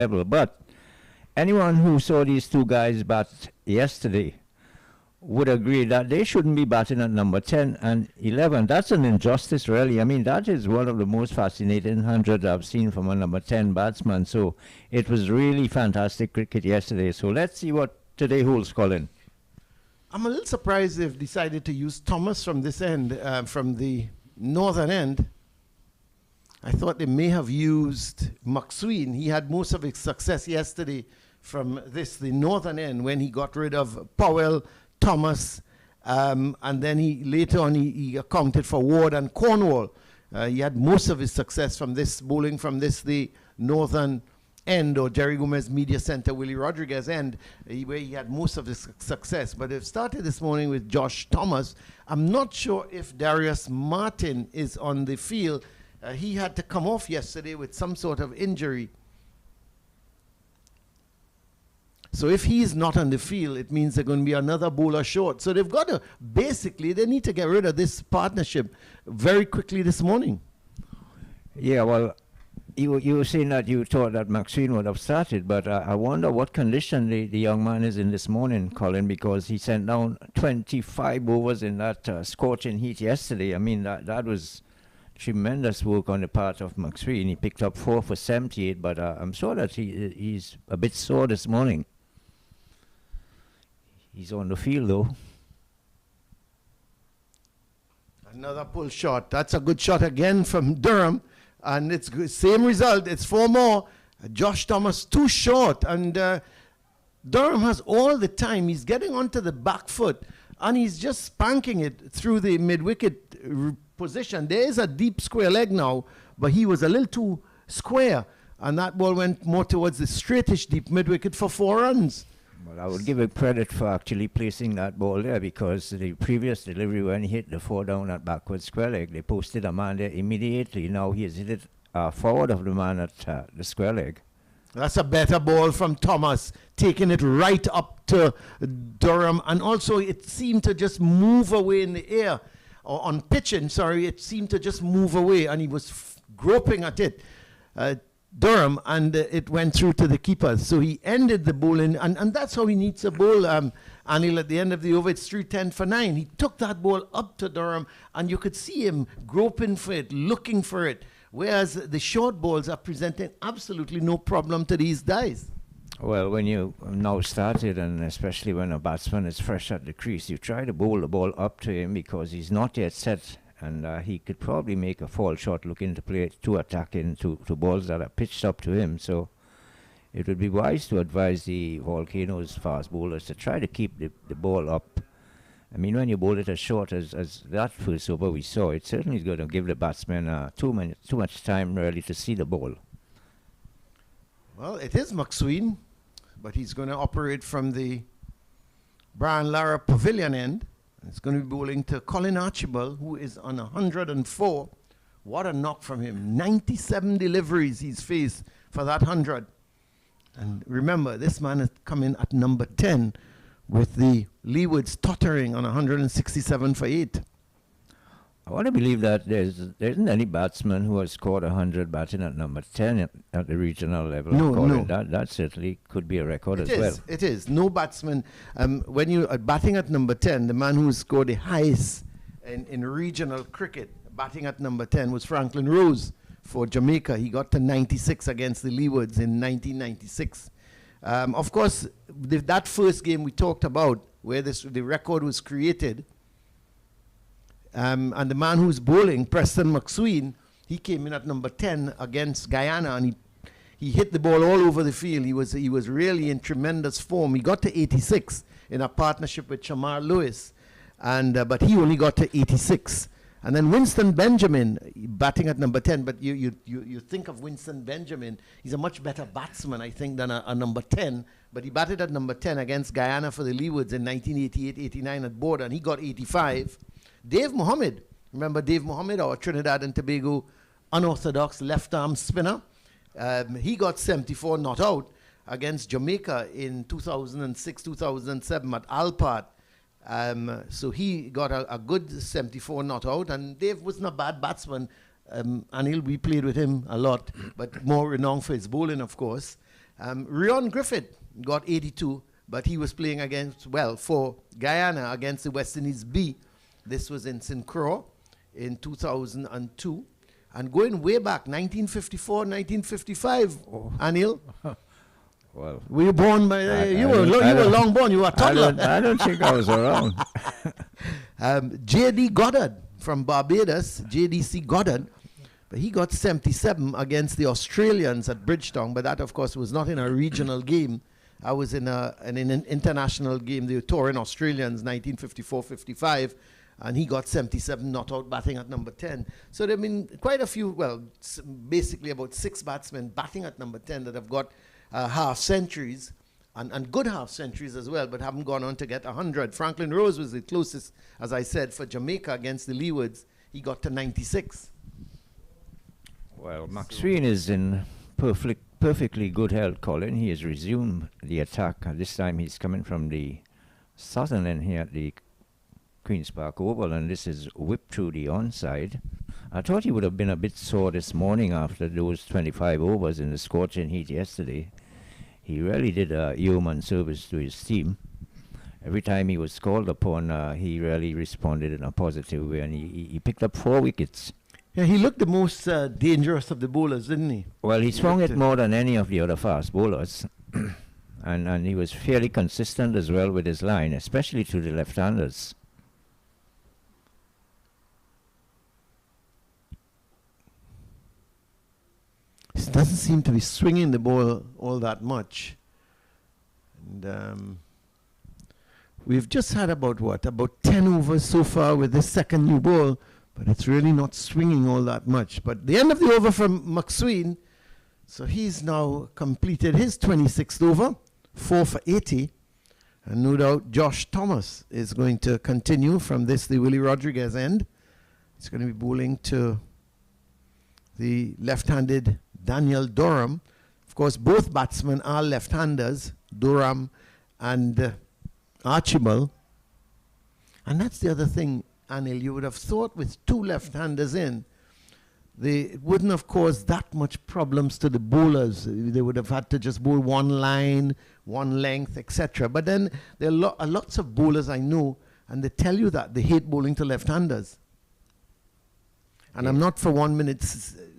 level. But anyone who saw these two guys bat yesterday would agree that they shouldn't be batting at number 10 and 11. That's an injustice, really. I mean, that is one of the most fascinating hundreds I've seen from a number 10 batsman. So it was really fantastic cricket yesterday. So let's see what today holds, Colin. I'm a little surprised they've decided to use Thomas from this end, from the northern end. I thought they may have used McSween. He had most of his success yesterday from the northern end, when he got rid of Powell, Thomas, and then later on he accounted for Ward and Cornwall. He had most of his success from this bowling from the northern end, or Jerry Gomez Media Center, Willie Rodriguez end, where he had most of his success. But they've started this morning with Josh Thomas. I'm not sure if Darius Martin is on the field. He had to come off yesterday with some sort of injury. So if he's not on the field, it means they're going to be another bowler short. So they've got to, basically, they need to get rid of this partnership very quickly this morning. Yeah, well, you were saying that you thought that McSween would have started, but I wonder what condition the young man is in this morning, Colin, because he sent down 25 overs in that scorching heat yesterday. I mean, that was tremendous work on the part of McSween. He picked up 4 for 78, but I'm sure that he's a bit sore this morning. He's on the field, though. Another pull shot. That's a good shot again from Durham. And it's good. Same result. It's 4 more. Josh Thomas too short. And Durham has all the time. He's getting onto the back foot. And he's just spanking it through the mid-wicket position. There is a deep square leg now. But he was a little too square. And that ball went more towards the straightish deep mid-wicket for 4 runs. Well, I would give him credit for actually placing that ball there, because the previous delivery, when he hit the 4 down at backward square leg, they posted a man there immediately. Now he has hit it forward of the man at the square leg. That's a better ball from Thomas, taking it right up to Durham. And also it seemed to just move away in the air, or on pitching, sorry, it seemed to just move away, and he was groping at it. Durham, and it went through to the keeper. So he ended the bowling, and that's how he needs a bowl. Anil, at the end of the over, it's 3-10 for 9. He took that ball up to Durham, and you could see him groping for it, looking for it, whereas the short balls are presenting absolutely no problem to these guys. Well, when you now started, and especially when a batsman is fresh at the crease, you try to bowl the ball up to him because he's not yet set. And he could probably make a fall shot looking to play to attack into balls that are pitched up to him. So it would be wise to advise the Volcanoes fast bowlers to try to keep the ball up. I mean, when you bowl it as short as that first over we saw, it certainly is going to give the batsman too much time really to see the ball. Well, it is McSween, but he's going to operate from the Brian Lara Pavilion end. It's going to be bowling to Colin Archibald, who is on 104. What a knock from him. 97 deliveries he's faced for that 100. And remember, this man is coming at number 10 with the Leewards tottering on 167 for 8. I want to believe that there isn't any batsman who has scored 100 batting at number 10 at the regional level. No. That certainly could be a record as well. It is. No batsman. When you are batting at number 10, the man who scored the highest in regional cricket, batting at number 10, was Franklin Rose for Jamaica. He got to 96 against the Leewards in 1996. Of course, that first game we talked about, where the record was created, and the man who's bowling, Preston McSween, he came in at number 10 against Guyana, and he hit the ball all over the field. He was really in tremendous form. He got to 86 in a partnership with Shamar Lewis, but he only got to 86. And then Winston Benjamin batting at number 10, but you think of Winston Benjamin, he's a much better batsman, I think, than a number 10, but he batted at number 10 against Guyana for the Leewards in 1988-89 at Border, and he got 85. Dave Mohammed, remember Dave Mohammed, our Trinidad and Tobago unorthodox left-arm spinner? He got 74 not out against Jamaica in 2006-2007 at Alpart. So he got a good 74 not out, and Dave wasn't a bad batsman, and we played with him a lot, but more renowned for his bowling, of course. Rion Griffith got 82, but he was playing against, well, for Guyana against the West Indies B. This was in St. Croix in 2002. And going way back, 1954, 1955, Anil. Well, were you born by, you were long born, you were a toddler. I don't think I was around. J.D. Goddard from Barbados, JDC Goddard, but he got 77 against the Australians at Bridgetown, but that, of course, was not in a regional game. I was in an international game. They were touring Australians, 1954-55, and he got 77, not out batting at number 10. So there have been quite a few, well, basically about 6 batsmen batting at number 10 that have got half centuries, and good half centuries as well, but haven't gone on to get 100. Franklin Rose was the closest, as I said, for Jamaica against the Leewards. He got to 96. Well, McSween is in perfectly good health, Colin. He has resumed the attack. This time he's coming from the southern end here at the Queen's Park Oval, and this is whipped through the onside. I thought he would have been a bit sore this morning after those 25 overs in the scorching heat yesterday. He really did a yeoman service to his team. Every time he was called upon, he really responded in a positive way, and he picked up 4 wickets. Yeah, he looked the most dangerous of the bowlers, didn't he? Well, he swung it more than any of the other fast bowlers. and he was fairly consistent as well with his line, especially to the left-handers. He doesn't seem to be swinging the ball all that much. And we've just had about 10 overs so far with this second new ball, but it's really not swinging all that much. But the end of the over from McSween, so he's now completed his 26th over, 4 for 80. And no doubt Josh Thomas is going to continue from this, the Willie Rodriguez end. He's going to be bowling to the left-handed Daniel Durham. Of course, both batsmen are left-handers, Durham and Archibald. And that's the other thing, Anil. You would have thought with 2 left-handers in, it wouldn't have caused that much problems to the bowlers. They would have had to just bowl one line, one length, etc. But then there are lots of bowlers I know, and they tell you that they hate bowling to left-handers. And I'm not for 1 minute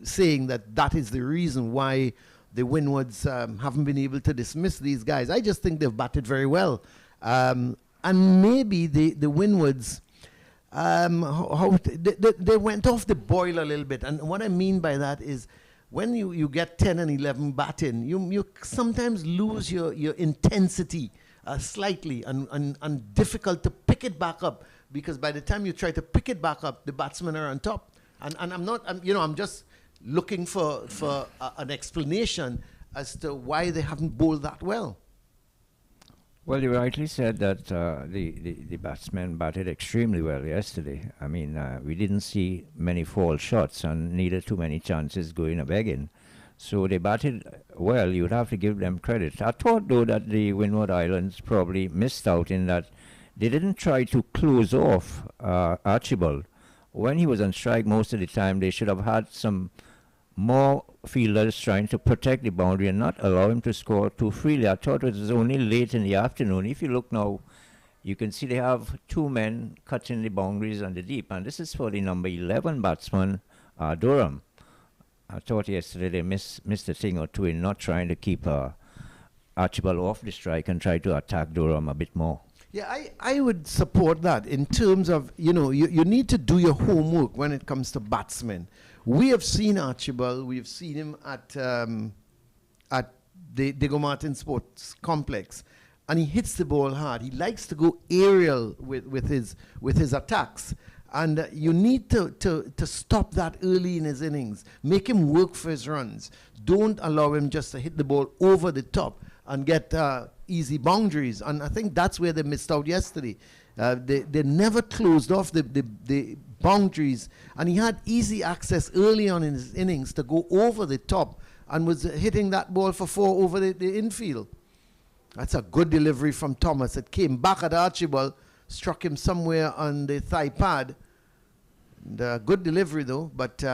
saying that is the reason why the Windwards haven't been able to dismiss these guys. I just think they've batted very well. And maybe the Windwards, they went off the boil a little bit. And what I mean by that is when you get 10 and 11 batting, you sometimes lose your intensity slightly and difficult to pick it back up, because by the time you try to pick it back up, the batsmen are on top. And I'm just looking for an explanation as to why they haven't bowled that well. Well, you rightly said that the batsmen batted extremely well yesterday. I mean, we didn't see many false shots and neither too many chances going a begging. So they batted well. You'd have to give them credit. I thought, though, that the Windward Islands probably missed out in that they didn't try to close off Archibald. When he was on strike most of the time, they should have had some more fielders trying to protect the boundary and not allow him to score too freely. I thought it was only late in the afternoon. If you look now, you can see they have 2 men cutting the boundaries on the deep, and this is for the number 11 batsman, Durham. I thought yesterday they missed a thing or two in not trying to keep Archibald off the strike and try to attack Durham a bit more. Yeah, I would support that in terms of, you need to do your homework when it comes to batsmen. We have seen Archibald, we've seen him at the Diego Martin Sports Complex, and he hits the ball hard. He likes to go aerial with his attacks. And you need to stop that early in his innings. Make him work for his runs. Don't allow him just to hit the ball over the top and get easy boundaries. And I think that's where they missed out yesterday. They never closed off the boundaries. And he had easy access early on in his innings to go over the top and was hitting that ball for 4 over the infield. That's a good delivery from Thomas. It came back at Archibald, struck him somewhere on the thigh pad. And, good delivery though, but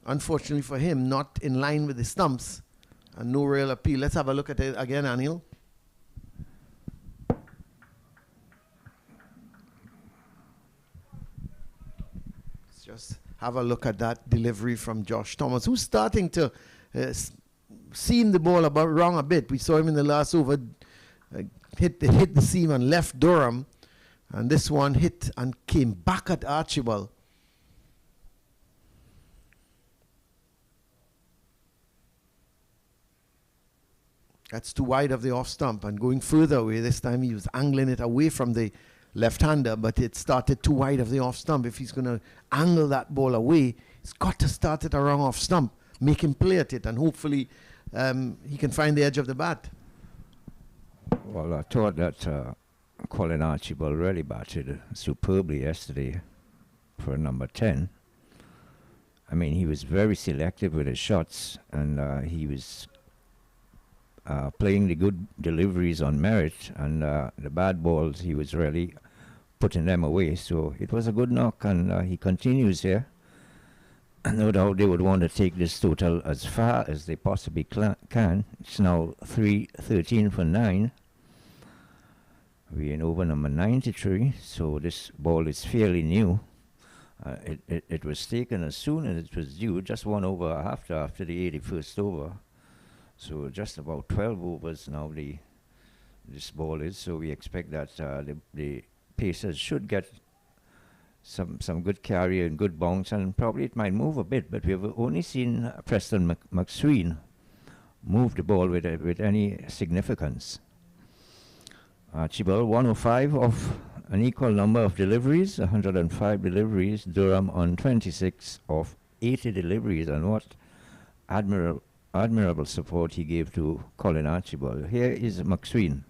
unfortunately for him, not in line with the stumps. and no real appeal. Let's have a look at it again, Anil. Let's just have a look at that delivery from Josh Thomas, who's starting to seam the ball about wrong a bit. We saw him in the last over hit the seam and left Durham, and this one hit and came back at Archibald. That's too wide of the off stump, and going further away this time he was angling it away from the left-hander, but it started too wide of the off stump. If he's going to angle that ball away, he's got to start it around off stump, make him play at it, and hopefully he can find the edge of the bat. Well, I thought that Colin Archibald really batted superbly yesterday for number 10. I mean, he was very selective with his shots, and he was playing the good deliveries on merit, and the bad balls, he was really putting them away. So it was a good knock, and he continues here. No doubt they would want to take this total as far as they possibly can. It's now 3-13 for 9. We're in over number 93, so this ball is fairly new. It was taken as soon as it was due, just 1 over after the 81st over. So just about 12 overs now this ball is. So we expect that the Pacers should get some good carry and good bounce, and probably it might move a bit. But we've only seen Preston McSween move the ball with any significance. Archibald 105 of an equal number of deliveries, 105 deliveries. Durham on 26 of 80 deliveries, and what admirable support he gave to Colin Archibald. Here is McSween.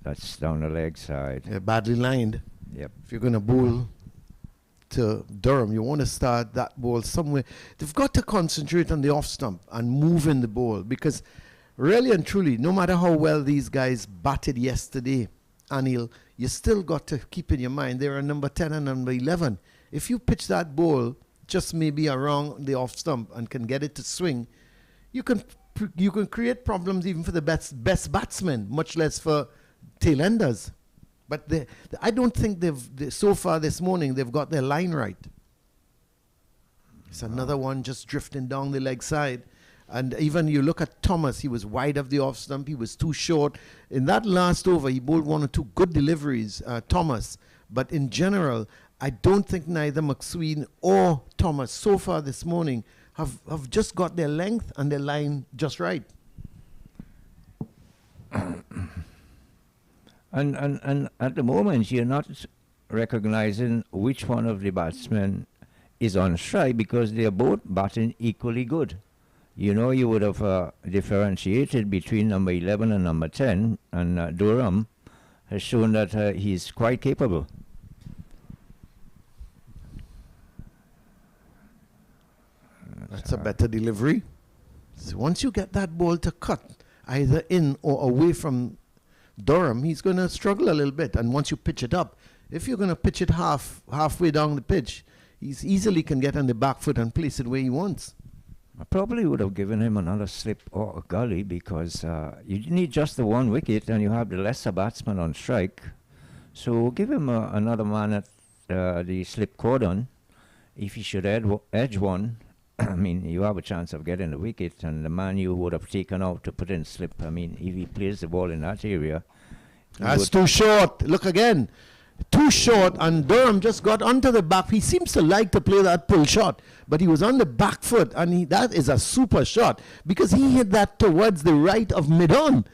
That's down the leg side. Badly lined. Yep. If you're going to bowl to Durham, you want to start that ball somewhere. They've got to concentrate on the off stump and move in the ball, because really and truly, no matter how well these guys batted yesterday, Anil, you still got to keep in your mind they're a number 10 and number 11. If you pitch that ball just maybe around the off stump and can get it to swing, you can create problems even for the best batsmen, much less for tail enders. But I don't think so far this morning they've got their line right. It's another one just drifting down the leg side. And even you look at Thomas, he was wide of the off stump, he was too short. In that last over, he bowled 1 or 2 good deliveries, Thomas. But in general, I don't think neither McSween or Thomas so far this morning have just got their length and their line just right. And at the moment, you're not recognizing which one of the batsmen is on strike, because they are both batting equally good. You know, you would have differentiated between number 11 and number 10, and Durham has shown that he's quite capable. That's a better delivery. So once you get that ball to cut, either in or away from Durham, he's going to struggle a little bit. And once you pitch it up, if you're going to pitch it halfway down the pitch, he easily can get on the back foot and place it where he wants. I probably would have given him another slip or a gully, because you need just the 1 wicket and you have the lesser batsman on strike. So give him another man at the slip cordon. If he should edge one, I mean, you have a chance of getting the wicket, and the man you would have taken out to put in slip, I mean, if he plays the ball in that area. That's too short. Look again. Too short, and Durham just got onto the back. He seems to like to play that pull shot, but he was on the back foot, and that is a super shot, because he hit that towards the right of mid-on.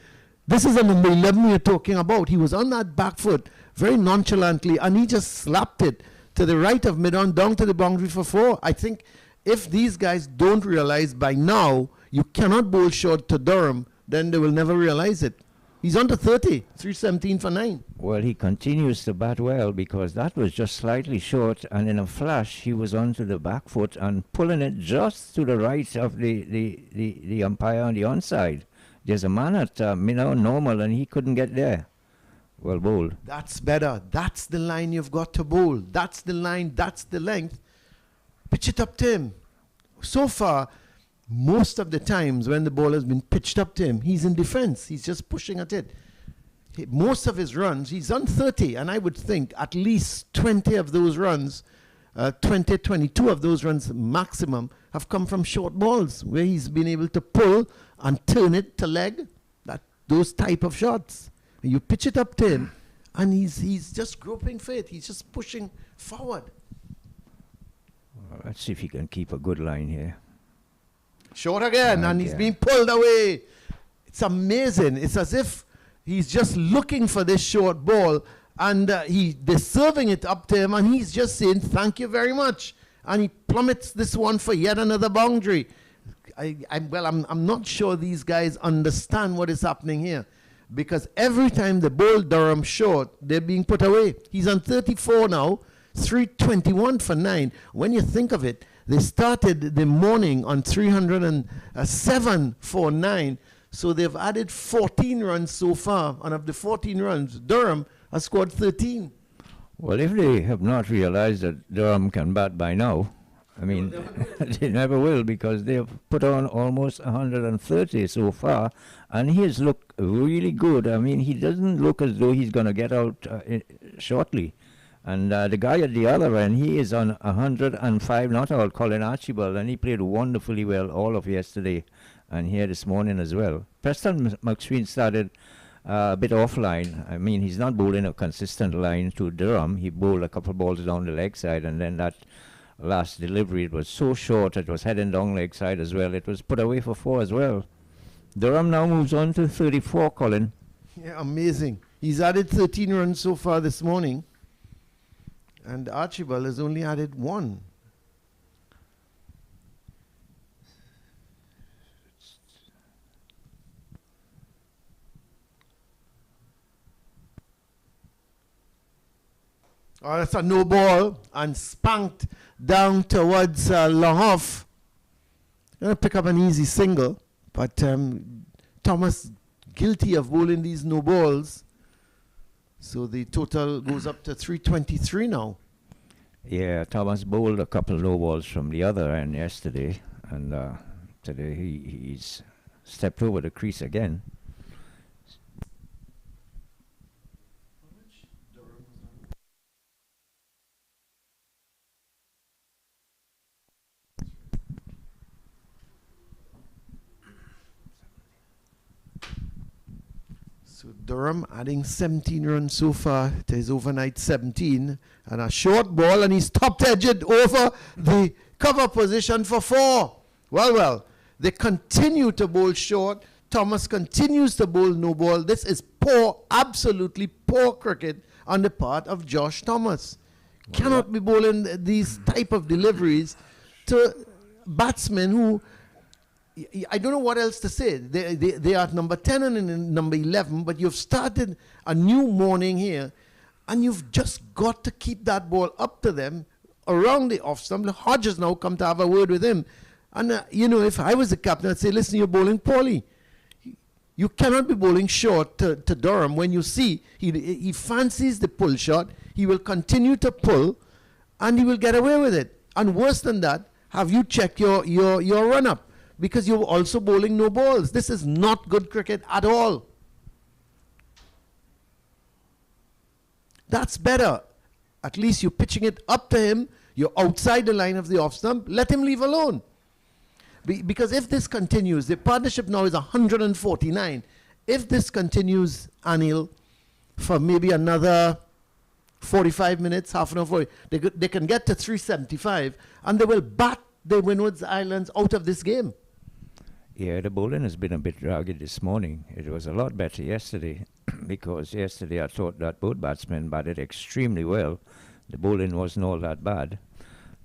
This is the number 11 we're talking about. He was on that back foot very nonchalantly, and he just slapped it to the right of mid-on down to the boundary for 4. I think if these guys don't realize by now you cannot bowl short to Durham, then they will never realize it. He's under 30, 317 for 9. Well, he continues to bat well, because that was just slightly short, and in a flash he was onto the back foot and pulling it just to the right of the umpire on the onside. There's a man at normal, and he couldn't get there. Well bowled. That's better. That's the line you've got to bowl. That's the line. That's the length. Pitch it up to him. So far, most of the times when the ball has been pitched up to him, he's in defense. He's just pushing at it. Most of his runs, he's on 30, and I would think at least 20 of those runs, 22 of those runs maximum, have come from short balls, where he's been able to pull and turn it to leg, those type of shots. You pitch it up to him, and he's just groping for it. He's just pushing forward. Well, let's see if he can keep a good line here. Short again, and he's being pulled away. It's amazing. It's as if he's just looking for this short ball, and they're serving it up to him, and he's just saying, thank you very much. And he plummets this one for yet another boundary. I'm not sure these guys understand what is happening here, because every time the ball Durham short, they're being put away. He's on 34 now, 321 for 9. When you think of it, they started the morning on 307 for 9. So they've added 14 runs so far, and of the 14 runs, Durham has scored 13. Well, if they have not realized that Durham can bat by now, I mean, they never will, because they've put on almost 130 so far, and he has looked really good. I mean, he doesn't look as though he's going to get out shortly. And the guy at the other end, he is on 105, not all, Colin Archibald, and he played wonderfully well all of yesterday and here this morning as well. Preston McSween started a bit offline. I mean, he's not bowling a consistent line to Durham. He bowled a couple of balls down the leg side, and then that last delivery, it was so short, it was heading down leg side as well. It was put away for 4 as well. Durham now moves on to 34, Colin. Yeah, amazing. He's added 13 runs so far this morning, and Archibald has only added 1. Oh, that's a no ball, and spanked down towards long off. Going to pick up an easy single, but Thomas guilty of bowling these no balls. So the total goes up to 323 now. Yeah, Thomas bowled a couple of no balls from the other end yesterday, and today he's stepped over the crease again. So Durham adding 17 runs so far to his overnight 17, and a short ball, and he's top-edged over the cover position for 4. Well, they continue to bowl short. Thomas continues to bowl no ball. This is poor, absolutely poor cricket on the part of Josh Thomas. Cannot be bowling these type of deliveries to batsmen who, I don't know what else to say. They are at number 10 and in number 11, but you've started a new morning here, and you've just got to keep that ball up to them around the off stump. Hodge has now come to have a word with him. And, if I was the captain, I'd say, listen, you're bowling poorly. You cannot be bowling short to Durham when you see he fancies the pull shot. He will continue to pull, and he will get away with it. And worse than that, have you checked your run-up? Because you're also bowling no balls. This is not good cricket at all. That's better. At least you're pitching it up to him. You're outside the line of the off stump. Let him leave alone. Because if this continues, the partnership now is 149. If this continues, Anil, for maybe another 45 minutes, half an hour, they can get to 375, and they will bat the Windwards Islands out of this game. Yeah, the bowling has been a bit ragged this morning. It was a lot better yesterday, because yesterday I thought that both batsmen batted extremely well. The bowling wasn't all that bad.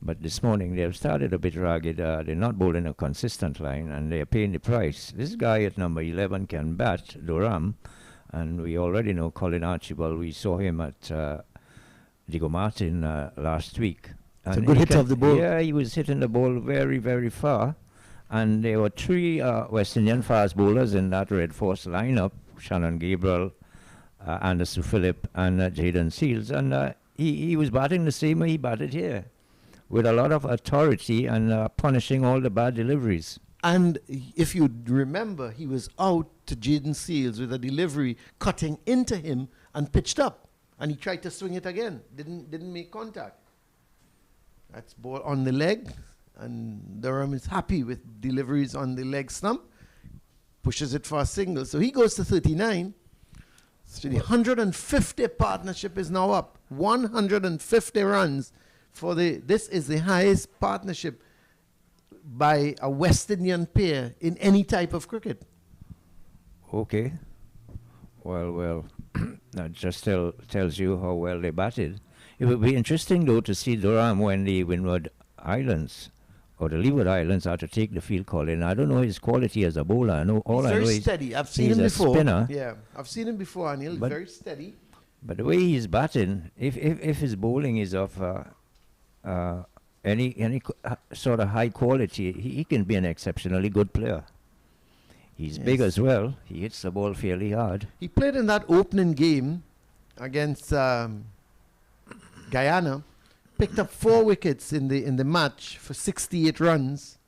But this morning they've started a bit ragged. They're not bowling a consistent line, and they're paying the price. This guy at number 11 can bat, Durham, and we already know Colin Archibald. We saw him at Diego Martin last week. It's a good hit of the ball. Yeah, he was hitting the ball very, very far. And there were 3 West Indian fast bowlers in that Red Force lineup, Shannon Gabriel, Anderson Phillip, and Jayden Seals. And he was batting the same way he batted here, with a lot of authority and punishing all the bad deliveries. And if you remember, he was out to Jaden Seals with a delivery cutting into him and pitched up. And he tried to swing it again. Didn't make contact. That's ball on the leg. And Durham is happy with deliveries on the leg stump. Pushes it for a single. So he goes to 39. So the 150 partnership is now up. 150 runs for this is the highest partnership by a West Indian pair in any type of cricket. Okay. Well, that just tells you how well they batted. It would be interesting, though, to see Durham when the Windward Islands or the Leeward Islands are to take the field calling. I don't know his quality as a bowler. I know He's very steady. I've seen him before. He's a spinner. Yeah, I've seen him before, Anil. Very steady. But the way he's batting, if his bowling is of any sort of high quality, he can be an exceptionally good player. He's big as well. He hits the ball fairly hard. He played in that opening game against Guyana. Picked up 4 wickets in the match for 68 runs.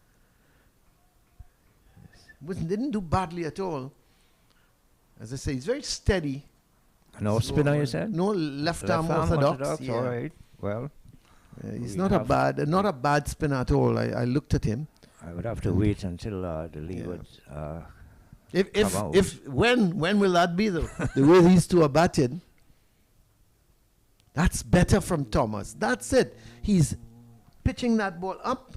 Didn't do badly at all. As I say, he's very steady. An off spinner, you said? No, left arm orthodox. Yeah. All right. Well, he's not a bad spinner at all. I looked at him. I would have to wait until the Leewards come out. When will that be though? The way these two are batted. That's better from Thomas. That's it. He's pitching that ball up,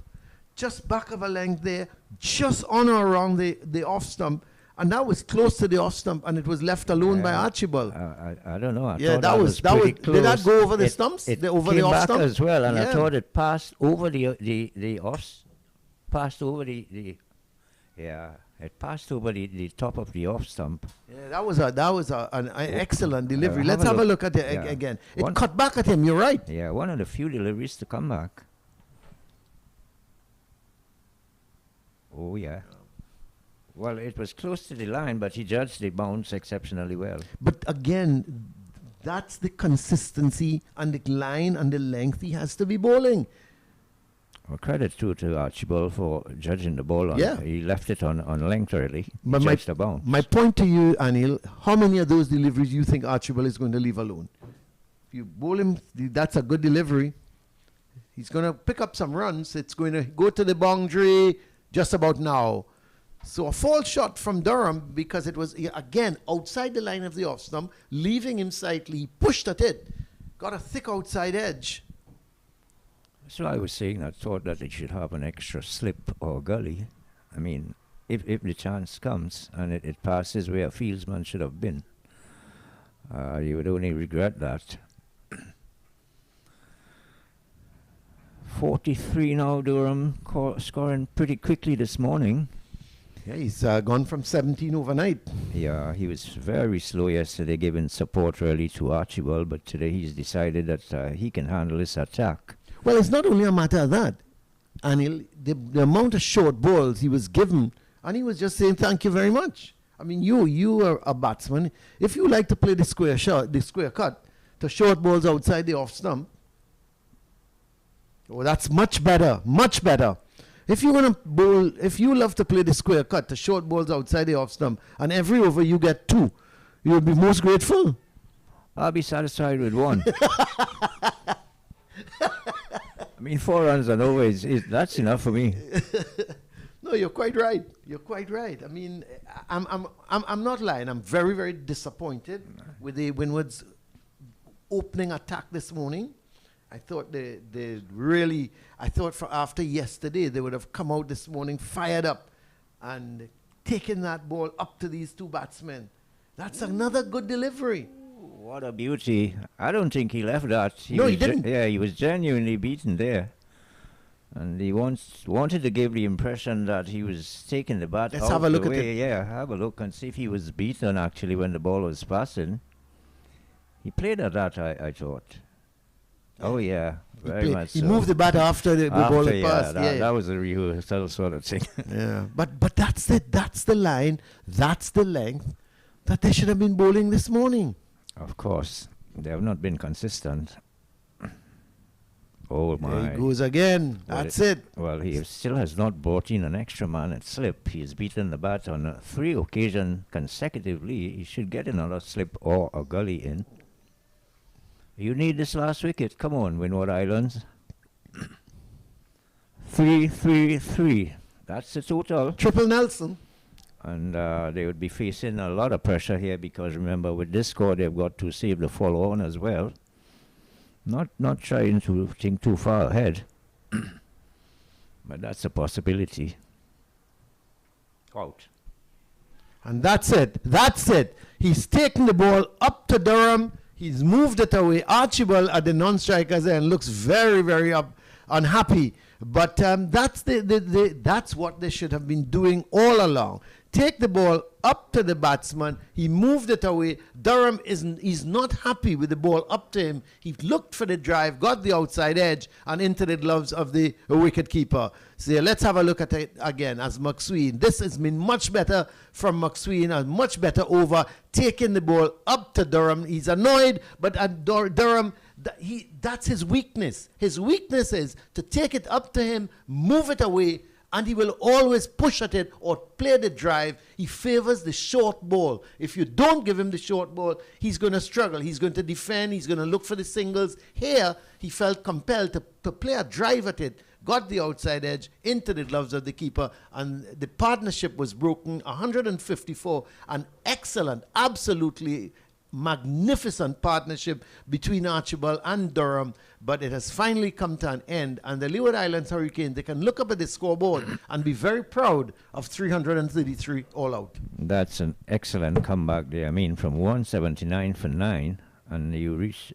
just back of a length there, just on or around the off stump. And that was close to the off stump, and it was left alone by Archibald. I don't know. I thought that was close. Did that go over the stumps? Over the off off stump as well, and I thought it passed over the offs, passed over it passed over the top of the off stump. Yeah, that was an excellent delivery. Let's have a look at it again. It cut back at him. You're right. Yeah, one of the few deliveries to come back. Oh yeah. Well, it was close to the line, but he judged the bounce exceptionally well. But again, that's the consistency and the line and the length he has to be bowling. Well, credit to Archibald for judging the ball. He left it on length early. But judged the bounce. My point to you, Anil, how many of those deliveries you think Archibald is going to leave alone? If you bowl him, that's a good delivery. He's going to pick up some runs. It's going to go to the boundary just about now. So a false shot from Durham because it was, again, outside the line of the off stump, leaving him slightly. He pushed at it, got a thick outside edge. So I was saying I thought that it should have an extra slip or gully. I mean, if the chance comes and it passes where a fieldsman should have been, you would only regret that. 43 now, Durham scoring pretty quickly this morning. Yeah, he's gone from 17 overnight. Yeah, he was very slow yesterday, giving support really to Archibald, but today he's decided that he can handle this attack. Well, it's not only a matter of that. And the amount of short balls he was given, and he was just saying thank you very much. I mean, you are a batsman. If you like to play the square shot, the square cut, to short balls outside the off stump, oh, that's much better, much better. If you want to bowl, if you love to play the square cut, the short balls outside the off stump, and every over you get 2, you'll be most grateful. I'll be satisfied with 1. I mean, 4 runs and over that's enough for me. No, you're quite right. You're quite right. I mean, I'm not lying. I'm very, very disappointed with the Windwards opening attack this morning. I thought I thought for after yesterday they would have come out this morning fired up and taken that ball up to these 2 batsmen. That's another good delivery. What a beauty. I don't think he left that. No, he didn't. He was genuinely beaten there. And he wanted to give the impression that he was taking the bat Let's out have a look the at way. it. Yeah, have a look and see if he was beaten actually when the ball was passing. He played at that, I thought. Oh, yeah, very much He so. moved the bat after the ball had passed. That was a rehearsal sort of thing. Yeah, but that's it. That's the line. That's the length that they should have been bowling this morning. Of course, they have not been consistent. Oh my! There he goes again. Well, That's it. Well, he still has not brought in an extra man at slip. He has beaten the bat on 3 occasions consecutively. He should get another slip or a gully in. You need this last wicket. Come on, Windward Islands. 3-3-3. That's the total. Triple Nelson. And they would be facing a lot of pressure here because remember, with this score, they've got to save the follow-on as well. Not trying to think too far ahead, but that's a possibility. Out. And that's it. That's it. He's taken the ball up to Durham. He's moved it away. Archibald at the non-strikers end looks very, very unhappy. But that's that's what they should have been doing all along. Take the ball up to the batsman. He moved it away. Durham he's not happy with the ball up to him. He looked for the drive, got the outside edge, and into the gloves of the wicket keeper. So let's have a look at it again as McSween. This has been much better from McSween, a much better over, taking the ball up to Durham. He's annoyed, but at Durham, that's his weakness. His weakness is to take it up to him, move it away, and he will always push at it or play the drive. He favors the short ball. If you don't give him the short ball, he's going to struggle. He's going to defend. He's going to look for the singles. Here, he felt compelled to play a drive at it, got the outside edge into the gloves of the keeper, and the partnership was broken. 154, an excellent, absolutely magnificent partnership between Archibald and Durham, but it has finally come to an end, and the Leeward Islands Hurricanes, they can look up at the scoreboard and be very proud of 333 all out. That's an excellent comeback there. I mean, from 179 for 9 and you reach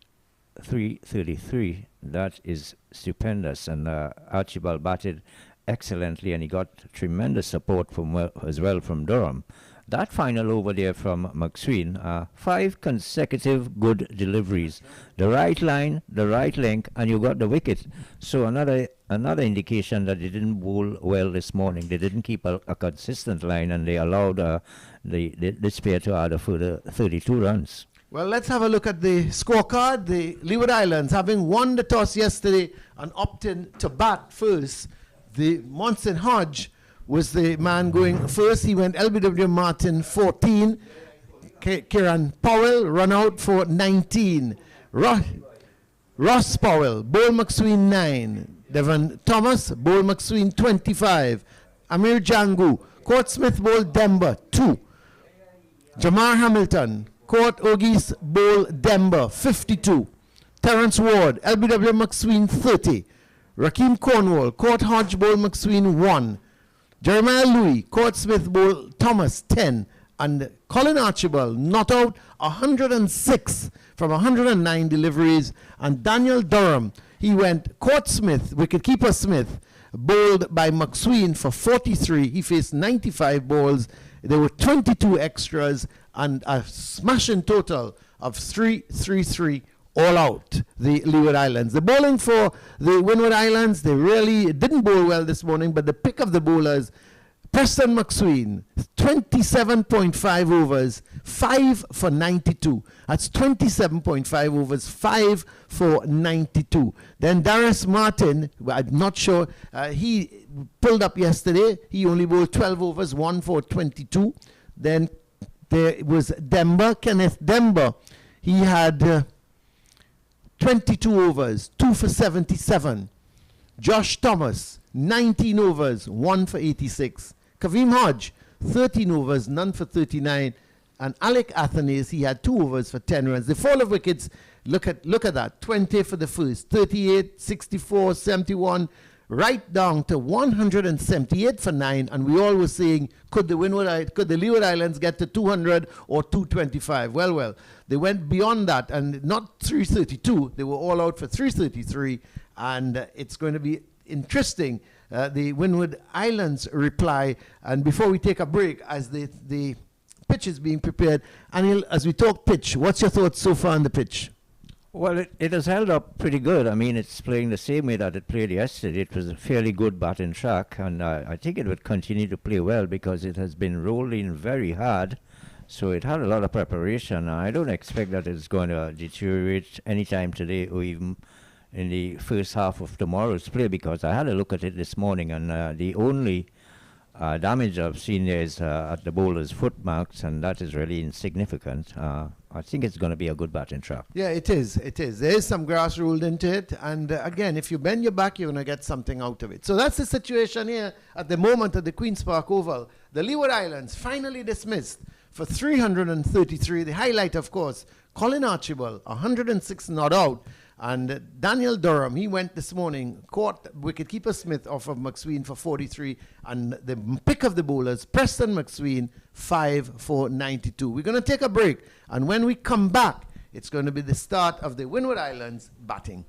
333. That is stupendous, and Archibald batted excellently, and he got tremendous support from as well from Durham. That final over there from McSween, 5 consecutive good deliveries. The right line, the right length, and you got the wicket. So another indication that they didn't bowl well this morning. They didn't keep a consistent line, and they allowed the spare to add a further 32 runs. Well, let's have a look at the scorecard. The Leeward Islands, having won the toss yesterday and opting to bat first, the Monson Hodge was the man going first. He went LBW Martin 14. Kieran Powell run out for 19. Ross Powell, Bowl McSween 9. Devon Thomas, Bowl McSween 25. Amir Jangu, Court Smith, Bowl Denver 2. Jamar Hamilton, Court Auguste, Bowl Denver 52. Terence Ward, LBW McSween 30. Rakeem Cornwall, Court Hodge, Bowl McSween 1. Jeremiah Louis, Court Smith, Bowl Thomas 10. And Colin Archibald not out 106 from 109 deliveries. And Daniel Durham, he went Court Smith, wicketkeeper Smith, bowled by McSween for 43. He faced 95 balls. There were 22 extras and a smashing total of 333 all out, the Leeward Islands. The bowling for the Windward Islands, they really didn't bowl well this morning, but the pick of the bowlers, Preston McSween, 27.5 overs, 5 for 92. That's 27.5 overs, 5 for 92. Then Darius Martin, I'm not sure, he pulled up yesterday. He only bowled 12 overs, 1 for 22. Then there was Kenneth Demba. He had 22 overs, 2 for 77. Josh Thomas, 19 overs, 1 for 86. Kaveem Hodge, 13 overs, none for 39. And Alec Athanaize, he had 2 overs for 10 runs. The fall of wickets, look at that. 20 for the first, 38, 64, 71, right down to 178 for 9. And we all were saying, could the Leeward Islands get to 200 or 225? Well, they went beyond that, and not 332. They were all out for 333, and it's going to be interesting. The Windward Islands reply, and before we take a break, as the pitch is being prepared, Anil, as we talk pitch, what's your thoughts so far on the pitch? Well, it has held up pretty good. I mean, it's playing the same way that it played yesterday. It was a fairly good batting track, and I think it would continue to play well because it has been rolling very hard. So it had a lot of preparation. I don't expect that it's going to deteriorate anytime today or even in the first half of tomorrow's play, because I had a look at it this morning, and the only damage I've seen there is at the bowler's foot marks, and that is really insignificant. I think it's going to be a good batting trap. Yeah, it is. It is. There is some grass ruled into it. And again, if you bend your back, you're going to get something out of it. So that's the situation here at the moment at the Queen's Park Oval. The Leeward Islands finally dismissed for 333. The highlight, of course, Colin Archibald, 106 not out. And Daniel Durham, he went this morning, caught wicketkeeper Smith off of McSween for 43. And the pick of the bowlers, Preston McSween, 5 for 92. We're going to take a break. And when we come back, it's going to be the start of the Windward Islands batting.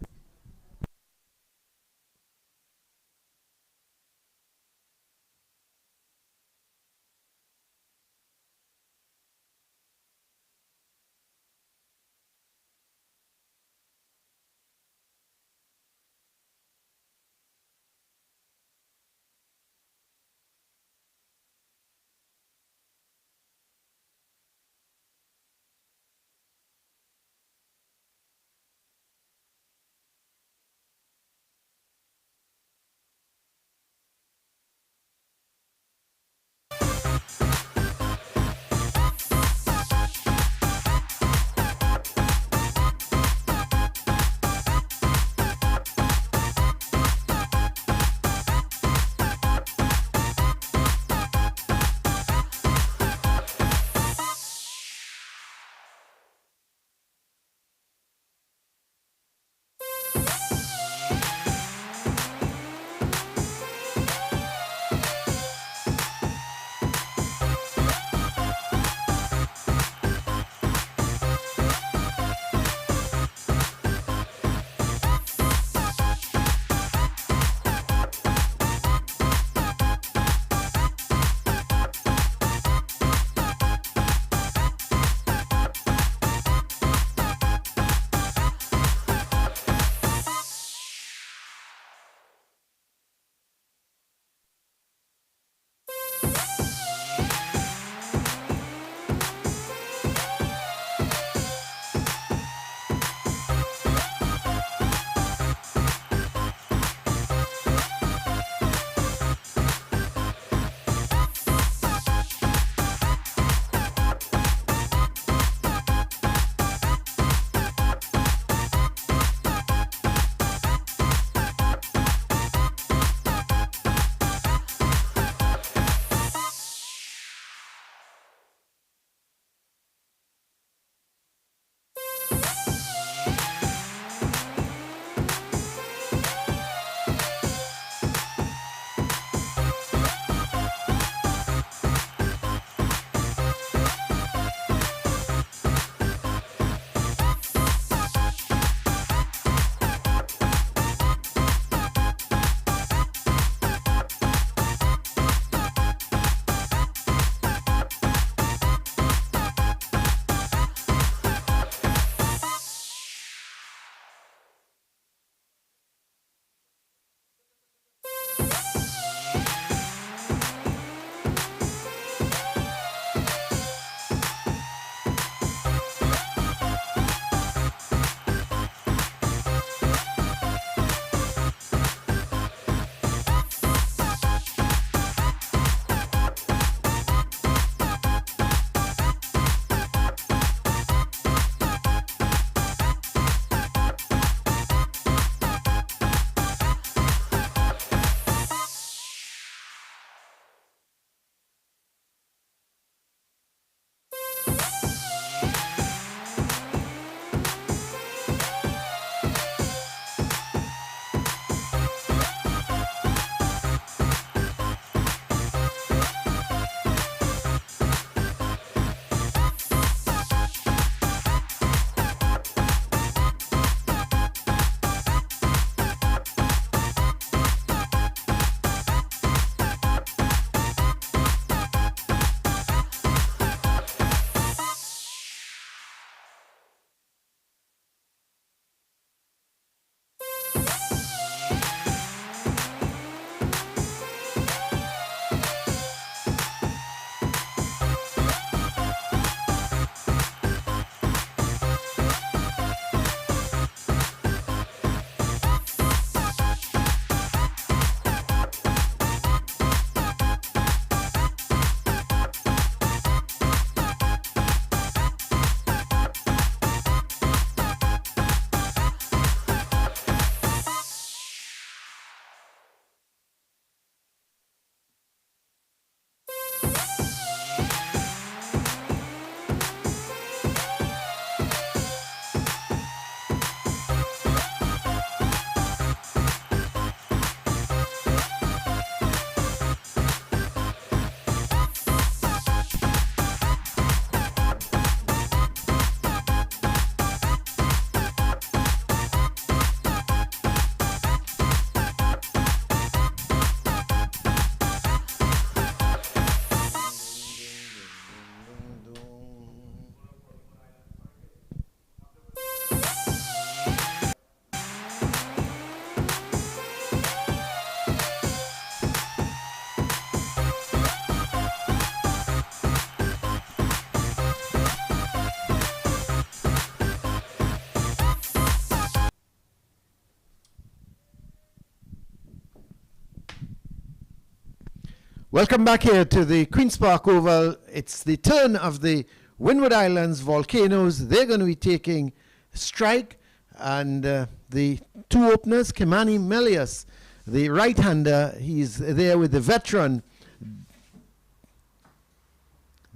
Welcome back here to the Queen's Park Oval. It's the turn of the Windward Islands Volcanoes. They're going to be taking strike, and the two openers, Kimani Melius, the right-hander, he's there with the veteran.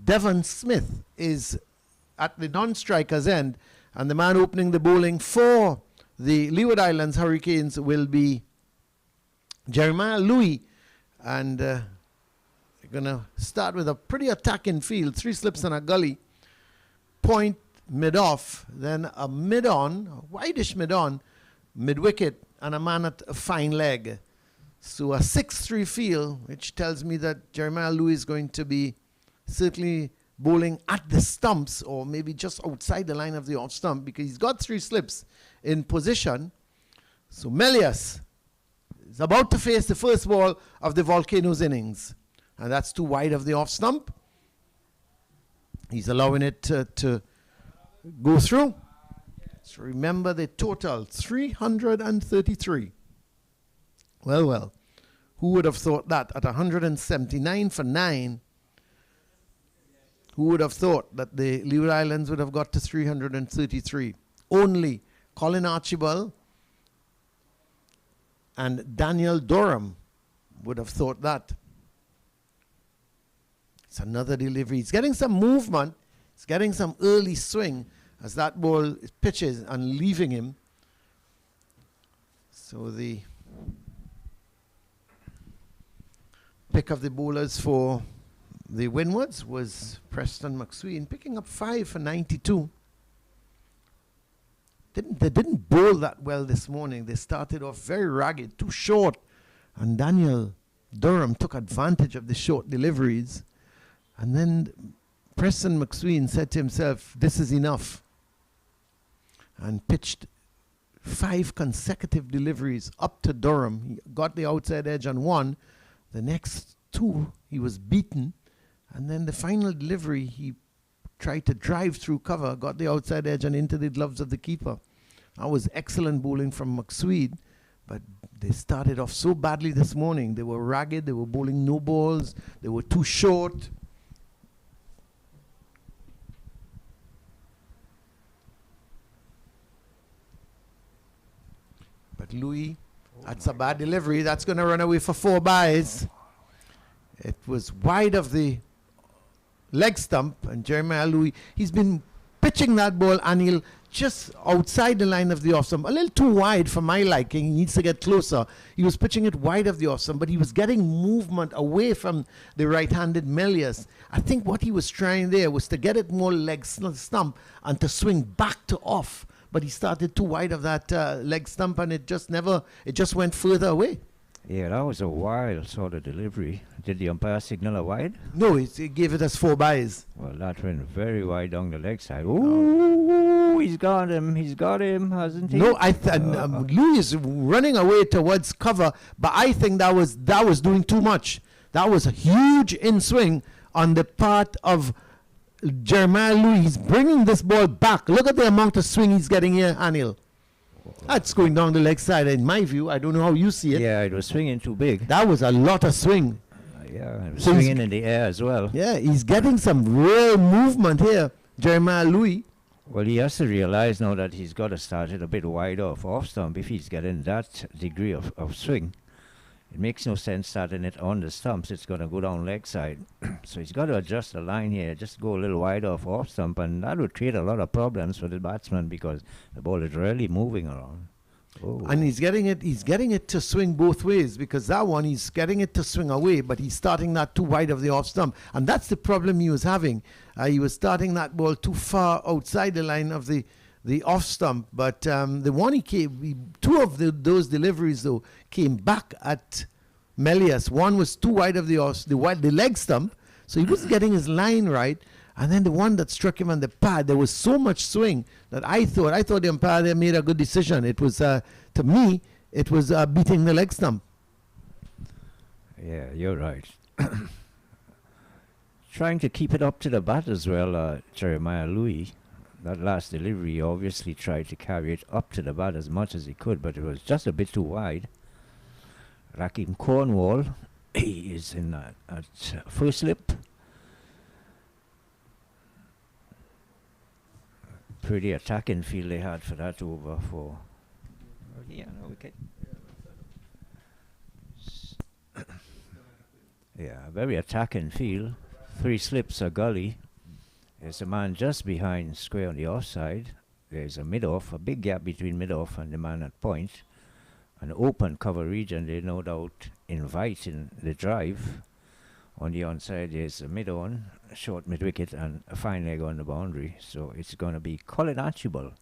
Devon Smith is at the non-striker's end, and the man opening the bowling for the Leeward Islands Hurricanes will be Jeremiah Louis, and they're going to start with a pretty attacking field, 3 slips and a gully, point mid-off, then a mid-on, a wideish mid-on, mid-wicket, and a man at a fine leg. So a 6-3 field, which tells me that Jeremiah Louis is going to be certainly bowling at the stumps, or maybe just outside the line of the off stump, because he's got 3 slips in position. So Melius is about to face the first ball of the Volcanoes innings, and that's too wide of the off stump. He's allowing it to go through. So remember the total, 333. Well, who would have thought that at 179 for 9? Who would have thought that the Leeward Islands would have got to 333? Only Colin Archibald and Daniel Durham would have thought that. It's another delivery. He's getting some movement. He's getting some early swing as that ball pitches and leaving him. So the pick of the bowlers for the Windwards was Preston McSween, picking up 5 for 92. They didn't bowl that well this morning. They started off very ragged, too short. And Daniel Durham took advantage of the short deliveries. And then Preston McSween said to himself, this is enough. And pitched 5 consecutive deliveries up to Durham. He got the outside edge on 1. The next 2, he was beaten. And then the final delivery, he tried to drive through cover, got the outside edge and into the gloves of the keeper. That was excellent bowling from McSween, but they started off so badly this morning. They were ragged, they were bowling no balls, they were too short. But Louis, that's a bad delivery. That's going to run away for 4 byes. It was wide of the leg stump, and Jeremiah Louis, he's been pitching that ball, Anil, just outside the line of the off stump, a little too wide for my liking. He needs to get closer. He was pitching it wide of the off stump, but he was getting movement away from the right-handed Melius. I think what he was trying there was to get it more leg stump and to swing back to off, but he started too wide of that leg stump, and it just went further away. Yeah, that was a wild sort of delivery. Did the umpire signal a wide? No, he gave it as 4 byes. Well, that went very wide down the leg side. Ooh, he's got him, hasn't he? No, Louis is running away towards cover, but I think that was doing too much. That was a huge in-swing on the part of Jeremiah Louis. He's bringing this ball back. Look at the amount of swing he's getting here, Anil. That's going down the leg side, in my view. I don't know how you see it. Yeah, it was swinging too big. That was a lot of swing. Yeah, it was swinging in the air as well. Yeah, he's getting some real movement here, Jeremiah Louis. Well, he has to realize now that he's got to start it a bit wide off stump if he's getting that degree of swing. It makes no sense starting it on the stumps. It's going to go down leg side. So he's got to adjust the line here, just go a little wide off stump, and that would create a lot of problems for the batsman because the ball is really moving around. Oh. And he's getting it to swing both ways, because that one he's getting it to swing away, but he's starting that too wide of the off stump, and that's the problem he was having. He was starting that ball too far outside the line of the off stump, but the one two of those deliveries though came back at Melius. One was too wide of the leg stump, so he wasn't getting his line right. And then the one that struck him on the pad, there was so much swing that I thought the umpire there made a good decision. It was, to me, it was beating the leg stump. Yeah, you're right. Trying to keep it up to the bat as well, Jeremiah Louis. That last delivery, he obviously tried to carry it up to the bat as much as he could, but it was just a bit too wide. Rakim Cornwall He is in at first slip. Pretty attacking field they had for that over for. Yeah, no wicket. Yeah, very attacking field. 3 slips a gully. There's a man just behind square on the offside. There's a mid-off, a big gap between mid-off and the man at point. An open cover region, they no doubt inviting the drive. On the onside, there's a mid-on, a short mid-wicket, and a fine leg on the boundary. So it's going to be Colin Archibald.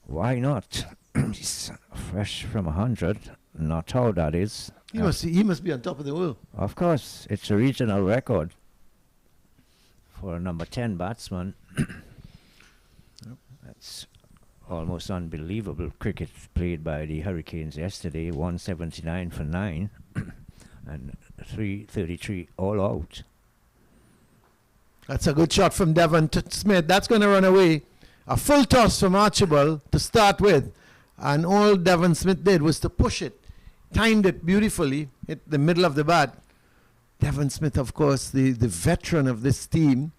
Why not? He's fresh from 100. Not how that is. He must be on top of the world. Of course, it's a regional record for a number 10 batsman. That's almost unbelievable cricket played by the Hurricanes yesterday. 179 for 9 and 333 all out. That's a good shot from Devon Smith. That's going to run away. A full toss from Archibald to start with. And all Devon Smith did was to push it. Timed it beautifully. Hit the middle of the bat. Devon Smith, of course, the veteran of this team.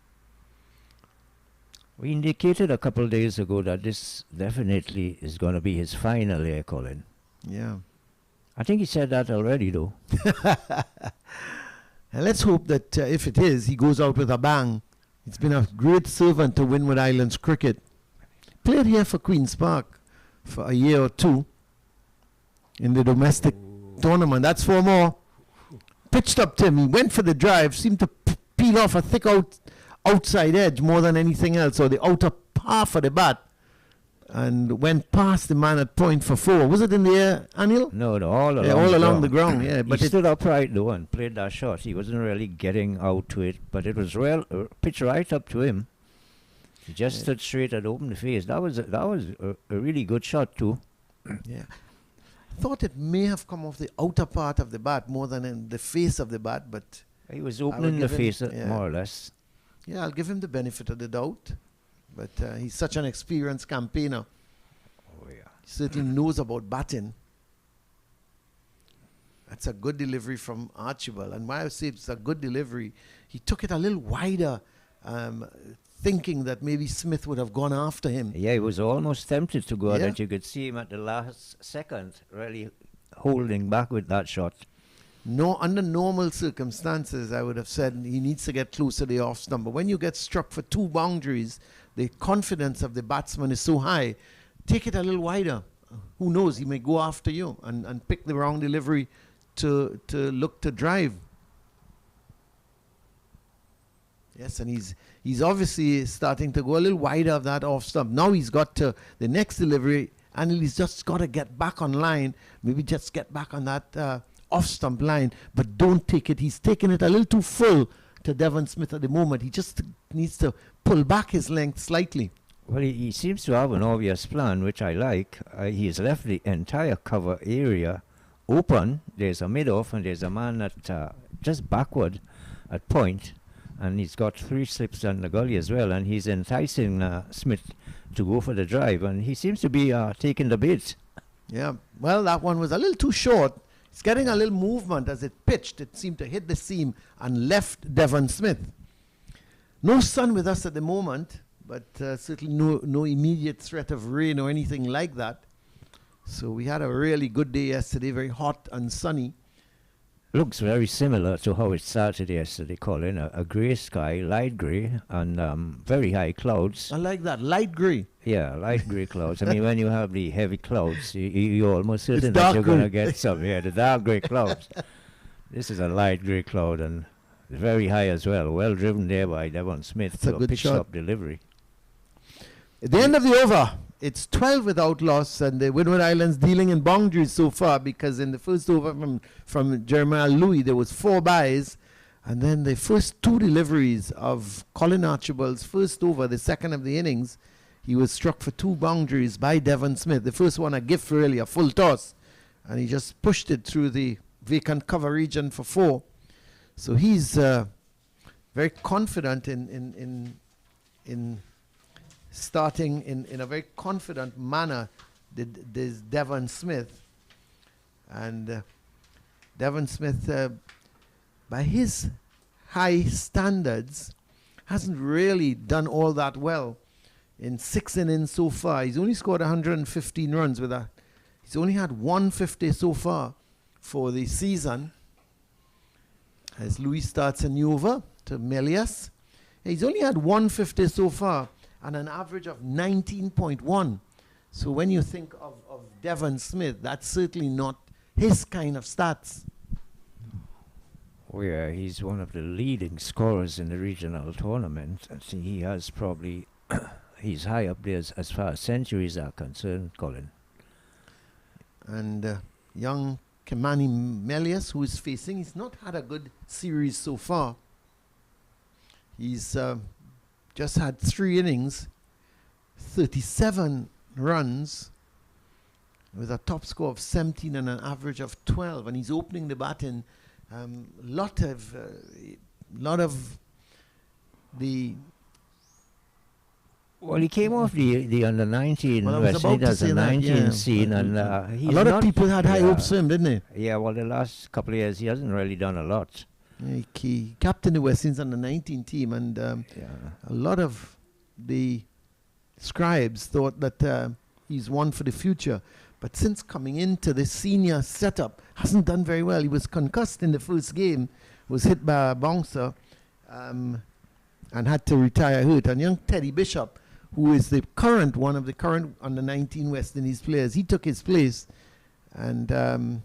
We indicated a couple of days ago that this definitely is going to be his final year, Colin. Yeah. I think he said that already, though. And let's hope that if it is, he goes out with a bang. He's been a great servant to Windward Islands cricket. Played here for Queen's Park for a year or two in the domestic tournament. That's 4 more. Pitched up to him. He went for the drive. Seemed to peel off a thick outside edge more than anything else, or the outer half of the bat, and went past the man at point for 4. Was it in the air, Anil? No, all along the ground. Yeah, but he stood upright though and played that shot. He wasn't really getting out to it, but it was pitched right up to him. He just stood straight and opened the face. That was a really good shot too. Yeah. I thought it may have come off the outer part of the bat more than in the face of the bat, but he was opening the face more or less. Yeah, I'll give him the benefit of the doubt, but he's such an experienced campaigner. Oh yeah, he certainly knows about batting. That's a good delivery from Archibald, and why I say it's a good delivery, he took it a little wider, thinking that maybe Smith would have gone after him. Yeah, he was almost tempted to go at it. You could see him at the last second really holding back with that shot. No, under normal circumstances, I would have said he needs to get closer to the off stump. But when you get struck for 2 boundaries, the confidence of the batsman is so high. Take it a little wider. Who knows? He may go after you and pick the wrong delivery to look to drive. Yes, and he's obviously starting to go a little wider of that off stump. Now he's got to the next delivery, and he's just got to get back on line. Maybe just get back on that off stump line, but don't take it. He's taking it a little too full to Devon Smith at the moment. He just needs to pull back his length slightly. Well, he seems to have an obvious plan, which I like. He's left the entire cover area open. There's a mid-off and there's a man at just backward at point, and he's got 3 slips on the gully as well, and he's enticing Smith to go for the drive, and he seems to be taking the bait. Yeah, well, that one was a little too short. It's getting a little movement as it pitched. It seemed to hit the seam and left Devon Smith. No sun with us at the moment, but certainly no immediate threat of rain or anything like that. So we had a really good day yesterday, very hot and sunny. Looks very similar to how it started yesterday, Colin. A grey sky, light grey, and very high clouds. I like that, light grey. Yeah, light grey clouds. I mean, when you have the heavy clouds, you're almost certain that you're going to get some. Yeah, the dark grey clouds. This is a light grey cloud, and very high as well. Well driven there by Devon Smith. It's a good pitched shot. up delivery. At the end of the over, it's 12 without loss, and the Windward Islands dealing in boundaries so far, because in the first over from Jeremiah Louis, there was 4 byes, and then the first 2 deliveries of Colin Archibald's first over, the second of the innings, he was struck for 2 boundaries by Devon Smith. The first one a gift, really, a full toss, and he just pushed it through the vacant cover region for 4. So he's very confident in starting in a very confident manner, there's Devon Smith. And Devon Smith, by his high standards, hasn't really done all that well. In 6 innings so far, he's only scored 115 runs with that. He's only had 150 so far for the season. As Louis starts a new over to Melius. He's only had 150 so far and an average of 19.1. So when you think of Devon Smith, that's certainly not his kind of stats. Oh yeah, he's one of the leading scorers in the regional tournament. I think he has probably, he's high up there as far as centuries are concerned, Colin. And young Kimani Melius, who is facing, he's not had a good series so far. He's just had 3 innings, 37 runs, with a top score of 17 and an average of 12. And he's opening the bat in lot of the. Well, he came off the under 19 Well, I was West about to Indies say under that, 19 yeah. scene, and he's A lot of not- people had high yeah. hopes for him, didn't they? Yeah, well, the last couple of years he hasn't really done a lot. He captained the West Indies under 19 team, and Yeah. a lot of the scribes thought that he's one for the future. But since coming into the senior setup, hasn't done very well. He was concussed in the first game, was hit by a bouncer, and had to retire hurt. And young Teddy Bishop, who is the current one of the current under 19 West Indies players, he took his place, and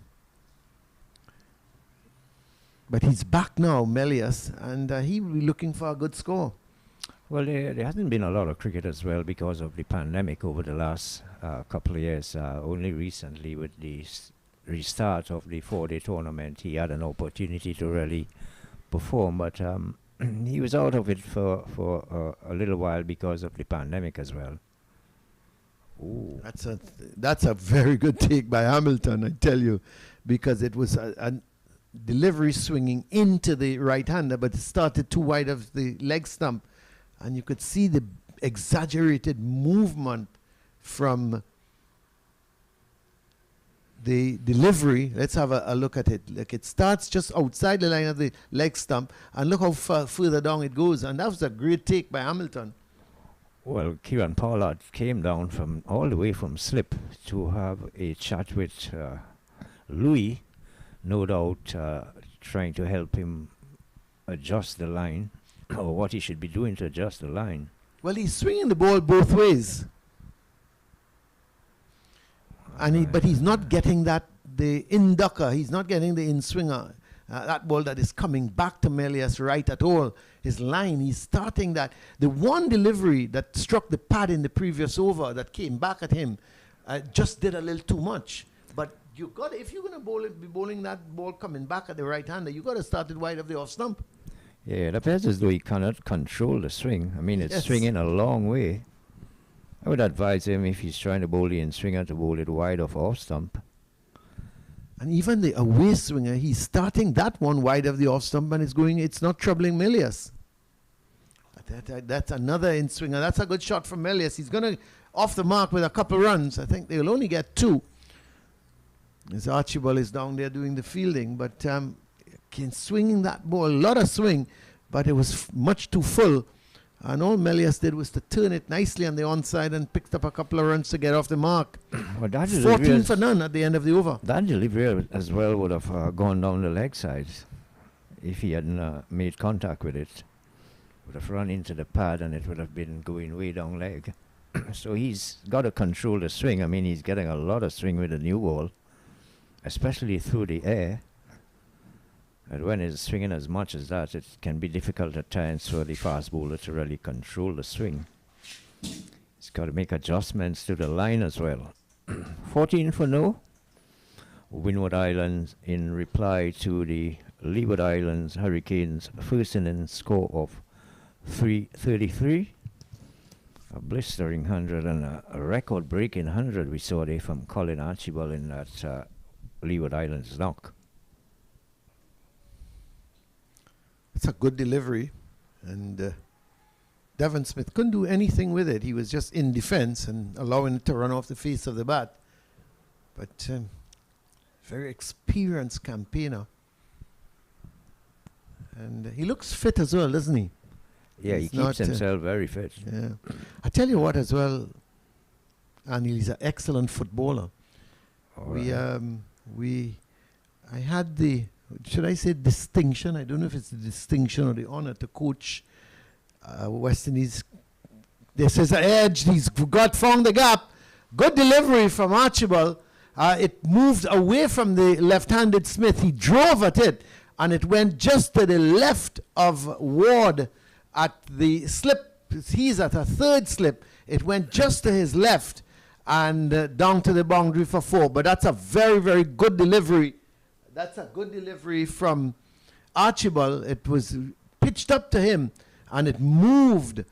but he's back now, Melius, and he will be looking for a good score. Well, there hasn't been a lot of cricket as well because of the pandemic over the last couple of years. Only recently, with the restart of the 4-day tournament, he had an opportunity to really perform, but he was out of it for a little while because of the pandemic as well. Ooh. That's a very good take by Hamilton, I tell you, because it was a delivery swinging into the right-hander, but it started too wide of the leg stump, and you could see the exaggerated movement from the delivery. Let's have a look at it. Like, it starts just outside the line of the leg stump, and look how far further down it goes, and that was a great take by Hamilton. Well, Kieran Pollard came down from all the way from slip to have a chat with Louis, no doubt trying to help him adjust the line, or what he should be doing to adjust the line. Well, he's swinging the ball both ways, and but he's not getting the in-ducker. He's not getting the in-swinger, that ball that is coming back to Melius right at all. His line, he's starting that. The one delivery that struck the pad in the previous over that came back at him just did a little too much. But you got, if you're going to be bowling that ball coming back at the right-hander, you got to start it wide of the off stump. Yeah, it appears as though he cannot control the swing. I mean, it's Yes. swinging a long way. I would advise him, if he's trying to bowl the in-swinger, to bowl it wide off stump. And even the away swinger, he's starting that one wide of the off stump, and it's not troubling Melius. That's another in-swinger. That's a good shot from Melius. He's going to off the mark with a couple runs. I think they'll only get 2. As Archibald is down there doing the fielding, but swinging that ball, a lot of swing, but it was much too full. And all Melius did was to turn it nicely on the onside and picked up a couple of runs to get off the mark. Well, that 14 for none at the end of the over. That delivery as well would have gone down the leg side if he hadn't made contact with it. Would have run into the pad and it would have been going way down leg. So he's got to control the swing. I mean, he's getting a lot of swing with the new ball, especially through the air. And when he's swinging as much as that, it can be difficult at times for the fast bowler to really control the swing. He's got to make adjustments to the line as well. 14 for no. Windward Islands in reply to the Leeward Islands Hurricanes' first innings score of 333. A blistering 100 and a record-breaking 100 we saw there from Colin Archibald in that Leeward Islands knock. It's a good delivery, and Devon Smith couldn't do anything with it. He was just in defense and allowing it to run off the face of the bat. But Very experienced campaigner. And he looks fit as well, doesn't he? Yeah, he keeps himself very fit. Yeah. I tell you what as well, and he's an excellent footballer. I had the, should I say distinction? I don't know if it's the distinction or the honor to coach West Indies. This is an edge. He's found the gap. Good delivery from Archibald. It moved away from the left-handed Smith. He drove at it, and it went just to the left of Ward at the slip. He's at a third slip. It went just to his left and down to the boundary for 4. But that's a very, very good delivery. That's a good delivery from Archibald. It was pitched up to him, and it moved.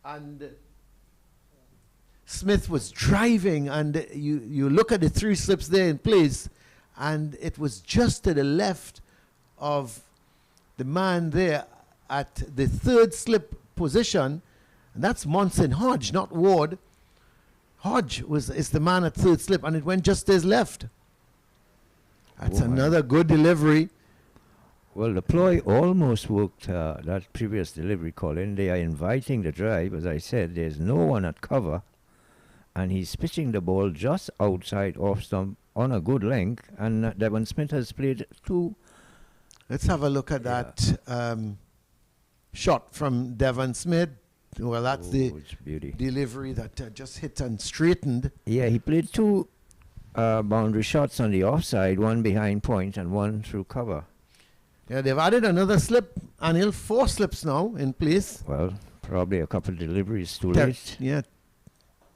And Smith was driving, and you look at the 3 slips there in place, and it was just to the left of the man there at the 3rd slip position, and that's Monson Hodge, not Ward. Hodge is the man at 3rd slip, and it went just to his left. That's another good delivery. Well, the ploy almost worked that previous delivery, Colin. They are inviting the drive. As I said, there's no one at cover, and he's pitching the ball just outside off stump on a good length, and Devon Smith has played 2. Let's have a look at that shot from Devon Smith. Well, that's the delivery that just hit and straightened. Yeah, he played 2 boundary shots on the offside, 1 behind point and 1 through cover. Yeah, they've added another slip, and he'll 4 slips now in place. Well, probably a couple of deliveries too late. Yeah.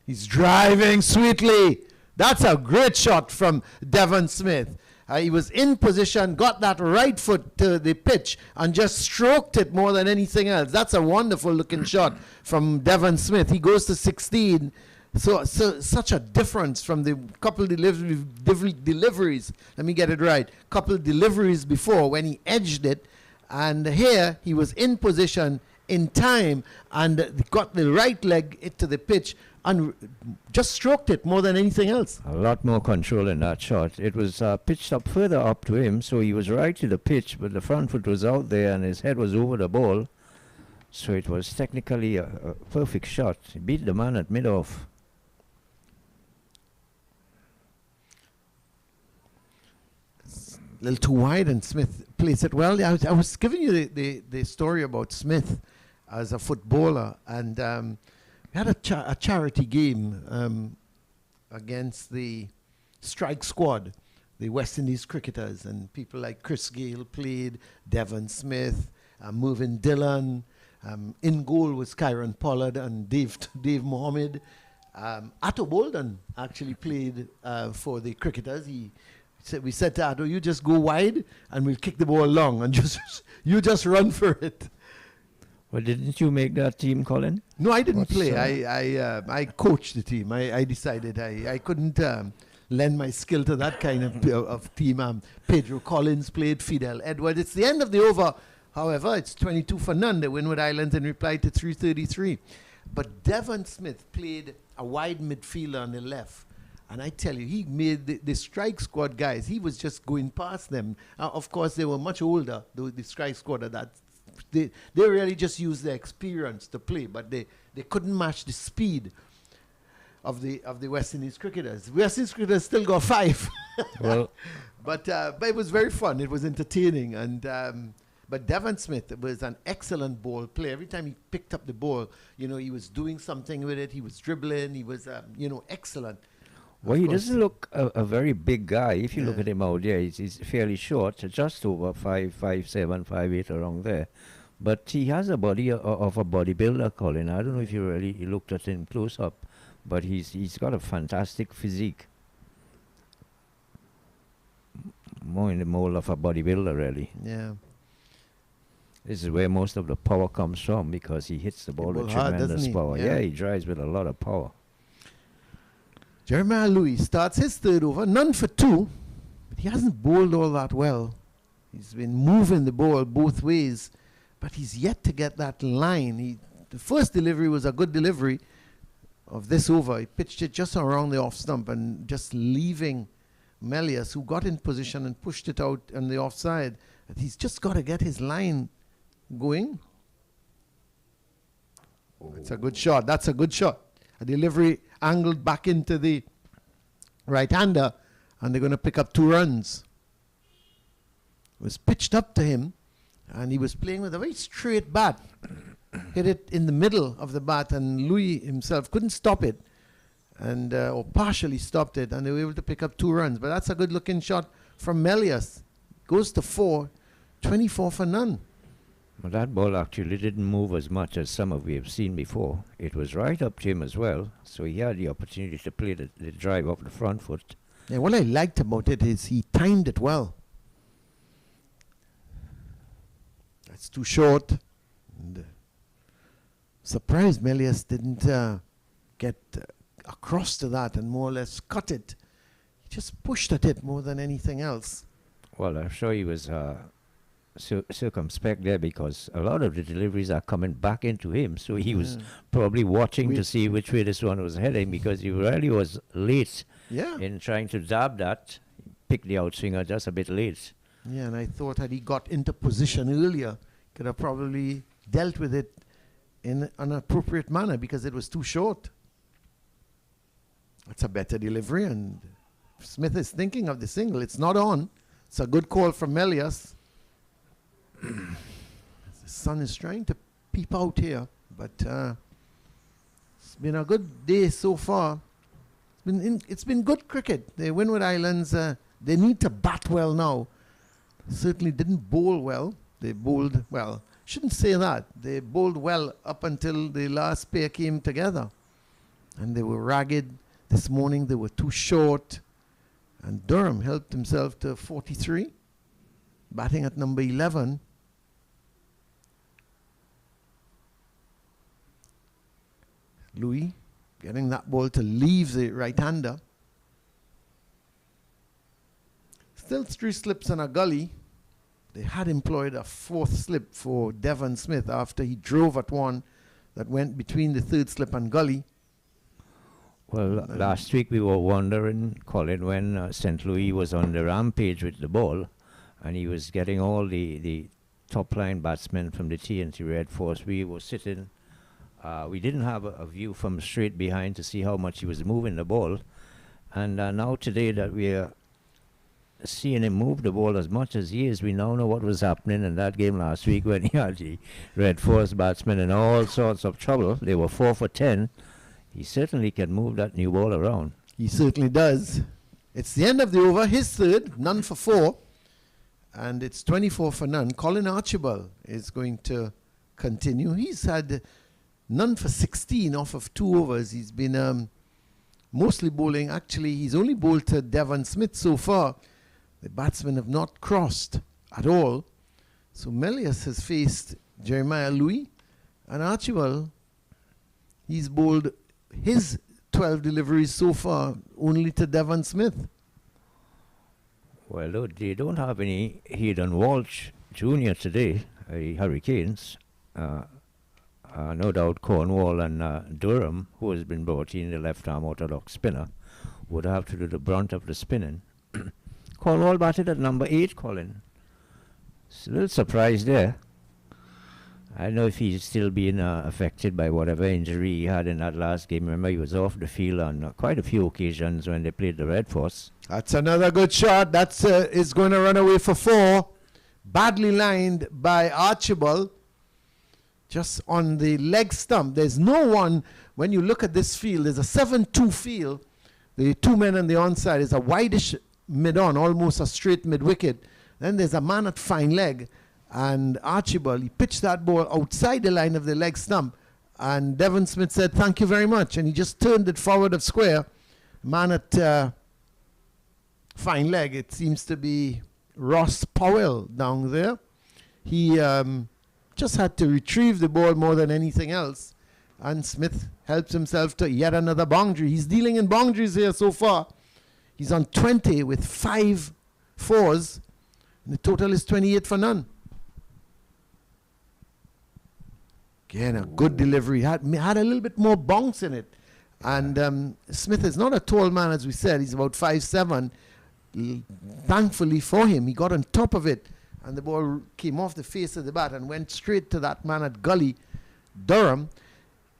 He's driving sweetly. That's a great shot from Devon Smith. He was in position, got that right foot to the pitch, and just stroked it more than anything else. That's a wonderful looking shot from Devon Smith. He goes to 16. So such a difference from the couple deliveries. Let me get it right. Couple deliveries before when he edged it, and here he was in position in time and got the right leg into the pitch and just stroked it more than anything else. A lot more control in that shot. It was pitched up further up to him, so he was right to the pitch, but the front foot was out there and his head was over the ball. So it was technically a perfect shot. He beat the man at mid-off. A little too wide, and Smith plays it well. I was giving you the story about Smith as a footballer, and we had a charity game against the strike squad, the West Indies cricketers, and people like Chris Gale played, Devon Smith, Mervyn Dillon. In goal was Kyron Pollard and Dave Mohammed. Atto Bolden actually played for the cricketers. We said to Atto, you just go wide and we'll kick the ball long, and you just run for it. Well, didn't you make that team, Colin? No, I didn't play. I coached the team. I decided I couldn't lend my skill to that kind of team. Pedro Collins played, Fidel Edwards. It's the end of the over. However, it's 22 for none. The Windward Islands in reply to 333. But Devon Smith played a wide midfielder on the left. And I tell you, he made the strike squad guys, he was just going past them. Of course, they were much older, the strike squad at that. They really just used their experience to play, but they couldn't match the speed of the West Indies cricketers. West Indies cricketers still got 5. Well, but it was very fun. It was entertaining. And but Devon Smith was an excellent ball player. Every time he picked up the ball, he was doing something with it. He was dribbling. He was, excellent. Well, he doesn't look a very big guy. If you look at him out there, he's fairly short, just over 5'7", 5'8", around there. But he has a body of a bodybuilder, Colin. I don't know if you really looked at him close up, but he's got a fantastic physique. More in the mold of a bodybuilder, really. Yeah. This is where most of the power comes from, because he hits the ball with tremendous power. Yeah, he drives with a lot of power. Jeremiah Louis starts his 3rd over, none for 2, but he hasn't bowled all that well. He's been moving the ball both ways, but he's yet to get that line. The first delivery was a good delivery of this over. He pitched it just around the off stump and just leaving Melius, who got in position and pushed it out on the offside. But he's just got to get his line going. That's a good shot. That's a good shot. A delivery angled back into the right-hander, and they're going to pick up 2 runs. It was pitched up to him, and he was playing with a very straight bat. Hit it in the middle of the bat, and Louis himself couldn't stop it, and or partially stopped it, and they were able to pick up 2 runs. But that's a good-looking shot from Melius. Goes to 4, 24 for none. Well, that ball actually didn't move as much as some of we have seen before. It was right up to him as well, so he had the opportunity to play the drive up the front foot. Yeah, what I liked about it is he timed it well. That's too short. And, surprised Melius didn't get across to that and more or less cut it. He just pushed at it more than anything else. Well, I'm sure he was circumspect there, because a lot of the deliveries are coming back into him, so he was probably watching to see which way this one was heading, because he really was late in trying to dab that. Picked the outswinger just a bit late. Yeah, and I thought had he got into position earlier, could have probably dealt with it in an appropriate manner, because it was too short. That's a better delivery, and Smith is thinking of the single. It's not on. It's a good call from Melius. The sun is trying to peep out here, but it's been a good day so far. It's been good cricket. The Windward Islands, they need to bat well now. Certainly didn't bowl well. They bowled well. Shouldn't say that. They bowled well up until the last pair came together, and they were ragged. This morning they were too short, and Durham helped himself to 43, batting at number 11. Louis getting that ball to leave the right-hander. Still 3 slips and a gully. They had employed a 4th slip for Devon Smith after he drove at one that went between the 3rd slip and gully. Well, last week we were wondering, Colin, when St. Louis was on the rampage with the ball, and he was getting all the top-line batsmen from the TNT Red Force. We were sitting. We didn't have a view from straight behind to see how much he was moving the ball. And now today that we are seeing him move the ball as much as he is, we now know what was happening in that game last week when he had the Red Force batsmen in all sorts of trouble. They were 4 for 10. He certainly can move that new ball around. He certainly does. It's the end of the over. His 3rd, none for 4. And it's 24 for none. Colin Archibald is going to continue. He's had none for 16 off of 2 overs. He's been mostly bowling. Actually, he's only bowled to Devon Smith so far. The batsmen have not crossed at all. So Melius has faced Jeremiah Louis, and Archibald, he's bowled his 12 deliveries so far only to Devon Smith. Well, they don't have any Hayden Walsh Jr. today, Hurricanes. No doubt Cornwall and Durham, who has been brought in, the left-arm orthodox spinner, would have to do the brunt of the spinning. Cornwall batted at number 8, Colin. It's a little surprise there. I don't know if he's still being affected by whatever injury he had in that last game. Remember, he was off the field on quite a few occasions when they played the Red Force. That's another good shot. That's is going to run away for 4. Badly lined by Archibald. Just on the leg stump. There's no one, when you look at this field, there's a 7-2 field. The 2 men on the onside is a wideish mid-on, almost a straight mid-wicket. Then there's a man at fine leg. And Archibald, he pitched that ball outside the line of the leg stump. And Devon Smith said, thank you very much. And he just turned it forward of square. Man at fine leg, it seems to be Ross Powell down there. He just had to retrieve the ball more than anything else. And Smith helps himself to yet another boundary. He's dealing in boundaries here so far. He's on 20 with 5 fours. And the total is 28 for none. Again, a good delivery. Had a little bit more bounce in it. And Smith is not a tall man, as we said. He's about 5'7". thankfully for him, he got on top of it, and the ball came off the face of the bat and went straight to that man at Gully, Durham.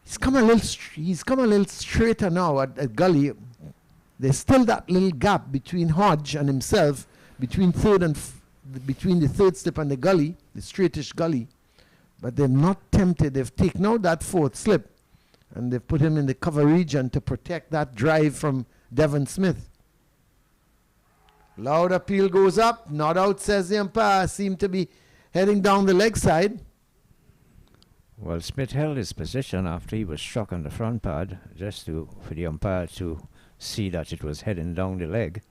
He's come a little straighter now at Gully. There's still that little gap between Hodge and himself, between between the third slip and the gully, the straightish gully. But they're not tempted. They've taken out that fourth slip, and they've put him in the cover region to protect that drive from Devon Smith. Loud appeal goes up. Not out, says the umpire. Seem to be heading down the leg side. Well, Smith held his position after he was struck on the front pad, just for the umpire to see that it was heading down the leg.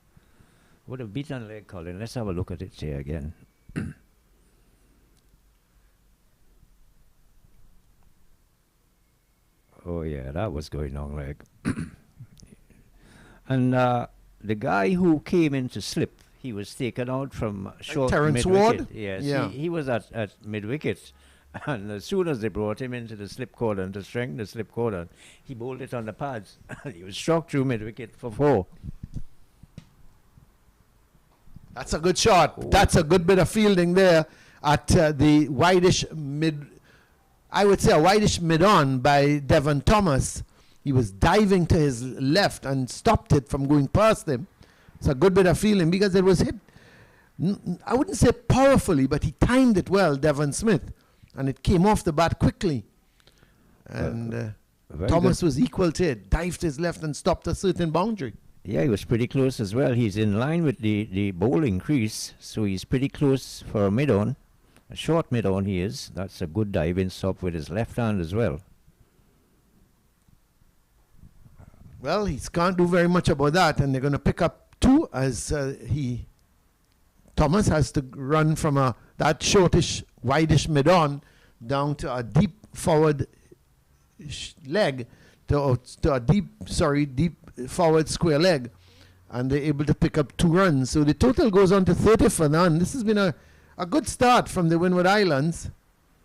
Would have beaten leg, Colin. Let's have a look at it here again. Oh yeah, that was going on leg. And the guy who came in to slip, he was taken out from short Terence mid-wicket. Ward? Yes, Yeah. he was at mid-wicket. And as soon as they brought him into the slip cordon to strengthen the slip cordon, he bowled it on the pads. He was struck through mid-wicket for 4. That's a good shot. Ooh. That's a good bit of fielding there at the wideish mid. I would say a wideish mid-on by Devon Thomas. He was diving to his left and stopped it from going past him. It's a good bit of fielding because it was hit. I wouldn't say powerfully, but he timed it well, Devon Smith, and it came off the bat quickly. And Thomas was equal to it. Dived to his left and stopped a certain boundary. Yeah, he was pretty close as well. He's in line with the bowling crease, so he's pretty close for a mid-on. A short mid-on he is. That's a good diving stop with his left hand as well. Well, he can't do very much about that, and they're going to pick up 2 as Thomas has to run from that shortish, wideish mid-on down to a deep forward leg, to a deep forward square leg, and they're able to pick up 2 runs. So the total goes on to 30 for none. This has been a good start from the Windward Islands.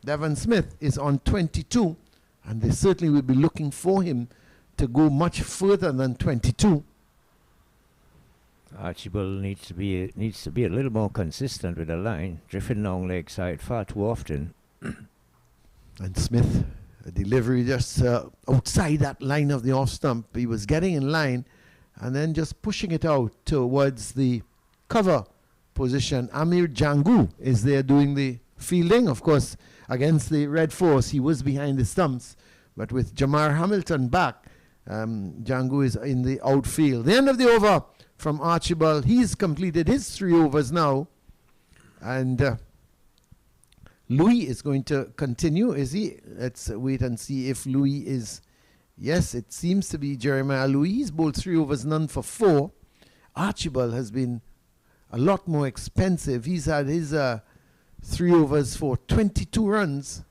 Devon Smith is on 22, and they certainly will be looking for him to go much further than 22. Archibald needs to be a little more consistent with the line, drifting down leg side far too often. And Smith, a delivery just outside that line of the off stump. He was getting in line and then just pushing it out towards the cover position. Amir Jangu is there doing the fielding. Of course, against the Red Force, he was behind the stumps. But with Jamar Hamilton back, Jangu is in the outfield. The end of the over from Archibald. He's completed his 3 overs now. And Louis is going to continue, is he? Let's wait and see if Louis is. Yes, it seems to be Jeremiah Louis. He's bowled 3 overs, none for 4. Archibald has been a lot more expensive. He's had his 3 overs for 22 runs.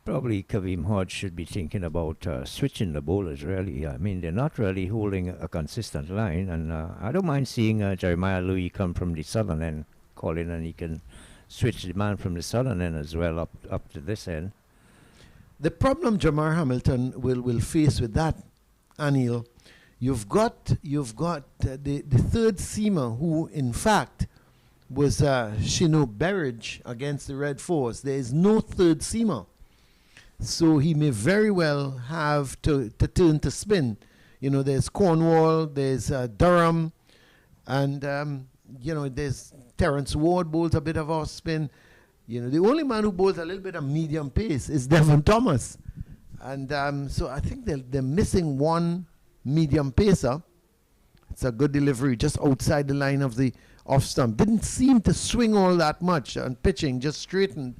Probably Kavim Hodge should be thinking about switching the bowlers, really. I mean, they're not really holding a consistent line, and I don't mind seeing Jeremiah Louis come from the southern end, call in, and he can switch the man from the southern end as well up to this end. The problem Jamar Hamilton will face with that, Anil, you've got the third seamer who, in fact, was Shino Berridge against the Red Force. There is no third seamer. So he may very well have to turn to spin. You know, there's Cornwall, there's Durham, and, you know, there's Terence Ward bowls a bit of off spin. You know, the only man who bowls a little bit of medium pace is Devon Thomas. And so I think they're missing one medium pacer. It's a good delivery just outside the line of the off stump. Didn't seem to swing all that much on pitching, just straightened.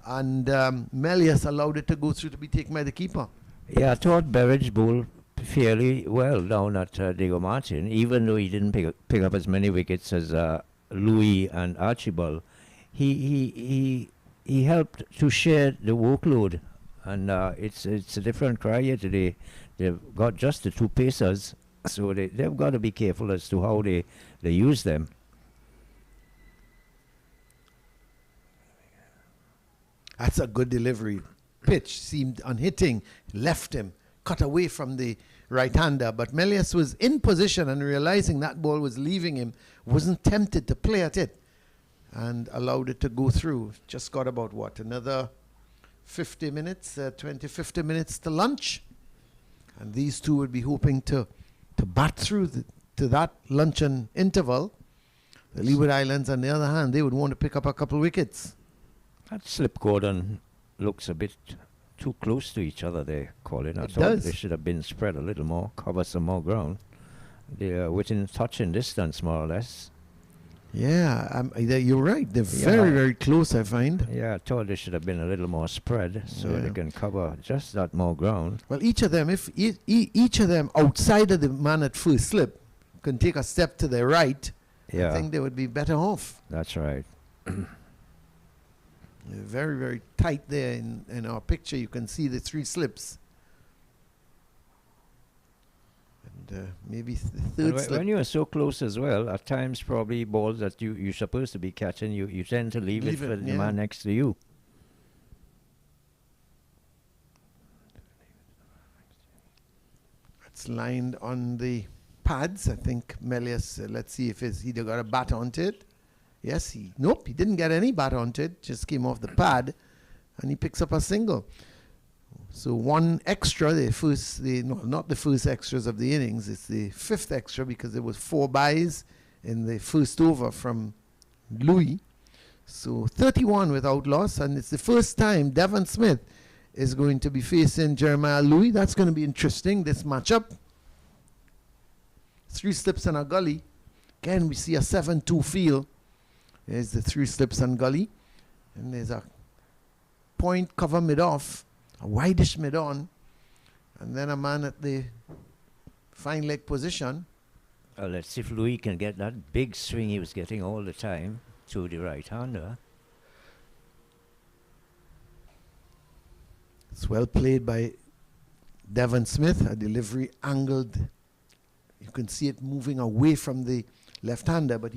And Melius allowed it to go through to be taken by the keeper. Yeah, I thought Berridge bowled fairly well down at Diego Martin, even though he didn't pick up as many wickets as Louis and Archibald. He helped to share the workload, and it's a different cry here today. They've got just the 2 pacers, so they've got to be careful as to how they use them. That's a good delivery. Pitch seemed unhitting, left him, cut away from the right-hander. But Melius was in position and realizing that ball was leaving him, wasn't tempted to play at it and allowed it to go through. Just got about, what, another 50 minutes, 50 minutes to lunch. And these two would be hoping to bat through to that luncheon interval. The Leeward Islands, on the other hand, they would want to pick up a couple wickets. That slip cordon looks a bit too close to each other, they call it. I It thought does. they should have been spread a little more, cover some more ground. They are within touching distance, more or less. Yeah, you're right. They're Yeah. very, very close, I find. Yeah, I thought they should have been a little more spread so Yeah. they can cover just that more ground. Well, each of them, if each of them outside of the man at first slip can take a step to their right, Yeah, I think they would be better off. that's right. They're very, very tight there in our picture. You can see the three slips. And maybe the And third slip. when you are so close as well, at times probably balls that you're supposed to be catching, you tend to leave it Leave for it, the yeah. man next to you. It's lined on the pads. I think Melius, let's see if he's either got a bat onto it. Yes, nope, he didn't get any bat onto it. Just came off the pad, and he picks up a single. So one extra, not the first extras of the innings. It's the fifth extra because there was 4 byes in the first over from Louis. So 31 without loss, and it's the first time Devon Smith is going to be facing Jeremiah Louis. That's going to be interesting, this matchup. 3 slips and a gully. Again, we see a 7-2 field. There's the 3 slips and gully. And there's a point cover mid-off, a wideish mid-on, and then a man at the fine leg position. Let's see if Louis can get that big swing he was getting all the time to the right-hander. It's well played by Devon Smith, a delivery angled. You can see it moving away from the left-hander, but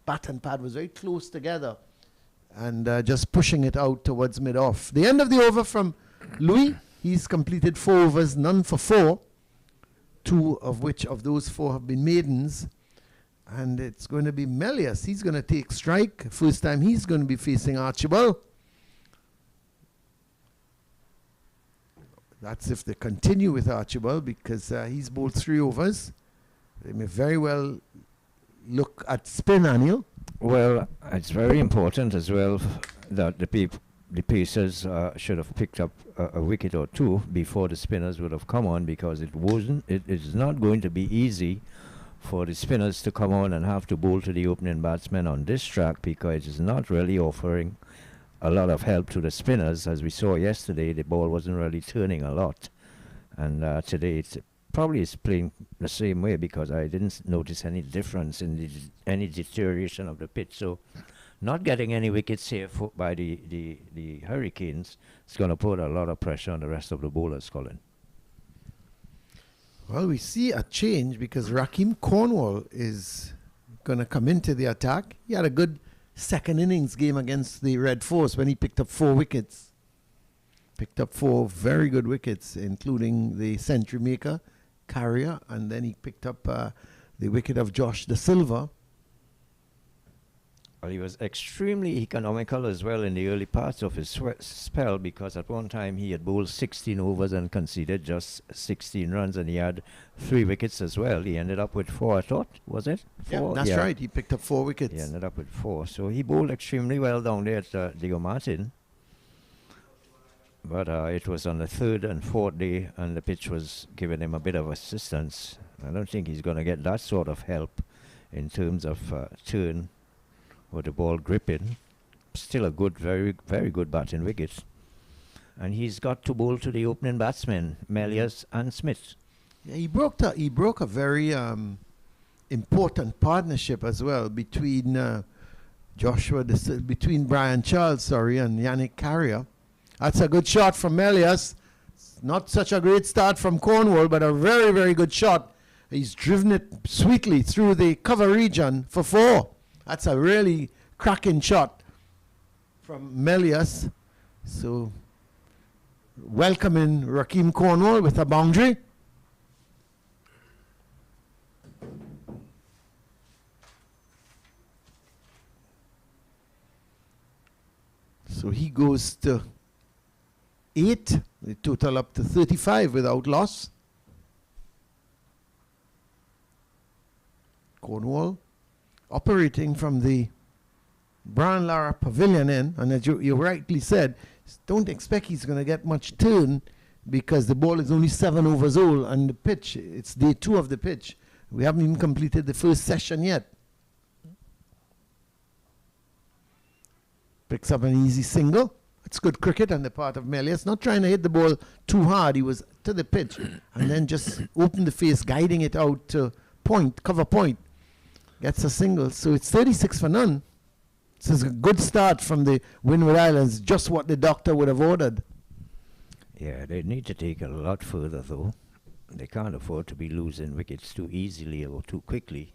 bat and pad was very close together and just pushing it out towards mid-off. The end of the over from Louis, he's completed 4 overs, none for 4, 2 of which of those 4 have been maidens. And it's going to be Melius. He's going to take strike. First time he's going to be facing Archibald. That's if they continue with Archibald, because he's bowled 3 overs. They may very well look at spin, Anil. Well, it's very important as well that the pacers should have picked up a wicket or 2 before the spinners would have come on, because it is not going to be easy for the spinners to come on and have to bowl to the opening batsmen on this track, because it's not really offering a lot of help to the spinners. As we saw yesterday, the ball wasn't really turning a lot, and today it's probably is playing the same way, because I didn't notice any difference in any deterioration of the pitch. So not getting any wickets here by the Hurricanes is going to put a lot of pressure on the rest of the bowlers, Colin. Well, we see a change because Rakeem Cornwall is going to come into the attack. He had a good second innings game against the Red Force when he picked up 4 wickets. Picked up 4 very good wickets, including the century maker, Carrier, and then he picked up the wicket of Josh De Silva. Well, he was extremely economical as well in the early parts of his spell, because at one time he had bowled 16 overs and conceded just 16 runs, and he had 3 wickets as well. He ended up with 4, I thought, was it? 4? Yeah, that's right. He picked up 4 wickets. He ended up with 4. So he bowled extremely well down there at Diego Martin. But it was on the 3rd and 4th day, and the pitch was giving him a bit of assistance. I don't think he's going to get that sort of help in terms of turn with the ball gripping. Still a good, very, very good batting wicket. And he's got to bowl to the opening batsmen, Melius and Smith. Yeah, he broke a very important partnership as well between between Brian Charles, and Yannick Carrier. That's a good shot from Melius. Not such a great start from Cornwall, but a very, very good shot. He's driven it sweetly through the cover region for 4. That's a really cracking shot from Melius. So welcoming Rakeem Cornwall with a boundary. So he goes to 8, the total up to 35 without loss. Cornwall operating from the Brian Lara Pavilion end, and as you rightly said, don't expect he's going to get much turn because the ball is only 7 overs old and the pitch, it's day 2 of the pitch. We haven't even completed the first session yet. Picks up an easy single. It's good cricket on the part of Melius. Not trying to hit the ball too hard. He was to the pitch and then just opened the face, guiding it out to point, cover point. Gets a single. So it's 36 for none. This is a good start from the Windward Islands, just what the doctor would have ordered. Yeah, they need to take it a lot further, though. They can't afford to be losing wickets too easily or too quickly.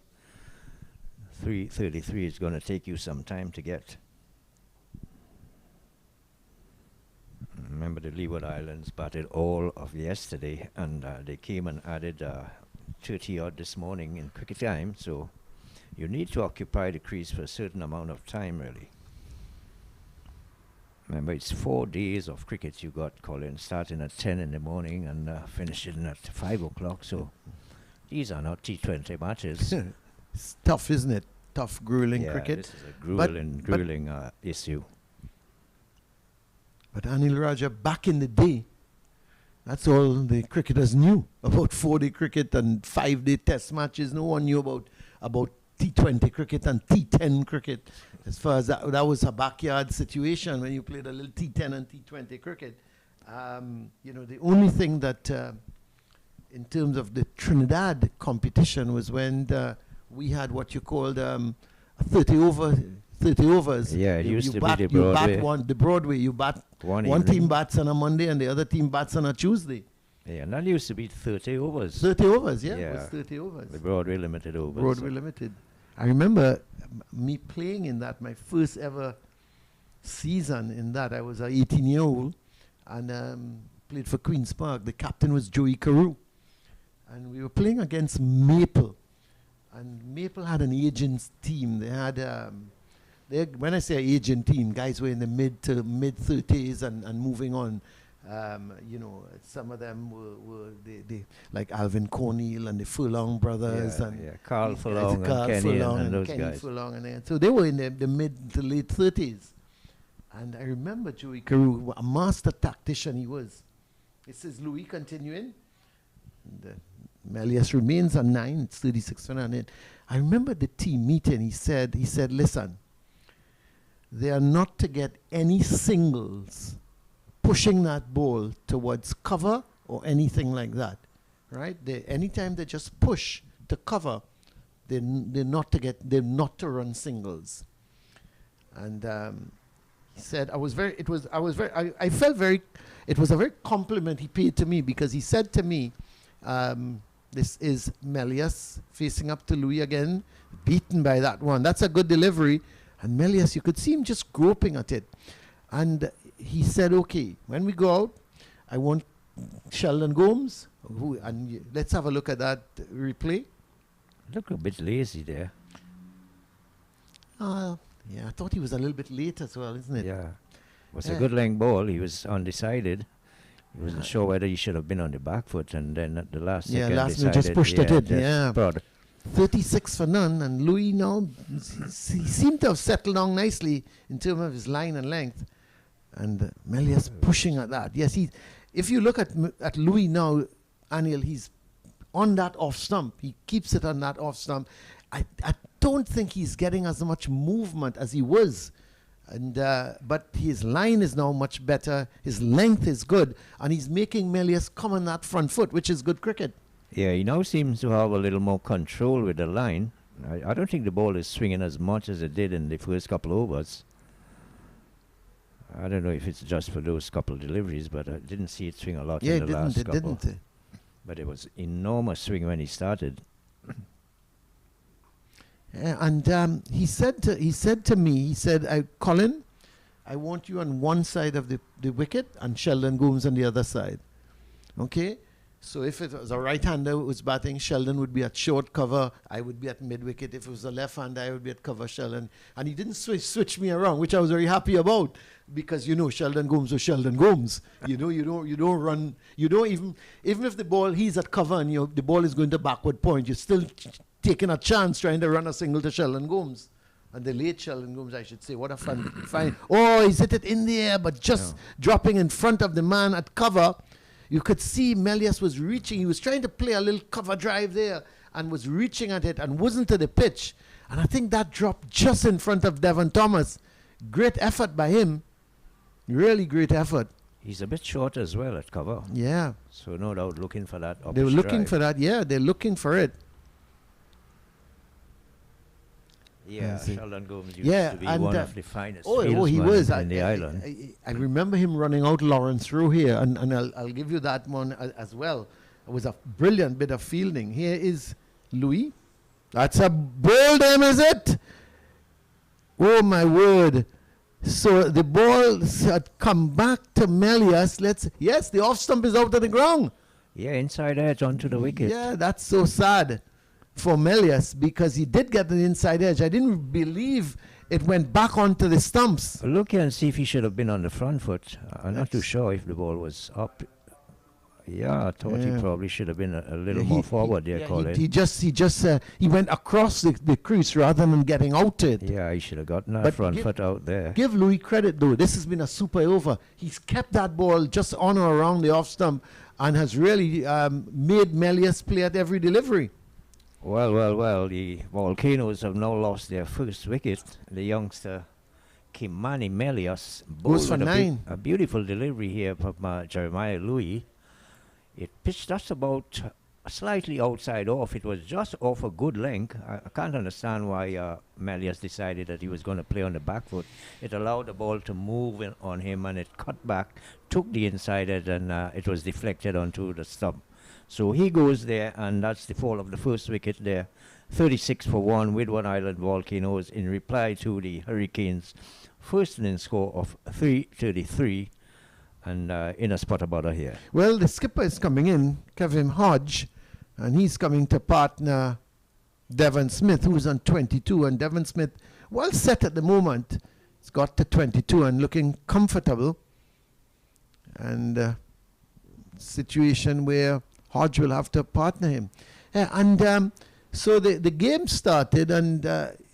333 is going to take you some time to get. Remember, the Leeward Islands batted all of yesterday, and they came and added 30 odd this morning in cricket time. So you need to occupy the crease for a certain amount of time, really. Remember, it's 4 days of cricket you got, Colin, starting at 10 in the morning and finishing at 5 o'clock. So these are not T20 matches. It's tough, isn't it? Tough, grueling cricket. This is a grueling issue. But Anil Raja, back in the day, that's all the cricketers knew about 4-day cricket and 5-day test matches. No one knew about T20 cricket and T10 cricket. As far as that was a backyard situation when you played a little T10 and T20 cricket. The only thing that, in terms of the Trinidad competition, was when we had what you called a 30 overs. Yeah, it used to bat, be the Broadway. The Broadway. You bat one team bats on a Monday and the other team bats on a Tuesday. Yeah, and that used to be 30 overs. 30 overs, yeah. It was 30 overs. The Broadway Limited overs. Broadway Limited. I remember me playing in that, my first ever season in that. I was an 18-year-old and played for Queen's Park. The captain was Joey Carew. And we were playing against Maple. And Maple had an agents team. They had... when I say agent team, guys were in the mid 30s and moving on. Some of them were like Alvin Cornell and the Furlong brothers Carl Furlong and Kenny and those guys. Furlong so they were in the mid to late 30s. And I remember Joey Carew, a master tactician he was. It says Louis continuing. And, Melius remains on 9. It's 36 for 9. I remember the team meeting. He said, listen. They are not to get any singles pushing that ball towards cover or anything like that, right? Anytime they just push to cover, they're not to run singles. And he said, it was a very compliment he paid to me because he said to me, this is Melius facing up to Louis again, beaten by that one. That's a good delivery. And Melius, you could see him just groping at it. And he said, okay, when we go out, I want Sheldon Gomes. Let's have a look at that replay. Look a bit lazy there. Yeah, I thought he was a little bit late as well, isn't it? Yeah. It was a good length ball. He was undecided. He wasn't sure whether he should have been on the back foot. And then at the last second minute just pushed it in. Yeah. 36 for none, and Louis now, he seemed to have settled down nicely in terms of his line and length. And Melius pushing at that. Yes, if you look at Louis now, Anil, he's on that off stump. He keeps it on that off stump. I don't think he's getting as much movement as he was. And but his line is now much better. His length is good. And he's making Melius come on that front foot, which is good cricket. Yeah, he now seems to have a little more control with the line. I don't think the ball is swinging as much as it did in the first couple of overs. I don't know if it's just for those couple of deliveries, but I didn't see it swing a lot in the last couple. But it was enormous swing when he started. And he said to me, Colin, I want you on one side of the wicket and Sheldon Gomes on the other side. Okay? So if it was a right-hander who was batting, Sheldon would be at short cover. I would be at mid-wicket. If it was a left-hander, I would be at cover Sheldon. And he didn't switch me around, which I was very happy about, because Sheldon Gomes was Sheldon Gomes. You don't run. You don't even if the ball he's at cover and the ball is going to backward point, you're still taking a chance trying to run a single to Sheldon Gomes. And the late Sheldon Gomes, I should say, what a fine. Oh, he's hit it in the air, but just dropping in front of the man at cover. You could see Melius was reaching. He was trying to play a little cover drive there and was reaching at it and wasn't to the pitch. And I think that dropped just in front of Devon Thomas. Great effort by him. Really great effort. He's a bit short as well at cover. Yeah. So no doubt looking for that. They were looking for that. Yeah, they're looking for it. Yeah, Sheldon Gomes used to be one of the finest he was in the island. I remember him running out Lawrence through here, and I'll give you that one as well. It was a brilliant bit of fielding. Here is Louis. That's a bold aim, is it? Oh, my word. So the ball had come back to Melius. Yes, the off stump is out of the ground. Yeah, inside edge onto the wicket. Yeah, that's so sad for Melius, because he did get the inside edge. I didn't believe it went back onto the stumps. Look here and see if he should have been on the front foot. I'm not too sure if the ball was up. Yeah, I thought he probably should have been a little more forward there, Colin. He went across the crease rather than getting out to it. Yeah, he should have gotten that front foot out there. Give Louis credit, though. This has been a super over. He's kept that ball just on or around the off stump and has really made Melius play at every delivery. Well, the Volcanoes have now lost their first wicket. The youngster, Kimani Melius, goes for 9. A beautiful delivery here from Jeremiah Louis. It pitched just about slightly outside off. It was just off a good length. I can't understand why Melius decided that he was going to play on the back foot. It allowed the ball to move on him, and it cut back, took the inside edge, and it was deflected onto the stump. So he goes there, and that's the fall of the first wicket there. 36 for 1, Leeward Island Volcanoes in reply to the Hurricanes' first inning score of 333, and in a spot about here. Well, the skipper is coming in, Kevin Hodge, and he's coming to partner Devon Smith, who's on 22, and Devon Smith, well set at the moment. He's got to 22 and looking comfortable, and situation where Hodge will have to partner him. So the game started, and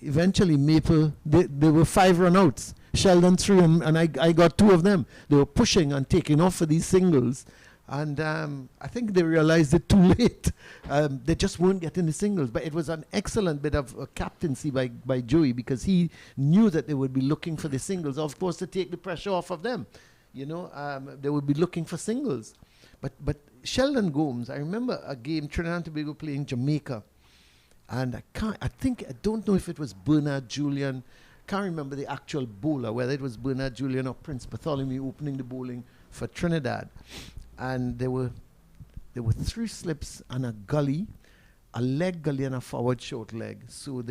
eventually Maple, they were 5 run-outs. Sheldon threw him, and I got 2 of them. They were pushing and taking off for these singles. And I think they realized it too late. They just weren't getting the singles. But it was an excellent bit of captaincy by Joey, because he knew that they would be looking for the singles, of course, to take the pressure off of them. They would be looking for singles. But Sheldon Gomes, I remember a game, Trinidad and Tobago playing Jamaica, and I don't know if it was Bernard Julian, can't remember the actual bowler, whether it was Bernard Julian or Prince Bartholomew opening the bowling for Trinidad, and there were 3 slips and a gully, a leg gully and a forward short leg. So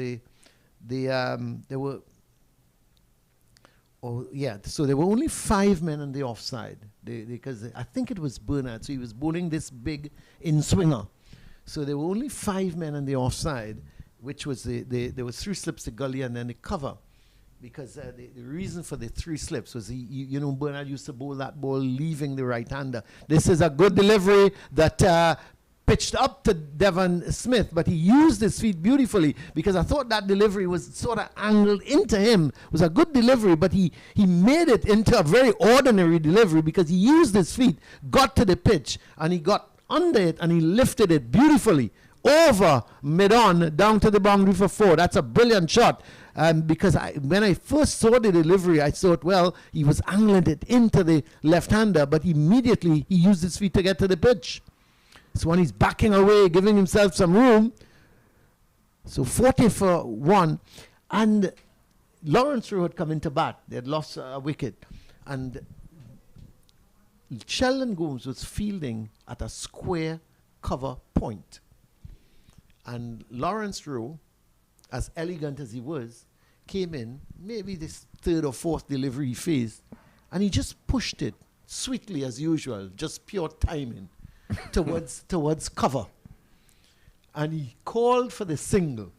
so there were only 5 men on the offside, because I think it was Bernard, so he was bowling this big in-swinger. So there were only 5 men on the offside, which was there was 3 slips to gully and then the cover, because the reason for the 3 slips was Bernard used to bowl that ball leaving the right-hander. This is a good delivery that pitched up to Devon Smith, but he used his feet beautifully, because I thought that delivery was sort of angled into him. It was a good delivery, but he made it into a very ordinary delivery, because he used his feet, got to the pitch, and he got under it, and he lifted it beautifully over mid-on down to the boundary for 4. That's a brilliant shot, because when I first saw the delivery, I thought, well, he was angling it into the left-hander, but immediately he used his feet to get to the pitch. So when he's backing away, giving himself some room. So 40 for 1. And Lawrence Rowe had come into bat. They had lost a wicket. And Sheldon Gomes was fielding at a square cover point. And Lawrence Rowe, as elegant as he was, came in, maybe this 3rd or 4th delivery he faced, and he just pushed it sweetly as usual, just pure timing. towards cover. And he called for the single.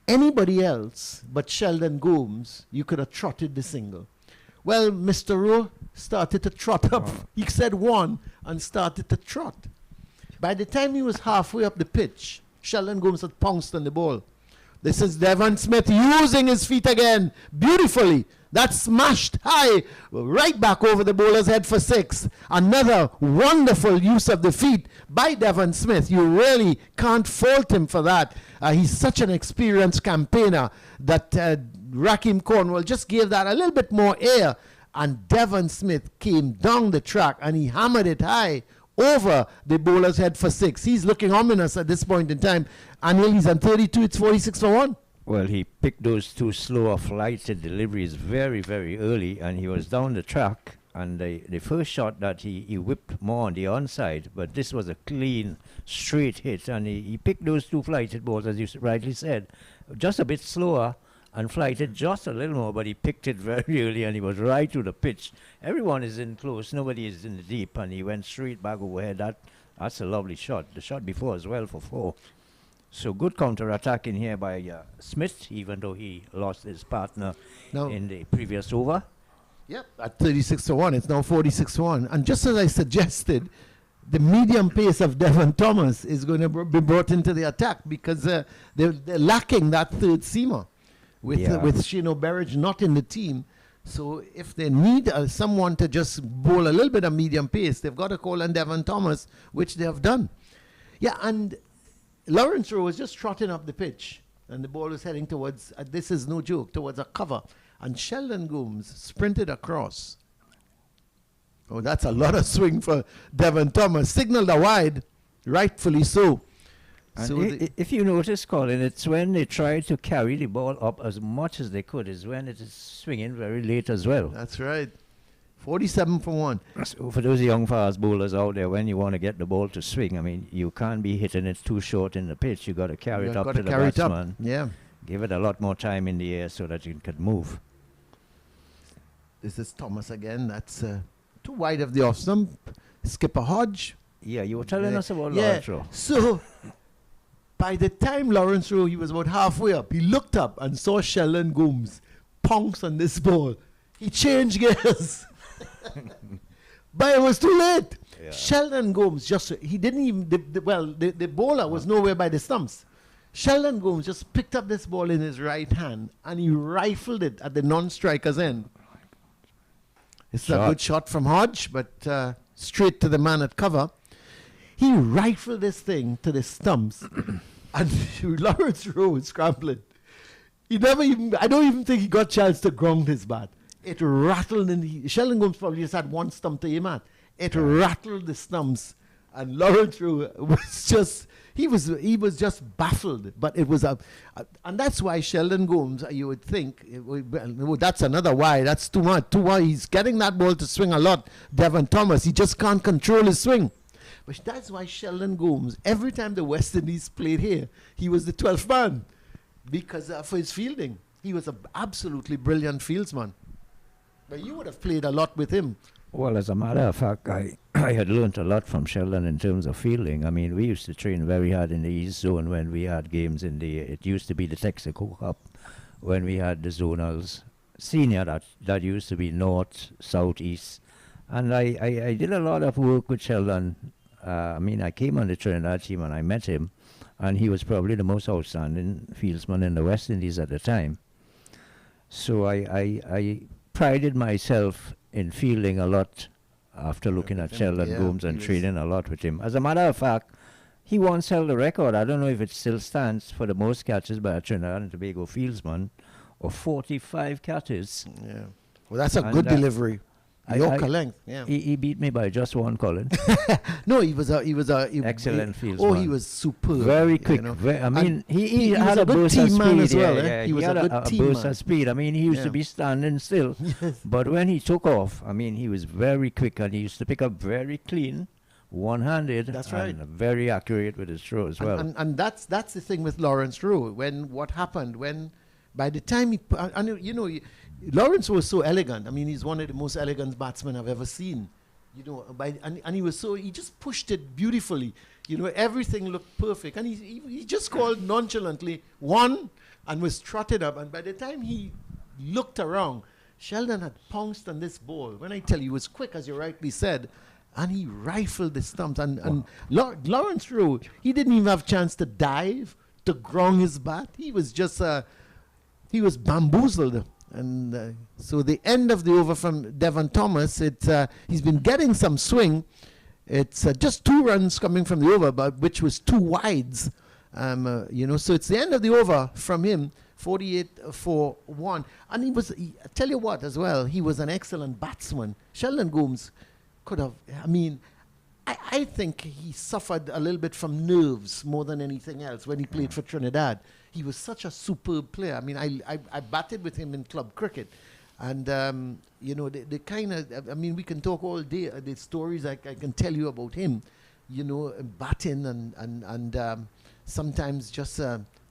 Anybody else but Sheldon Gomes, you could have trotted the single. Well, Mr. Rowe started to trot up. He said one and started to trot. By the time he was halfway up the pitch, Sheldon Gomes had pounced on the ball. This is Devon Smith using his feet again beautifully. That smashed high right back over the bowler's head for 6. Another wonderful use of the feet by Devon Smith. You really can't fault him for that. He's such an experienced campaigner that Raheem Cornwall just gave that a little bit more air. And Devon Smith came down the track and he hammered it high over the bowler's head for 6. He's looking ominous at this point in time. And he's on 32, it's 46 for 1. Well, he picked those two slower flighted deliveries very, very early, and he was down the track. And the first shot that he whipped more on the onside, but this was a clean, straight hit. And he picked those two flighted balls, as you rightly said, just a bit slower and flighted just a little more, but he picked it very early and he was right to the pitch. Everyone is in close, nobody is in the deep, and he went straight back overhead. That's a lovely shot. The shot before as well for 4. So good counter-attack in here by Smith, even though he lost his partner in the previous over. Yep, at 36 to 1, it's now 46 to 1. And just as I suggested, the medium pace of Devon Thomas is going to be brought into the attack because they're lacking that third seamer with Shino Berridge not in the team. So if they need someone to just bowl a little bit of medium pace, they've got to call on Devon Thomas, which they have done. Yeah, and Lawrence Rowe was just trotting up the pitch, and the ball was heading towards, this is no joke, towards a cover. And Sheldon Gomes sprinted across. Oh, that's a lot of swing for Devon Thomas. Signaled a wide, rightfully so. And So if you notice, Colin, it's when they try to carry the ball up as much as they could is when it is swinging very late as well. that's right. 47 for 1. So for those young fast bowlers out there, when you want to get the ball to swing, I mean, you can't be hitting it too short in the pitch. You got to carry it up to the batsman. Yeah. Give it a lot more time in the air so that you can move. This is Thomas again. That's too wide of the off stump. Skipper Hodge. Yeah, you were telling us about Lawrence Rowe. So by the time Lawrence Rowe, he was about halfway up, he looked up and saw Sheldon Gomes pounce on this ball. He changed gears. But it was too late. Yeah. Sheldon Gomes he didn't even, the bowler was nowhere by the stumps. Sheldon Gomes just picked up this ball in his right hand and he rifled it at the non-striker's end. It's a good shot from Hodge, but straight to the man at cover. He rifled this thing to the stumps and Lawrence Rowe was scrambling. I don't even think he got a chance to ground his bat. It rattled, and Sheldon Gomes probably just had one stump to aim at. It rattled the stumps, and Lawrence Rowe was just, he was just baffled. But it was and that's why Sheldon Gomes, you would think, that's another why, that's too much. He's getting that ball to swing a lot. Devon Thomas, he just can't control his swing. But that's why Sheldon Gomes, every time the West Indies played here, he was the 12th man because for his fielding. He was an absolutely brilliant fieldsman. But you would have played a lot with him. Well, as a matter of fact, I had learnt a lot from Sheldon in terms of fielding. I mean, we used to train very hard in the East Zone when we had games it used to be the Texaco Cup, when we had the zonals. Senior, that used to be North, South, East. And I did a lot of work with Sheldon. I came on the Trinidad team and I met him, and he was probably the most outstanding fieldsman in the West Indies at the time. So I prided myself in fielding a lot after looking at Sheldon Gomes and training a lot with him. As a matter of fact, he once held the record, I don't know if it still stands, for the most catches by a Trinidad and Tobago fieldsman, of 45 catches. Yeah. Well, that's a good delivery. Yorker length. Yeah. He beat me by just one, Colin. No, he was excellent fieldsman. Oh, he was superb. Very quick. You know. He had a good burst of team man speed as well. Yeah. He was a good team burst man. of speed. I mean, he used to be standing still. Yes. But when he took off, I mean, he was very quick and he used to pick up very clean, one-handed. That's right. And very accurate with his throw as well. And that's the thing with Lawrence Rowe. By the time he, Lawrence was so elegant. I mean, he's one of the most elegant batsmen I've ever seen. And he was he just pushed it beautifully. Everything looked perfect. And he just called nonchalantly one and was trotted up. And by the time he looked around, Sheldon had pounced on this ball. When I tell you, he was quick, as you rightly said, and he rifled the stumps. And Lawrence Rowe, he didn't even have a chance to dive, to ground his bat. He was just, he was bamboozled. And so the end of the over from Devon Thomas, he's been getting some swing. It's just 2 runs coming from the over, but which was 2 wides. So it's the end of the over from him, 48-for-1. And I tell you what as well, he was an excellent batsman. Sheldon Gomes could have, I think he suffered a little bit from nerves more than anything else when he played for Trinidad. He was such a superb player. I mean, I batted with him in club cricket. And, the kind of, we can talk all day. The stories I can tell you about him, batting and sometimes just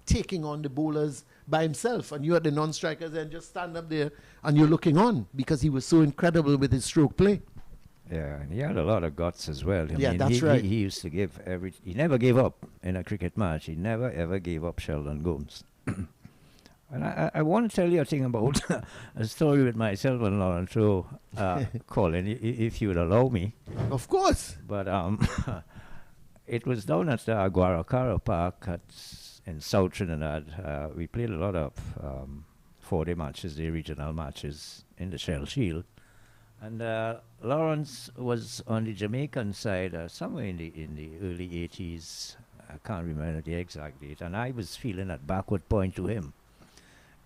taking on the bowlers by himself. And you are the non-strikers and just stand up there and you're looking on because he was so incredible with his stroke play. Yeah, and he had a lot of guts as well. That's right. He used to give he never gave up in a cricket match. He never ever gave up, Sheldon Gomes. And I want to tell you a thing about a story with myself and Lawrence Rowe, Colin, if you would allow me. Of course. But it was down at Guaracara Park in South Trinidad. We played a lot of 4-day matches, the regional matches in the Shell Shield. And Lawrence was on the Jamaican side somewhere in the early 80s. I can't remember the exact date. And I was feeling that backward point to him.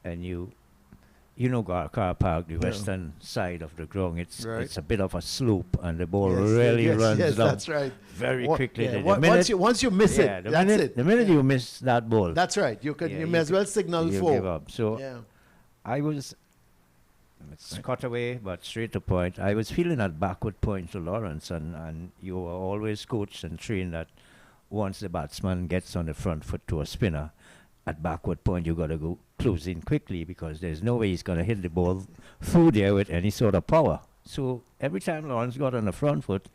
And you know Guaracara Park, the western side of the ground, it's a bit of a slope, and the ball really runs down that's right. very quickly. Yeah. Once you miss it, that's it. The minute you miss that ball, that's right. You may as well signal you 4. give up. So I was. It's cut away, but straight to point. I was feeling that backward point to Lawrence, and you were always coached and trained that once the batsman gets on the front foot to a spinner, at backward point you got to go close in quickly because there's no way he's going to hit the ball through there with any sort of power. So every time Lawrence got on the front foot,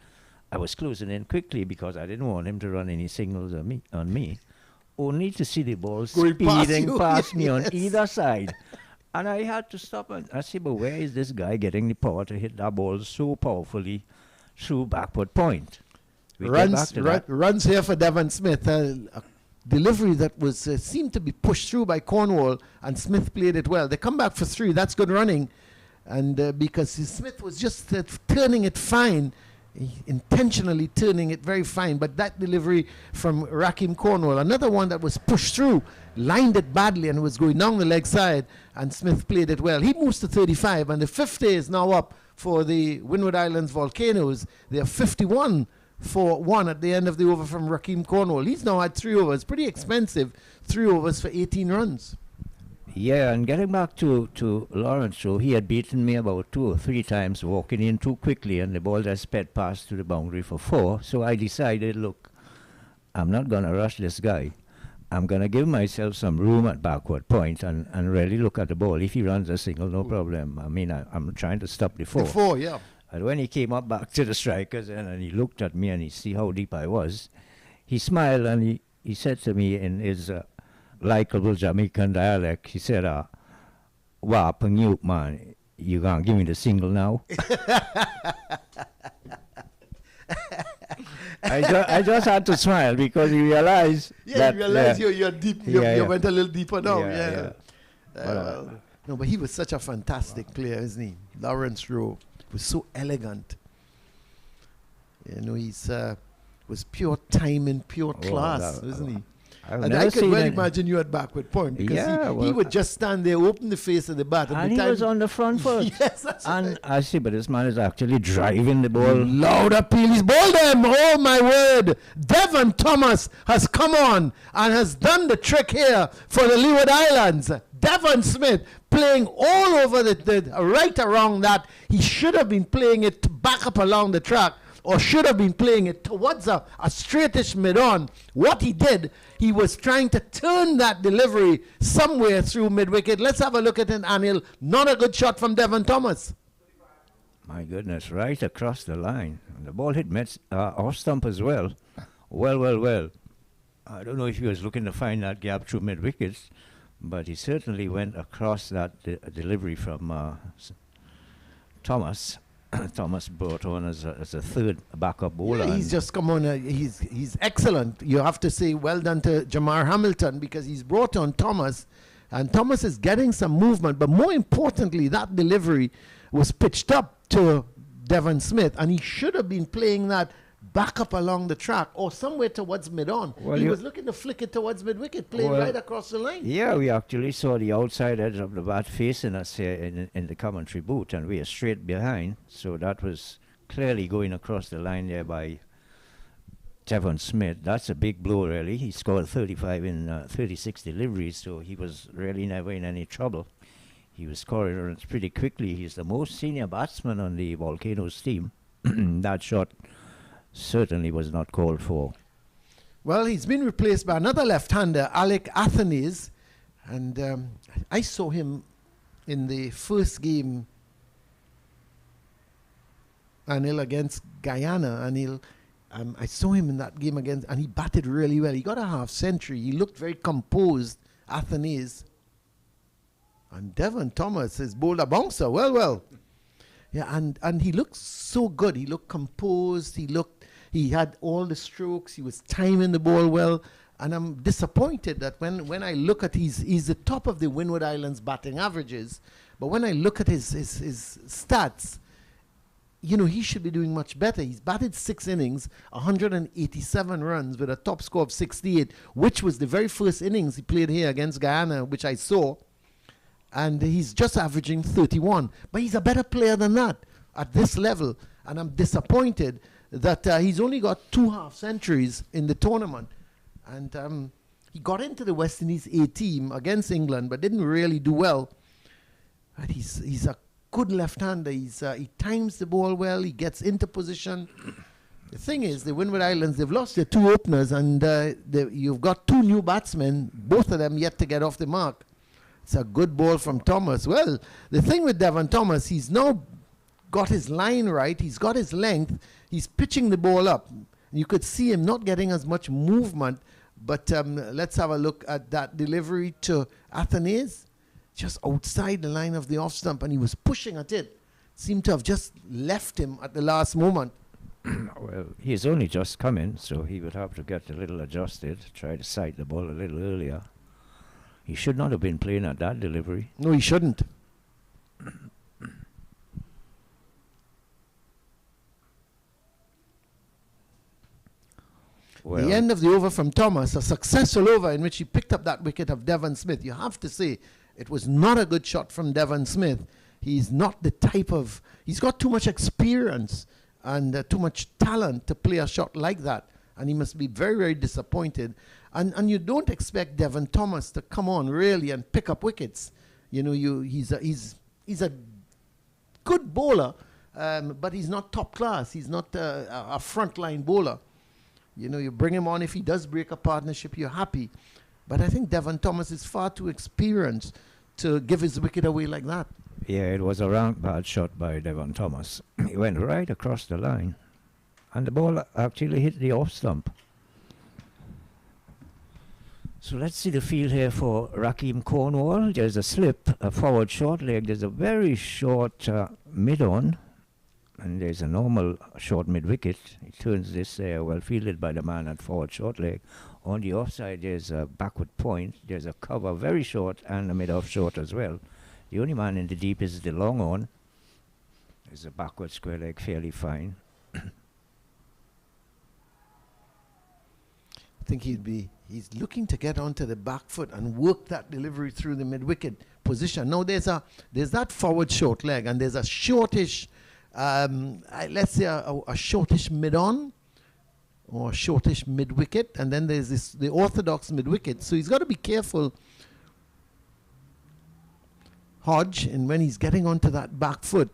I was closing in quickly because I didn't want him to run any signals on me, only to see the ball speeding past me on either side. And I had to stop and I said, but where is this guy getting the power to hit that ball so powerfully through backward point? Runs here for Devon Smith. A delivery that was seemed to be pushed through by Cornwall, and Smith played it well. They come back for 3. That's good running. And because Smith was just turning it fine, intentionally turning it very fine. But that delivery from Rakim Cornwall, another one that was pushed through, lined it badly and was going down the leg side, and Smith played it well. He moves to 35, and the 50 is now up for the Windward Islands Volcanoes. They are 51-for-1 at the end of the over from Rakim Cornwall. He's now had 3 overs, pretty expensive, 3 overs for 18 runs. Yeah, and getting back to Lawrence Rowe, he had beaten me about 2 or 3 times walking in too quickly, and the ball just sped past to the boundary for 4. So I decided, look, I'm not going to rush this guy. I'm going to give myself some room at backward point and really look at the ball. If he runs a single, no problem. I mean, I'm trying to stop the 4. The 4, yeah. And when he came up back to the strikers and he looked at me and he see how deep I was, he smiled and he said to me in his likable Jamaican dialect, he said, "Wow, you man, you gonna give me the single now?" I just had to smile because he realized that you realized you're deep. You went a little deeper now. No, but he was such a fantastic player, isn't he? Lawrence Rowe was so elegant. He's was pure timing, pure class, isn't he? And I could well imagine you at backward point because he would just stand there, open the face of the bat. And he was on the front foot. Yes, that's and I see, but this man is actually driving the ball. Loud appeal. He's bowled them. Oh, my word. Devon Thomas has come on and has done the trick here for the Leeward Islands. Devon Smith playing all over the right around that. He should have been playing it back up along the track. or should have been playing it towards a straightish mid-on. What he did, he was trying to turn that delivery somewhere through mid-wicket. Let's have a look at it, Anil. Not a good shot from Devon Thomas. My goodness, right across the line. And the ball hit off stump as well. Well. I don't know if he was looking to find that gap through mid-wickets, but he certainly went across that delivery from Thomas. Thomas brought on as a third backup bowler. Yeah, he's just come on. He's excellent. You have to say well done to Jamar Hamilton, because he's brought on Thomas, and Thomas is getting some movement. But more importantly, that delivery was pitched up to Devon Smith, and he should have been playing that back up along the track or somewhere towards mid-on. Well, he was looking to flick it towards mid-wicket, playing right across the line. Yeah, we actually saw the outside edge of the bat facing us here in the commentary booth, and we are straight behind. So that was clearly going across the line there by Devon Smith. That's a big blow, really. He scored 35 in 36 deliveries, so he was really never in any trouble. He was scoring runs pretty quickly. He's the most senior batsman on the Volcanoes team. That shot certainly was not called for. Well, he's been replaced by another left-hander, Athanaize, and I saw him in the first game, Anil, against Guyana. Anil, I saw him in that game against, and he batted really well. He got a half century. He looked very composed, Athanaize. And Devon Thomas has bowled a bouncer. Well. Yeah, and he looked so good. He looked composed. He had all the strokes. He was timing the ball well. And I'm disappointed that when I look at he's the top of the Windward Islands batting averages. But when I look at his stats, he should be doing much better. He's batted 6 innings, 187 runs with a top score of 68, which was the very first innings he played here against Guyana, which I saw. And he's just averaging 31. But he's a better player than that at this level. And I'm disappointed that he's only got 2 half centuries in the tournament. And he got into the West Indies A team against England, but didn't really do well. But he's a good left-hander. He times the ball well. He gets into position. The thing is, the Windward Islands, they've lost their 2 openers, and you've got 2 new batsmen, both of them yet to get off the mark. It's a good ball from Thomas. Well, the thing with Devon Thomas, he's now got his line right. He's got his length. He's pitching the ball up. You could see him not getting as much movement. But let's have a look at that delivery to Athanaize. Just outside the line of the off stump, and he was pushing at it. Seemed to have just left him at the last moment. Well, he's only just come in, so he would have to get a little adjusted, try to sight the ball a little earlier. He should not have been playing at that delivery. No, he shouldn't. Well, the end of the over from Thomas, a successful over in which he picked up that wicket of Devon Smith. You have to say, it was not a good shot from Devon Smith. He's not the type of... He's got too much experience and too much talent to play a shot like that. And he must be very, very disappointed. And you don't expect Devon Thomas to come on really and pick up wickets. He's a good bowler, but he's not top class. He's not a frontline bowler. You bring him on if he does break a partnership, you're happy. But I think Devon Thomas is far too experienced to give his wicket away like that. Yeah, it was a round bad shot by Devon Thomas. He went right across the line. And the ball actually hit the off stump. So let's see the field here for Rakeem Cornwall. There's a slip, a forward short leg. There's a very short mid-on. And there's a normal short mid-wicket. He turns this well fielded by the man at forward short leg. On the offside, there's a backward point. There's a cover, very short, and a mid-off short as well. The only man in the deep is the long on. There's a backward square leg, fairly fine. I think he's looking to get onto the back foot and work that delivery through the mid-wicket position. Now there's that forward short leg, and there's a shortish, let's say a shortish mid-on or shortish mid-wicket, and then there's the orthodox mid-wicket. So he's got to be careful, Hodge, and when he's getting onto that back foot,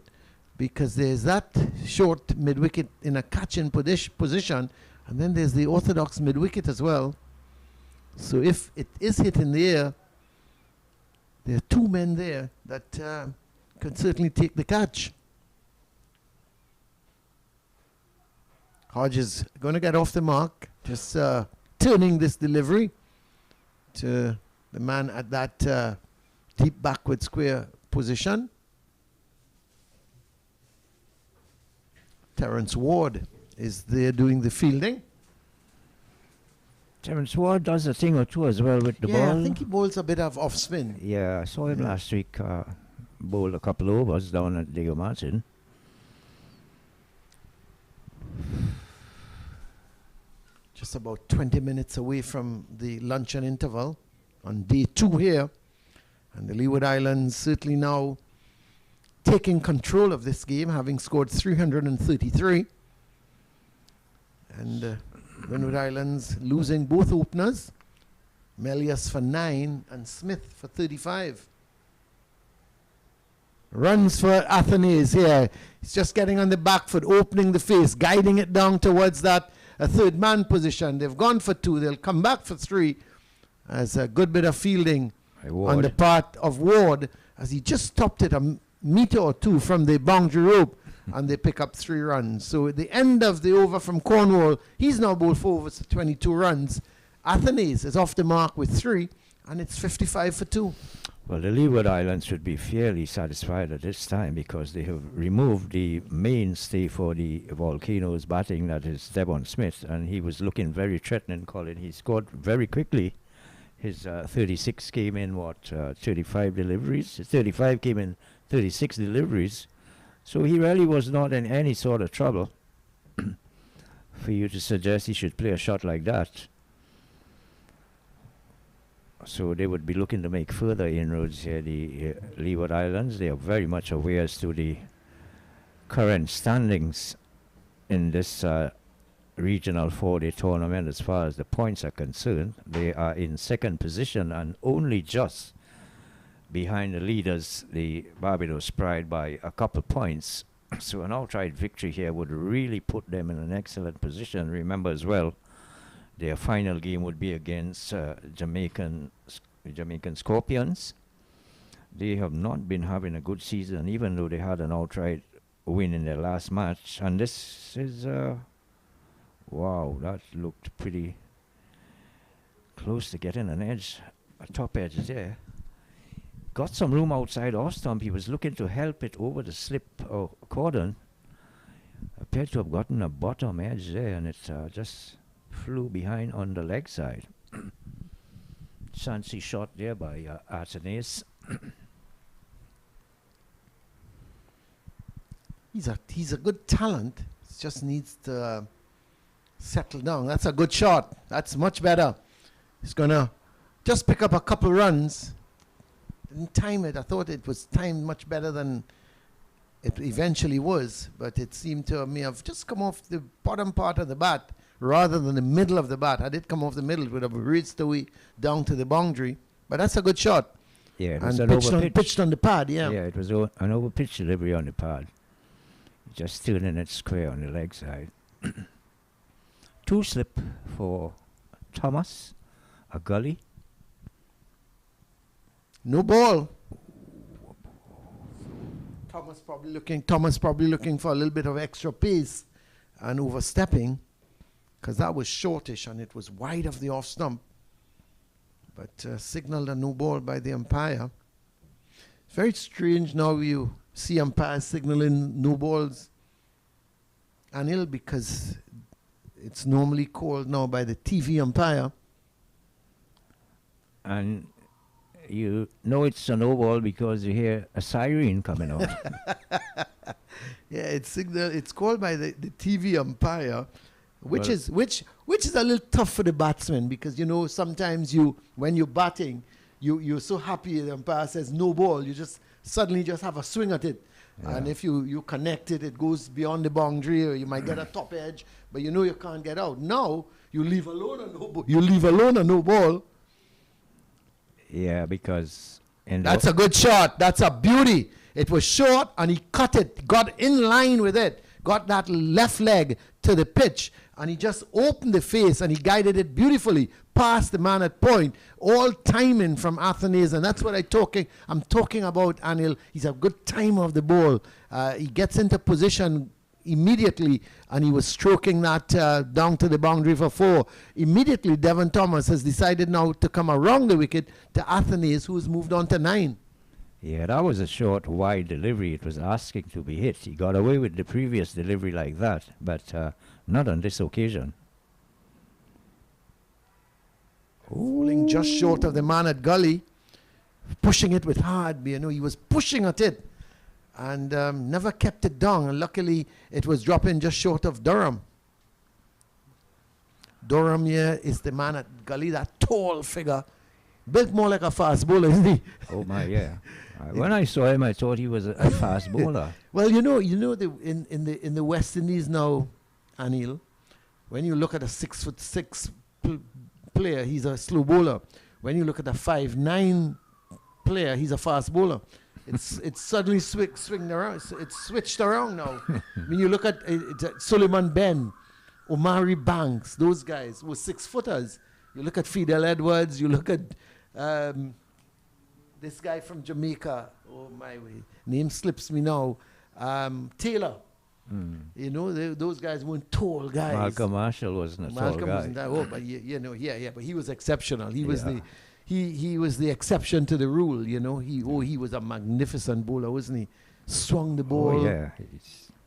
because there's that short mid-wicket in a catching position, and then there's the orthodox mid-wicket as well. So if it is hit in the air, there are two men there that can certainly take the catch. Hodge is going to get off the mark, just turning this delivery to the man at that deep backward square position. Terence Ward is there doing the fielding. Terence Ward does a thing or two as well with the ball. Yeah, I think he bowls a bit of off spin. Yeah, I saw him last week bowl a couple overs down at Diego Martin. Just about 20 minutes away from the luncheon interval on day 2 here. And the Leeward Islands certainly now taking control of this game, having scored 333. And Windward Islands losing both openers, Melius for 9 and Smith for 35. Runs for Athanaize here. He's just getting on the back foot, opening the face, guiding it down towards that third man position. They've gone for 2. They'll come back for 3 as a good bit of fielding on the part of Ward as he just stopped it a meter or 2 from the boundary rope. And they pick up 3 runs. So at the end of the over from Cornwall, he's now bowled 4 overs for 22 runs. Athanaize is off the mark with 3, and it's 55 for 2. Well, the Leeward Islands should be fairly satisfied at this time because they have removed the mainstay for the Volcanoes batting, that is Devon Smith, and he was looking very threatening, Colin. He scored very quickly. His 36 came in, 35 deliveries? 35 came in 36 deliveries. So he really was not in any sort of trouble for you to suggest he should play a shot like that. So they would be looking to make further inroads here, the Leeward Islands. They are very much aware as to the current standings in this regional 4-day tournament as far as the points are concerned. They are in second position and only just behind the leaders, the Barbados Pride, by a couple points. So an outright victory here would really put them in an excellent position. Remember as well, their final game would be against Jamaican Scorpions. They have not been having a good season, even though they had an outright win in their last match. And this is, wow, that looked pretty close to getting an edge, a top edge there. Got some room outside off stump. He was looking to help it over the slip cordon. Appeared to have gotten a bottom edge there, and it just flew behind on the leg side. Chancy shot there by Athanaize. He's a good talent. He just needs to settle down. That's a good shot. That's much better. He's going to just pick up a couple runs. Didn't time it. I thought it was timed much better than it eventually was, but it seemed to me have just come off the bottom part of the bat rather than the middle of the bat. Had it come off the middle, it would have raced away down to the boundary. But that's a good shot. Yeah, it was and an pitched on the pad, yeah. Yeah, it was an over-pitch delivery on the pad. Just turning it square on the leg side. 2 slip for Thomas, a gully. No ball. Thomas probably looking for a little bit of extra pace and overstepping, because that was shortish and it was wide of the off stump. But signaled a no ball by the umpire. It's very strange now you see umpires signaling no balls, Anil, because it's normally called now by the TV umpire. And you know it's a no ball because you hear a siren coming out. Yeah, it's called by the TV umpire, which is a little tough for the batsman, because you know sometimes when you're batting, you're so happy the umpire says no ball, you just suddenly just have a swing at it. Yeah. And if you connect it, it goes beyond the boundary, or you might get a top edge, but you know you can't get out. Now you leave alone a no ball. You leave alone a no ball. Yeah, because that's a good shot. That's a beauty. It was short, and he cut it, got in line with it, got that left leg to the pitch, and he just opened the face, and he guided it beautifully past the man at point, all timing from Athanaize, and that's what I'm talking about, Anil. He's a good timer of the ball. He gets into position immediately, and he was stroking that down to the boundary for 4. Immediately, Devon Thomas has decided now to come around the wicket to Athanaize, who's moved on to 9. Yeah, that was a short, wide delivery. It was asking to be hit. He got away with the previous delivery like that, but not on this occasion. Falling just short of the man at gully, pushing it with hard. He was pushing at it and never kept it down. And luckily, it was dropping just short of Durham. Durham here is the man at gully, that tall figure, built more like a fast bowler, isn't he? Oh my, yeah. When I saw him, I thought he was a fast bowler. Well, in the West Indies now, Anil, when you look at a 6'6" player, he's a slow bowler. When you look at a 5'9" player, he's a fast bowler. It's suddenly swinged around. It's switched around now. When you look at Suleiman Ben, Omari Banks, those guys were 6-footers. You look at Fidel Edwards. You look at this guy from Jamaica. Oh my way, name slips me now. Taylor. Those guys weren't tall guys. Malcolm Marshall wasn't a tall guy. Wasn't that, but he was exceptional. He was he was the exception to the rule. He was a magnificent bowler, wasn't he? Swung the ball. Oh yeah,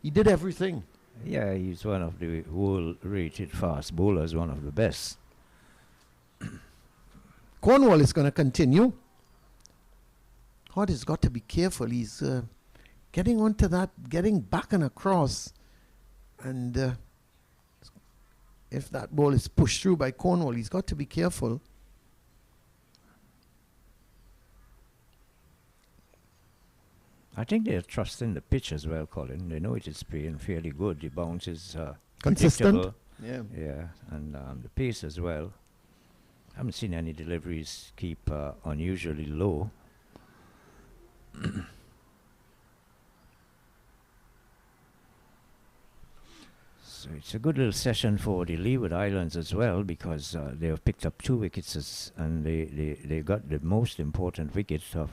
he did everything. Yeah, he's one of the world-rated fast bowlers, one of the best. Cornwall is going to continue. Hodge has got to be careful. He's getting onto that, getting back and across. And if that ball is pushed through by Cornwall, he's got to be careful. I think they're trusting the pitch as well, Colin. They know it is playing fairly good. The bounce is consistent. Yeah, and the pace as well. I haven't seen any deliveries keep unusually low. So it's a good little session for the Leeward Islands as well, because they have picked up 2 wickets and they got the most important wicket of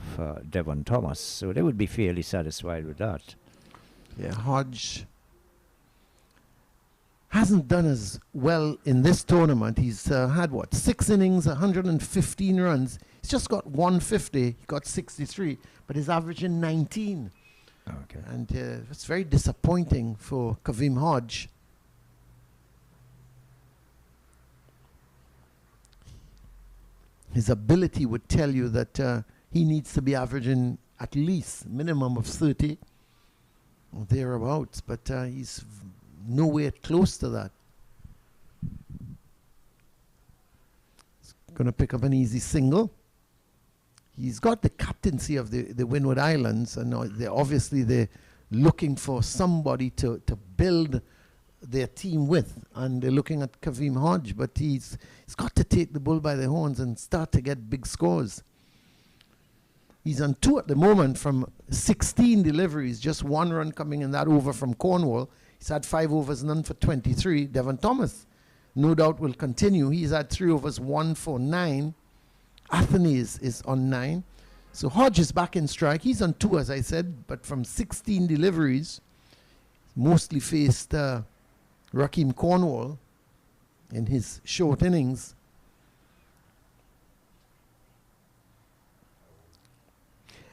Devon Thomas. So they would be fairly satisfied with that. Yeah, Hodge hasn't done as well in this tournament. He's had 6 innings, 115 runs. He's just got 150. He got 63, but he's averaging 19. Okay. And it's very disappointing for Kavim Hodge. His ability would tell you that he needs to be averaging at least minimum of 30 or thereabouts, but he's nowhere close to that. He's going to pick up an easy single. He's got the captaincy of the Windward Islands, and they're looking for somebody to build their team with, and they're looking at Kavim Hodge, but he's got to take the bull by the horns and start to get big scores. He's on 2 at the moment from 16 deliveries, just 1 run coming in that over from Cornwall. He's had 5 overs, none for 23. Devon Thomas, no doubt, will continue. He's had 3 overs, 1 for 9. Athanaize is on 9. So Hodge is back in strike. He's on 2, as I said, but from 16 deliveries, mostly faced Rakeem Cornwall in his short innings.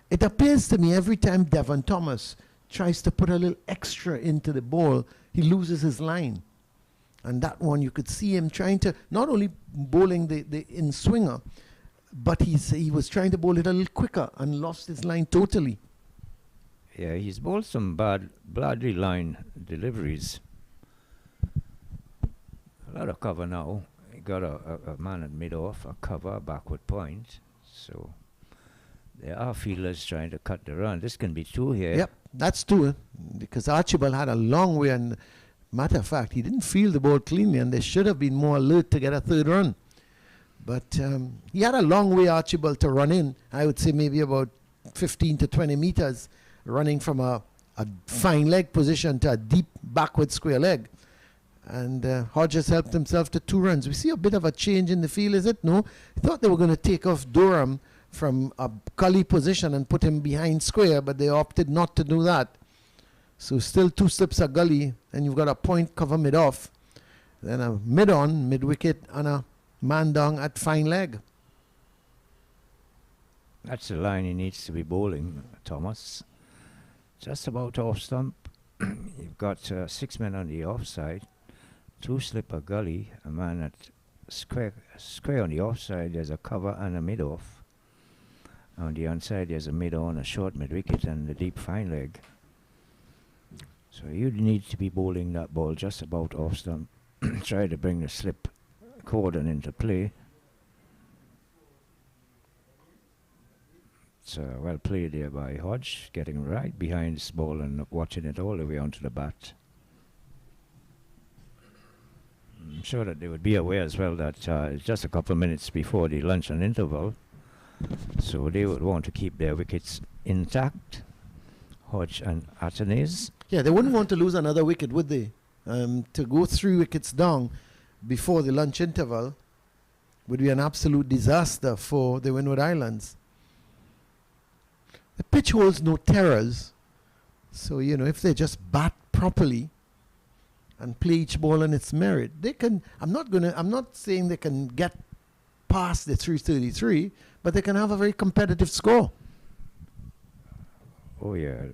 It appears to me every time Devon Thomas tries to put a little extra into the ball, he loses his line. And that one, you could see him trying to, not only bowling the in-swinger, but he was trying to bowl it a little quicker and lost his line totally. Yeah, he's bowled some badly line deliveries. A lot of cover now. He got a man at mid-off, a cover, a backward point. So there are fielders trying to cut the run. This can be 2 here. Yep, that's 2, because Archibald had a long way, and matter of fact, he didn't field the ball cleanly, and they should have been more alert to get a 3rd run. But he had a long way, Archibald, to run in. I would say maybe about 15 to 20 meters. running from a fine leg position to a deep backward square leg. And Hodge has helped himself to 2 runs. We see a bit of a change in the field, is it? No? I thought they were going to take off Durham from a gully position and put him behind square, but they opted not to do that. So still 2 slips a gully, and you've got a point cover mid-off. Then a mid-on, mid-wicket, and a man down at fine leg. That's the line he needs to be bowling, Thomas. Just about off stump. You've got 6 men on the offside, 2 slip a gully, a man at square on the offside. There's a cover and a mid-off. On the onside, there's a mid-on, a short mid-wicket, and a deep fine leg. So you need to be bowling that ball just about off stump. Try to bring the slip cordon into play. It's well played there by Hodge, getting right behind this ball and watching it all the way onto the bat. I'm sure that they would be aware as well that it's just a couple of minutes before the luncheon interval, so they would want to keep their wickets intact, Hodge and Athanaize. Yeah, they wouldn't want to lose another wicket, would they? To go 3 wickets down before the lunch interval would be an absolute disaster for the Windward Islands. The pitch holds no terrors, so if they just bat properly and play each ball on its merit, they can. I'm not saying they can get past the 333, but they can have a very competitive score. Oh yeah,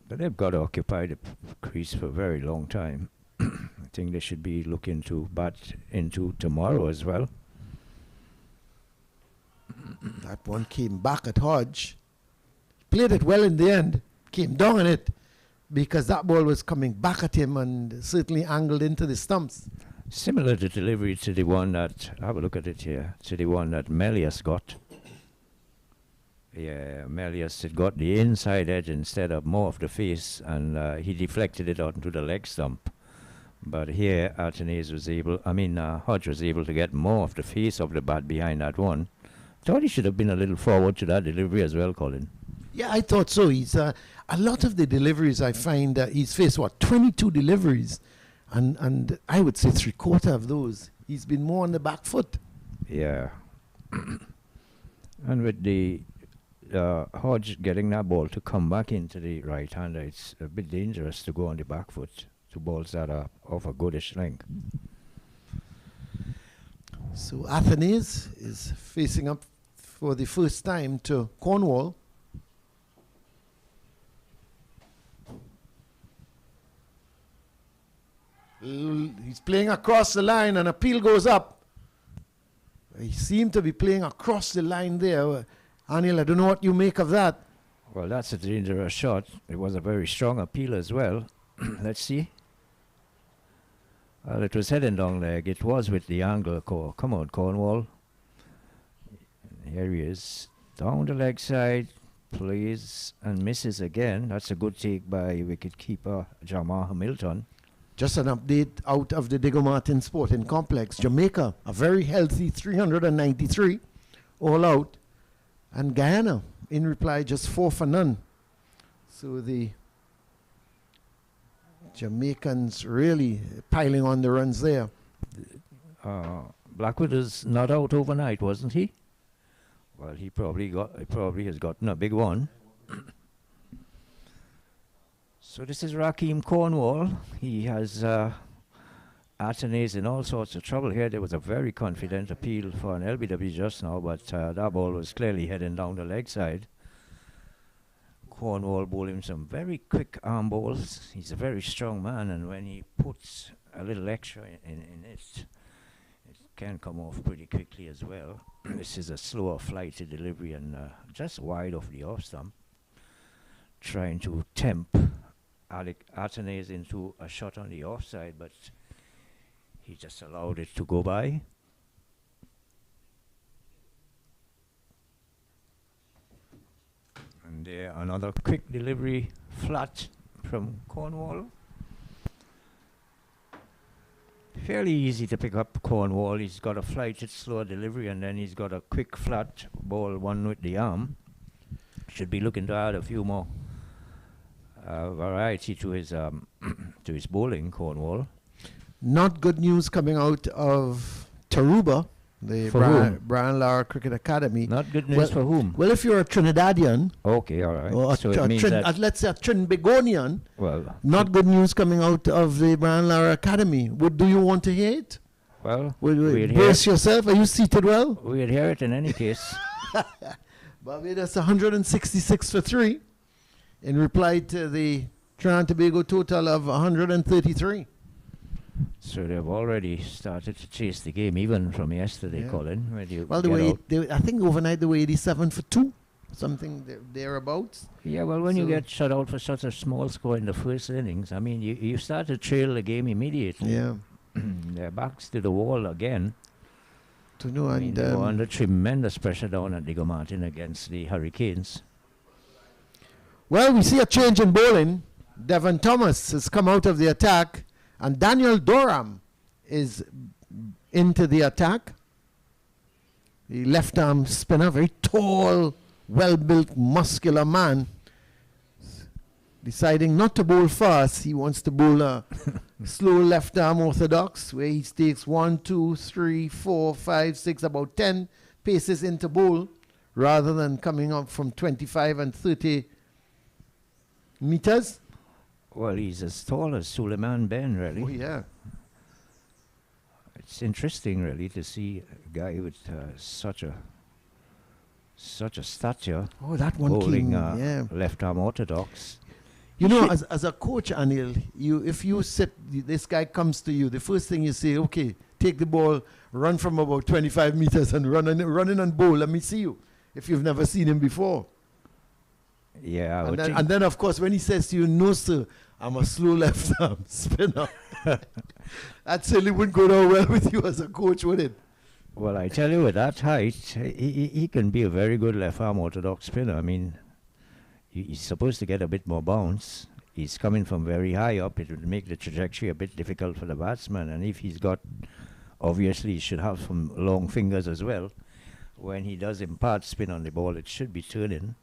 but they've got to occupy the crease for a very long time. I think they should be looking to bat into tomorrow as well. That one came back at Hodge. Played it well in the end. Came down on it because that ball was coming back at him and certainly angled into the stumps. Similar to delivery to the one that, have a look at it here, to the one that Melius got. Yeah, Melius had got the inside edge instead of more of the face, and he deflected it onto the leg stump. But here, Athanaize was able, Hodge was able to get more of the face of the bat behind that one. Thought he should have been a little forward to that delivery as well, Colin. Yeah, I thought so. He's a lot of the deliveries I find he's faced 22 deliveries, and I would say 3/4 of those he's been more on the back foot. Yeah, and with the Hodge getting that ball to come back into the right-hander, it's a bit dangerous to go on the back foot to balls that are of a goodish length. So Athanaize is facing up for the first time to Cornwall. He's playing across the line and appeal goes up. He seemed to be playing across the line there. Anil, I don't know what you make of that. Well, that's a dangerous shot. It was a very strong appeal as well. Let's see. Well, it was heading down leg. It was with the angle. Come on, Cornwall. Here he is. Down the leg side. Plays and misses again. That's a good take by wicket-keeper Jamar Hamilton. Just an update out of the Diego Martin Sporting Complex. Jamaica, a very healthy 393 all out. And Guyana, in reply, just 4 for none. So the Jamaicans really piling on the runs there. Blackwood is not out overnight, wasn't he? Well, he probably has gotten a big one. So this is Raheem Cornwall. He has Athanaize in all sorts of trouble here. There was a very confident appeal for an LBW just now, but that ball was clearly heading down the leg side. Cornwall bowling some very quick arm balls. He's a very strong man, and when he puts a little extra in it, it can come off pretty quickly as well. This is a slower flighted delivery and just wide off the off stump, trying to tempt Athanaize into a shot on the offside, but he just allowed it to go by. And there, another quick delivery flat from Cornwall. Fairly easy to pick up Cornwall. He's got a flighted slow delivery, and then he's got a quick flat ball, one with the arm. Should be looking to add a few more variety to his to his bowling, Cornwall. Not good news coming out of Tarouba, the For whom? Brian Lara Cricket Academy. Not good news Well- for whom? Well, if you're a Trinidadian, Okay, all right. or So it means that, let's say a Trinbagonian, well, not good news coming out of the Brian Lara Academy. Do you want to hear it? well, We'd we'd hear, brace yourself. Are you seated well? we'd hear it in any case. Barbados 166 for 3 in reply to the Trinidad and Tobago total of 133. So they've already started to chase the game, even from yesterday, Yeah. Colin. When you Well, I think overnight they were 87 for 2, something thereabouts. yeah, well, when you So- get shut out for such a small score in the first innings, I mean, you start to trail the game immediately. Yeah. Their backs to the wall again. To know, I mean, and they were under tremendous pressure down at Diego Martin against the Hurricanes. well, we see a change in bowling. Devon Thomas has come out of the attack, and Daniel Durham is into the attack. The left arm spinner, very tall, well-built, muscular man, deciding not to bowl fast. He wants to bowl a slow left arm orthodox, where he takes 1, 2, 3, 4, 5, 6, about 10 paces into bowl, rather than coming up from 25 and 30 meters. Well, he's as tall as Suleiman Ben, really. Oh, yeah. It's interesting, really, to see a guy with such a stature Oh, that one bowling came, yeah. left arm orthodox. You know, as a coach, Anil, if you this guy comes to you, the first thing you say, okay, take the ball, run from about 25 meters and run in and bowl. Let me see you, if you've never seen him before. Yeah, I And would then, think. and then, of course, when he says to you, no, sir, I'm a slow left arm spinner, that certainly wouldn't go down well with you as a coach, would it? Well, I tell you, with that height, he can be a very good left arm orthodox spinner. I mean, he's supposed to get a bit more bounce. He's coming from very high up. It would make the trajectory a bit difficult for the batsman. And if he's got, obviously, he should have some long fingers as well. When he does impart spin on the ball, it should be turning.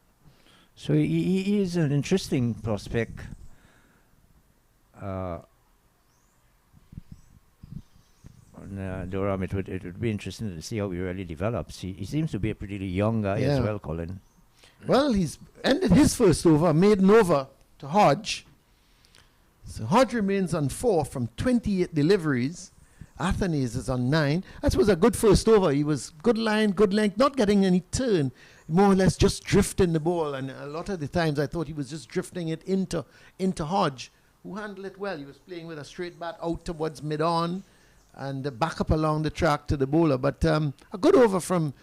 So he is an interesting prospect. Durham, it would be interesting to see how he really develops. He seems to be a pretty young guy as Yeah. well, Colin. Well, he's ended his first over, made an over to Hodge. So Hodge remains on 4 from 28 deliveries. Athanaize is on 9. That was a good first over. He was good line, good length, not getting any turn, more or less just drifting the ball. And a lot of the times I thought he was just drifting it into Hodge, who handled it well. He was playing with a straight bat out towards mid-on and back up along the track to the bowler. But a good over from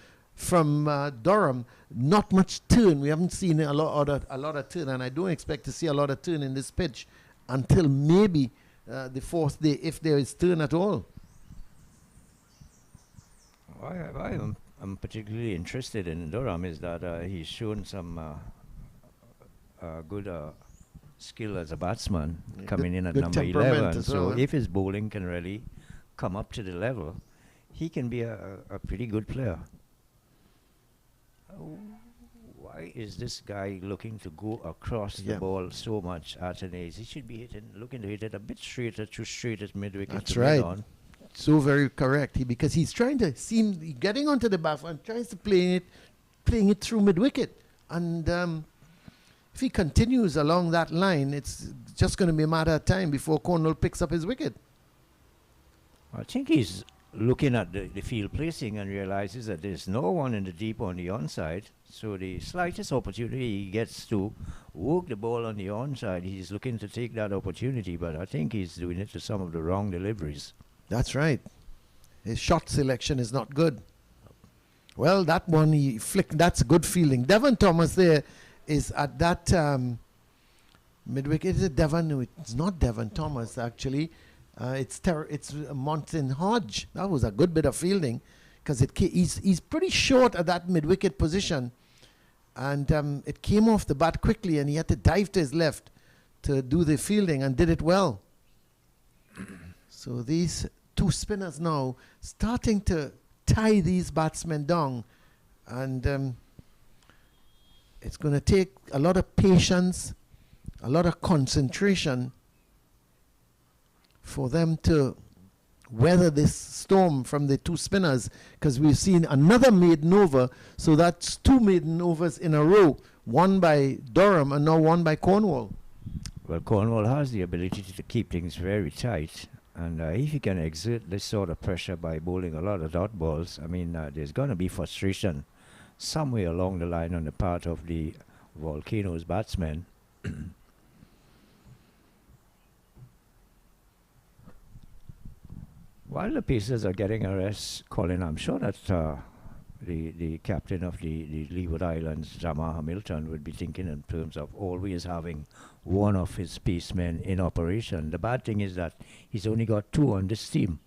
Durham. Not much turn. We haven't seen a lot of turn, and I don't expect to see a lot of turn in this pitch until maybe the fourth day, if there is turn at all. I'm particularly interested in Durham is that he's shown some good skill as a batsman, Yeah, coming in at good number temperament 11. as So well, if his bowling can really come up to the level, he can be a pretty good player. Why is this guy looking to go across the Yeah. ball so much, Athanaize? He should be looking to hit it a bit straighter, too straight at mid-wicket. That's to right. mid-on. So very correct. Because he's trying to getting onto the back and tries to playing it through mid-wicket. And if he continues along that line, it's just going to be a matter of time before Cornwall picks up his wicket. I think he's looking at the field placing and realizes that there's no one in the deep on the onside. So the slightest opportunity he gets to work the ball on the onside, he's looking to take that opportunity. But I think he's doing it to some of the wrong deliveries. That's right. His shot selection is not good. Well, that one he flicked. That's a good feeling. Devon Thomas there is at that mid-wicket. Is it Devon? No, it's not Devon Thomas actually. It's Monson Hodge. That was a good bit of fielding because he's pretty short at that mid-wicket position, and it came off the bat quickly, and he had to dive to his left to do the fielding and did it well. So these two spinners now starting to tie these batsmen down, and it's going to take a lot of patience a lot of concentration for them to weather this storm from the two spinners, because we've seen another maiden over, so that's two maiden overs in a row, one by Durham and now one by Cornwall. Well, Cornwall has the ability to keep things very tight, and if you can exert this sort of pressure by bowling a lot of dot balls, I mean, there's going to be frustration somewhere along the line on the part of the Volcanoes batsmen. While the Pacers are getting a rest, Colin, I'm sure that the captain of the Leeward Islands, Jamar Hamilton, would be thinking in terms of always having one of his pacemen in operation. The bad thing is that he's only got two on this team.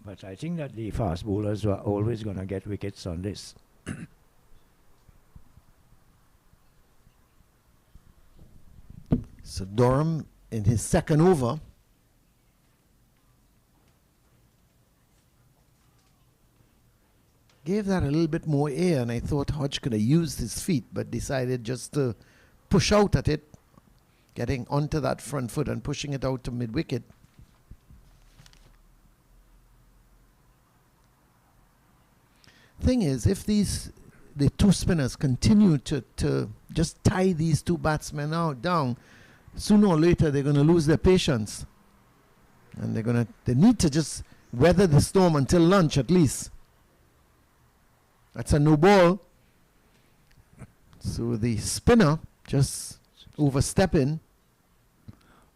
But I think that the fast bowlers are always going to get wickets on this. So Durham in his second over gave that a little bit more air, and I thought Hodge could have used his feet, but decided just to push out at it, getting onto that front foot and pushing it out to mid-wicket. Thing is, if the two spinners continue to just tie these two batsmen down, sooner or later they're going to lose their patience, and they need to just weather the storm until lunch at least. That's a no ball. So the spinner just overstepping.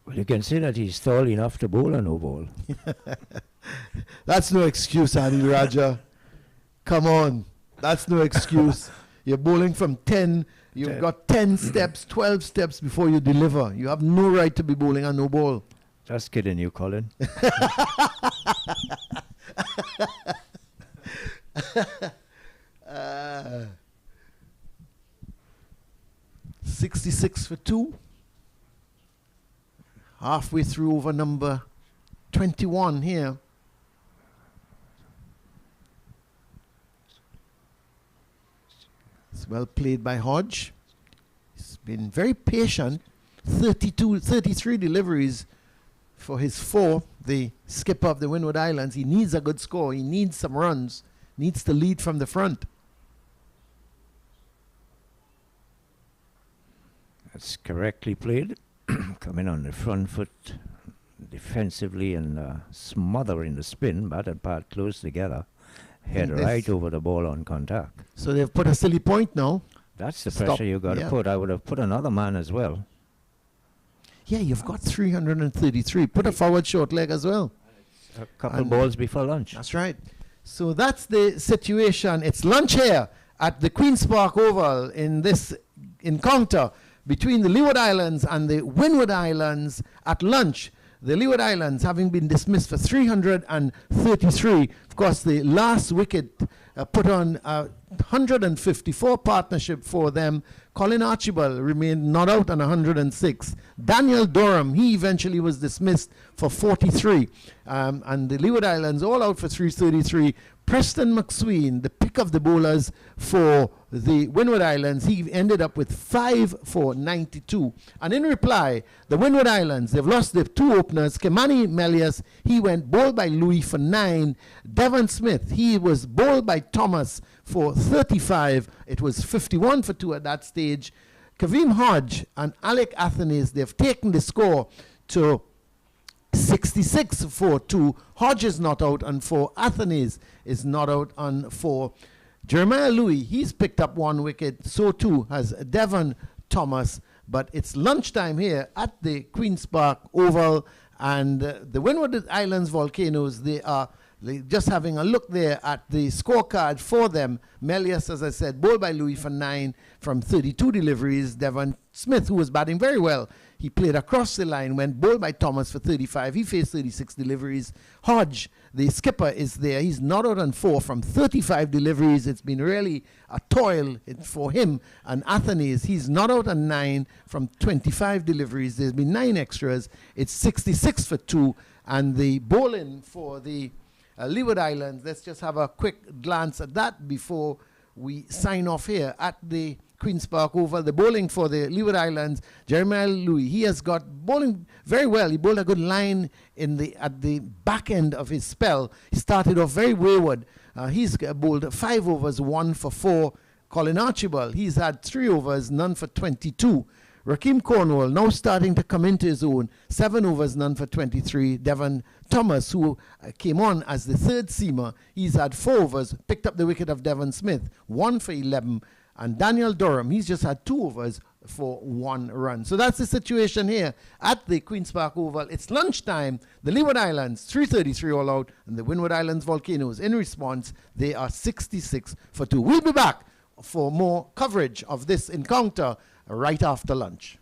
Well, you can say that he's tall enough to bowl a no ball. That's no excuse, Andy Raja. Come on. That's no excuse. You're bowling from 10. You've got 10 steps, 12 steps before you deliver. You have no right to be bowling a no ball. Just kidding you, Colin. 66 for 2. Halfway through over number 21 here. It's well played by Hodge. He's been very patient. 33 deliveries for his 4, the skipper of the Windward Islands. He needs a good score. He needs some runs. Needs to lead from the front. That's correctly played. Coming on the front foot defensively and smothering the spin, bat and part close together. Head right over the ball on contact. So they've put a silly point now. That's the pressure you got to put. I would have put another man as well. Yeah, you've got 333. Put a forward short leg as well. A couple balls before lunch. That's right. So that's the situation. It's lunch here at the Queen's Park Oval in this encounter between the Leeward Islands and the Windward Islands. At lunch, the Leeward Islands having been dismissed for 333. Of course, the last wicket put on a 154 partnership for them. Colin Archibald remained not out on 106. Daniel Durham, he eventually was dismissed for 43. And the Leeward Islands all out for 333. Preston McSween, the pick of the bowlers for the Windward Islands, he ended up with 5 for 92. And in reply, the Windward Islands, they've lost their 2 openers. Kemani Melius, he went bowled by Louis for 9. Devon Smith, he was bowled by Thomas for 35. It was 51 for 2 at that stage. Kavim Hodge and Alec Athanaize, they've taken the score to 66 for 2. Hodge is not out on 4. Athanaize is not out on 4. Jeremiah Louis, he's picked up 1 wicket. So too has Devon Thomas. But it's lunchtime here at the Queen's Park Oval. And the Windward Islands Volcanoes, they are just having a look there at the scorecard for them. Melius, as I said, bowled by Louis for 9 from 32 deliveries. Devon Smith, who was batting very well, he played across the line, went bowled by Thomas for 35. He faced 36 deliveries. Hodge, the skipper, is there. He's not out on 4 from 35 deliveries. It's been really a toil for him. And Athanaize, he's not out on 9 from 25 deliveries. There's been 9 extras. It's 66 for 2. And the bowling for the Leeward Islands, let's just have a quick glance at that before we sign off here at the Queen's Park Oval. The bowling for the Leeward Islands, Jeremiah Louis, he has got bowling very well. He bowled a good line at the back end of his spell. He started off very wayward. He's bowled 5 overs, 1 for 4. Colin Archibald, he's had 3 overs, none for 22. Rakeem Cornwall now starting to come into his own. 7 overs, none for 23. Devon Thomas, who came on as the third seamer, he's had 4 overs, picked up the wicket of Devon Smith, 1 for 11. And Daniel Durham, he's just had 2 overs for 1 run. So that's the situation here at the Queen's Park Oval. It's lunchtime. The Leeward Islands, 333 all out, and the Windward Islands Volcanoes, in response, they are 66 for 2. We'll be back for more coverage of this encounter right after lunch.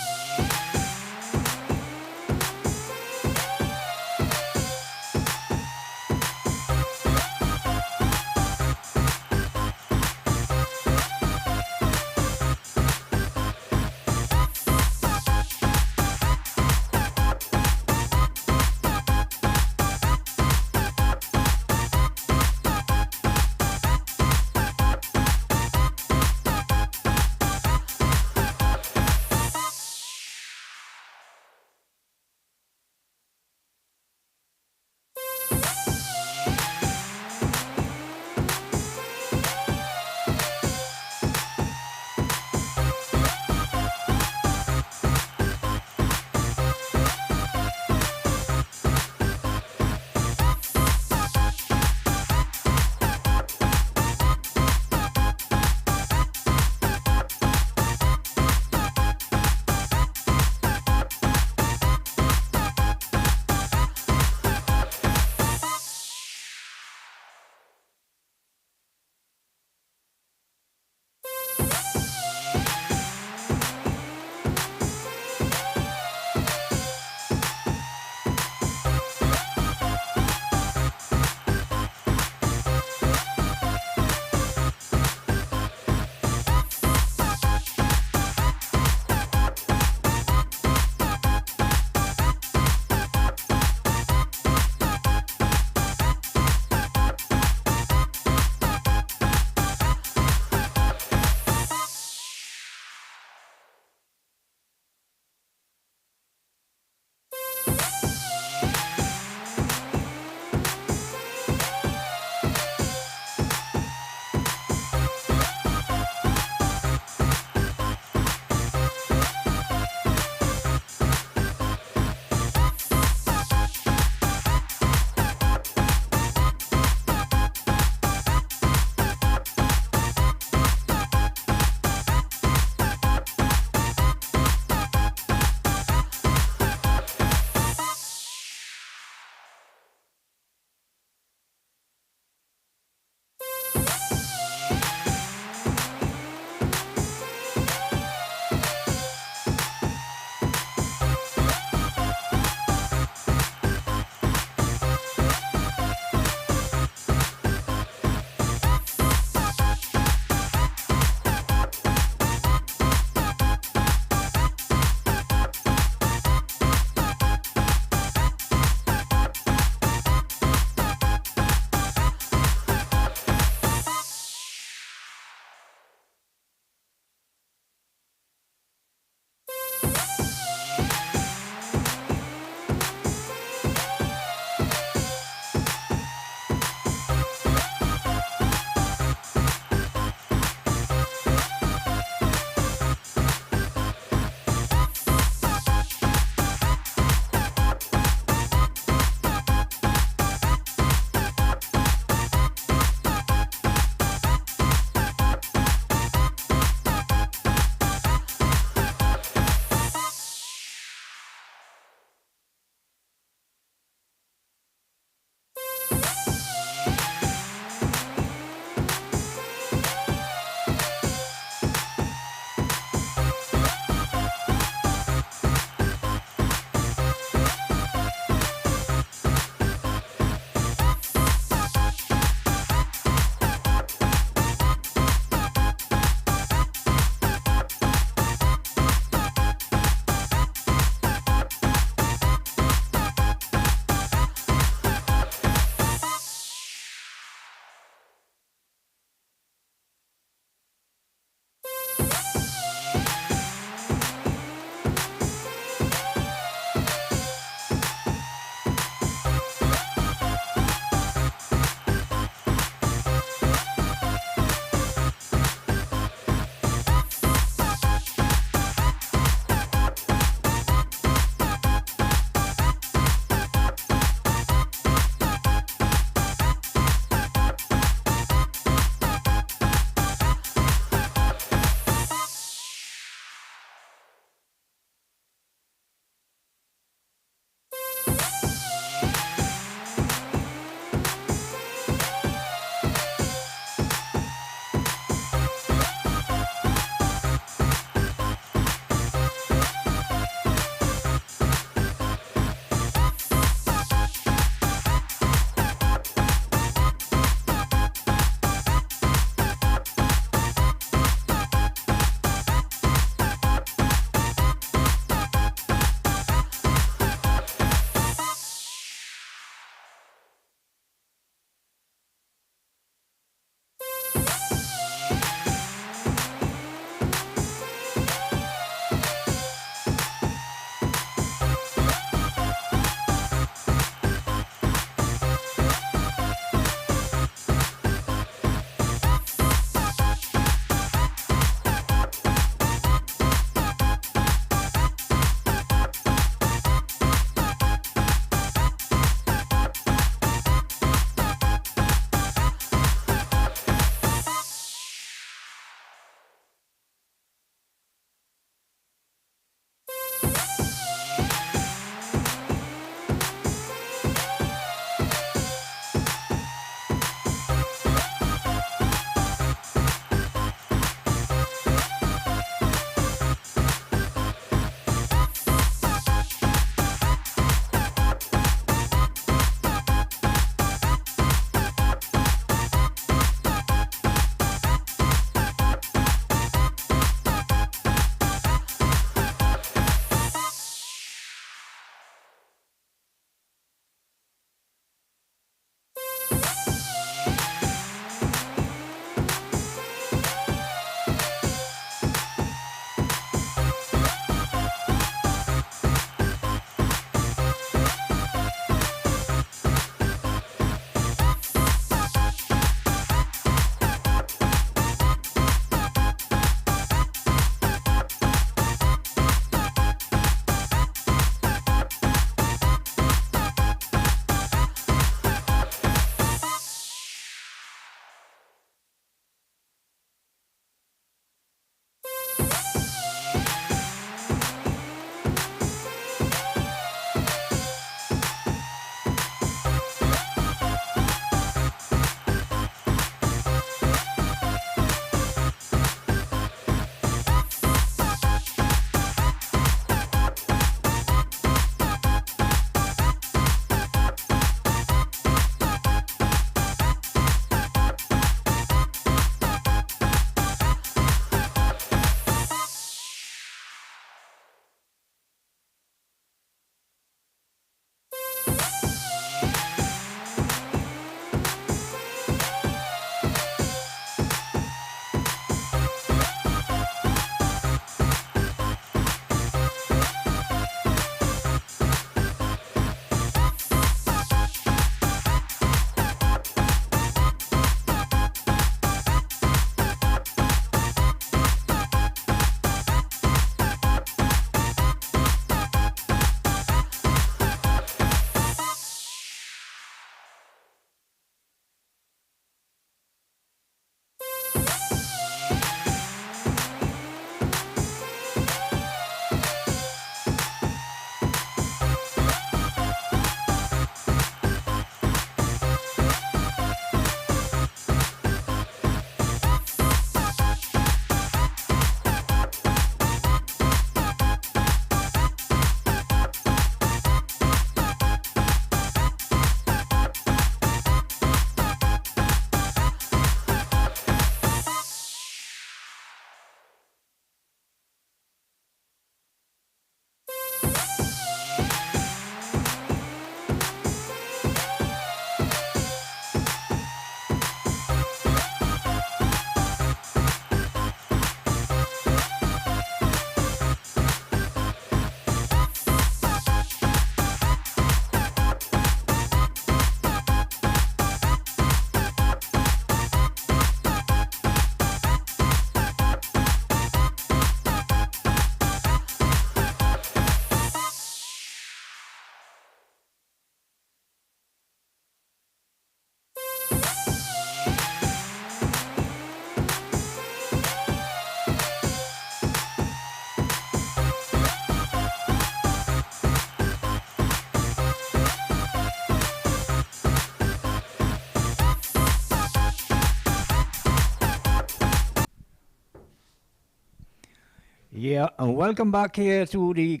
Yeah, and welcome back here to the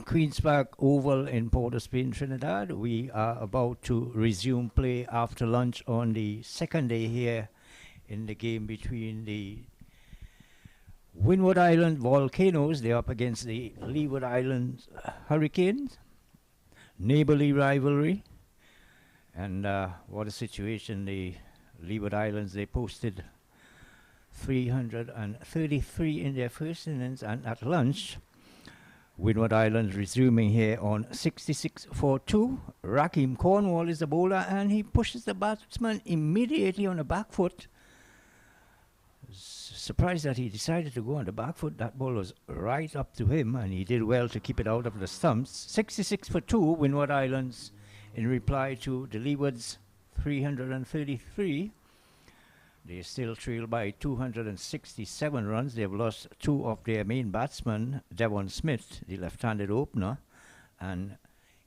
Queen's Park Oval in Port of Spain, Trinidad. We are about to resume play after lunch on the second day here in the game between the Windward Island Volcanoes. They're up against the Leeward Islands Hurricanes. Neighborly rivalry. And what a situation. The Leeward Islands, they posted 333 in their first innings, and at lunch, Windward Islands resuming here on 66 for 2. Raheem Cornwall is the bowler, and he pushes the batsman immediately on the back foot. Surprised that he decided to go on the back foot. That ball was right up to him, and he did well to keep it out of the stumps. 66 for 2, Windward Islands in reply to the Leewards 333. They still trail by 267 runs. They've lost two of their main batsmen, Devon Smith, the left-handed opener, and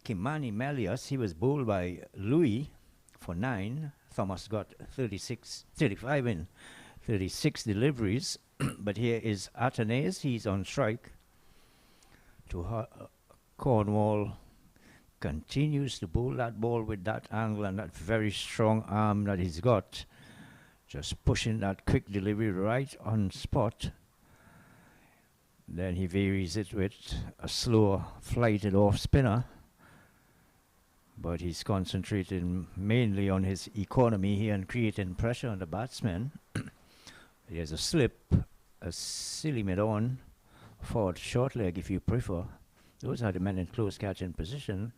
Kimani Melius. He was bowled by Louis for 9. Thomas got 35 in 36 deliveries. But here is Athanaize. He's on strike. Cornwall continues to bowl that ball with that angle and that very strong arm that he's got. Just pushing that quick delivery right on spot. Then he varies it with a slower flighted off spinner. But he's concentrating mainly on his economy here and creating pressure on the batsman. There's a slip, a silly mid-on, forward short leg if you prefer. Those are the men in close catching position.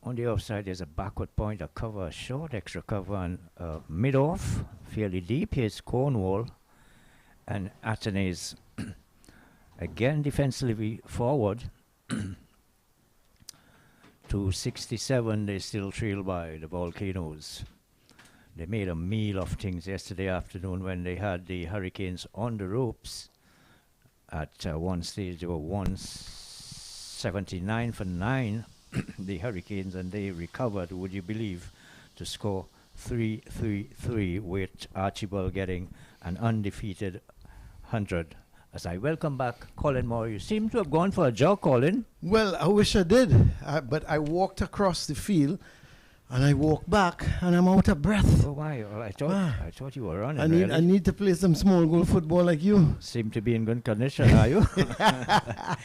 On the offside, there's a backward point, a cover, a short extra cover, and mid-off, fairly deep. Here's Cornwall and Athanaize. Again, defensively forward. To 67, they still trail by the Volcanoes. They made a meal of things yesterday afternoon when they had the Hurricanes on the ropes. At one stage, they were 179 for 9. The Hurricanes, and they recovered, would you believe, to score 3-3-3 with Archibald getting an undefeated 100. As I welcome back Colin Moore. You seem to have gone for a jog, Colin. Well, I wish I did, but I walked across the field and I walked back and I'm out of breath. Oh, why? Well, I thought you were running. I need to play some small goal football like you. Seem to be in good condition, are you? I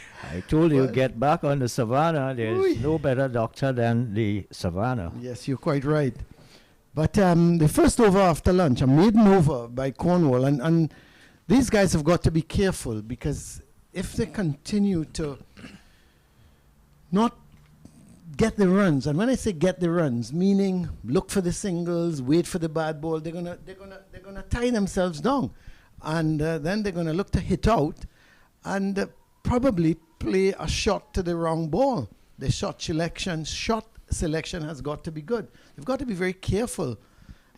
told you, get back on the savannah. There's no better doctor than the savannah. Yes, you're quite right. But the first over after lunch, a maiden over by Cornwall, and these guys have got to be careful, because if they continue to not get the runs, and when I say get the runs, meaning look for the singles, wait for the bad ball, they're gonna tie themselves down, and then they're gonna look to hit out, and probably play a shot to the wrong ball. The shot selection has got to be good. They've got to be very careful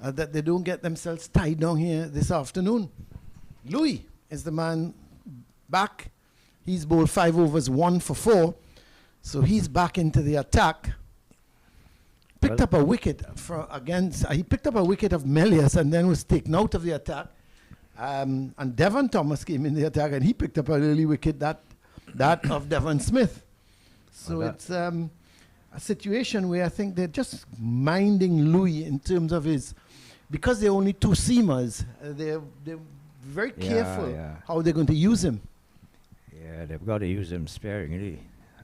that they don't get themselves tied down here this afternoon. Louis is the man back. He's bowled 5 overs, 1 for 4. So he's back into the attack. Picked up a wicket he picked up a wicket of Melius and then was taken out of the attack. And Devon Thomas came in the attack and he picked up an early wicket, that of Devon Smith. So it's a situation where I think they're just minding Louis in terms of his, because they're only two seamers, they're very careful how they're going to use him. Yeah, they've got to use him sparingly.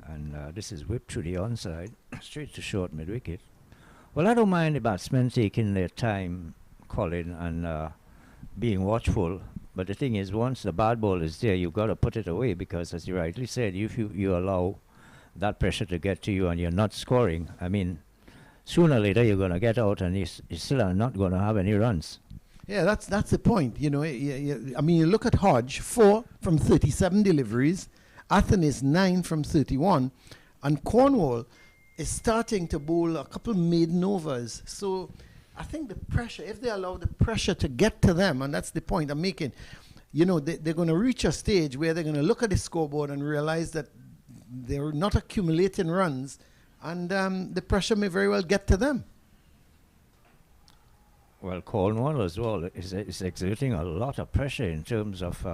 And this is whipped through the onside, straight to short mid-wicket. Well, I don't mind the batsmen taking their time, Colin, and being watchful. But the thing is, once the bad ball is there, you've got to put it away, because, as you rightly said, if you allow that pressure to get to you and you're not scoring, I mean, sooner or later you're going to get out and you still are not going to have any runs. Yeah, that's the point. You know, I mean, you look at Hodge, 4 from 37 deliveries. Athanaize 9 from 31, and Cornwall is starting to bowl a couple maiden overs. So I think the pressure, if they allow the pressure to get to them, and that's the point I'm making, you know, they're going to reach a stage where they're going to look at the scoreboard and realize that they're not accumulating runs, and the pressure may very well get to them. Well, Cornwall as well is exerting a lot of pressure in terms of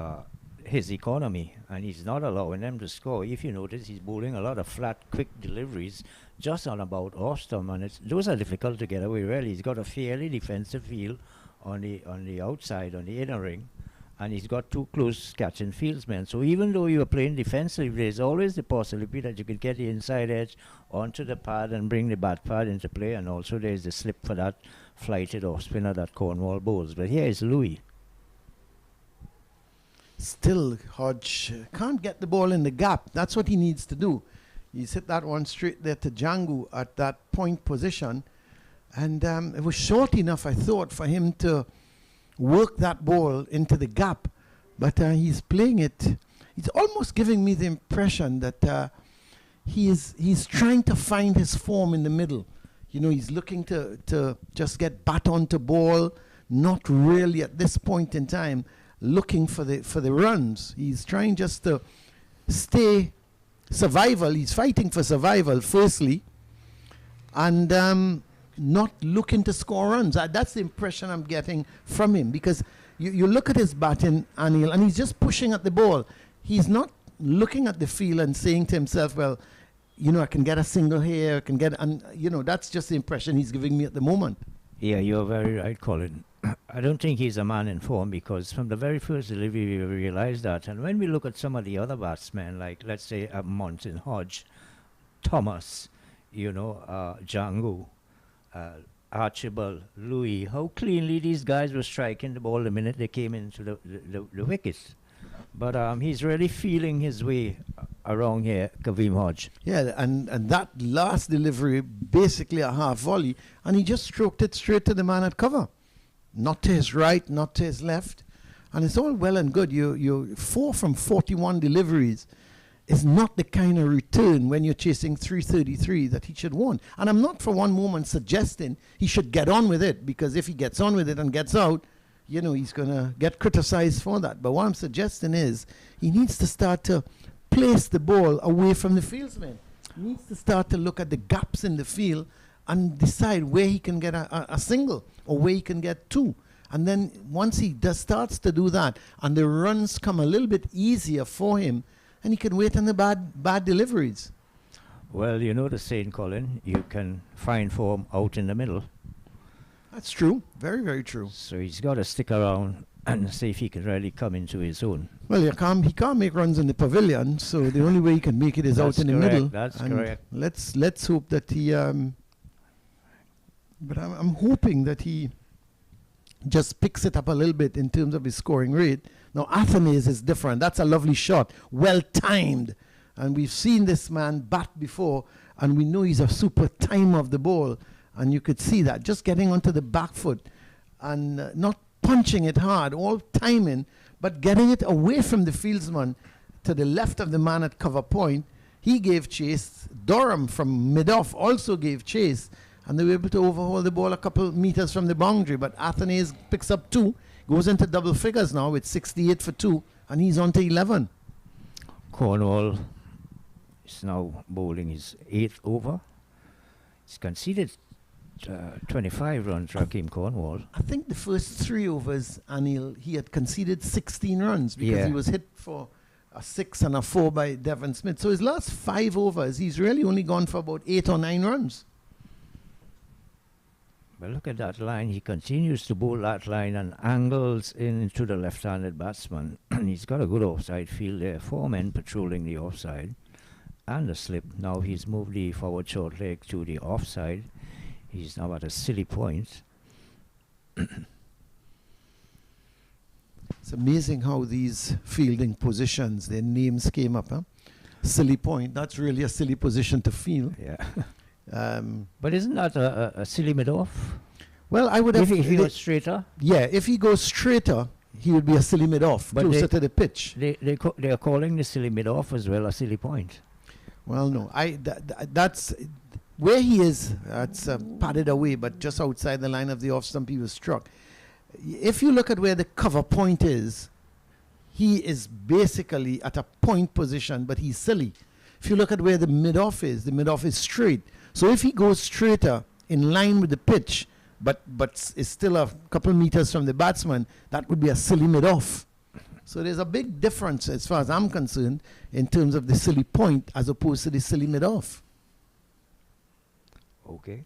his economy, and he's not allowing them to score. If you notice, he's bowling a lot of flat, quick deliveries just on about off stump, and those are difficult to get away. Really, he's got a fairly defensive field on the outside, on the inner ring, and he's got two close catching fieldsmen. So even though you are playing defensively, there's always the possibility that you could get the inside edge onto the pad and bring the bat pad into play, and also there's the slip for that flighted off spinner that Cornwall bowls. But here is Louis. Still, Hodge can't get the ball in the gap. That's what he needs to do. He's hit that one straight there to Django at that point position. And it was short enough, I thought, for him to work that ball into the gap. But he's playing it. He's almost giving me the impression that he's trying to find his form in the middle. You know, he's looking to just get bat onto ball, not really at this point in time looking for the runs. He's trying just to stay survival. He's fighting for survival, firstly, and not looking to score runs. That's the impression I'm getting from him, because you look at his batting, Anil, and he's just pushing at the ball. He's not looking at the field and saying to himself, well, you know, I can get a single here, I can get, and you know, that's just the impression he's giving me at the moment. Yeah, you're very right, Colin. I don't think he's a man in form, because from the very first delivery we realized that. And when we look at some of the other batsmen, like let's say Mountain Hodge, Thomas, you know, Django, Archibald, Louis, how cleanly these guys were striking the ball the minute they came into the wickets. But he's really feeling his way around here, Kaveem Hodge. Yeah, and that last delivery, basically a half volley, and he just stroked it straight to the man at cover. Not to his right, not to his left. And it's all well and good. You 4 from 41 deliveries is not the kind of return when you're chasing 333 that he should want. And I'm not for one moment suggesting he should get on with it, because if he gets on with it and gets out, you know, he's going to get criticized for that. But what I'm suggesting is he needs to start to place the ball away from the fieldsman. He needs to start to look at the gaps in the field and decide where he can get a single or where he can get two. And then once he starts to do that and the runs come a little bit easier for him, and he can wait on the bad deliveries. Well, you know the saying, Colin, you can find form out in the middle. That's true. Very, very true. So he's got to stick around and see if he can really come into his own. Well, he can't make runs in the pavilion, so the only way he can make it is out in the middle. That's and correct. Let's hope that he... but I'm hoping that he just picks it up a little bit in terms of his scoring rate. Now, Athanaize is different. That's a lovely shot. Well timed. And we've seen this man bat before, and we know he's a super timer of the ball. And you could see that. Just getting onto the back foot and not punching it hard, all timing, but getting it away from the fieldsman to the left of the man at cover point. He gave chase. Durham from mid-off also gave chase. And they were able to overhaul the ball a couple meters from the boundary. But Athanaize picks up 2, goes into double figures now with 68 for 2, and he's on to 11. Cornwall is now bowling his 8th over. He's conceded 25 runs, Rakeem Cornwall. I think the first 3 overs, Anil, he had conceded 16 runs because he was hit for a 6 and a 4 by Devon Smith. So his last 5 overs, he's really only gone for about 8 or 9 runs. Well, look at that line. He continues to bowl that line and angles into the left-handed batsman. He's got a good offside field there. 4 men patrolling the offside and the slip. Now he's moved the forward short leg to the offside. He's now at a silly point. It's amazing how these fielding positions, their names came up. Huh? Silly point. That's really a silly position to field. Yeah. But isn't that a silly mid-off? Well, I would have... If he goes straighter? Yeah, if he goes straighter, he would be a silly mid-off, but closer to the pitch. They are calling the silly mid-off as well a silly point. Well, no. That's... Where he is, that's padded away, but just outside the line of the off stump, he was struck. If you look at where the cover point is, he is basically at a point position, but he's silly. If you look at where the mid-off is straight. So if he goes straighter in line with the pitch, but is still a couple meters from the batsman, that would be a silly mid-off. So there's a big difference, as far as I'm concerned, in terms of the silly point as opposed to the silly mid-off. Okay.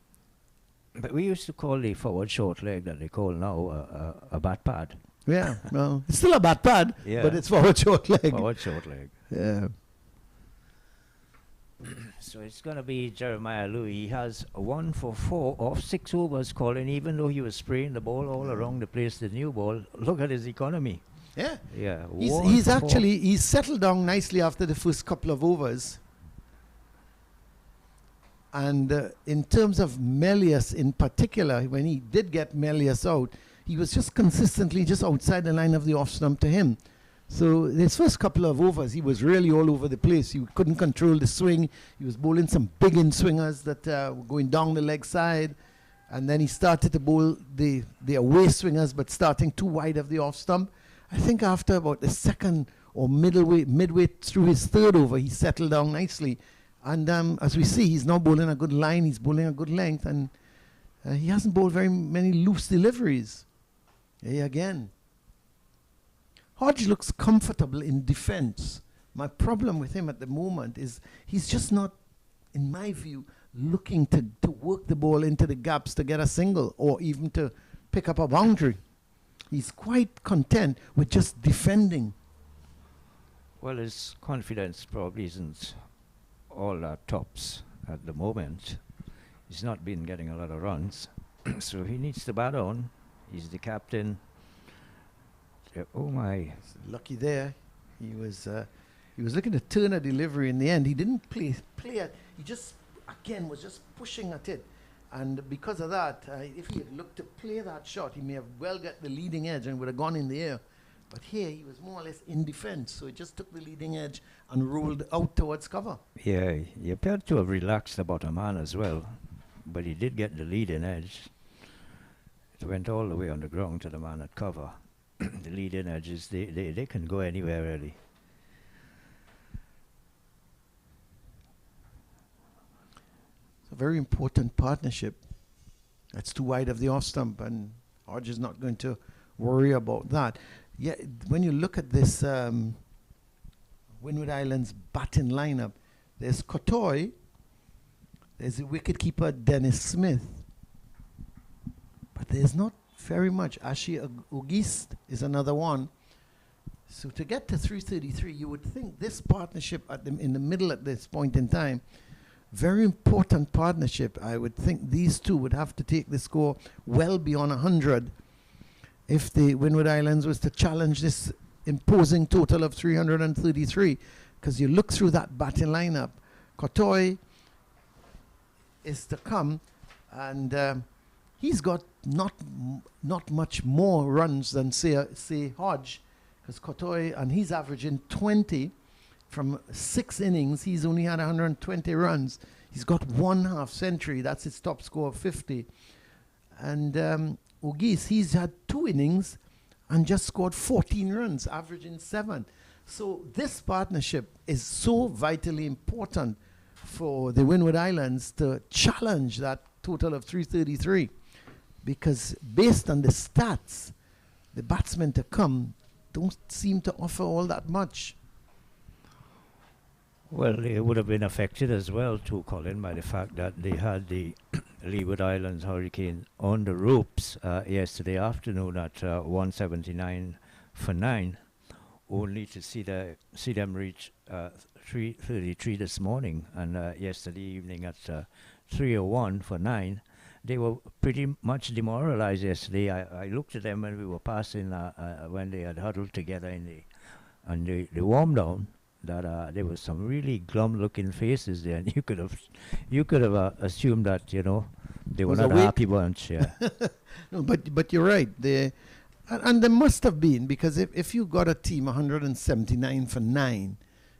But we used to call the forward short leg that they call now a bat pad. Yeah, well, it's still a bat pad, Yeah. but it's forward short leg. Forward short leg. Yeah. So it's going to be Jeremiah Louis. He has 1 for 4 off 6 overs calling, even though he was spraying the ball all around the place, the new ball. Look at his economy. Yeah. Yeah. He's settled down nicely after the first couple of overs. And in terms of Melius in particular, when he did get Melius out, he was just consistently just outside the line of the off stump to him. So his first couple of overs, he was really all over the place. He couldn't control the swing. He was bowling some big in swingers that were going down the leg side. And then he started to bowl the away swingers, but starting too wide of the off stump. I think after about the second or midway through his third over, he settled down nicely. And as we see, he's now bowling a good line. He's bowling a good length. And he hasn't bowled very many loose deliveries. Here again. Hodge looks comfortable in defense. My problem with him at the moment is he's just not, in my view, looking to work the ball into the gaps to get a single or even to pick up a boundary. He's quite content with just defending. Well, his confidence probably isn't all that tops at the moment. He's not been getting a lot of runs. So he needs to bat on. He's the captain. Oh my! Lucky there. He was looking to turn a delivery in the end. He didn't play it. He just again was just pushing at it, and because of that, if he had looked to play that shot, he may have well got the leading edge and would have gone in the air. But here he was more or less in defense, so he just took the leading edge and rolled out towards cover. Yeah, he appeared to have relaxed the bottom man as well, but he did get the leading edge. It went all the way on the ground to the man at cover. The leading edges, they can go anywhere really. It's a very important partnership. That's too wide of the off stump, and Hodge is not going to worry about that. Yeah, when you look at this Windward Islands batting lineup, there's Cottoy, there's the wicketkeeper Dennis Smith, but there's not very much. Auguste is another one. So to get to 333, you would think this partnership in the middle at this point in time, very important partnership. I would think these two would have to take the score well beyond 100 if the Windward Islands was to challenge this imposing total of 333. Because you look through that batting lineup, Cottoy is to come, and he's got not much more runs than say Hodge, because Cottoy, and he's averaging 20 from 6 innings. He's only had 120 runs. He's got 1 half century. That's his top score of 50. And Auguste, he's had 2 innings and just scored 14 runs, averaging 7. So this partnership is so vitally important for the Windward Islands to challenge that total of 333. Because based on the stats, the batsmen to come don't seem to offer all that much. Well, they would have been affected as well too, Colin, by the fact that they had the Leeward Islands Hurricane on the ropes yesterday afternoon at 179 for 9, only to see them reach 333 this morning, and yesterday evening at 301 for 9. They were pretty much demoralized yesterday. I looked at them when we were passing, when they had huddled together in the warm down, that there was some really glum-looking faces there, and you could have assumed that they were not a happy bunch. Yeah. No, but you're right. And there must have been, because if you got a team 179 for 9,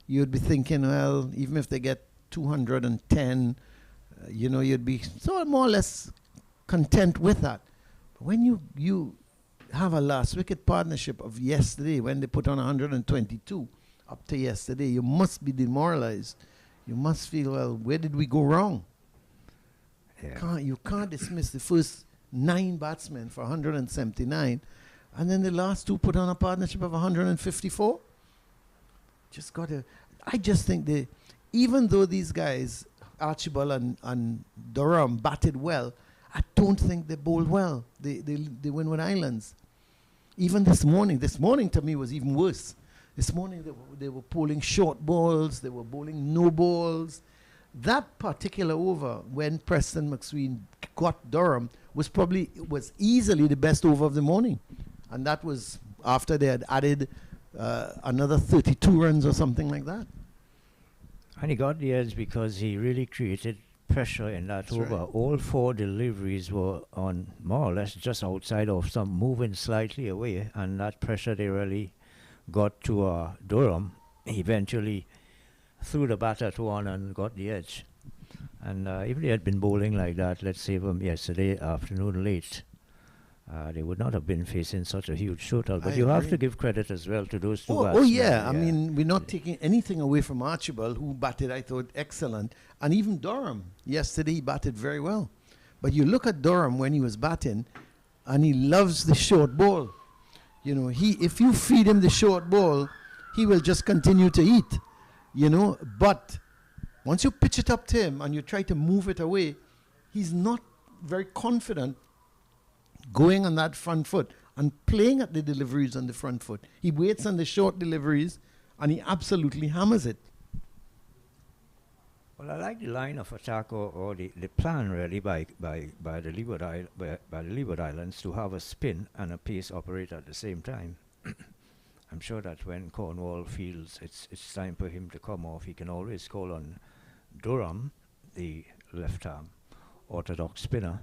you'd be thinking, well, even if they get 210. You'd be sort of more or less content with that. But when you have a last wicket partnership of yesterday, when they put on 122 up to yesterday, you must be demoralized. You must feel, well, where did we go wrong? Yeah. You can't dismiss the first 9 batsmen for 179 And then the last two put on a partnership of 154. I just think even though these guys, Archibald and Durham, batted well, I don't think they bowled well, the Windward Islands. Even this morning to me was even worse. This morning they were bowling short balls, they were bowling no balls. That particular over when Preston McSween got Durham was easily the best over of the morning. And that was after they had added another 32 runs or something like that. And he got the edge because he really created pressure in that over. Right. All 4 deliveries were on more or less just outside of some moving slightly away, and that pressure they really got to Durham. Eventually threw the bat at one and got the edge. And if they had been bowling like that, let's say from yesterday afternoon late, they would not have been facing such a huge shootout. But you have to give credit as well to those two batsmen. Oh, yeah. I mean, we're not taking anything away from Archibald, who batted, I thought, excellent. And even Durham, yesterday, he batted very well. But you look at Durham when he was batting, and he loves the short ball. You know, if you feed him the short ball, he will just continue to eat. You know, but once you pitch it up to him and you try to move it away, he's not very confident going on that front foot and playing at the deliveries on the front foot. He waits on the short deliveries and he absolutely hammers it. Well, I like the line of attack or the plan really by the Leeward Islands to have a spin and a pace operator at the same time. I'm sure that when Cornwall feels it's time for him to come off, he can always call on Durham, the left-arm orthodox spinner.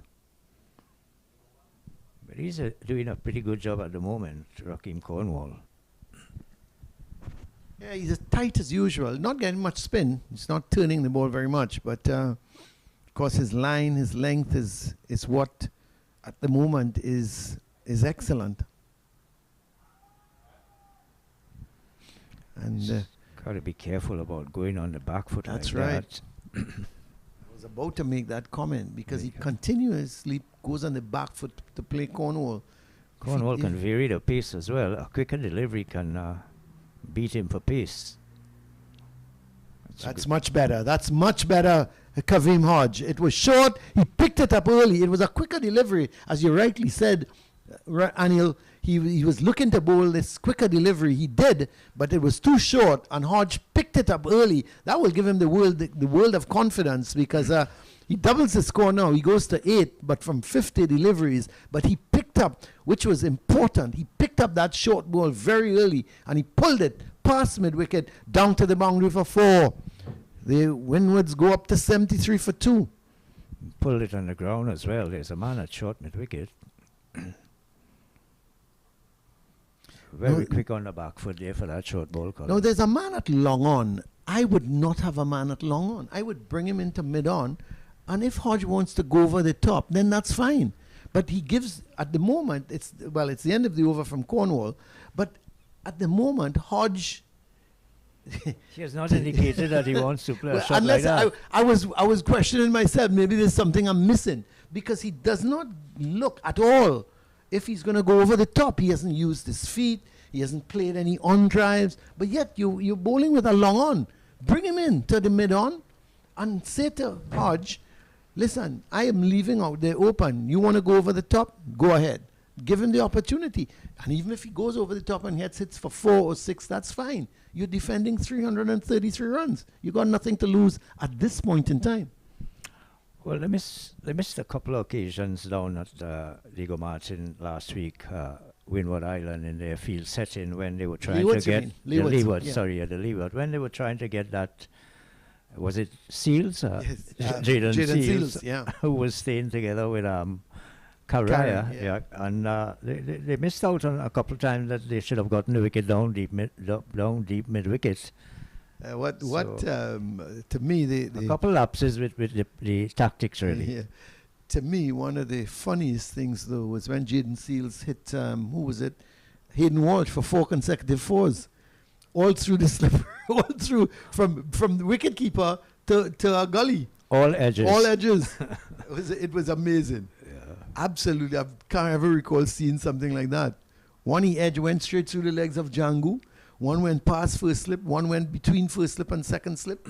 But he's doing a pretty good job at the moment, Rakeem Cornwall. Yeah, he's as tight as usual. Not getting much spin. He's not turning the ball very much. But, of course, his line, his length is what, at the moment, is excellent. And got to be careful about going on the back foot. That's like right. That. I was about to make that comment because he continuously goes on the back foot to play Cornwall. Cornwall can vary the pace as well. A quicker delivery can beat him for pace. That's much better. That's much better, Kavim Hodge. It was short. He picked it up early. It was a quicker delivery, as you rightly said, Anil. He was looking to bowl this quicker delivery. He did, but it was too short, and Hodge picked it up early. That will give him the world of confidence because he doubles the score now. He goes to 8, but from 50 deliveries. But he picked up, which was important, he picked up that short ball very early, and he pulled it past mid-wicket down to the boundary for 4. The Windwards go up to 73 for 2. Pulled it on the ground as well. There's a man at short mid-wicket. Very quick on the back foot there for that short ball. No, there's a man at long on. I would not have a man at long on. I would bring him into mid on, and if Hodge wants to go over the top, then that's fine. But he gives, at the moment, it's the end of the over from Cornwall, but at the moment, Hodge... He has not indicated that he wants to play a shot like that. I was questioning myself, maybe there's something I'm missing, because he does not look at all if he's going to go over the top. He hasn't used his feet. He hasn't played any on drives. But yet you're bowling with a long on. Bring him in to the mid on and say to Hodge, listen, I am leaving out there open. You want to go over the top? Go ahead. Give him the opportunity. And even if he goes over the top and hits for 4 or 6, that's fine. You're defending 333 runs. You got nothing to lose at this point in time. Well, they missed a couple of occasions down at Diego Martin last week, Windward Island in their field setting when they were trying to get the Leeward. When they were trying to get that, was it Seals? Yes, Jaden Seals, who was staying together with Karaya, and they missed out on a couple of times that they should have gotten the wicket down deep mid wicket. To me, a couple lapses with the tactics really. Yeah. To me, one of the funniest things though was when Jaden Seals hit who was it? Hayden Walsh for 4 consecutive 4s, all through the slipper, all through from the wicketkeeper to a gully. All edges. It was amazing. Yeah. Absolutely, I can't ever recall seeing something like that. One he edge went straight through the legs of Django. One went past first slip. One went between first slip and second slip.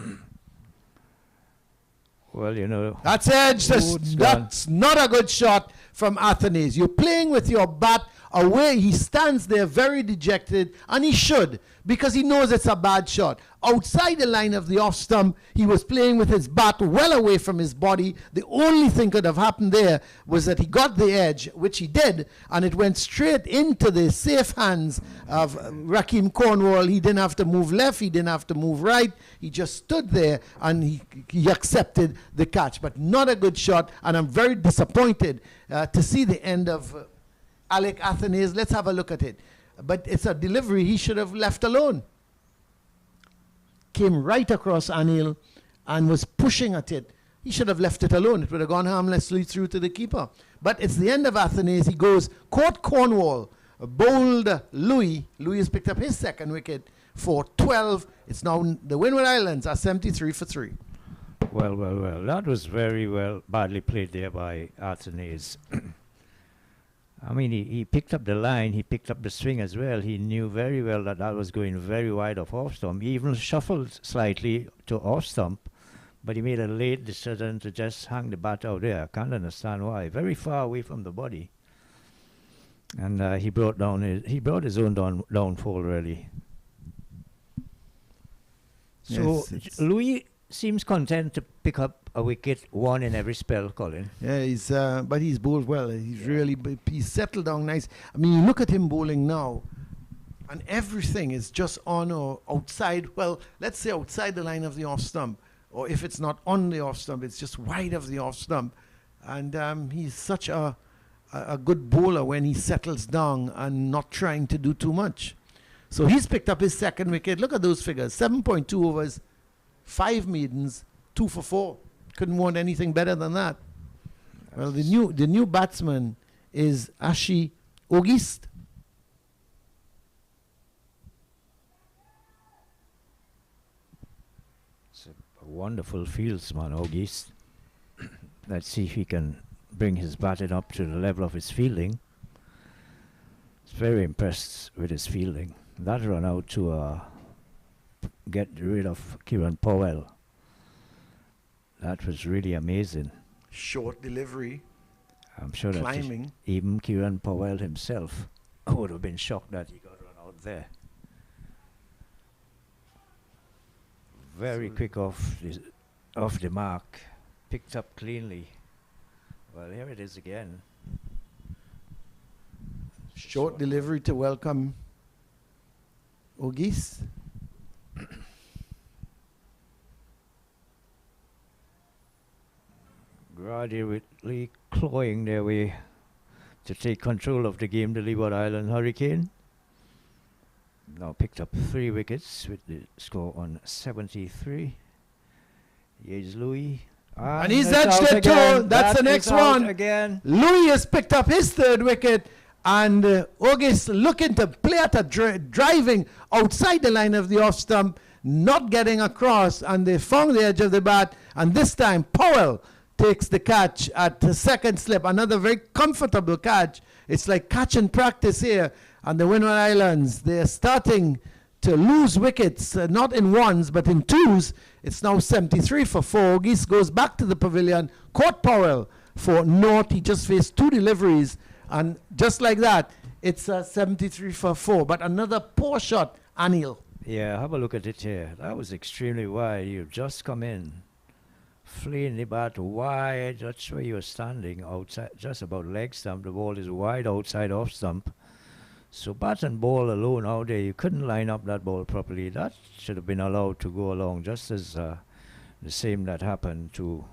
Well, you know. That's edge. That's not a good shot from Athanaize. You're playing with your bat away. He stands there very dejected, and he should, because he knows it's a bad shot. Outside the line of the off stump, he was playing with his bat well away from his body. The only thing could have happened there was that he got the edge, which he did, and it went straight into the safe hands of Raheem Cornwall. He didn't have to move left. He didn't have to move right. He just stood there, and he accepted the catch. But not a good shot, and I'm very disappointed to see the end of Alec Athanaize. Let's have a look at it. But it's a delivery he should have left alone. Came right across Anil and was pushing at it. He should have left it alone. It would have gone harmlessly through to the keeper. But it's the end of Athanaize. He goes, caught Cornwall, bowled Louis. Louis has picked up his second wicket for 12. It's now the Windward Islands are 73 for 3. Well. That was very badly played there by Athanaize. I mean, he picked up the line, he picked up the swing as well. He knew very well that was going very wide off stump. He even shuffled slightly to off stump, but he made a late decision to just hang the bat out there. I can't understand why. Very far away from the body. And he brought his own downfall, really. So Yes, Louis seems content to pick up a wicket, one in every spell, Colin. Yeah, but he's bowled well. He's settled down nice. I mean, you look at him bowling now, and everything is just on or outside. Well, let's say outside the line of the off stump, or if it's not on the off stump, it's just wide of the off stump. And he's such a good bowler when he settles down and not trying to do too much. So he's picked up his second wicket. Look at those figures: 7.2 overs, 5 maidens, 2 for 4. Couldn't want anything better than that. Well, the new batsman is Auguste. It's a wonderful fieldsman, Auguste. Let's see if he can bring his batting up to the level of his fielding. He's very impressed with his fielding. That run out to get rid of Kieran Powell. That was really amazing. Short delivery. I'm sure climbing. That even Kieran Powell himself would have been shocked that he got run out there. Very quick off the mark. Picked up cleanly. Well, here it is again. Short delivery to welcome Auguste. Gradually clawing their way to take control of the game, the Leeward Island Hurricane. Now picked up 3 wickets with the score on 73. Here's Louis. And he's edged it too. That's the next one. Again. Louis has picked up his 3rd wicket. And Auguste looking to play at a driving outside the line of the off stump, not getting across. And they found the edge of the bat. And this time Powell takes the catch at the second slip. Another very comfortable catch. It's like catch and practice here. And the Windward Islands, they're starting to lose wickets, not in ones, but in twos. It's now 73 for 4. Auguste goes back to the pavilion, caught Powell for naught. He just faced 2 deliveries. And just like that, it's 73 for 4. But another poor shot, Anil. Yeah, have a look at it here. That was extremely wide. You've just come in, fleeing the bat wide. That's where you're standing, outside, just about leg stump. The ball is wide outside off stump. So bat and ball alone out there, you couldn't line up that ball properly. That should have been allowed to go along, just as the same that happened to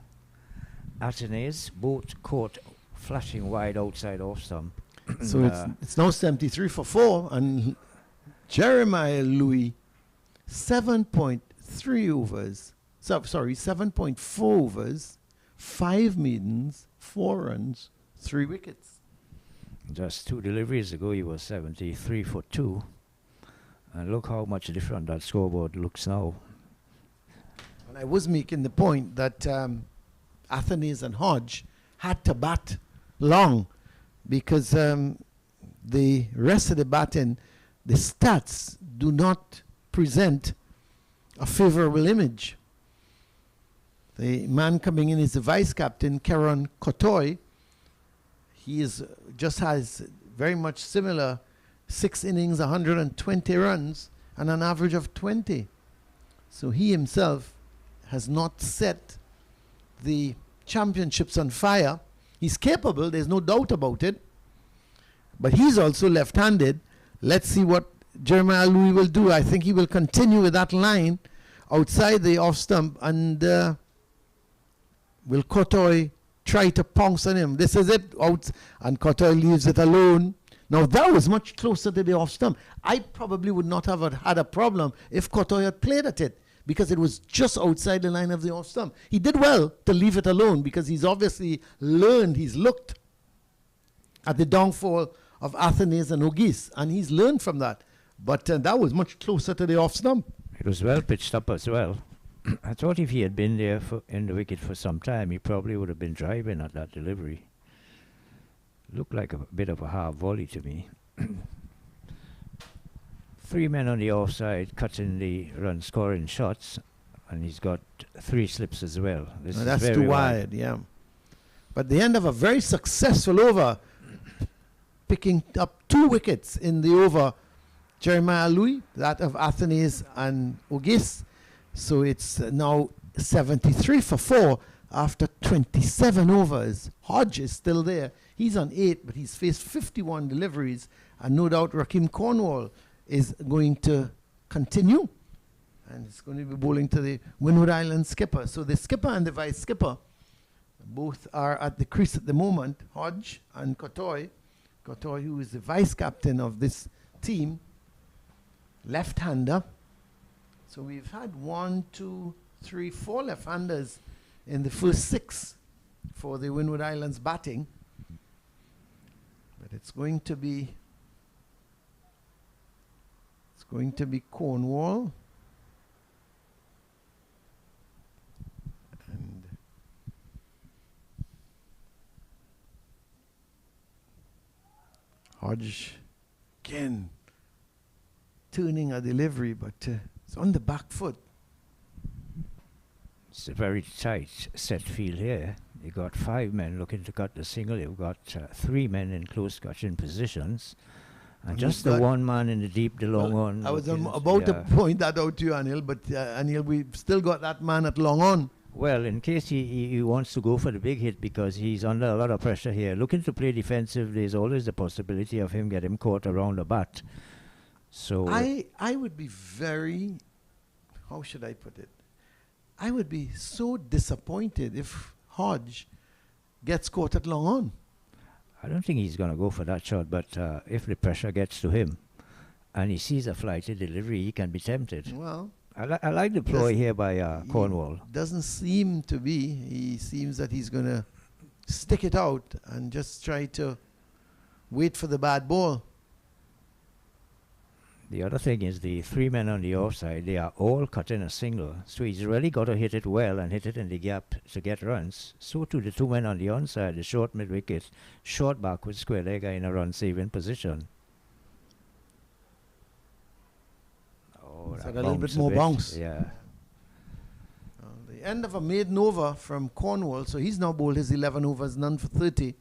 Athanaize. Both caught flashing wide outside off stump. So it's now 73 for 4. And Jeremiah Louis, 7.3 overs. Sorry, 7.4 overs, 5 maidens, 4 runs, 3 wickets. Just 2 deliveries ago, he was 73 for 2. And look how much different that scoreboard looks now. And I was making the point that Athanaize and Hodge had to bat long because the rest of the batting, the stats do not present a favorable image. The man coming in is the vice captain, Cottoy. He is just has very much similar 6 innings, 120 runs, and an average of 20. So he himself has not set the championships on fire. He's capable, there's no doubt about it. But he's also left-handed. Let's see what Jeremiah Louis will do. I think he will continue with that line outside the off stump, and will Cottoy try to pounce on him? This is it, out, and Cottoy leaves it alone. Now that was much closer to the off stump. I probably would not have had a problem if Cottoy had played at it, because it was just outside the line of the off stump. He did well to leave it alone, because he's obviously learned, he's looked at the downfall of Athanaize and Auguste, and he's learned from that. But that was much closer to the off stump. It was well pitched up as well. I thought if he had been there in the wicket for some time, he probably would have been driving at that delivery. Looked like a bit of a half volley to me. 3 men on the offside cutting the run scoring shots, and he's got 3 slips as well. This is That's very too wide, yeah. But the end of a very successful over, picking up 2 wickets in the over, Jeremiah Louis, that of Athanaize and Auguste. So it's now 73 for 4 after 27 overs. Hodge is still there. He's on 8, but he's faced 51 deliveries, and no doubt Raheem Cornwall is going to continue, and it's going to be bowling to the Windward Islands skipper. So the skipper and the vice skipper both are at the crease at the moment, Hodge and Cottoy. Cottoy, who is the vice captain of this team, left-hander. So we've had 1, 2, 3, 4 left-handers in the first 6 for the Windward Islands batting. But it's going to be Cornwall and Hodge again turning a delivery, but it's on the back foot. It's a very tight set field here. You got 5 men looking to cut the single. You've got 3 men in close catching positions, and just the 1 man in the deep, the long on. I was about to point that out to you, Anil, but Anil, we've still got that man at long on. Well, in case he wants to go for the big hit, because he's under a lot of pressure here. Looking to play defensive, there's always the possibility of him getting caught around the bat. So I would be very, how should I put it? I would be so disappointed if Hodge gets caught at long on. I don't think he's going to go for that shot, but if the pressure gets to him and he sees a flighted delivery, he can be tempted. Well, I like the ploy here by Cornwall. Doesn't seem to be. He seems that he's going to stick it out and just try to wait for the bad ball. The other thing is the 3 men on the offside, they are all cutting a single. So he's really got to hit it well and hit it in the gap to get runs. So too the 2 men on the onside, the short mid-wicket, short backward square legger in a run-saving position. Oh, it's like a little bit more bounce. Yeah. The end of a maiden over from Cornwall. So he's now bowled his 11 overs, none for 30.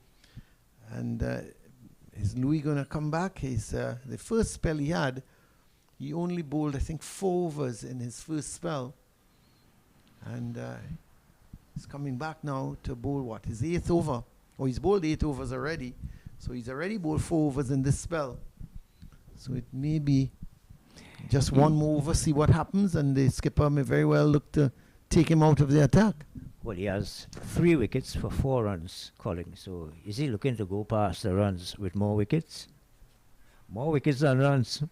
And is Louis going to come back? He's the first spell he had, he only bowled, I think, 4 overs in his first spell. And he's coming back now to bowl, what, his 8th over? Oh, he's bowled 8 overs already. So he's already bowled 4 overs in this spell. So it may be just 1 more over, see what happens, and the skipper may very well look to take him out of the attack. Well, he has 3 wickets for 4 runs, Colin. So is he looking to go past the runs with more wickets? More wickets than runs.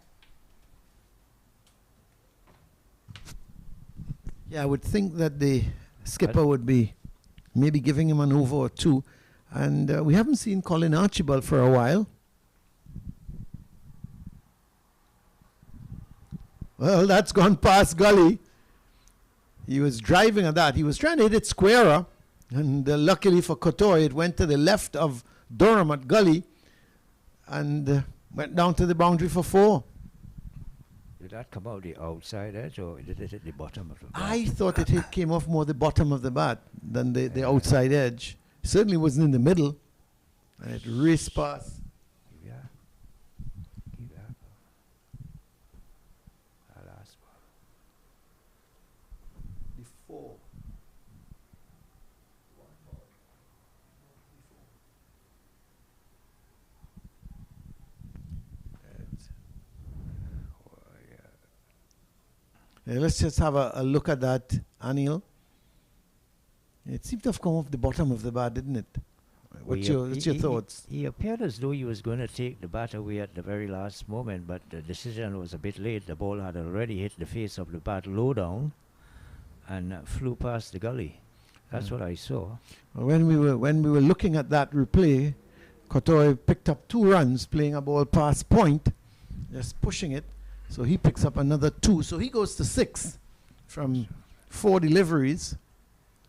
Yeah, I would think that the skipper would be maybe giving him an over or 2. And we haven't seen Colin Archibald for a while. Well, that's gone past gully. He was driving at that. He was trying to hit it squarer. And luckily for Cottoy, it went to the left of Durham at gully. And Went down to the boundary for 4. Did that come out the outside edge or did it hit the bottom of the bat? I thought it came off more the bottom of the bat than the outside edge. Certainly wasn't in the middle. And it raced past. Yeah. Keep that. That last ball. The 4. Let's just have a look at that, Anil. It seemed to have come off the bottom of the bat, didn't it? What's your thoughts? He appeared as though he was going to take the bat away at the very last moment, but the decision was a bit late. The ball had already hit the face of the bat low down and flew past the gully. That's what I saw. Well, when we were looking at that replay, Cottoy picked up 2 runs playing a ball past point, just pushing it. So he picks up another 2. So he goes to 6 from 4 deliveries.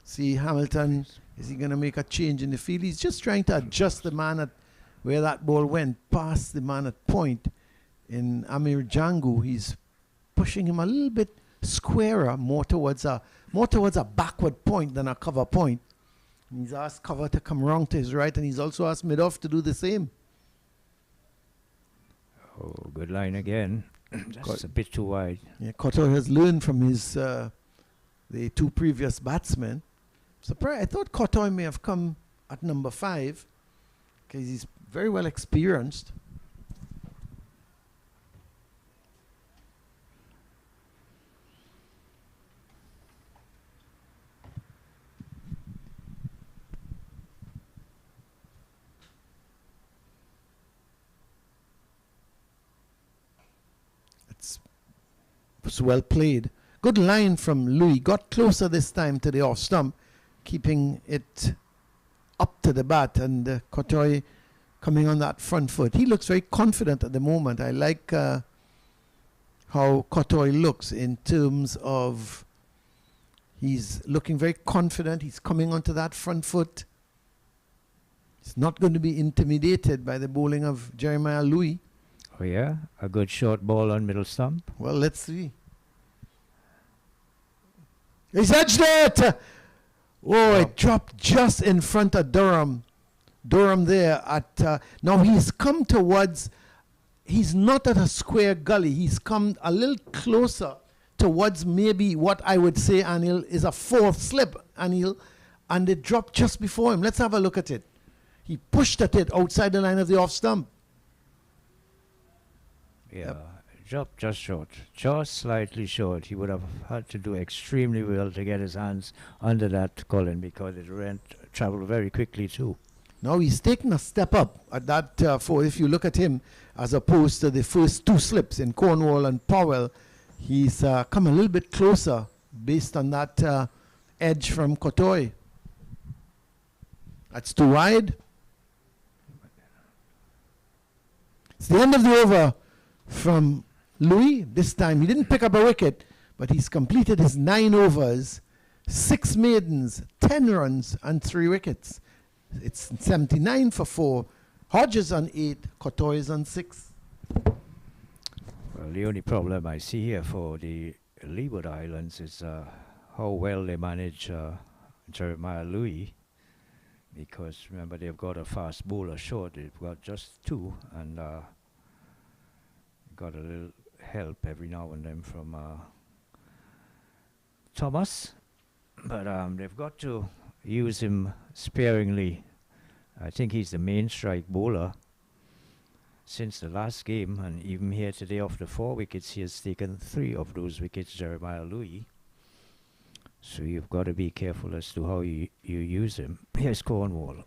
See Hamilton, is he going to make a change in the field? He's just trying to adjust the man at where that ball went, past the man at point. In Amir Jangu, he's pushing him a little bit squarer, more towards a backward point than a cover point. And he's asked cover to come round to his right, and he's also asked mid-off to do the same. Oh, good line again. That's a bit too wide. Yeah, Cottoy has learned from his the 2 previous batsmen. Surprised. I thought Cottoy may have come at number 5 because he's very well experienced. It's well played. Good line from Louis. Got closer this time to the off stump, keeping it up to the bat, and Cottoy coming on that front foot. He looks very confident at the moment. I like how Cottoy looks in terms of he's looking very confident. He's coming onto that front foot. He's not going to be intimidated by the bowling of Jeremiah Louis. Oh yeah, a good short ball on middle stump. Well, let's see. He's edged it! Oh, it dropped just in front of Durham. Durham there at... now he's come towards... He's not at a square gully. He's come a little closer towards maybe what I would say, Anil, is a 4th slip, Anil. And it dropped just before him. Let's have a look at it. He pushed at it outside the line of the off stump. Yeah, dropped just short. Just slightly short. He would have had to do extremely well to get his hands under that Colin because it traveled very quickly too. Now he's taken a step up at that 4. If you look at him, as opposed to the first 2 slips in Cornwall and Powell, he's come a little bit closer based on that edge from Cottoy. That's too wide. It's the end of the over from Louis. This time he didn't pick up a wicket, but he's completed his 9 overs, 6 maidens, 10 runs and 3 wickets. It's 79 for 4. Hodge is on 8, Cottoy is on 6. Well, the only problem I see here for the Leeward Islands is how well they manage Jeremiah Louis, because remember they've got a fast bowler short. They've got just 2 and got a little help every now and then from Thomas, but they've got to use him sparingly. I think he's the main strike bowler since the last game, and even here today off the 4 wickets he has taken 3 of those wickets, Jeremiah Louis. So you've got to be careful as to how you use him. Here's Cornwall.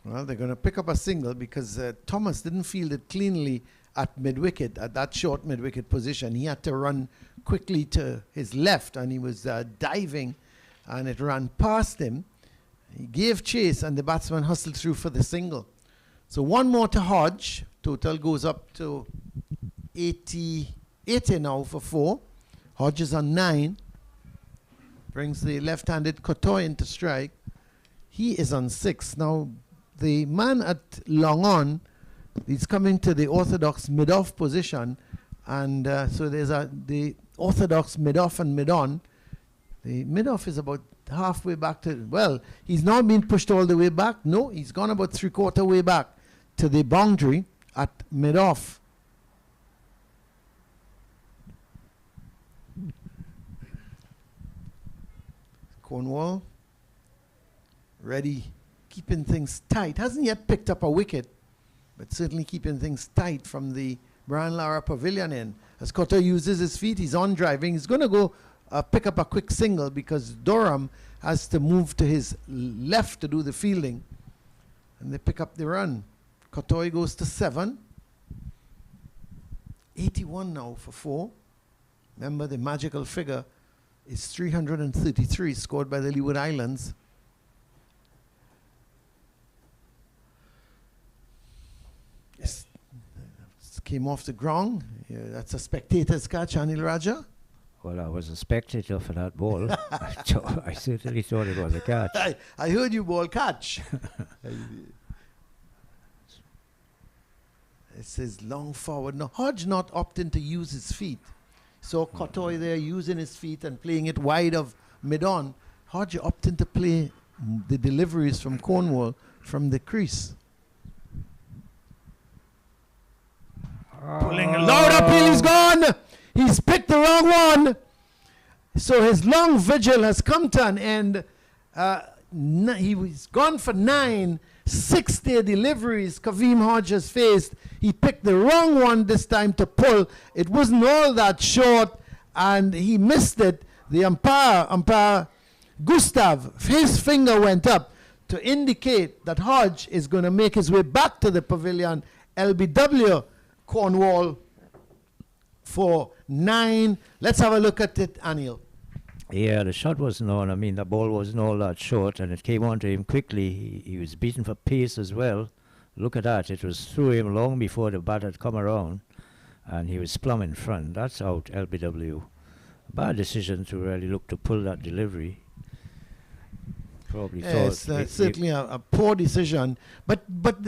Well, they're going to pick up a single because Thomas didn't field it cleanly at mid-wicket, at that short mid-wicket position. He had to run quickly to his left, and he was diving, and it ran past him. He gave chase, and the batsman hustled through for the single. So 1 more to Hodge. Total goes up to 80 now for 4. Hodge is on 9. Brings the left-handed Cottoy into strike. He is on 6. Now, the man at long on He's coming to the orthodox mid-off position, and so there's the orthodox mid-off and mid-on. The mid-off is about halfway back to, well, he's not been pushed all the way back. No, he's gone about three-quarter way back to the boundary at mid-off. Cornwall, ready, keeping things tight. Hasn't yet picked up a wicket, but certainly keeping things tight from the Brian Lara Pavilion end. As Cottoy uses his feet, he's on driving. He's going to go pick up a quick single because Durham has to move to his left to do the fielding. And they pick up the run. Cottoy goes to 7. 81 now for 4. Remember, the magical figure is 333, scored by the Leeward Islands. Yes, came off the ground. Yeah, that's a spectator's catch, Anil Raja. Well, I was a spectator for that ball. I certainly thought it was a catch. I heard you ball catch. It says long forward. Now, Hodge not opting to use his feet. So Cottoy there using his feet and playing it wide of mid-on. Hodge opting to play the deliveries from Cornwall from the crease. Pulling a loud uphill, he's gone! He's picked the wrong one! So his long vigil has come to an end. He was gone for 9. 6 their deliveries Kaveem Hodge has faced. He picked the wrong one this time to pull. It wasn't all that short, and he missed it. The umpire Gustav, his finger went up to indicate that Hodge is going to make his way back to the pavilion. LBW Cornwall for 9. Let's have a look at it, Anil. Yeah, the shot wasn't on. I mean, the ball wasn't all that short, and it came onto him quickly. He was beaten for pace as well. Look at that. It was through him long before the bat had come around, and he was plumb in front. That's out, LBW. Bad decision to really look to pull that delivery. Probably thought certainly a poor decision. But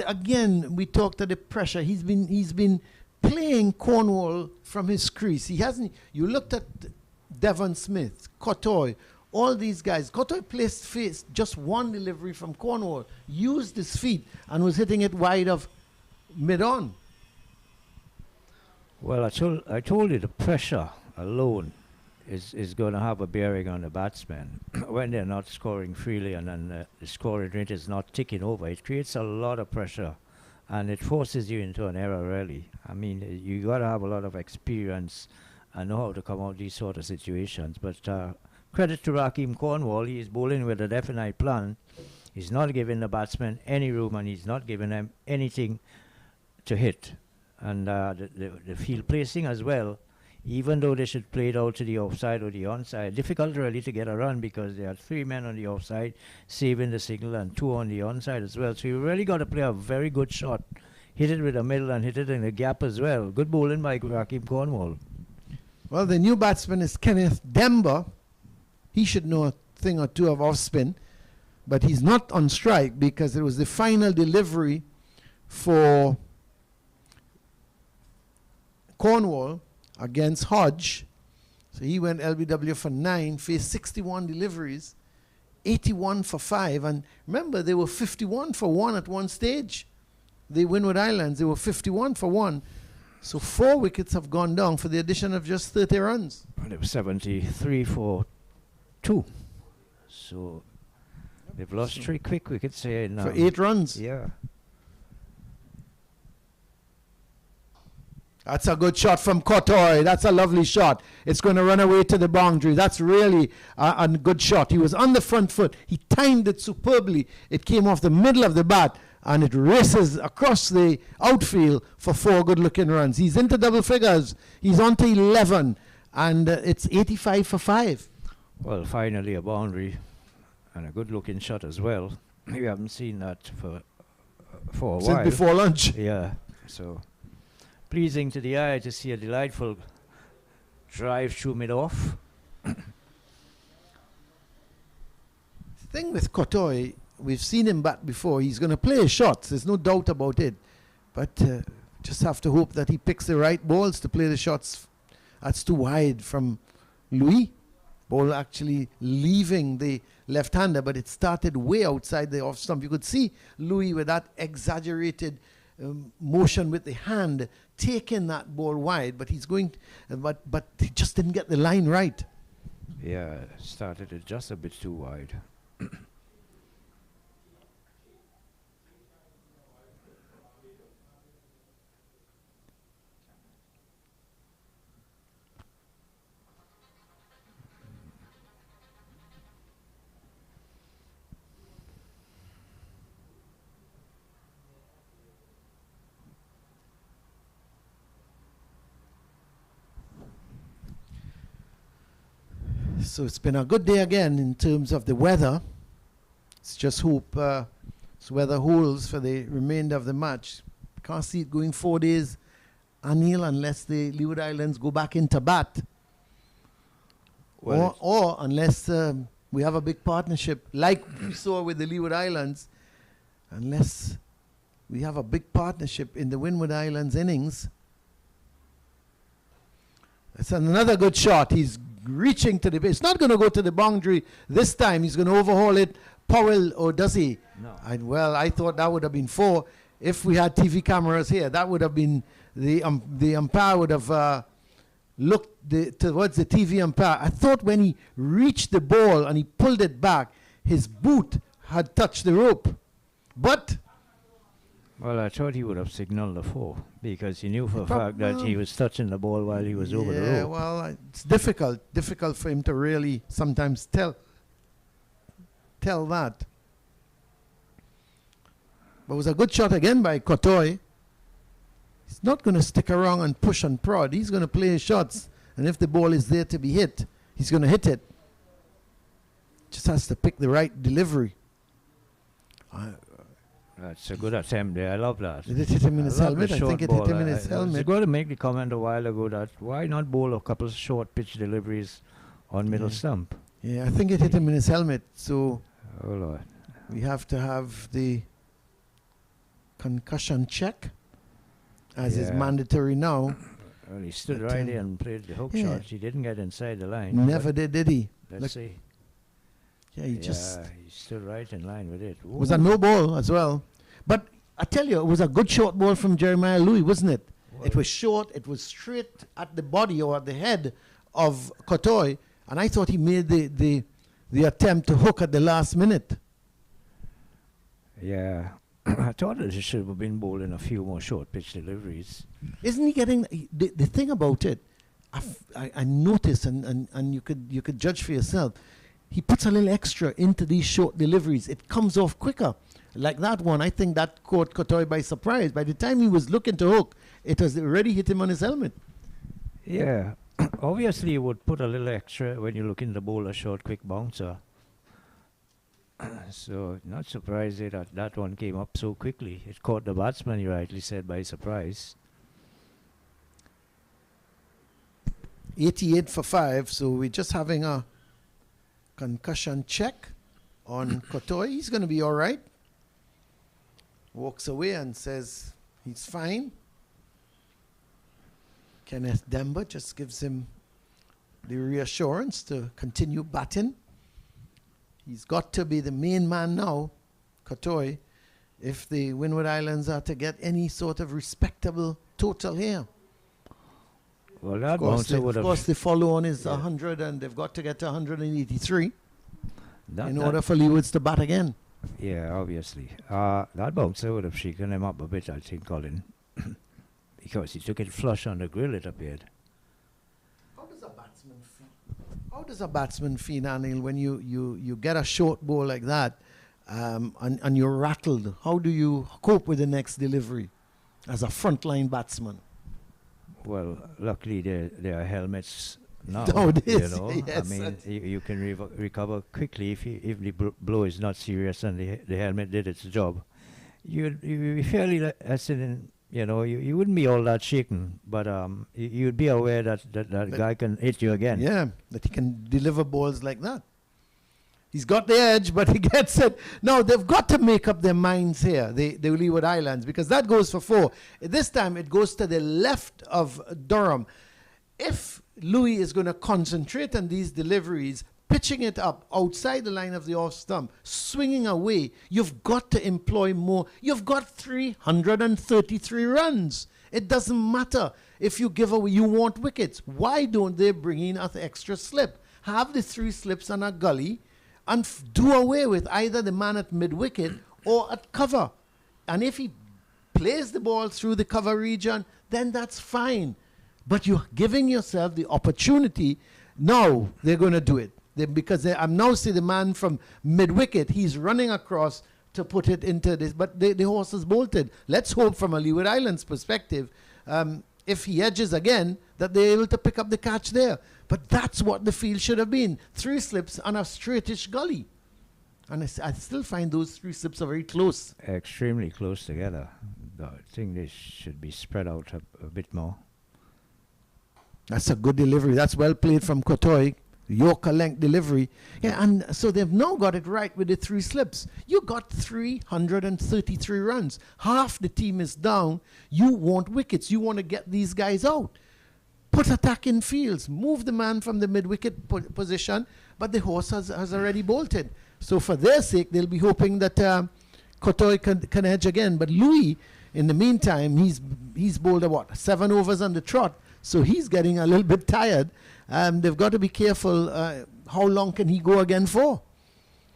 again, we talked of the pressure. He's been playing Cornwall from his crease. He hasn't. You looked at Devon Smith, Cottoy, all these guys. Cottoy faced just one delivery from Cornwall, used his feet, and was hitting it wide of mid-on. Well, I told you the pressure alone is going to have a bearing on the batsmen. When they're not scoring freely and then the scoring rate is not ticking over, it creates a lot of pressure, and it forces you into an error, really. I mean, you got to have a lot of experience and know how to come out of these sort of situations. But credit to Raheem Cornwall. He is bowling with a definite plan. He's not giving the batsmen any room, and he's not giving them anything to hit. And the field placing as well, even though they should play it out to the offside or the onside, difficult really to get a run because there are 3 men on the offside saving the signal and 2 on the onside as well. So you really got to play a very good shot. Hit it with the middle and hit it in the gap as well. Good bowling by Raheem Cornwall. Well, the new batsman is Kenneth Demba. He should know a thing or two of off-spin, but he's not on strike because it was the final delivery for Cornwall against Hodge. So he went LBW for 9, faced 61 deliveries, 81 for 5. And remember, they were 51 for 1 at one stage. The Windward Islands, they were 51 for 1. So 4 wickets have gone down for the addition of just 30 runs. And it was 73 for 2. So they've lost 3 quick wickets here now. For 8 runs. Yeah. That's a good shot from Cottoy. That's a lovely shot. It's going to run away to the boundary. That's really a good shot. He was on the front foot. He timed it superbly. It came off the middle of the bat, and it races across the outfield for 4 good-looking runs. He's into double figures. He's on to 11, and it's 85 for 5. Well, finally a boundary and a good-looking shot as well. We haven't seen that for a while. Since before lunch. Yeah, so pleasing to the eye to see a delightful drive through mid-off. The thing with Cottoy, we've seen him bat before. He's going to play his shots. There's no doubt about it. But just have to hope that he picks the right balls to play the shots. That's too wide from Louis. Ball actually leaving the left-hander, but it started way outside the off stump. You could see Louis with that exaggerated motion with the hand taking that ball wide, but he's going, but he just didn't get the line right. Yeah, started it just a bit too wide. So it's been a good day again in terms of the weather. Let's just hope this weather holds for the remainder of the match. Can't see it going 4 days, Anil, unless the Leeward Islands go back into bat. Well, Or unless we have a big partnership like we saw with the Leeward Islands. Unless we have a big partnership in the Windward Islands innings. That's another good shot. He's reaching to the base. It's not going to go to the boundary this time. He's going to overhaul it. Powell, or does he? No. I thought that would have been 4. If we had TV cameras here, that would have been the umpire would have looked towards the TV umpire. I thought when he reached the ball and he pulled it back, his boot had touched the rope. But well, I thought he would have signaled the 4 because he knew for a fact that he was touching the ball while he was over the rope. Yeah, well, it's difficult for him to really sometimes tell that. But it was a good shot again by Cottoy. He's not going to stick around and push and prod. He's going to play his shots, and if the ball is there to be hit, he's going to hit it. Just has to pick the right delivery. That's a good attempt there. I love that. Did it hit him in his helmet? I think it hit him in his I was helmet. going to make the comment a while ago that why not bowl a couple of short pitch deliveries on middle stump? Yeah, I think it hit him in his helmet. So Oh Lord. we have to have the concussion check, as is Yeah. mandatory now. Well, he stood But, right there and played the hook yeah. shot. He didn't get inside the line. Never did he? Let's Look, see. Yeah, he just He stood right in line with it. was a no ball as well. But I tell you, it was a good short ball from Jeremiah Louis, wasn't it? It was short, it was straight at the body or at the head of Cottoy, and I thought he made the attempt to hook at the last minute. Yeah. I thought that he should have been bowling a few more short pitch deliveries. Isn't he getting the thing about it? I noticed, and you could judge for yourself. He puts a little extra into these short deliveries. It comes off quicker. Like that one, I think that caught Cottoy by surprise. By the time he was looking to hook, it was already hit him on his helmet. Yeah. Obviously, you would put a little extra when you look in the bowl a short, quick bouncer. So, not surprised that that one came up so quickly. It caught the batsman, you rightly said, by surprise. 88 for 5, so we're just having a concussion check on Cottoy. He's going to be all right. Walks away and says he's fine. Kenneth Demba just gives him the reassurance to continue batting. He's got to be the main man now, Cottoy, if the Windward Islands are to get any sort of respectable total here. Well, that Of course, bouncer would have... the follow-on is 100, and they've got to get to 183 that- in that- order for Leewards to bat again. Yeah, obviously. That bouncer would have shaken him up a bit, I think, Colin. Because he took it flush on the grill, it appeared. How does a batsman feel, Anil, when you get a short ball like that and you're rattled? How do you cope with the next delivery as a frontline batsman? Well, luckily there are helmets now. Nowadays, you know? yes. I mean, you can recover quickly if the blow is not serious and the helmet did its job. You'd be fairly as in, you know, you wouldn't be all that shaken, but you'd be aware that guy can hit you again. Yeah, that he can deliver balls like that. He's got the edge, but he gets it. Now, they've got to make up their minds here, the Leeward Islands, because that goes for 4. This time, it goes to the left of Durham. If Louis is going to concentrate on these deliveries, pitching it up outside the line of the off stump, swinging away, you've got to employ more. You've got 333 runs. It doesn't matter if you give away, you want wickets. Why don't they bring in an extra slip? Have the 3 slips on a gully and do away with either the man at mid-wicket or at cover. And if he plays the ball through the cover region, then that's fine. But you're giving yourself the opportunity. Now they're going to do it. I'm now see the man from mid-wicket, he's running across to put it into this, but the horse is bolted. Let's hope from a Leeward Islands perspective, if he edges again, that they're able to pick up the catch there. But that's what the field should have been. 3 slips on a straightish gully. And I still find those 3 slips are very close. Extremely close together. I think they should be spread out a bit more. That's a good delivery. That's well played from Cottoy. Yorker length delivery. Yeah, and so they've now got it right with the 3 slips. You got 333 runs. Half the team is down. You want wickets. You want to get these guys out. Put attack in fields. Move the man from the mid-wicket position, but the horse has already bolted. So for their sake, they'll be hoping that Cottoy can edge again. But Louis, in the meantime, he's bowled 7 overs on the trot, so he's getting a little bit tired. They've got to be careful. How long can he go again for?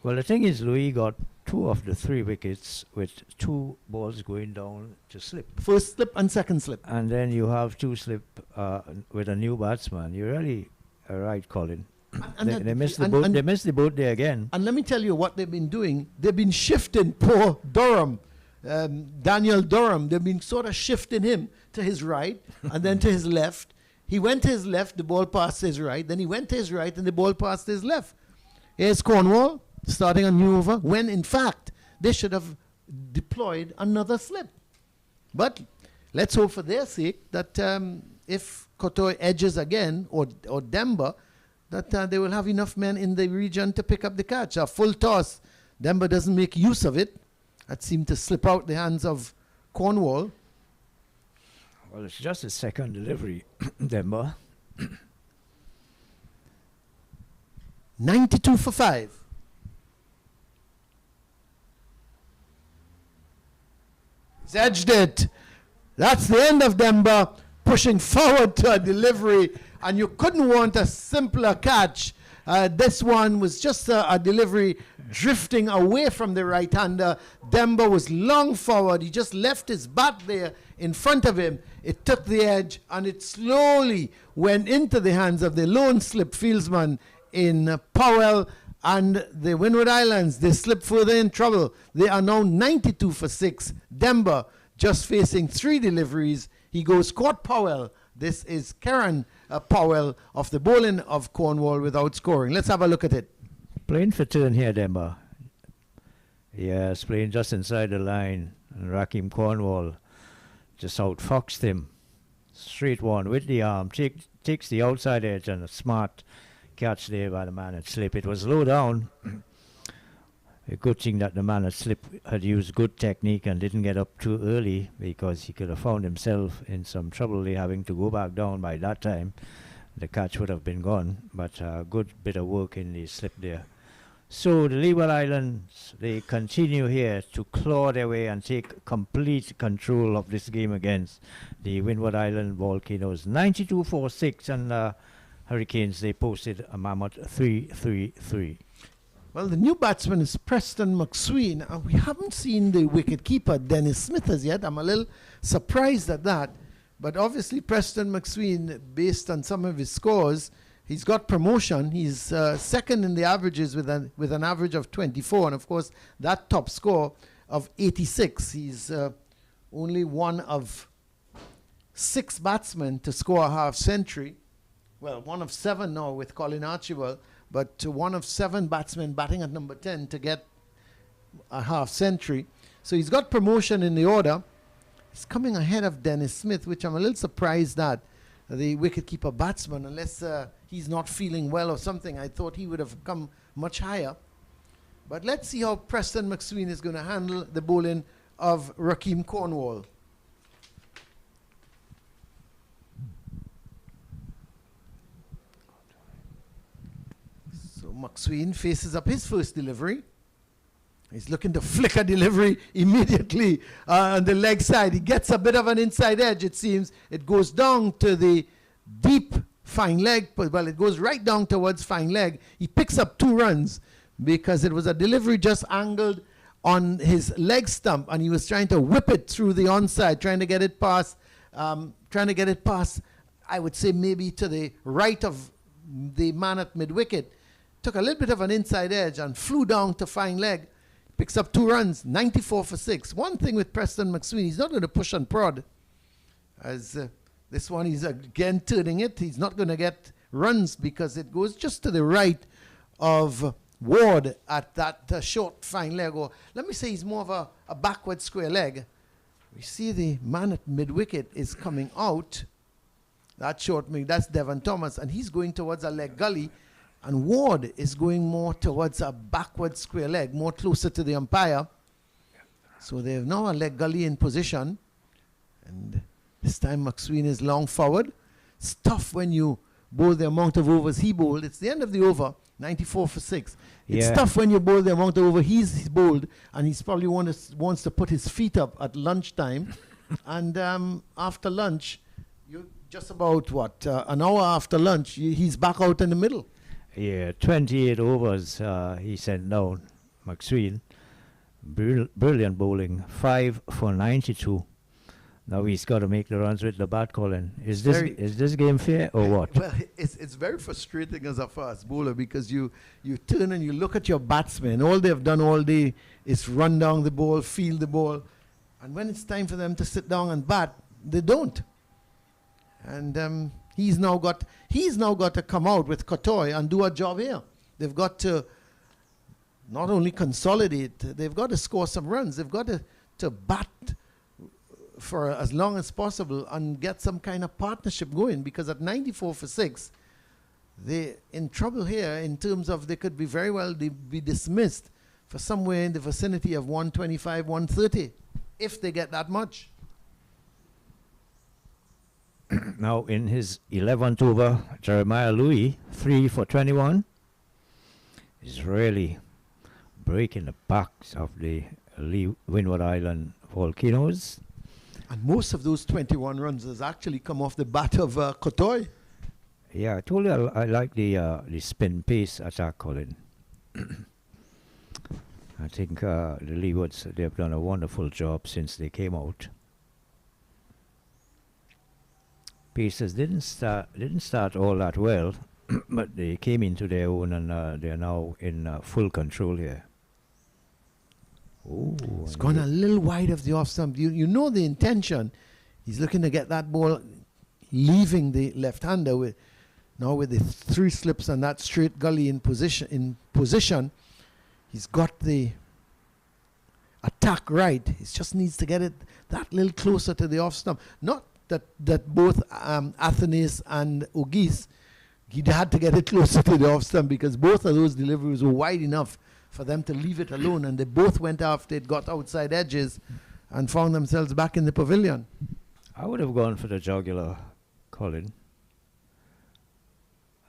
Well, the thing is, Louis got 2 of the 3 wickets with 2 balls going down to slip. First slip and second slip. And then you have 2 slip with a new batsman. You're really right, Colin. They missed the boat. They missed the boat there again. And let me tell you what they've been doing. They've been shifting poor Durham, Daniel Durham. They've been sort of shifting him to his right and then to his left. He went to his left, the ball passed his right. Then he went to his right and the ball passed his left. Here's Cornwall starting a new over when, in fact, they should have deployed another slip. But let's hope for their sake that if Cottoy edges again or Demba, that they will have enough men in the region to pick up the catch. A full toss, Demba doesn't make use of it. That seemed to slip out the hands of Cornwall. Well, it's just a second delivery, Demba. 92 for 5. He's edged it. That's the end of Demba pushing forward to a delivery, and you couldn't want a simpler catch. This one was just a delivery drifting away from the right-hander. Demba was long forward. He just left his bat there in front of him. It took the edge, and it slowly went into the hands of the lone slip fieldsman in Powell and the Windward Islands. They slipped further in trouble. They are now 92 for 6. Demba just facing 3 deliveries. He goes caught Powell. This is Karen Powell of the bowling of Cornwall without scoring. Let's have a look at it. Playing for turn here, Demba. Yes, playing just inside the line. And Rakim Cornwall just outfoxed him. Straight one with the arm. Takes the outside edge and a smart catch there by the man at slip. It was low down. A good thing that the man at slip had used good technique and didn't get up too early, because he could have found himself in some trouble having to go back down by that time. The catch would have been gone, but a good bit of work in the slip there. So the Leeward Islands, they continue here to claw their way and take complete control of this game against the Windward Island Volcanoes. 92 for 6, and Hurricanes, they posted a mammoth 3-3-3. Well, the new batsman is Preston McSween. We haven't seen the wicket-keeper, Dennis Smith, as yet. I'm a little surprised at that. But obviously, Preston McSween, based on some of his scores, he's got promotion. He's second in the averages with an average of 24. And, of course, that top score of 86. He's only one of 6 batsmen to score a half-century. Well, one of 7 now with Colin Archibald. But one of 7 batsmen batting at number 10 to get a half-century. So he's got promotion in the order. He's coming ahead of Dennis Smith, which I'm a little surprised at, the wicketkeeper batsman, unless he's not feeling well or something. I thought he would have come much higher. But let's see how Preston McSween is going to handle the bowling of Rakeem Cornwall. So McSween faces up his first delivery. He's looking to flick a delivery immediately on the leg side. He gets a bit of an inside edge, it seems. It goes down to the deep fine leg. Well, it goes right down towards fine leg. He picks up 2 runs because it was a delivery just angled on his leg stump, and he was trying to whip it through the onside, trying to get it past, I would say maybe to the right of the man at mid-wicket. Took a little bit of an inside edge and flew down to fine leg. Picks up 2 runs, 94 for 6. One thing with Preston McSween, he's not going to push and prod. As this one, he's again turning it. He's not going to get runs because it goes just to the right of Ward at that short fine leg. Or let me say he's more of a backward square leg. We see the man at mid-wicket is coming out. That short, that's Devon Thomas, and he's going towards a leg gully. And Ward is going more towards a backward square leg, more closer to the umpire. So they have now a leg gully in position. And this time McSween is long forward. It's tough when you bowl the amount of overs he bowled. It's the end of the over, 94 for 6. It's tough when you bowl the amount of over he's bowled, and he's probably wants to put his feet up at lunchtime. And after lunch, you just about, an hour after lunch, he's back out in the middle. Yeah, 28 overs he sent down, McSween. Brilliant bowling, 5 for 92. Now he's got to make the runs with the bat, Colin. Is this game fair or what? Well, it's very frustrating as a fast bowler because you turn and you look at your batsmen. All they've done all day is run down the ball, field the ball. And when it's time for them to sit down and bat, they don't. And he's now got to come out with Cottoy and do a job here. They've got to not only consolidate, they've got to score some runs. They've got to bat for as long as possible and get some kind of partnership going, because at 94 for 6, they're in trouble here in terms of they could be very well be dismissed for somewhere in the vicinity of 125, 130, if they get that much. Now in his 11th over, Jeremiah Louis, 3 for 21, is really breaking the backs of the Windward Island Volcanoes. And most of those 21 runs has actually come off the bat of Cottoy. Yeah, I told you I like the spin pace attack, Colin. I think the Leewards, they've done a wonderful job since they came out. Pacers didn't start all that well, but they came into their own, and they're now in full control here. Ooh, it's gone a little wide of the off stump. You know the intention. He's looking to get that ball, leaving the left-hander with the 3 slips and that straight gully in position. He's got the attack right. He just needs to get it that little closer to the off stump. Not that both Athanaize and Auguste, he had to get it closer to the off stump because both of those deliveries were wide enough for them to leave it alone, and they both went after it, got outside edges, and found themselves back in the pavilion. I would have gone for the jugular, Colin.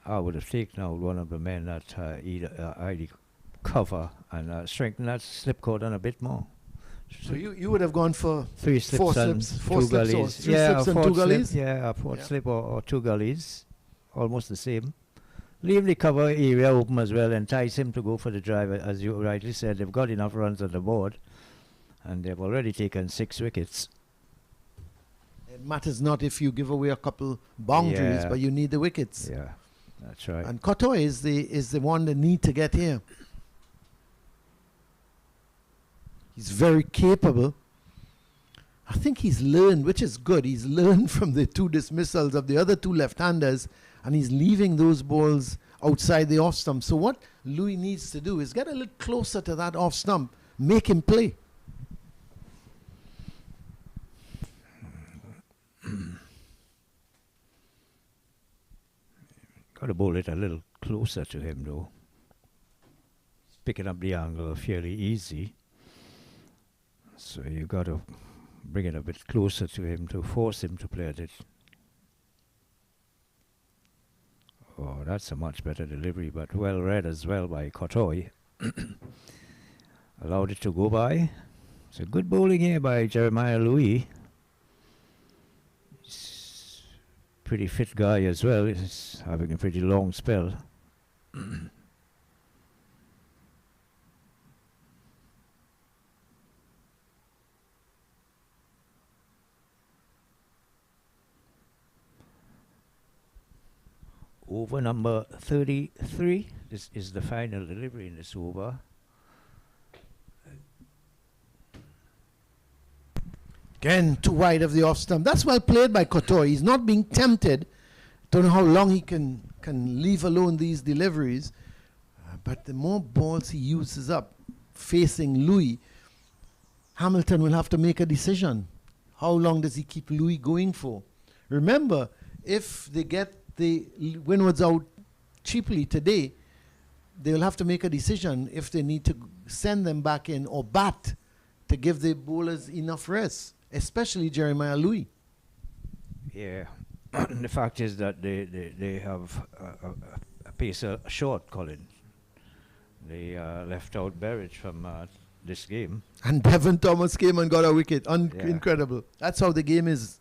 I would have taken out one of the men that either cover and strengthen that slip cordon a bit more. So you would have gone for 3 slips 4 and slips, 2 gullies. Three slips and 2 gullies? Yeah, a fourth slip or 2 gullies. Almost the same. Leave the cover area open as well, entice him to go for the drive. As you rightly said, they've got enough runs on the board, and they've already taken 6 wickets. It matters not if you give away a couple boundaries, but you need the wickets. Yeah, that's right. And Cottoy is the one that need to get here. He's very capable. I think he's learned, which is good. He's learned from the 2 dismissals of the other 2 left-handers, and he's leaving those balls outside the off stump. So what Louis needs to do is get a little closer to that off stump, make him play. Got to bowl it a little closer to him, though. picking up the angle fairly easy. So you got to bring it a bit closer to him to force him to play at it. Oh, that's a much better delivery, but well read as well by Cottoy. Allowed it to go by. It's a good bowling here by Jeremiah Louis. He's pretty fit guy as well. He's having a pretty long spell. Over number 33. This is the final delivery in this over. Again, too wide of the off stump. That's well played by Cottoy. He's not being tempted. Don't know how long he can leave alone these deliveries. But the more balls he uses up facing Louis, Hamilton will have to make a decision. How long does he keep Louis going for? Remember, if they get the Windwards out cheaply today, they'll have to make a decision if they need to send them back in or bat to give the bowlers enough rest, especially Jeremiah Louis. Yeah, the fact is that they have a pacer short, Colin. They left out Berridge from this game. And Devon Thomas came and got a wicket. Yeah. Incredible. That's how the game is.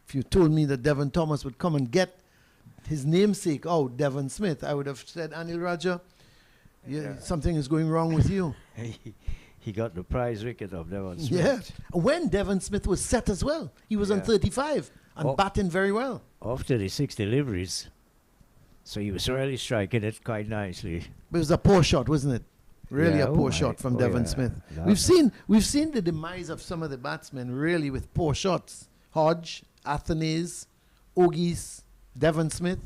If you told me that Devon Thomas would come and get his namesake out, Devon Smith, I would have said, Anil Raja, something is going wrong with you. He got the prize wicket of Devon Smith. Yeah. When Devon Smith was set as well. He was on 35 and batting very well. After the 6 deliveries. So he was really striking it quite nicely. But it was a poor shot, wasn't it? Really a poor shot from Devon Smith. We've seen the demise of some of the batsmen really with poor shots. Hodge, Athanaize, Auguste, Devon Smith.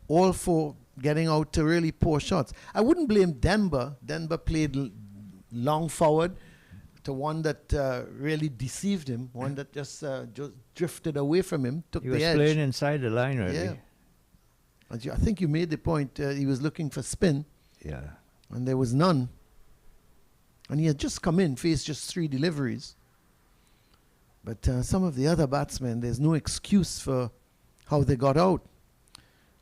All for getting out to really poor shots. I wouldn't blame Denver. Denver played long forward to one that really deceived him, one that just drifted away from him, took the edge. He was playing inside the line, really. Yeah. And I think you made the point. He was looking for spin. Yeah. And there was none. And he had just come in, faced just 3 deliveries. But some of the other batsmen, there's no excuse for how they got out.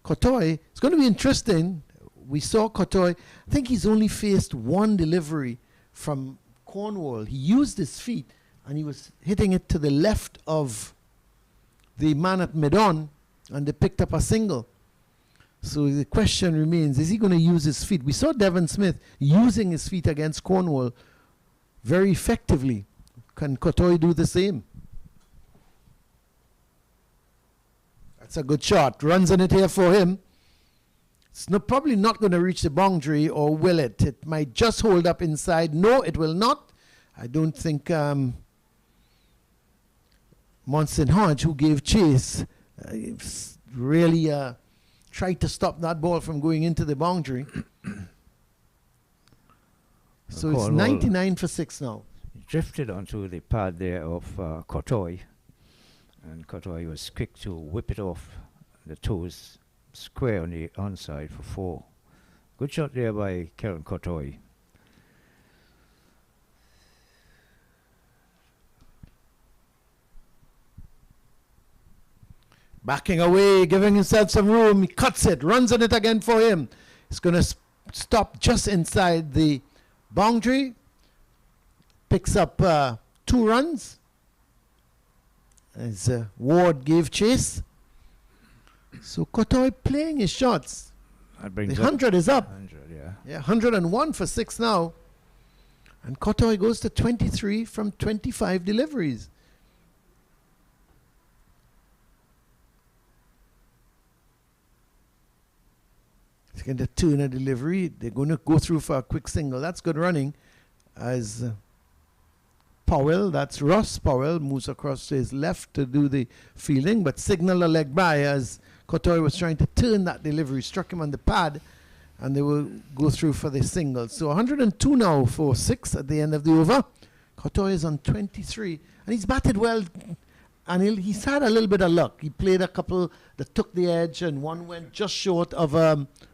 Cottoy, it's going to be interesting. We saw Cottoy. I think he's only faced 1 delivery from Cornwall. He used his feet and he was hitting it to the left of the man at mid-on, and they picked up a single. So the question remains, is he going to use his feet? We saw Devon Smith using his feet against Cornwall very effectively. Can Cottoy do the same? That's a good shot. Runs in it here for him. It's probably not going to reach the boundary, or will it? It might just hold up inside. No, it will not. I don't think Monson Hodge, who gave chase, really tried to stop that ball from going into the boundary. So it's 99 for 6 now. He drifted onto the pad there of Cottoy. And Cottoy was quick to whip it off the toes square on the onside for 4. Good shot there by Kieran Cottoy. Backing away, giving himself some room. He cuts it, runs on it again for him. It's going to stop just inside the boundary. Picks up 2 runs. As Ward gave chase. So Cottoy playing his shots. The 100 is up. 100, yeah, 101 for 6 now. And Cottoy goes to 23 from 25 deliveries. He's going to turn a delivery. They're going to go through for a quick single. That's good running. As Powell, that's Ross Powell, moves across to his left to do the fielding, but signal a leg by as Cottoy was trying to turn that delivery, struck him on the pad, and they will go through for the single. So 102 now for 6 at the end of the over. Cottoy is on 23, and he's batted well and he's had a little bit of luck. He played a couple that took the edge, and one went just short of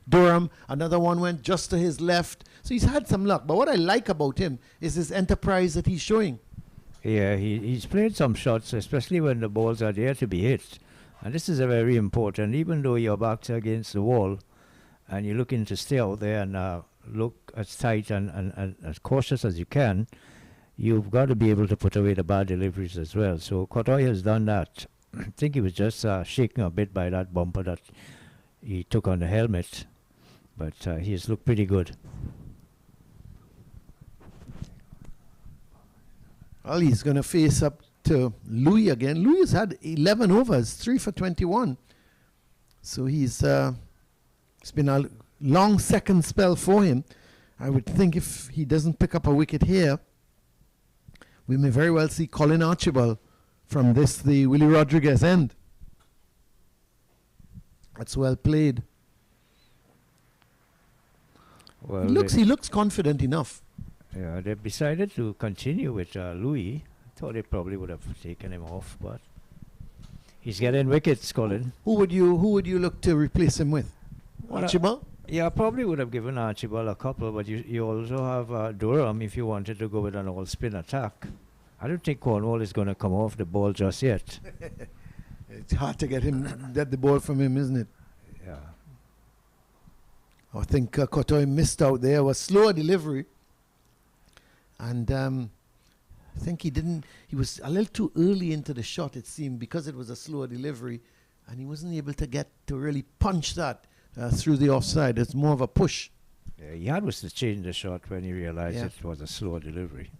Durham. Another one went just to his left. So he's had some luck. But what I like about him is his enterprise that he's showing. Yeah, he's played some shots, especially when the balls are there to be hit. And this is a very important, even though your back's against the wall, and you're looking to stay out there and look as tight and as cautious as you can, you've got to be able to put away the bad deliveries as well. So Cottoy has done that. I think he was just shaken a bit by that bumper that he took on the helmet, but he has looked pretty good. Well, he's going to face up to Louis again. Louis has had 11 overs, 3 for 21. So it's been a long second spell for him. I would think if he doesn't pick up a wicket here, we may very well see Colin Archibald from the Willie Rodriguez end. That's well played. Well, He looks confident enough. Yeah, they decided to continue with Louis. I thought they probably would have taken him off, but he's getting wickets, Colin. Who would you look to replace him with? Well, Archibald? Yeah, I probably would have given Archibald a couple, but you also have Durham if you wanted to go with an all-spin attack. I don't think Cornwall is going to come off the ball just yet. It's hard to get the ball from him, isn't it? Yeah. I think Cottoy missed out there. It was slower delivery. And I think he was a little too early into the shot, it seemed, because it was a slower delivery. And he wasn't able to get to really punch that through the offside. It's more of a push. Yeah, he had was to change the shot when he realized Yeah. it was a slower delivery.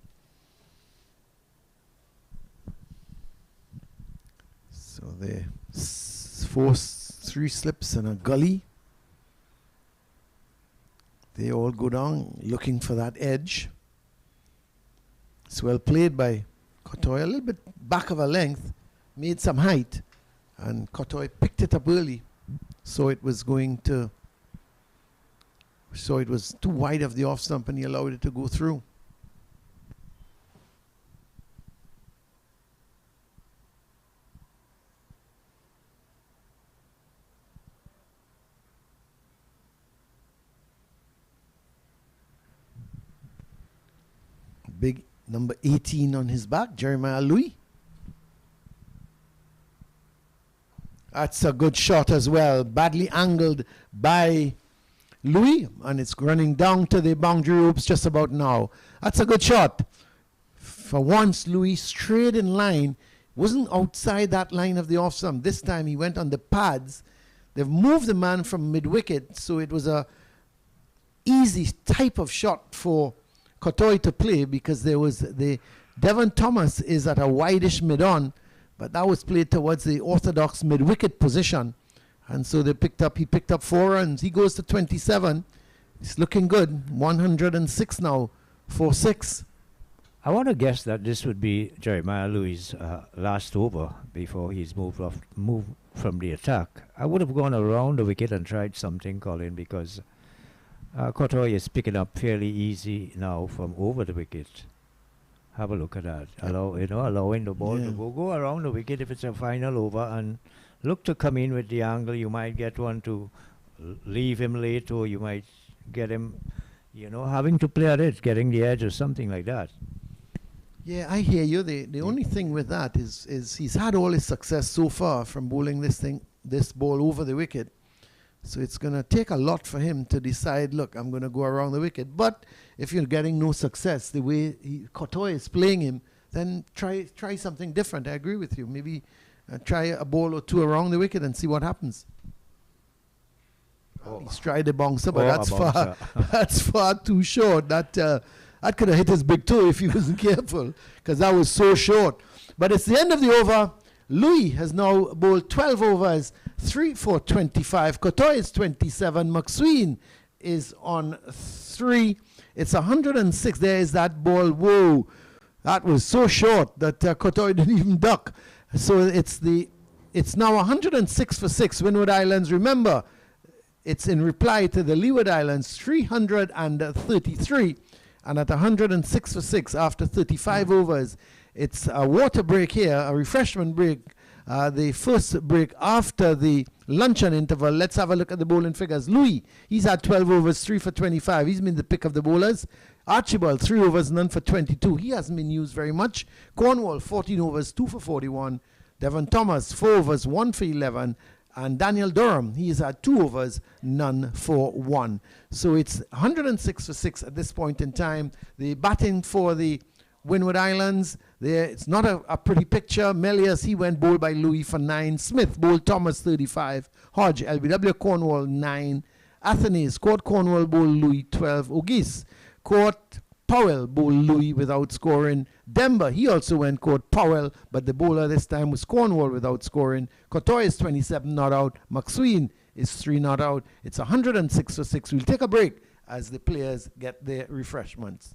So there, 3 slips and a gully. They all go down looking for that edge. It's well played by Cottoy. A little bit back of a length, made some height, and Cottoy picked it up early. So it was too wide of the off stump, and he allowed it to go through. Big number 18 on his back, Jeremiah Louis. That's a good shot as well. Badly angled by Louis, and it's running down to the boundary ropes just about now. That's a good shot. For once, Louis straight in line. Wasn't outside that line of the off stump. This time he went on the pads. They've moved the man from mid-wicket, so it was a easy type of shot for Cottoy to play, because there was Devon Thomas is at a wideish mid-on, but that was played towards the orthodox mid-wicket position, and so he picked up 4 runs. He goes to 27. It's looking good. 106 now, 4-6. I want to guess that this would be Jeremiah Louis' last over before he's moved from the attack. I would have gone around the wicket and tried something, Colin, because Cottoy is picking up fairly easy now from over the wicket. Have a look at that. Allowing the ball to go around the wicket if it's a final over, and look to come in with the angle. You might get one to leave him late, or you might get him, having to play at it, getting the edge or something like that. Yeah, I hear you. The only thing with that is he's had all his success so far from bowling this ball over the wicket. So it's going to take a lot for him to decide, look, I'm going to go around the wicket. But if you're getting no success the way Cottoy is playing him, then try something different. I agree with you. Maybe try a ball or 2 around the wicket and see what happens. He's tried the bouncer, but that's far too short. That could have hit his big toe if he wasn't careful, because that was so short. But it's the end of the over. Louis has now bowled 12 overs, 3 for 25. Cottoy is 27. McSween is on 3. It's 106. There is that ball. Whoa. That was so short that Cottoy didn't even duck. So it's now 106 for 6. Windward Islands, remember, it's in reply to the Leeward Islands, 333. And at 106 for 6 after 35 overs, It's a water break here, a refreshment break. The first break after the luncheon interval. Let's have a look at the bowling figures. Louis, he's had 12 overs, 3 for 25. He's been the pick of the bowlers. Archibald, 3 overs, none for 22. He hasn't been used very much. Cornwall, 14 overs, 2 for 41. Devon Thomas, 4 overs, 1 for 11. And Daniel Durham, he has had 2 overs, none for 1. So it's 106 for 6 at this point in time. The batting for the Windward Islands, there it's not a pretty picture. Melius, he went bowled by Louis for 9. Smith bowled Thomas 35. Hodge, LBW Cornwall 9. Athanaize, caught Cornwall bowled Louis 12. Auguste caught Powell bowled Louis without scoring. Demba, he also went caught Powell, but the bowler this time was Cornwall without scoring. Cottoy is 27 not out. McSween is 3 not out. It's 106 for 6. We'll take a break as the players get their refreshments.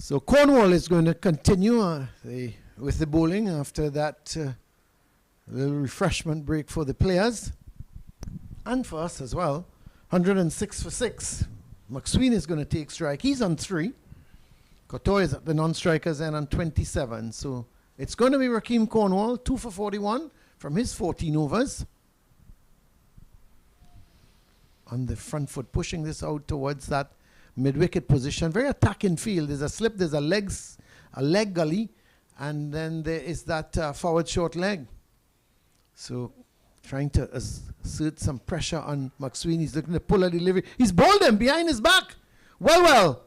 So Cornwall is going to continue with the bowling after that little refreshment break for the players and for us as well. 106 for 6. McSween is going to take strike. He's on 3. Cottoy is at the non-strikers end on 27. So it's going to be Rakeem Cornwall, 2 for 41 from his 14 overs. On the front foot, pushing this out towards that mid-wicket position. Very attacking field. There's a slip, there's a leg gully, and then there is that forward short leg. So trying to assert some pressure on McSween. He's looking to pull a delivery. He's bowled him behind his back. Well,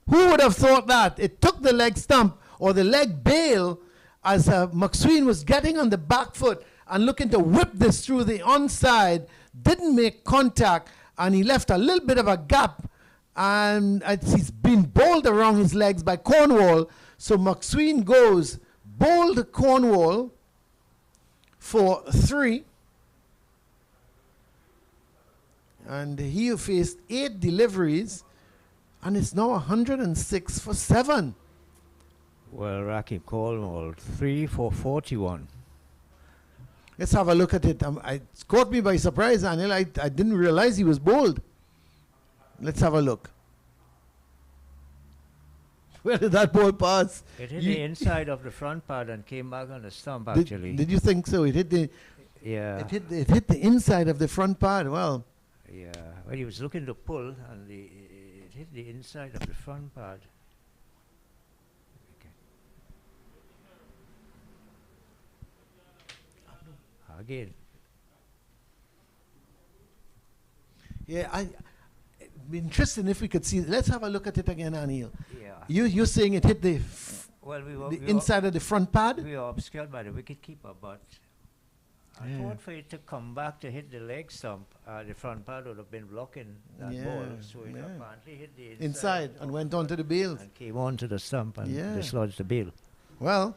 who would have thought that? It took the leg stump or the leg bail as McSween was getting on the back foot and looking to whip this through the onside. Didn't make contact, and he left a little bit of a gap, and he's been bowled around his legs by Cornwall. So McSween goes, bowled Cornwall for 3. And he faced 8 deliveries, and it's now 106 for 7. Well, Rakeem Cornwall, 3 for 41. Let's have a look at it. It caught me by surprise, Anil. I didn't realize he was bowled. Let's have a look. Where did that ball pass? It hit the inside of the front pad and came back on the stump, actually. Did you think so? It hit the it hit the inside of the front pad. Well, yeah. Well, he was looking to pull, and it hit the inside of the front pad. Okay. Again. Yeah, it'd be interesting if we could see. Let's have a look at it again, Anil. Yeah. You're saying it hit the Well, we inside of the front pad? We were obscured by the wicket keeper, but I thought for it to come back to hit the leg stump, the front pad would have been blocking that ball, so it apparently hit the inside and went onto the bails. And came onto the stump and dislodged the bail. Well,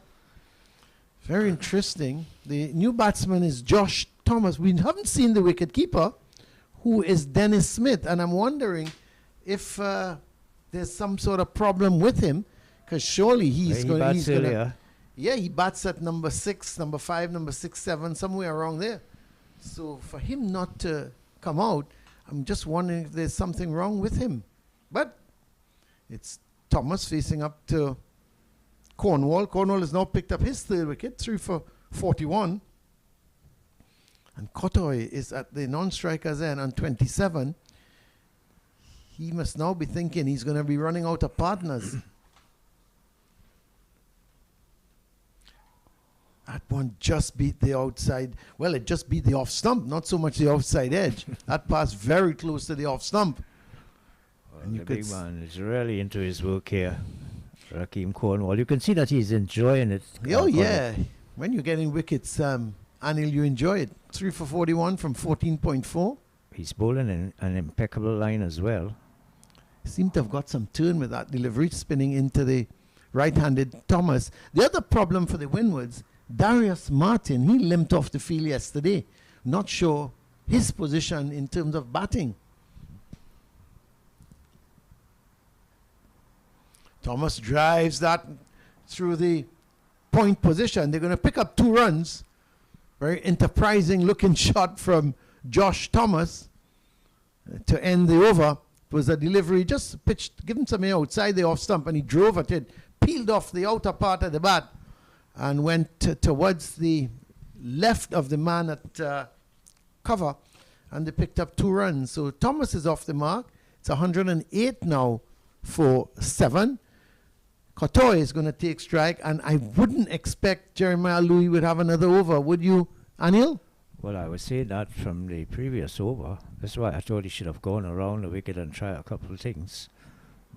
very interesting. The new batsman is Josh Thomas. We haven't seen the wicket keeper, who is Dennis Smith, and I'm wondering if there's some sort of problem with him, because surely he's going to... Yeah, he bats at number 6, number 5, number 6, 7, somewhere around there. So for him not to come out, I'm just wondering if there's something wrong with him. But it's Thomas facing up to Cornwall. Cornwall has now picked up his third wicket, 3 for 41. And Cottoy is at the non-striker's end on 27. He must now be thinking he's going to be running out of partners. That one just beat the outside. Well, it just beat the off stump, not so much the outside edge. That passed very close to the off stump. Well, and the big man is really into his work here, Rakeem Cornwall. You can see that he's enjoying it. Oh, yeah. When you're getting wickets, Anil, you enjoy it. 3 for 41 from 14.4. He's bowling an impeccable line as well. Seemed to have got some turn with that delivery, spinning into the right-handed Thomas. The other problem for the Windwards, Darius Martin, he limped off the field yesterday. Not sure his position in terms of batting. Thomas drives that through the point position. They're going to pick up 2 runs. Very enterprising looking shot from Josh Thomas to end the over. It was a delivery, just pitched, given some air outside the off stump, and he drove at it, peeled off the outer part of the bat, and went towards the left of the man at cover, and they picked up 2 runs. So Thomas is off the mark. It's 108 now for 7. Cottoy is going to take strike, and I wouldn't expect Jeremiah Louis would have another over, would you, Anil? Well, I would say that from the previous over. That's why I thought he should have gone around the wicket and try a couple of things.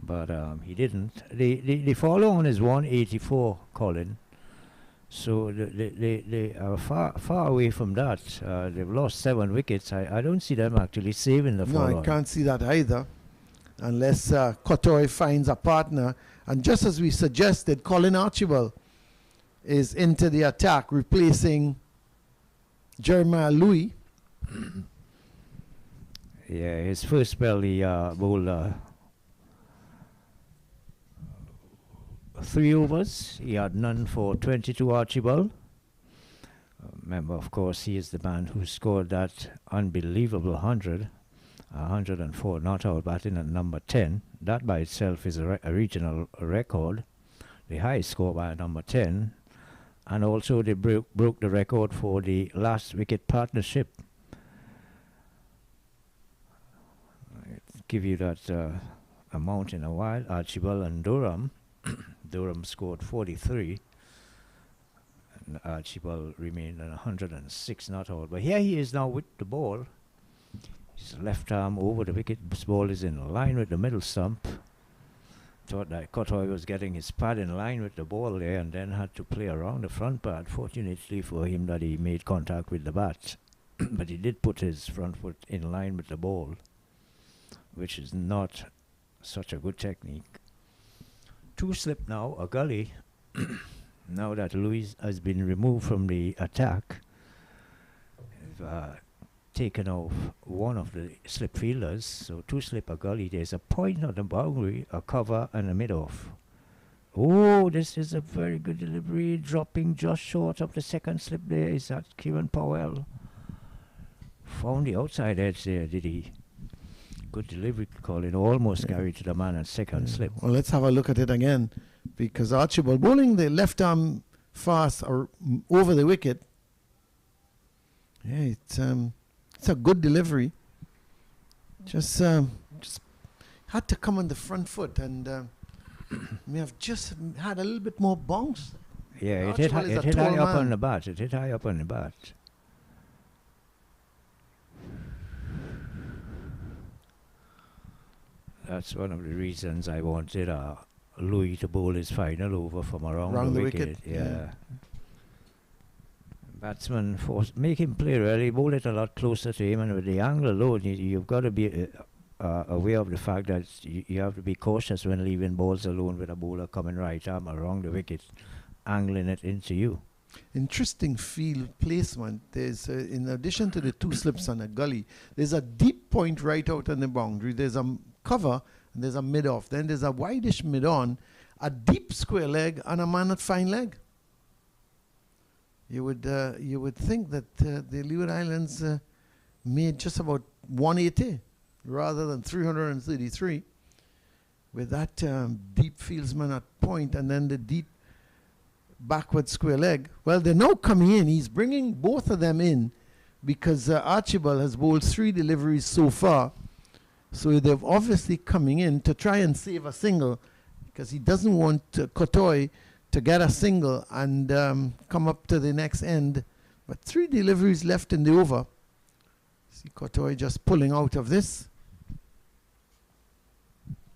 But he didn't. The follow-on is 184, Colin. So they are far away from that. They've lost 7 wickets. I don't see them actually saving the follow-on. No, I can't see that either, unless Cottoy finds a partner. And just as we suggested, Colin Archibald is into the attack, replacing Jeremiah Louis. Yeah, his first spell, he bowled 3 overs. He had none for 22, Archibald. Remember, of course, he is the man who scored that unbelievable 104 not out, batting at number 10. That by itself is a regional record. The highest score by number 10. And also they broke the record for the last wicket partnership. I'll give you that amount in a while. Archibald and Durham. Durham scored 43. And Archibald remained at 106 not out. But here he is now with the ball. His left arm over the wicket. This ball is in line with the middle stump. Thought that Cottoy was getting his pad in line with the ball there, and then had to play around the front pad. Fortunately for him that he made contact with the bat. But he did put his front foot in line with the ball, which is not such a good technique. 2 slip now, a gully. Now that Louis has been removed from the attack, taken off one of the slip fielders, so 2 slip, a gully. There's a point on the boundary, a cover, and a mid-off. Oh, this is a very good delivery, dropping just short of the second slip there. Is that Kieran Powell? Found the outside edge there, did he? Good delivery, Colin. Almost carried to the man at second slip. Well, let's have a look at it again, because Archibald bowling the left arm fast or over the wicket. Yeah, it's a good delivery. Just had to come on the front foot, and may have just had a little bit more bounce. Yeah, it hit high up on the bat. It hit high up on the bat. That's one of the reasons I wanted Louis to bowl his final over from around the wicket. Yeah. batsman make him play really, bowl it a lot closer to him, and with the angle alone, you've got to be aware of the fact that you have to be cautious when leaving balls alone with a bowler coming right arm around the wicket, angling it into you. Interesting field placement. There's, in addition to the two slips and a gully, there's a deep point right out on the boundary. There's a cover, and there's a mid-off. Then there's a wideish mid-on, a deep square leg, and a man at fine leg. You would think that the Leeward Islands made just about 180 rather than 333 with that deep fieldsman at point and then the deep backward square leg. Well, they're now coming in. He's bringing both of them in because Archibald has bowled 3 deliveries so far. So they're obviously coming in to try and save a single because he doesn't want Cottoy to get a single and come up to the next end. But 3 deliveries left in the over. See Cottoy just pulling out of this.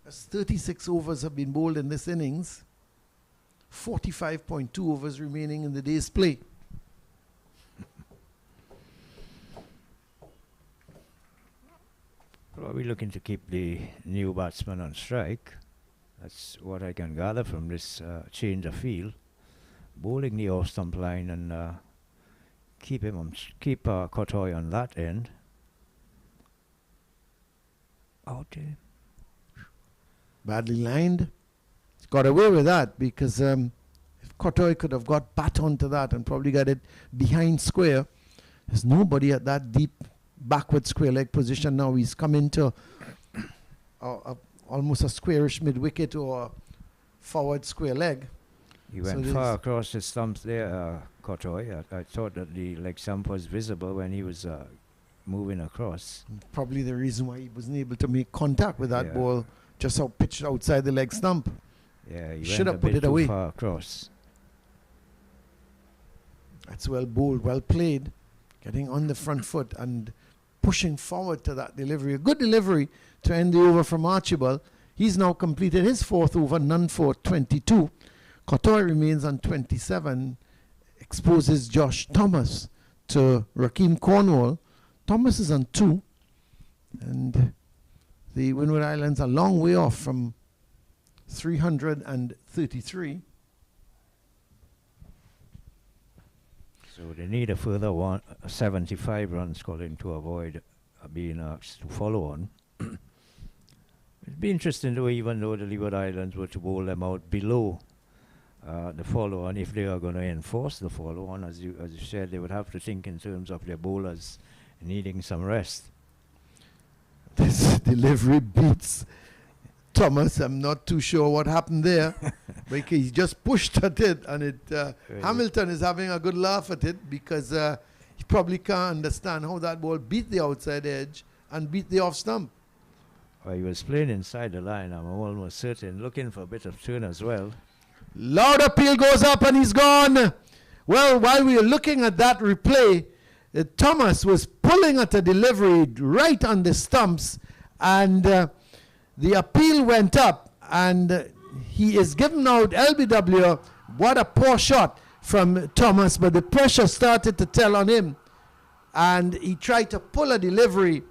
As 36 overs have been bowled in this innings. 45.2 overs remaining in the day's play. Probably looking to keep the new batsman on strike. That's what I can gather from this change of field. Bowling the off-stump line and keep Cottoy on that end. Out there. Badly lined. He's got away with that because if Cottoy could have got bat onto that and probably got it behind square, there's nobody at that deep backward square leg position now. He's come into almost a squarish mid-wicket or forward square leg. He went far across the stumps there, Cottoy. I thought that the leg stump was visible when he was moving across. Probably the reason why he wasn't able to make contact with that ball just pitched outside the leg stump. Yeah, he should went have a put bit it away. too far across. That's well bowled, well played. Getting on the front foot and pushing forward to that delivery. A good delivery to end the over from Archibald. He's now completed his 4th over, none for 22. Cottoy remains on 27, exposes Josh Thomas to Rakeem Cornwall. Thomas is on 2, and the Windward Islands a long way off from 333. So they need a further 75 runs calling to avoid being asked to follow on. It'd be interesting though, even though the Leeward Islands were to bowl them out below the follow on, if they are going to enforce the follow on, as you said, they would have to think in terms of their bowlers needing some rest. This delivery beats Thomas. I'm not too sure what happened there. But he just pushed at it, and it. Hamilton is having a good laugh at it because he probably can't understand how that ball beat the outside edge and beat the off stump. Well, he was playing inside the line, I'm almost certain, looking for a bit of turn as well. Loud appeal goes up and he's gone. Well, while we were looking at that replay, Thomas was pulling at a delivery right on the stumps, and the appeal went up, and he is given out LBW. What a poor shot from Thomas, but the pressure started to tell on him, and he tried to pull a delivery,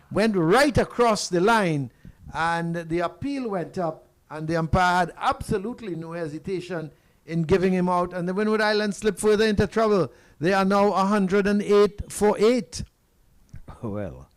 went right across the line, and the appeal went up, and the umpire had absolutely no hesitation in giving him out, and the Windward Islands slipped further into trouble. They are now 108 for 8. Well,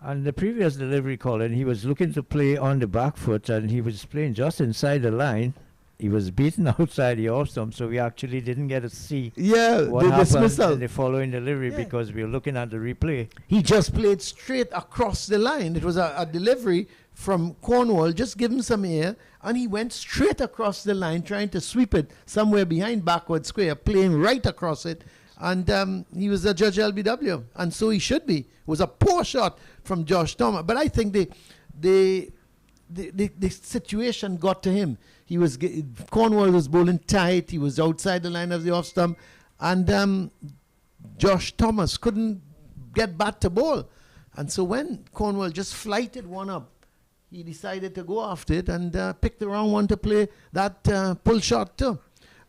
and the previous delivery, Colin, he was looking to play on the back foot, and he was playing just inside the line. He was beaten outside the off stump, so we actually didn't get to see what the happened dismissal in the following delivery because we were looking at the replay. He just played straight across the line. It was a delivery from Cornwall, just give him some air, and he went straight across the line trying to sweep it somewhere behind backward square, playing right across it, and he was a judge LBW, and so he should be. It was a poor shot from Josh Thomas, but I think the situation got to him. Cornwall was bowling tight. He was outside the line of the off stump, and Josh Thomas couldn't get bat to bowl. And so when Cornwall just flighted one up, he decided to go after it and pick the wrong one to play that pull shot too.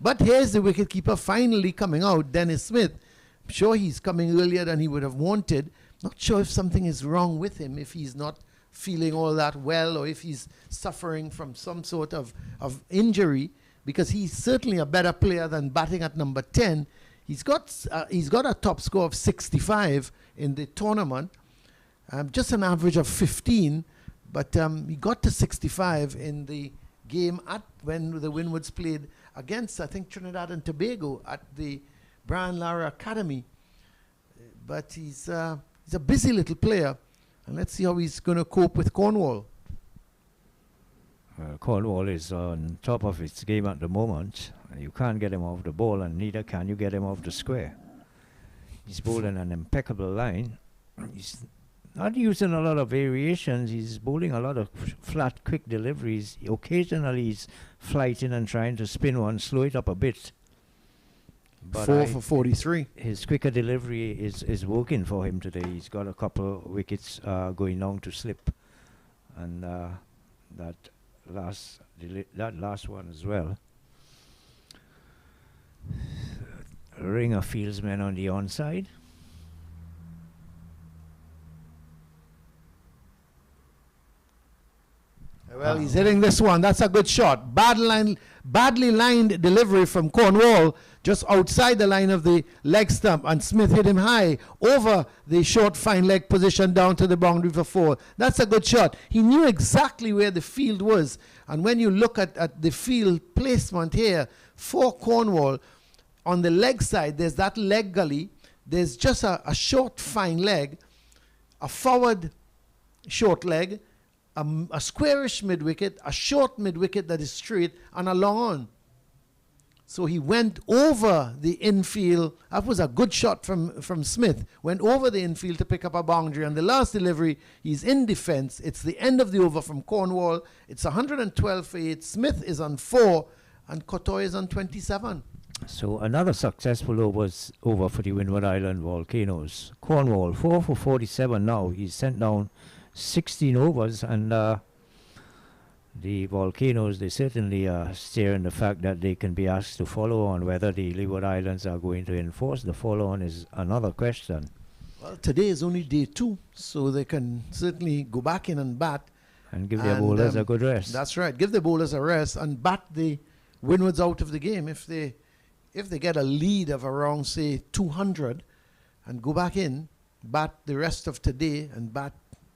But here's the wicketkeeper finally coming out, Dennis Smith. I'm sure he's coming earlier than he would have wanted. Not sure if something is wrong with him, if he's not feeling all that well, or if he's suffering from some sort of injury, because he's certainly a better player than batting at number 10. He's got a top score of 65 in the tournament, just an average of 15, but he got to 65 in the game when the Windwards played against, I think, Trinidad and Tobago at the Brian Lara Academy. But he's a busy little player, and let's see how he's going to cope with Cornwall. Cornwall is on top of its game at the moment. You can't get him off the ball, and neither can you get him off the square. He's bowling an impeccable line. He's not using a lot of variations. He's bowling a lot of flat, quick deliveries. Occasionally he's flighting and trying to spin one, slow it up a bit. But 4 for 43. His quicker delivery is working for him today. He's got a couple wickets going down to slip, and that last one as well. Ringer fieldsmen on the onside. Well, he's hitting this one. That's a good shot. Badly lined delivery from Cornwall, just outside the line of the leg stump, and Smith hit him high over the short fine leg position down to the boundary for 4. That's a good shot. He knew exactly where the field was, and when you look at the field placement here for Cornwall, on the leg side, there's that leg gully. There's just a short fine leg, a forward short leg, a squarish mid-wicket, a short mid-wicket that is straight, and a long on. So he went over the infield. That was a good shot from Smith. Went over the infield to pick up a boundary. And the last delivery, he's in defense. It's the end of the over from Cornwall. It's 112 for 8. Smith is on 4, and Cottoy is on 27. So another successful over for the Windward Island Volcanoes. Cornwall, 4 for 47 now. He's sent down 16 overs, and the Volcanoes, they certainly are staring the fact that they can be asked to follow on. Whether the Leeward Islands are going to enforce the follow-on is another question. Well, today is only day 2, so they can certainly go back in and bat. And give their bowlers a good rest. That's right. Give the bowlers a rest and bat the Windwards out of the game. If they get a lead of around, say, 200 and go back in, bat the rest of today and bat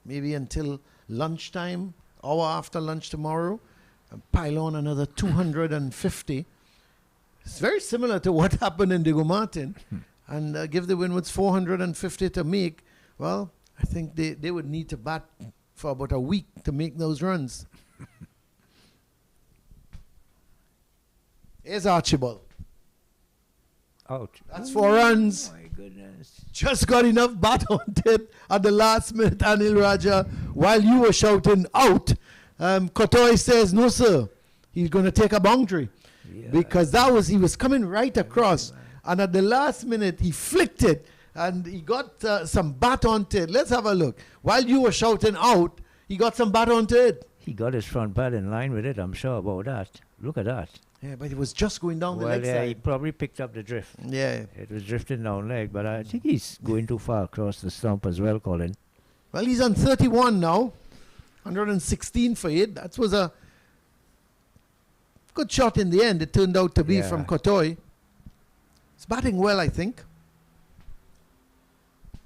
maybe until lunchtime, hour after lunch tomorrow, and pile on another 250. It's very similar to what happened in Diego Martin. And give the Windwards 450 to make. Well, I think they would need to bat for about a week to make those runs. Here's Archibald. Out. That's 4 runs. My goodness. Just got enough bat on it at the last minute, Anil Raja. While you were shouting out, Cottoy says, no, sir. He's going to take a boundary. Yeah. Because he was coming right across. And at the last minute, he flicked it. And he got some bat onto it. Let's have a look. While you were shouting out, he got some bat onto it. He got his front pad in line with it, I'm sure about that. Look at that. Yeah, but it was just going down the leg side. He probably picked up the drift. Yeah. It was drifting down leg, but I think he's going too far across the stump as well, Colin. Well, he's on 31 now. 116 for 8. That was a good shot in the end. It turned out to be from Cottoy. He's batting well, I think.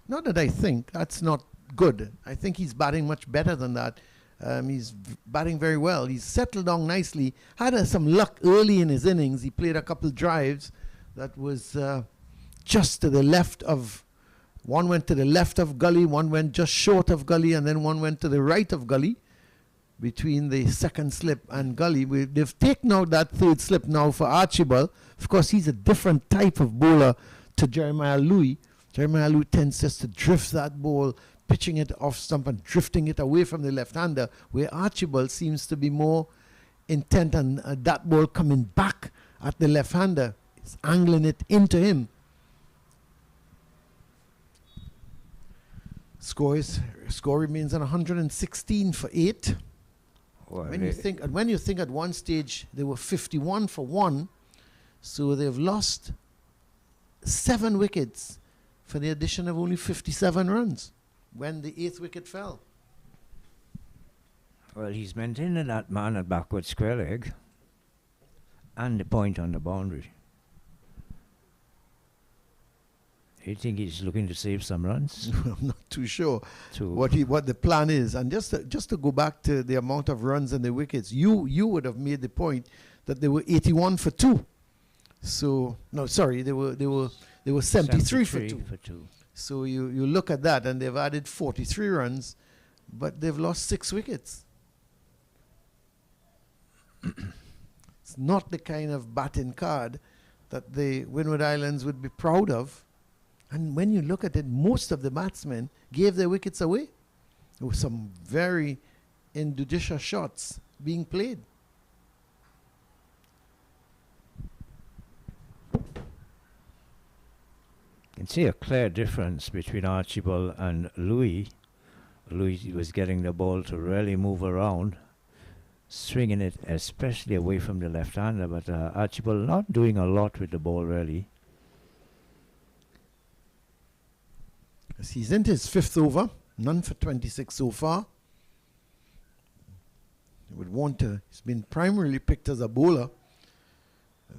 Not that I think. That's not good. I think he's batting much better than that. He's batting very well. He's settled down nicely. Had some luck early in his innings. He played a couple drives that was just to the left of... One went to the left of gully, one went just short of gully, and then one went to the right of gully between the second slip and gully. They've taken out that third slip now for Archibald. Of course, he's a different type of bowler to Jeremiah Louis. Jeremiah Louis tends just to drift that ball, pitching it off stump and drifting it away from the left-hander, where Archibald seems to be more intent on that ball coming back at the left-hander. It's angling it into him. Score remains on 116 for 8. Well, when you think at one stage they were 51 for 1, So they've lost 7 wickets for the addition of only 57 runs when the 8th wicket fell. Well, he's maintaining that man at backward square leg and the point on the boundary. You think he's looking to save some runs? I'm not too sure what the plan is. And just to go back to the amount of runs and the wickets, you would have made the point that they were 81 for 2. So no, sorry, they were 73 for 2. So you look at that, and they've added 43 runs, but they've lost 6 wickets. It's not the kind of batting card that the Windward Islands would be proud of. And when you look at it, most of the batsmen gave their wickets away. There were some very injudicious shots being played. You can see a clear difference between Archibald and Louis. Louis was getting the ball to really move around, swinging it especially away from the left-hander, but Archibald not doing a lot with the ball really. He's into his 5th over, none for 26 so far. He would want to, he's been primarily picked as a bowler.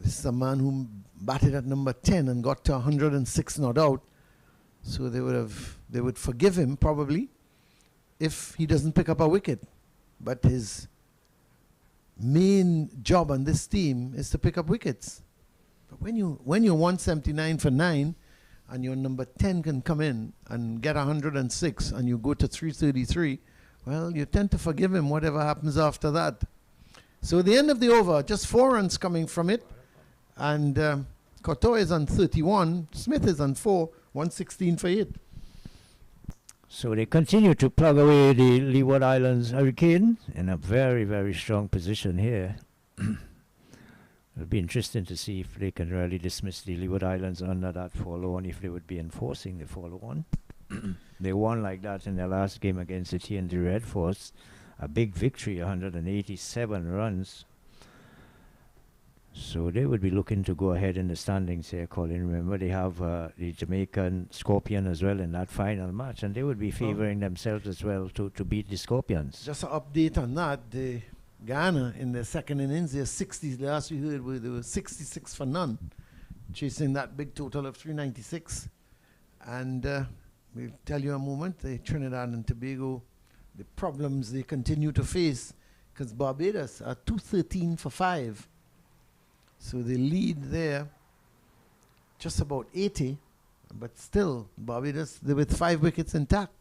This is a man who batted at number 10 and got to 106 not out. So they would forgive him probably if he doesn't pick up a wicket. But his main job on this team is to pick up wickets. But when you're 179 for 9, and your number 10 can come in and get 106 and you go to 333, well, you tend to forgive him whatever happens after that. So the end of the over, just 4 runs coming from it. And Cottoy is on 31, Smith is on 4, 116 for 8. So they continue to plug away the Leeward Islands Hurricane in a very, very strong position here. It'll be interesting to see if they can really dismiss the Leeward Islands under that follow-on, if they would be enforcing the follow-on. They won like that in their last game against the TNT Red Force. A big victory, 187 runs. So they would be looking to go ahead in the standings here, Colin. Remember, they have the Jamaican Scorpion as well in that final match, and they would be favouring themselves as well to beat the Scorpions. Just an update on that. Ghana in the second innings, they're 60. Last we heard, they were 66 for none, chasing that big total of 396. And we'll tell you in a moment, the Trinidad and Tobago, the problems they continue to face, because Barbados are 213 for 5. So they lead there just about 80, but still Barbados, they're with 5 wickets intact.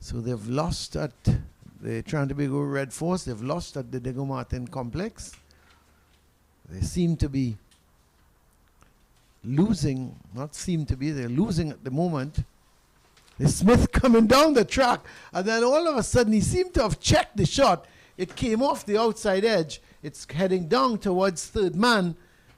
So they've lost at the Trinidad and Tobago Red Force. They've lost at the Diego Martin Complex. They seem to be losing. Not seem to be. They're losing at the moment. There's Smith coming down the track. And then all of a sudden, he seemed to have checked the shot. It came off the outside edge. It's heading down towards third man.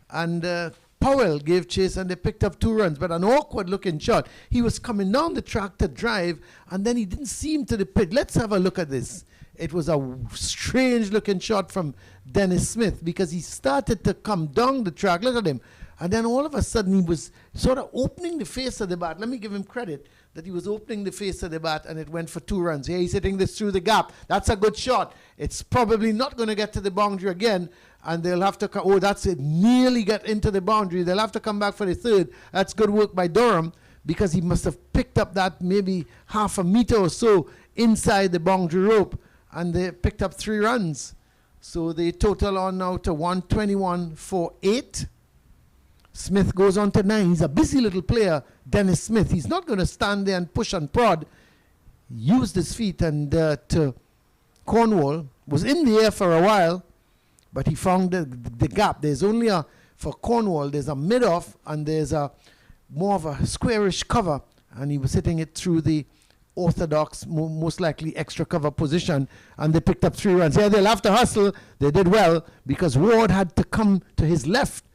And Powell gave chase and they picked up 2 runs, but an awkward looking shot. He was coming down the track to drive and then he didn't seem to the pit. Let's have a look at this. It was a strange looking shot from Dennis Smith because he started to come down the track. Look at him. And then all of a sudden he was sort of opening the face of the bat. Let me give him credit that he was opening the face of the bat and it went for 2 runs. Here he's hitting this through the gap. That's a good shot. It's probably not going to get to the boundary again. And they'll have to oh, that's it, nearly get into the boundary. They'll have to come back for the 3rd. That's good work by Durham because he must have picked up that maybe half a meter or so inside the boundary rope. And they picked up 3 runs. So they total on now to 121 for 8. Smith goes on to 9. He's a busy little player, Dennis Smith. He's not going to stand there and push and prod. He used his feet and to Cornwall. Was in the air for a while. But he found the gap. There's only for Cornwall, there's a mid-off and there's a more of a squarish cover. And he was hitting it through the orthodox, most likely extra cover position. And they picked up 3 runs. Yeah, they'll have to hustle. They did well because Ward had to come to his left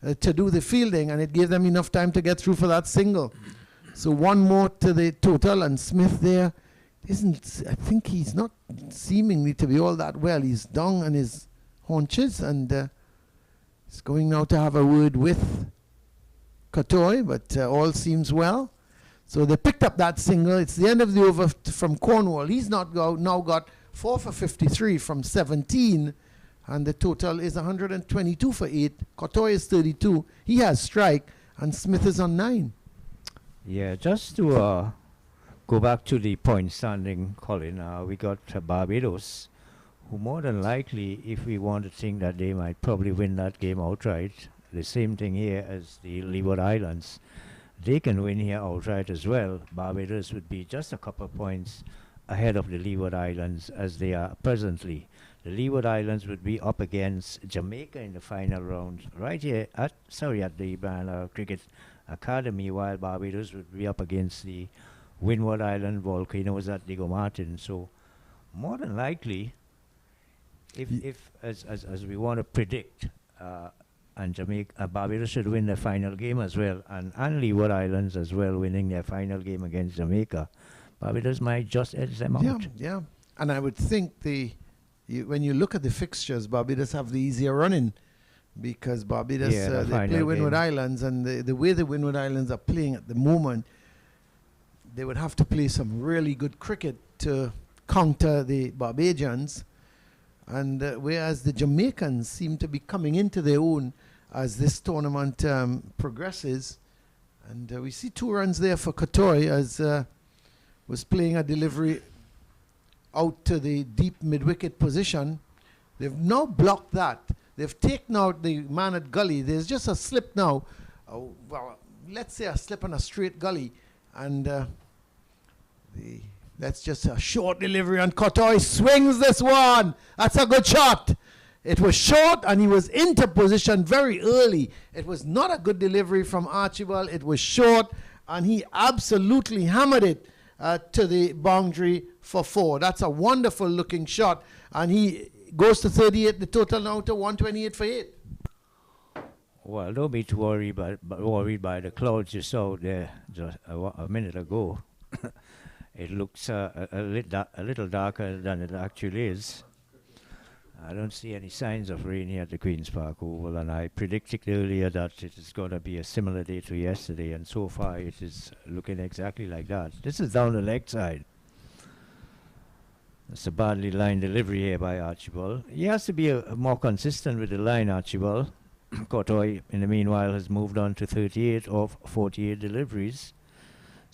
to do the fielding. And it gave them enough time to get through for that single. So 1 more to the total. And Smith there I think he's not seemingly to be all that well. He's down on his haunches, and he's going now to have a word with Cottoy, but all seems well. So they picked up that single. It's the end of the over from Cornwall. He's now got 4 for 53 from 17, and the total is 122 for 8. Cottoy is 32. He has strike, and Smith is on 9. Yeah, just to go back to the point standing, Colin, we got Barbados, who more than likely, if we want to think that they might probably win that game outright, the same thing here as the Leeward Islands. They can win here outright as well. Barbados would be just a couple of points ahead of the Leeward Islands as they are presently. The Leeward Islands would be up against Jamaica in the final round, right here at the Cricket Academy, while Barbados would be up against the Windward Island Volcanoes at Diego Martin. So more than likely, if as we want to predict, and Barbados should win their final game as well, and Leeward Islands as well winning their final game against Jamaica, Barbados might just edge them out. Yeah. And I would think when you look at the fixtures, Barbados have the easier running, because Barbados they play Windward Islands, and the way the Windward Islands are playing at the moment, they would have to play some really good cricket to counter the Barbadians. And whereas the Jamaicans seem to be coming into their own as this tournament progresses. And we see 2 runs there for Cottoy, as was playing a delivery out to the deep mid-wicket position. They've now blocked that. They've taken out the man at gully. There's just a slip now. Well, let's say a slip on a straight gully. And that's just a short delivery, and Cottoy swings this one. That's a good shot. It was short, and he was into position very early. It was not a good delivery from Archibald. It was short, and he absolutely hammered it to the boundary for 4. That's a wonderful looking shot, and he goes to 38. The total now to 128 for 8. Well, don't be too worried by the clouds you saw there just a minute ago. It looks a little darker than it actually is. I don't see any signs of rain here at the Queen's Park Oval, and I predicted earlier that it is going to be a similar day to yesterday, and so far it is looking exactly like that. This is down the leg side. It's a badly lined delivery here by Archibald. He has to be more consistent with the line, Archibald. Cottoy, in the meanwhile, has moved on to 38 of 48 deliveries.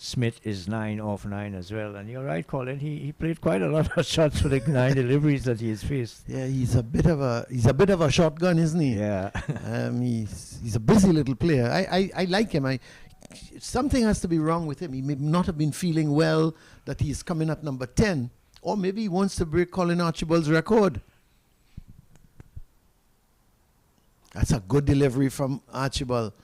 Smith is 9 off 9 as well, and you're right, Colin. He played quite a lot of shots for the 9 deliveries that he has faced. Yeah, he's a bit of a shotgun, isn't he? Yeah. He's a busy little player. I like him. Something has to be wrong with him. He may not have been feeling well that he's coming at number 10, or maybe he wants to break Colin Archibald's record. That's a good delivery from Archibald.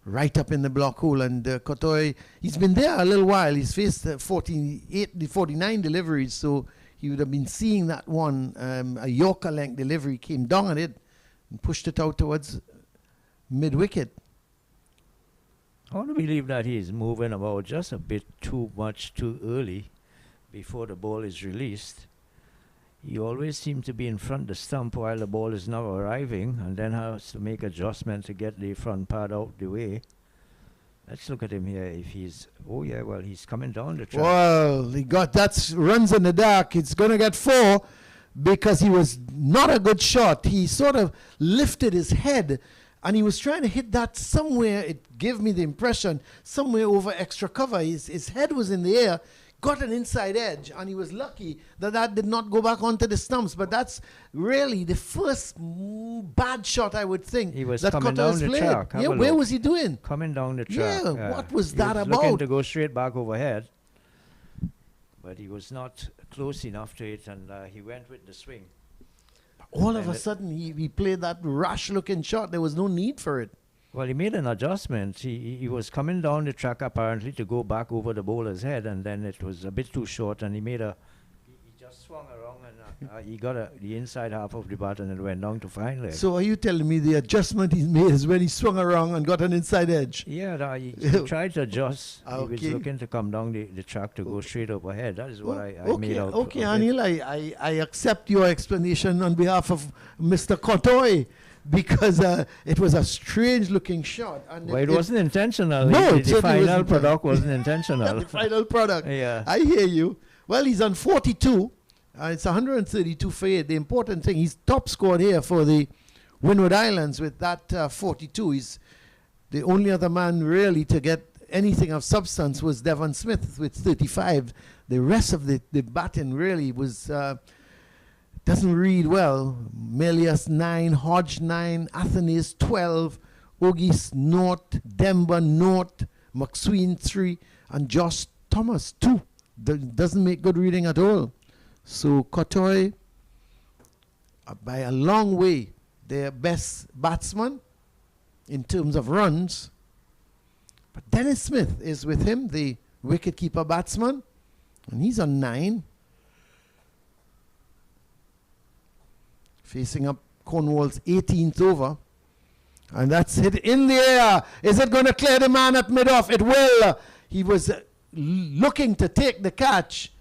Right up in the block hole, and Cottoy, he's been there a little while. He's faced 49 deliveries, so he would have been seeing that one. A Yorker length delivery came down on it and pushed it out towards mid-wicket. I want to believe that he's moving about just a bit too much too early before the ball is released. He always seems to be in front of the stump while the ball is now arriving, and then has to make adjustment to get the front part out the way. Let's look at him here. If he's, he's coming down the track. Well, he got that runs in the dark. It's going to get 4 because he was not a good shot. He sort of lifted his head, and he was trying to hit that somewhere. It gave me the impression somewhere over extra cover. His head was in the air. Got an inside edge, and he was lucky that did not go back onto the stumps. But that's really the first bad shot, I would think. He was coming down the track. Yeah, where was he doing? Coming down the track. Yeah, what was that about? He was looking to go straight back overhead, but he was not close enough to it, and he went with the swing. All of a sudden, he played that rash-looking shot. There was no need for it. Well, he made an adjustment. He was coming down the track apparently to go back over the bowler's head, and then it was a bit too short, and he just just swung around and he got the inside half of the bat and it went down to fine leg. So are you telling me the adjustment he made is when he swung around and got an inside edge? Yeah, he tried to adjust. He was looking to come down the track to go straight up ahead. That is what I made out. Okay, Anil, I accept your explanation on behalf of Mr. Cottoy, because it was a strange looking shot. And well, it wasn't intentional. No, the final product wasn't intentional. The final product. Yeah. I hear you. Well, he's on 42. It's 132 for 8. The important thing, he's top scored here for the Windward Islands with that 42. He's the only other man really to get anything of substance was Devon Smith with 35. The rest of the batting really was doesn't read well. Melius 9, Hodge 9, Athanaize 12, Auguste 0, Demba 0, McSween 3, and Josh Thomas 2. Doesn't make good reading at all. So Cottoy, by a long way, their best batsman in terms of runs. But Dennis Smith is with him, the wicket-keeper batsman, and he's on 9. Facing up Cornwall's 18th over. And that's hit in the air. Is it going to clear the man at mid-off? It will. He was looking to take the catch,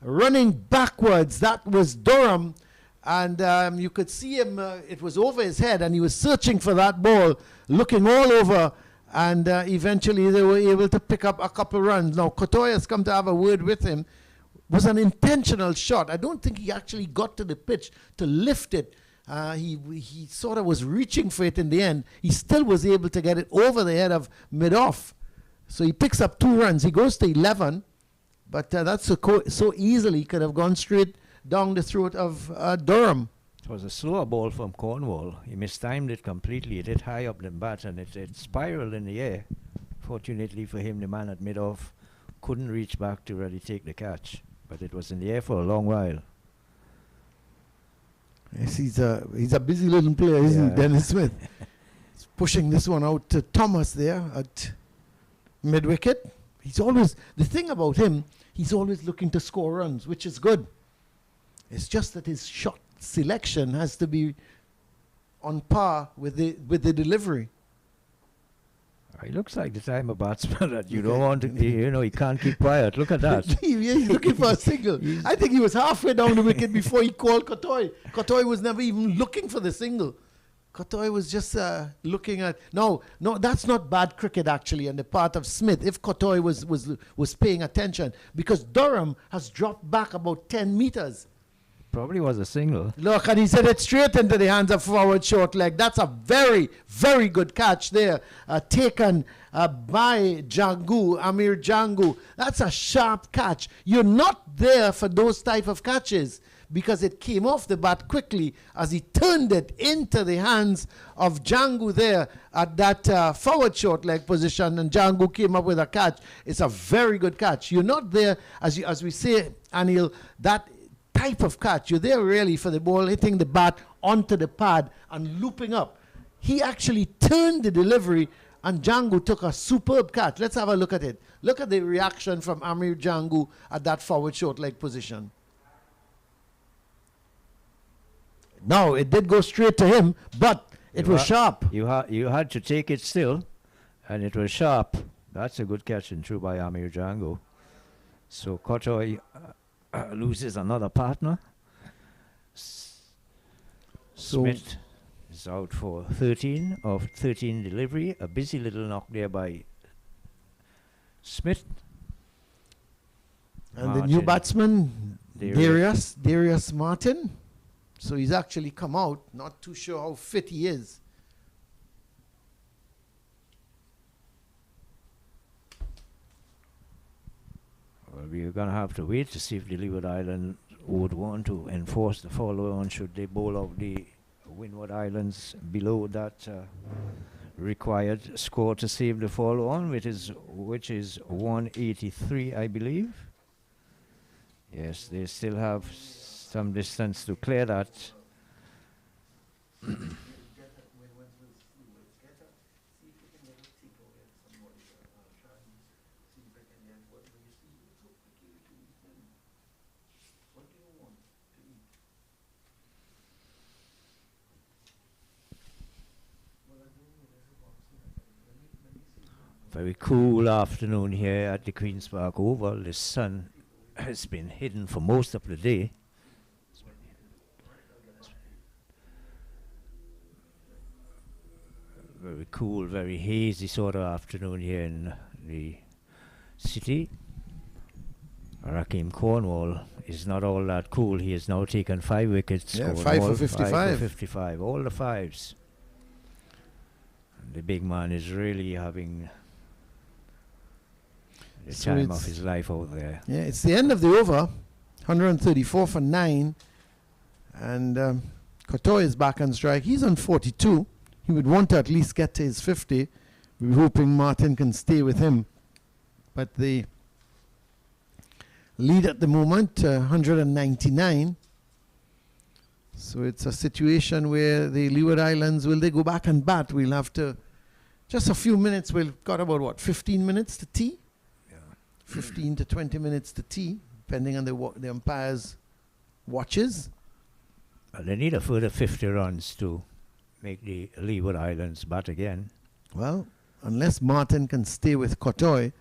running backwards. That was Durham. And you could see him, it was over his head, and he was searching for that ball, looking all over. And eventually they were able to pick up a couple runs. Now, Cottoy has come to have a word with him. It was an intentional shot. I don't think he actually got to the pitch to lift it. He sort of was reaching for it in the end. He still was able to get it over the head of mid-off. So he picks up 2 runs. He goes to 11. But that's so easily could have gone straight down the throat of Durham. It was a slower ball from Cornwall. He mistimed it completely. It hit high up the bat and it spiraled in the air. Fortunately for him, the man at mid-off couldn't reach back to really take the catch. But it was in the air for a long while. Yes, he's a busy little player, isn't Dennis Smith? He's pushing this one out to Thomas there at mid-wicket. He's always, the thing about him, he's always looking to score runs, which is good. It's just that his shot selection has to be on par with the delivery. He looks like the type of batsman that you don't want to, he can't keep quiet. Look at that. He's looking for a single. I think he was halfway down the wicket before he called Cottoy. Cottoy was never even looking for the single. Cottoy was just looking at... No, that's not bad cricket actually on the part of Smith, if Cottoy was paying attention, because Durham has dropped back about 10 meters. Probably was a single. Look, and he set it straight into the hands of forward short leg. That's a very, very good catch there, taken by Amir Jangu. That's a sharp catch. You're not there for those type of catches because it came off the bat quickly as he turned it into the hands of Jangu there at that forward short leg position, and Jangu came up with a catch. It's a very good catch. You're not there, as we say, Anil, that type of catch. You're there really for the ball hitting the bat onto the pad and looping up. He actually turned the delivery and Jangu took a superb catch. Let's have a look at it. Look at the reaction from Amir Jangu at that forward short leg position. No, it did go straight to him, but it was sharp. You had to take it still, and it was sharp. That's a good catch and through by Amir Jangu. So Cottoy loses another partner. Smith is out for 13 of 13 delivery. A busy little knock there by Smith. And Martin, the new batsman, Darius Martin. So he's actually come out. Not too sure how fit he is. Well, we're going to have to wait to see if the Leeward Islands would want to enforce the follow-on should they bowl out the Windward Islands below that required score to save the follow-on, which is 183, I believe. Yes, they still have some distance to clear that. Very cool afternoon here at the Queen's Park Oval. The sun has been hidden for most of the day. Very cool, very hazy sort of afternoon here in the city. Raheem Cornwall is not all that cool. He has now taken 5 wickets. Yeah, 5 for 55. 5 for 55, all the 5s. And the big man is really having the time of his life out there. Yeah, it's the end of the over. 134 for 9. And Cottoy is back on strike. He's on 42. He would want to at least get to his 50. We're hoping Martin can stay with him. But the lead at the moment, 199. So it's a situation where the Leeward Islands, will they go back and bat? We'll have to, just a few minutes, we've got about what, 15 minutes to tee? Yeah. 15 to 20 minutes to tee, depending on the umpire's watches. Well, they need a further 50 runs to make the Leeward Islands bat again. Well, unless Martin can stay with Cottoy,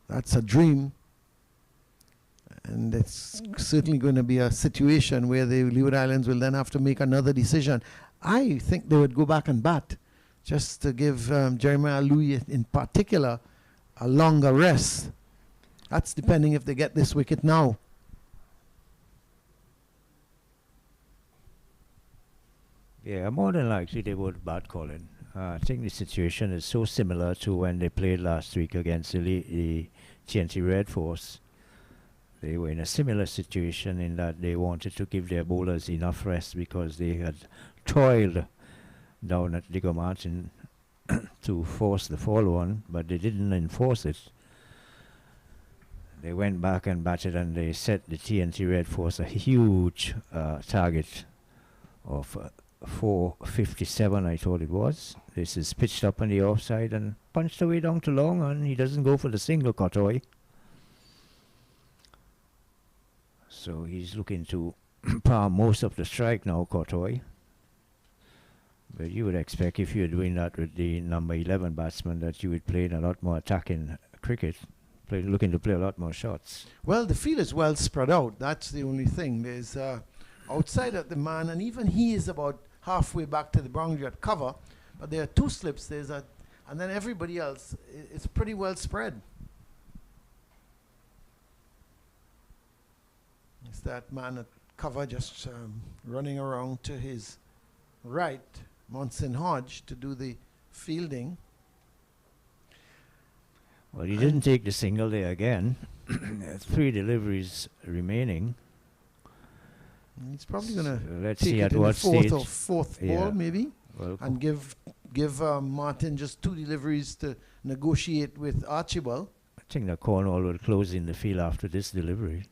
that's a dream. And it's certainly going to be a situation where the Leeward Islands will then have to make another decision. I think they would go back and bat, just to give Jeremiah Louis in particular a longer rest. That's depending if they get this wicket now. Yeah, more than likely they would bat Colin. I think the situation is so similar to when they played last week against the TNT Red Force. They were in a similar situation in that they wanted to give their bowlers enough rest because they had toiled down at Digger Martin to force the follow-on, but they didn't enforce it. They went back and batted, and they set the TNT Red Force a huge target of 457, I thought it was. This is pitched up on the offside and punched away down to long, and he doesn't go for the single, Cottoy. So he's looking to palm most of the strike now, Cottoy. But you would expect if you're doing that with the number 11 batsman that you would play in a lot more attacking cricket, looking to play a lot more shots. Well, the field is well spread out. That's the only thing. There's outside at the man, and even he is about halfway back to the boundary at cover. But there are 2 slips. And then everybody else is pretty well spread. It's that man at cover just running around to his right, Monson Hodge, to do the fielding. Well, he didn't take the single there again. 3 deliveries remaining. He's probably going to let's take see it at in what the 4th stage. or 4th ball, maybe, Well, and give Martin just 2 deliveries to negotiate with Archibald. I think that Cornwall will close in the field after this delivery.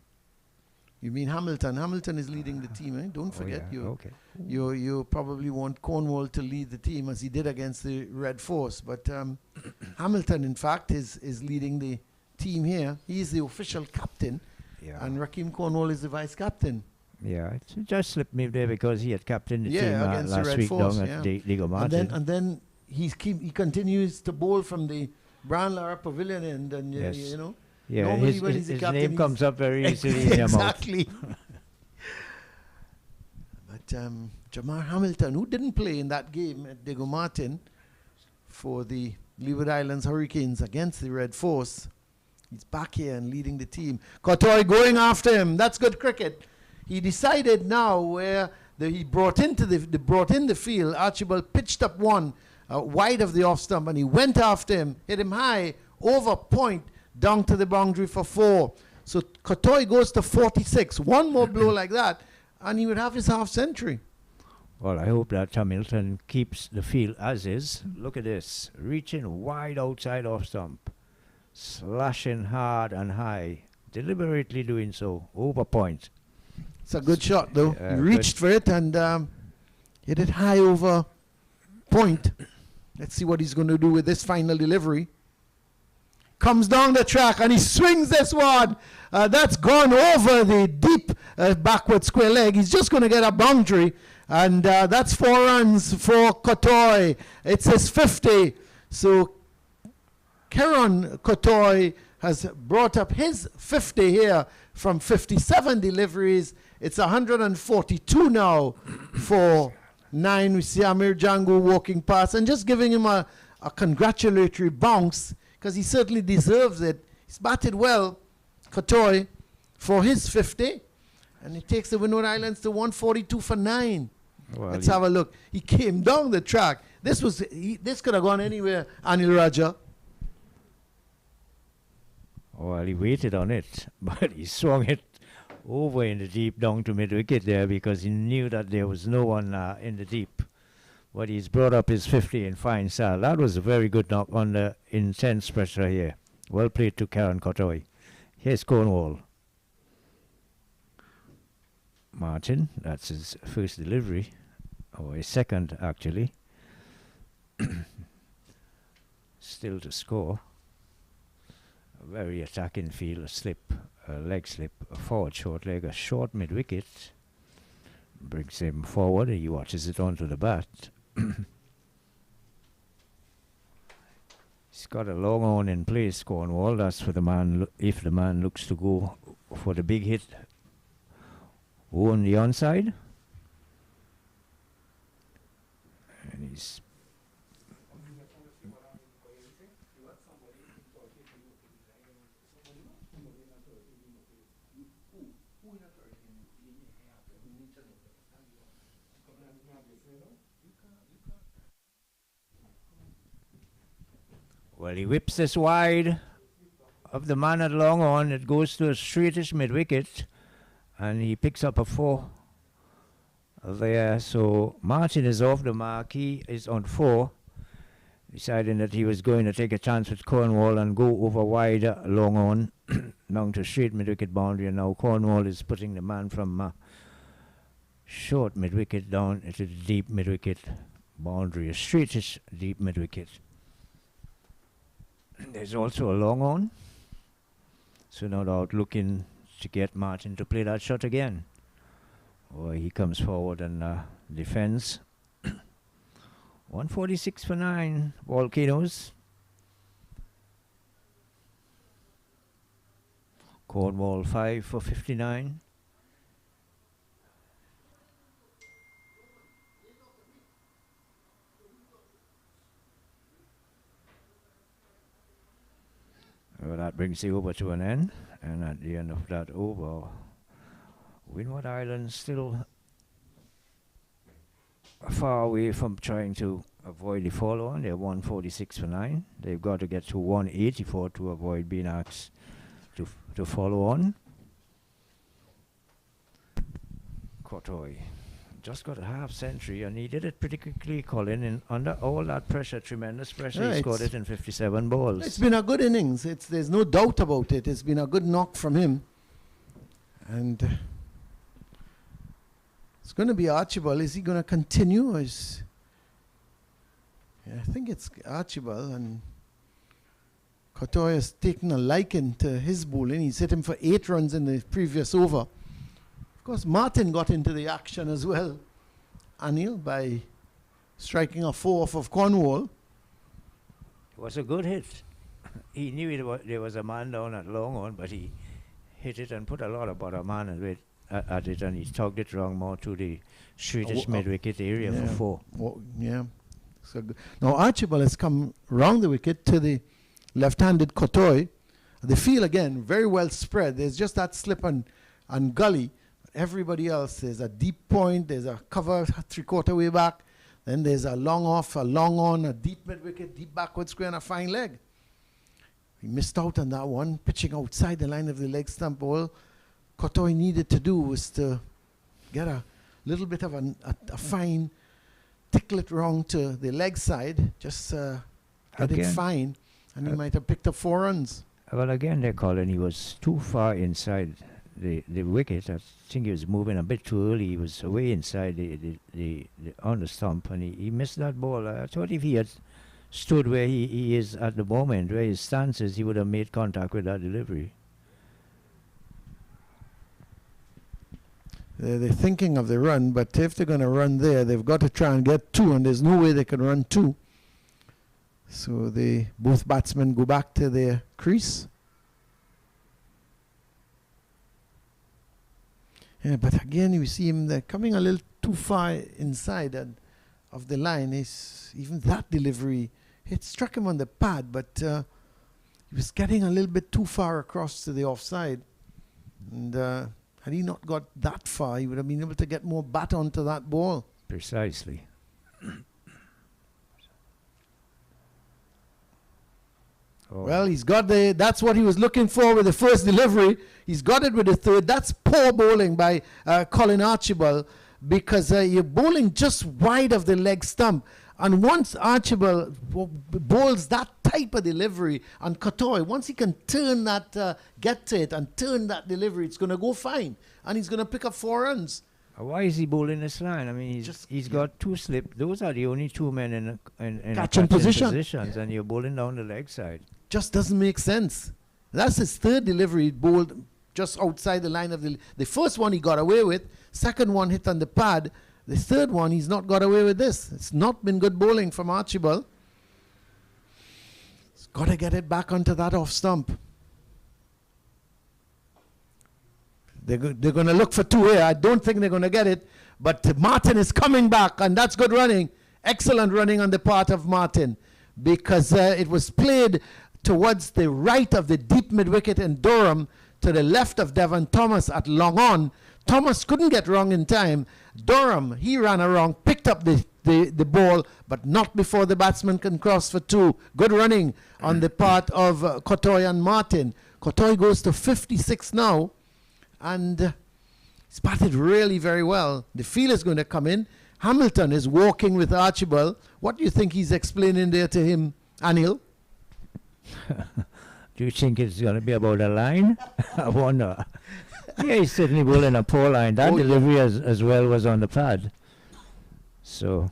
You mean Hamilton? Hamilton is leading the team, eh? Don't forget, you probably want Cornwall to lead the team as he did against the Red Force. But Hamilton, in fact, is leading the team here. He is the official captain, and Raheem Cornwall is the vice captain. Yeah, it just slipped me there because he had captained the team against the last Red week Force, down at Digger Martin. And then he continues to bowl from the Brown Lara Pavilion end, and you know. Yeah, normally when he's his captain, name comes up very easily in your mouth. Exactly. But Jamar Hamilton, who didn't play in that game at Digger Martin for the Leeward Islands Hurricanes against the Red Force, he's back here and leading the team. Cottoy going after him. That's good cricket. He decided now where he brought in the field. Archibald pitched up one wide of the off stump, and he went after him, hit him high over point, down to the boundary for 4. So Cottoy goes to 46. One more blow like that, and he would have his half century. Well, I hope that Hamilton keeps the field as is. Look at this. Reaching wide outside off stump. Slashing hard and high. Deliberately doing so. Over point. It's a good shot, though. He reached for it and hit it high over point. Let's see what he's going to do with this final delivery. Comes down the track and he swings this one. That's gone over the deep backward square leg. He's just going to get a boundary. And that's 4 runs for Cottoy. It's his 50. So Keron Cottoy has brought up his 50 here from 57 deliveries. It's 142 now for 9. We see Amir Django walking past and just giving him a congratulatory bounce because he certainly deserves it. He's batted well, Cottoy, for his 50. And he takes the Windward Islands to 142 for 9. Well, let's have a look. He came down the track. This could have gone anywhere, Anil Raja. Well, he waited on it, but he swung it over in the deep down to mid-wicket there because he knew that there was no one in the deep. But he's brought up his 50 in fine style. That was a very good knock under intense pressure here. Well played to Karen Cottoy. Here's Cornwall. Martin, that's his first delivery, or his second actually. Still to score. A very attacking field, a slip, a leg slip, a forward short leg, a short mid-wicket. Brings him forward, he watches it onto the bat. He's got a long on in place, Cornwall. That's for the man, if the man looks to go for the big hit on the onside. And he's well, he whips this wide of the man at long on. It goes to a straightish mid-wicket, and he picks up a 4 there. So Martin is off the mark. He is on 4, deciding that he was going to take a chance with Cornwall and go over wide long on down to straight mid-wicket boundary. And now Cornwall is putting the man from short mid-wicket down into the deep mid-wicket boundary, a straightish deep mid-wicket. There's also a long on, so no doubt looking to get Martin to play that shot again. Or he comes forward and defends. 146 for 9, Volcanoes. Cornwall 5 for 59. Well, that brings the over to an end, and at the end of that over, Windward Islands still far away from trying to avoid the follow-on. They're 146 for 9. They've got to get to 184 to avoid being asked to follow on. Cottoy just got a half century, and he did it pretty quickly, Colin, and under all that pressure, tremendous pressure, he scored it in 57 balls. It's been a good innings. There's no doubt about it. It's been a good knock from him. And it's going to be Archibald. Is he going to continue? Or is I think it's Archibald, and Cottoy has taken a liking to his bowling. He's hit him for 8 runs in the previous over. Of course, Martin got into the action as well, Anil, by striking a 4 off of Cornwall. It was a good hit. He knew there was a man down at long on, but he hit it and put a lot of bottom man at it, and he tugged it wrong more to the straightish mid-wicket area for 4. Yeah. So now Archibald has come round the wicket to the left-handed Cottoy. The field, again, very well spread. There's just that slip and gully. Everybody else, there's a deep point, there's a cover 3/4 way back, then there's a long off, a long on, a deep mid-wicket, deep backward square, and a fine leg. He missed out on that one, pitching outside the line of the leg stump. All Cottoy needed to do was to get a little bit of a fine, tickle it wrong to the leg side, just get it fine, and he might have picked up 4 runs. Well, again, they're calling he was too far inside the wicket. I think he was moving a bit too early. He was way inside the on the stump, and he missed that ball. I thought if he had stood where he is at the moment, where his stance is, he would have made contact with that delivery. They're thinking of the run, but if they're going to run there, they've got to try and get 2, and there's no way they can run 2. So both batsmen go back to their crease. Yeah, but again, you see him there coming a little too far inside of the line. Even that delivery, it struck him on the pad, but he was getting a little bit too far across to the offside. And had he not got that far, he would have been able to get more bat onto that ball. Precisely. Oh. Well, he's got that's what he was looking for with the first delivery. He's got it with the third. That's poor bowling by Colin Archibald, because you're bowling just wide of the leg stump. And once Archibald bowls that type of delivery, and Cottoy, once he can turn that, get to it and turn that delivery, it's going to go fine. And he's going to pick up 4 runs. Why is he bowling this line? I mean, he's got 2 slip. Those are the only 2 men in catching positions, and you're bowling down the leg side. Just doesn't make sense. That's his third delivery, bowled just outside the line of the first one he got away with. Second one hit on the pad. The third one, he's not got away with this. It's not been good bowling from Archibald. He's got to get it back onto that off stump. They're going to look for 2 here. I don't think they're going to get it. But Martin is coming back, and that's good running. Excellent running on the part of Martin, because it was played towards the right of the deep mid-wicket in Durham, to the left of Devon Thomas at long on. Thomas couldn't get wrong in time. Durham, he ran around, picked up the ball, but not before the batsman can cross for 2. Good running on the part of Cottoy and Martin. Cottoy goes to 56 now, and he's batted really very well. The field is going to come in. Hamilton is walking with Archibald. What do you think he's explaining there to him, Anil? Do you think it's going to be about a line? I wonder. Yeah, he's certainly bowling a poor line. That delivery as well was on the pad. So,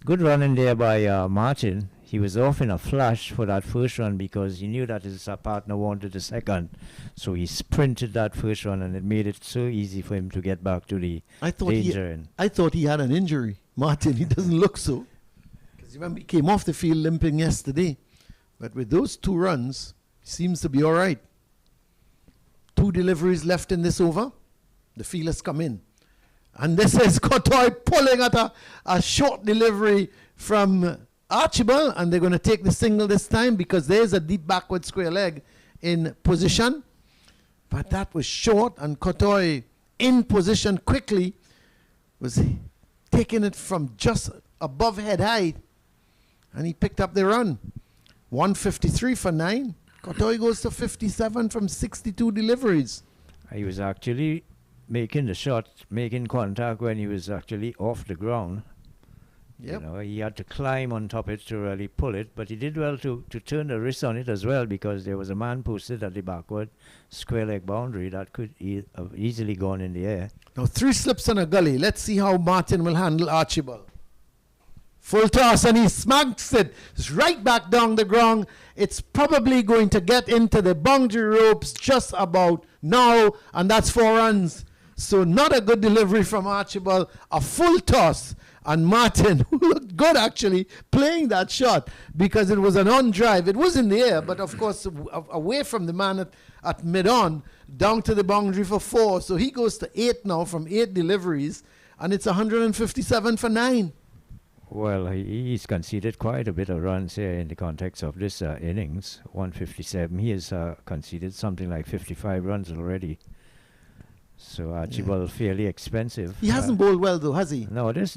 good running there by Martin. He was off in a flash for that first run because he knew that his partner wanted the second. So he sprinted that first run, and it made it so easy for him to get back to the danger. I thought he had an injury. Martin, he doesn't look so. Because remember, he came off the field limping yesterday. But with those 2 runs, he seems to be all right. 2 deliveries left in this over. The fielders come in. And this is Cottoy pulling at a short delivery from Archibald, and they're going to take the single this time because there's a deep backward square leg in position. But that was short, and Cottoy in position quickly was taking it from just above head height, and he picked up the run. 153 for 9. Cottoy goes to 57 from 62 deliveries. He was actually making the shot, making contact when he was actually off the ground. Yep. You know, he had to climb on top of it to really pull it, but he did well to turn the wrist on it as well, because there was a man posted at the backward square leg boundary that could have easily gone in the air. Now 3 slips on a gully. Let's see how Martin will handle Archibald. Full toss, and he smacks it. It's right back down the ground. It's probably going to get into the boundary ropes just about now, and that's 4 runs. So not a good delivery from Archibald. A full toss. And Martin, who looked good actually, playing that shot because it was an on-drive. It was in the air, but of course away from the man at mid-on, down to the boundary for 4. So he goes to 8 now from 8 deliveries, and it's 157 for 9. Well, he's conceded quite a bit of runs here in the context of this innings. 157. He has conceded something like 55 runs already. So Archibald fairly expensive. He hasn't bowled well though, has he? No, this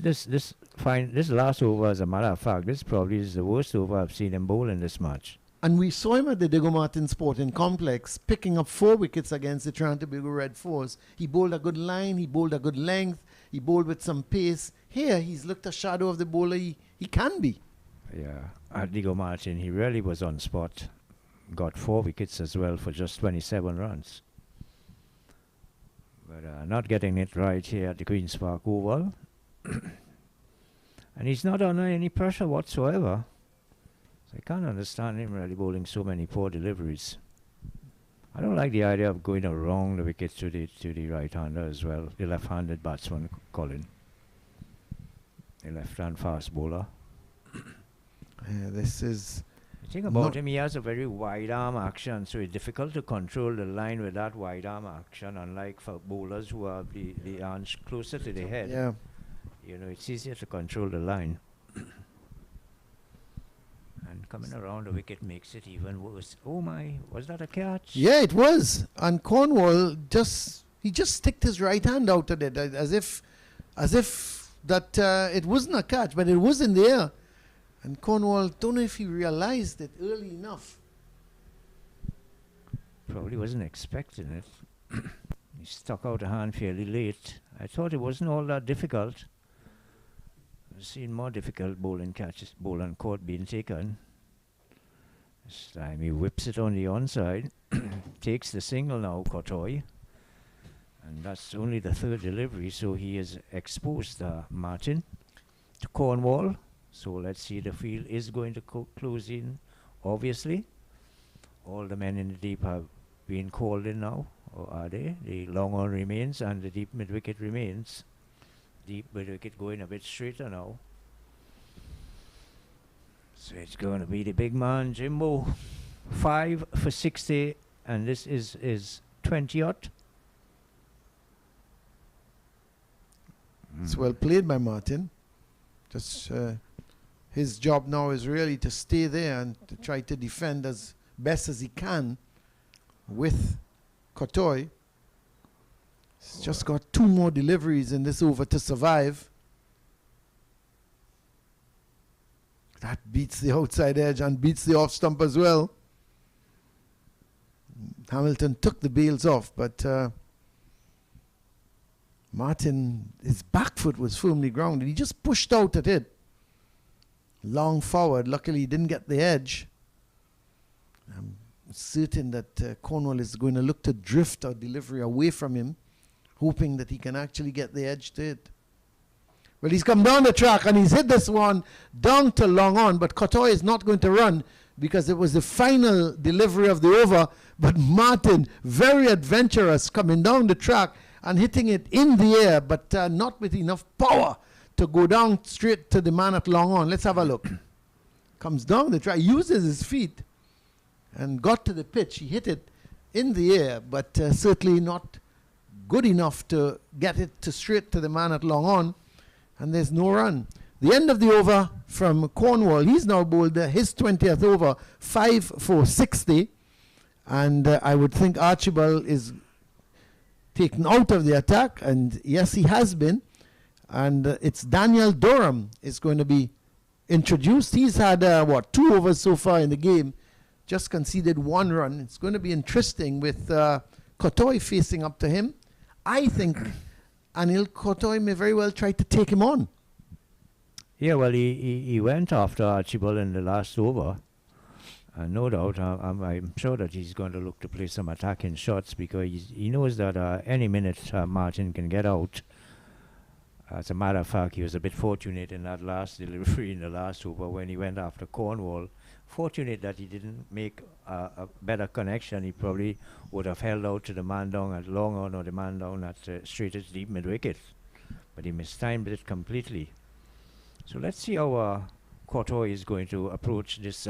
last over, as a matter of fact, this probably is the worst over I've seen him bowl in this match. And we saw him at the Diego Martin Sporting Complex picking up 4 wickets against the Trinidad and Tobago Red Force. He bowled a good line, he bowled a good length, he bowled with some pace. Here he's looked a shadow of the bowler he can be. Yeah, at Diego Martin he really was on spot. Got 4 wickets as well for just 27 runs. But not getting it right here at the Queen's Park Oval. And he's not under any pressure whatsoever. So I can't understand him really bowling so many poor deliveries. I don't like the idea of going around the wicket to the right-hander as well. The left-handed batsman, Colin. The left-hand fast bowler. This is The thing about him, he has a very wide arm action, so it's difficult to control the line with that wide arm action, unlike for bowlers who have the arms closer to the head. yeah. You know, it's easier to control the line. And coming around the wicket makes it even worse. Oh my, was that a catch? Yeah, it was. And Cornwall just sticked his right hand out at it as if that it wasn't a catch, but it was in the air. And Cornwall, don't know if he realized it early enough. Probably wasn't expecting it. He stuck out a hand fairly late. I thought it wasn't all that difficult. I've seen more difficult bowling catches, ball and court being taken. This time he whips it on the onside, takes the single now, Cottoy. And that's only the third delivery, so he has exposed Martin to Cornwall. So let's see, the field is going to close in, obviously. All the men in the deep have been called in now, or are they? The long on remains and the deep mid-wicket remains. Deep mid-wicket going a bit straighter now. So it's going to be the big man, Jimbo. 5 for 60, and this is 20-odd. It's well played by Martin. Just his job now is really to stay there and to try to defend as best as he can with Cottoy. He's just got 2 more deliveries in this over to survive. That beats the outside edge and beats the off stump as well. Hamilton took the bails off, but Martin, his back foot was firmly grounded. He just pushed out at it. Long forward. Luckily, he didn't get the edge. I'm certain that Cornwall is going to look to drift our delivery away from him, hoping that he can actually get the edge to it. Well, he's come down the track and he's hit this one down to long on, but Cottoy is not going to run because it was the final delivery of the over. But Martin, very adventurous, coming down the track and hitting it in the air, but not with enough power to go down straight to the man at long on. Let's have a look. Comes down the track, uses his feet and got to the pitch. He hit it in the air, but certainly not good enough to get it to straight to the man at long on. And there's no run. The end of the over from Cornwall. He's now bowled his 20th over, 5 for 60. And I would think Archibald is taken out of the attack. And yes, he has been. And it's Daniel Durham is going to be introduced. He's had, 2 overs so far in the game. Just conceded 1 run. It's going to be interesting with Cottoy facing up to him. I think Anil Cottoy may very well try to take him on. Yeah, well, he went after Archibald in the last over. And no doubt, I'm sure that he's going to look to play some attacking shots because he knows that any minute Martin can get out. As a matter of fact, he was a bit fortunate in that last delivery in the last over when he went after Cornwall. Fortunate that he didn't make a better connection. He probably would have held out to the man down at long on or the man down at straightest deep mid-wicket. But he mistimed it completely. So let's see how Cottoy is going to approach this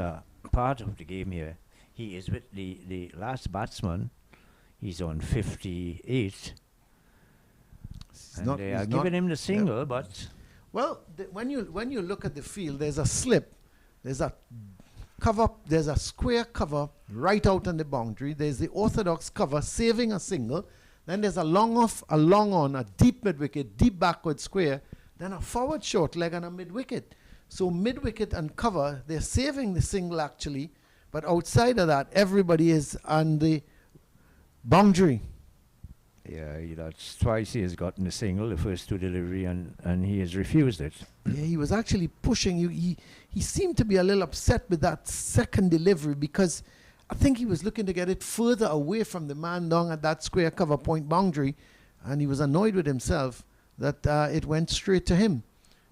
part of the game here. He is with the last batsman. He's on 58. And they are giving him the single, yeah. But... Well, when you look at the field, there's a slip. There's a cover. There's a square cover right out on the boundary. There's the orthodox cover saving a single. Then there's a long off, a long on, a deep mid-wicket, deep backward square. Then a forward short leg and a mid-wicket. So mid-wicket and cover, they're saving the single actually. But outside of that, everybody is on the boundary. Yeah, that's twice he has gotten the single, the first 2 delivery, and he has refused it. Yeah, he was actually pushing you. He seemed to be a little upset with that second delivery because I think he was looking to get it further away from the man down at that square cover point boundary, and he was annoyed with himself that it went straight to him.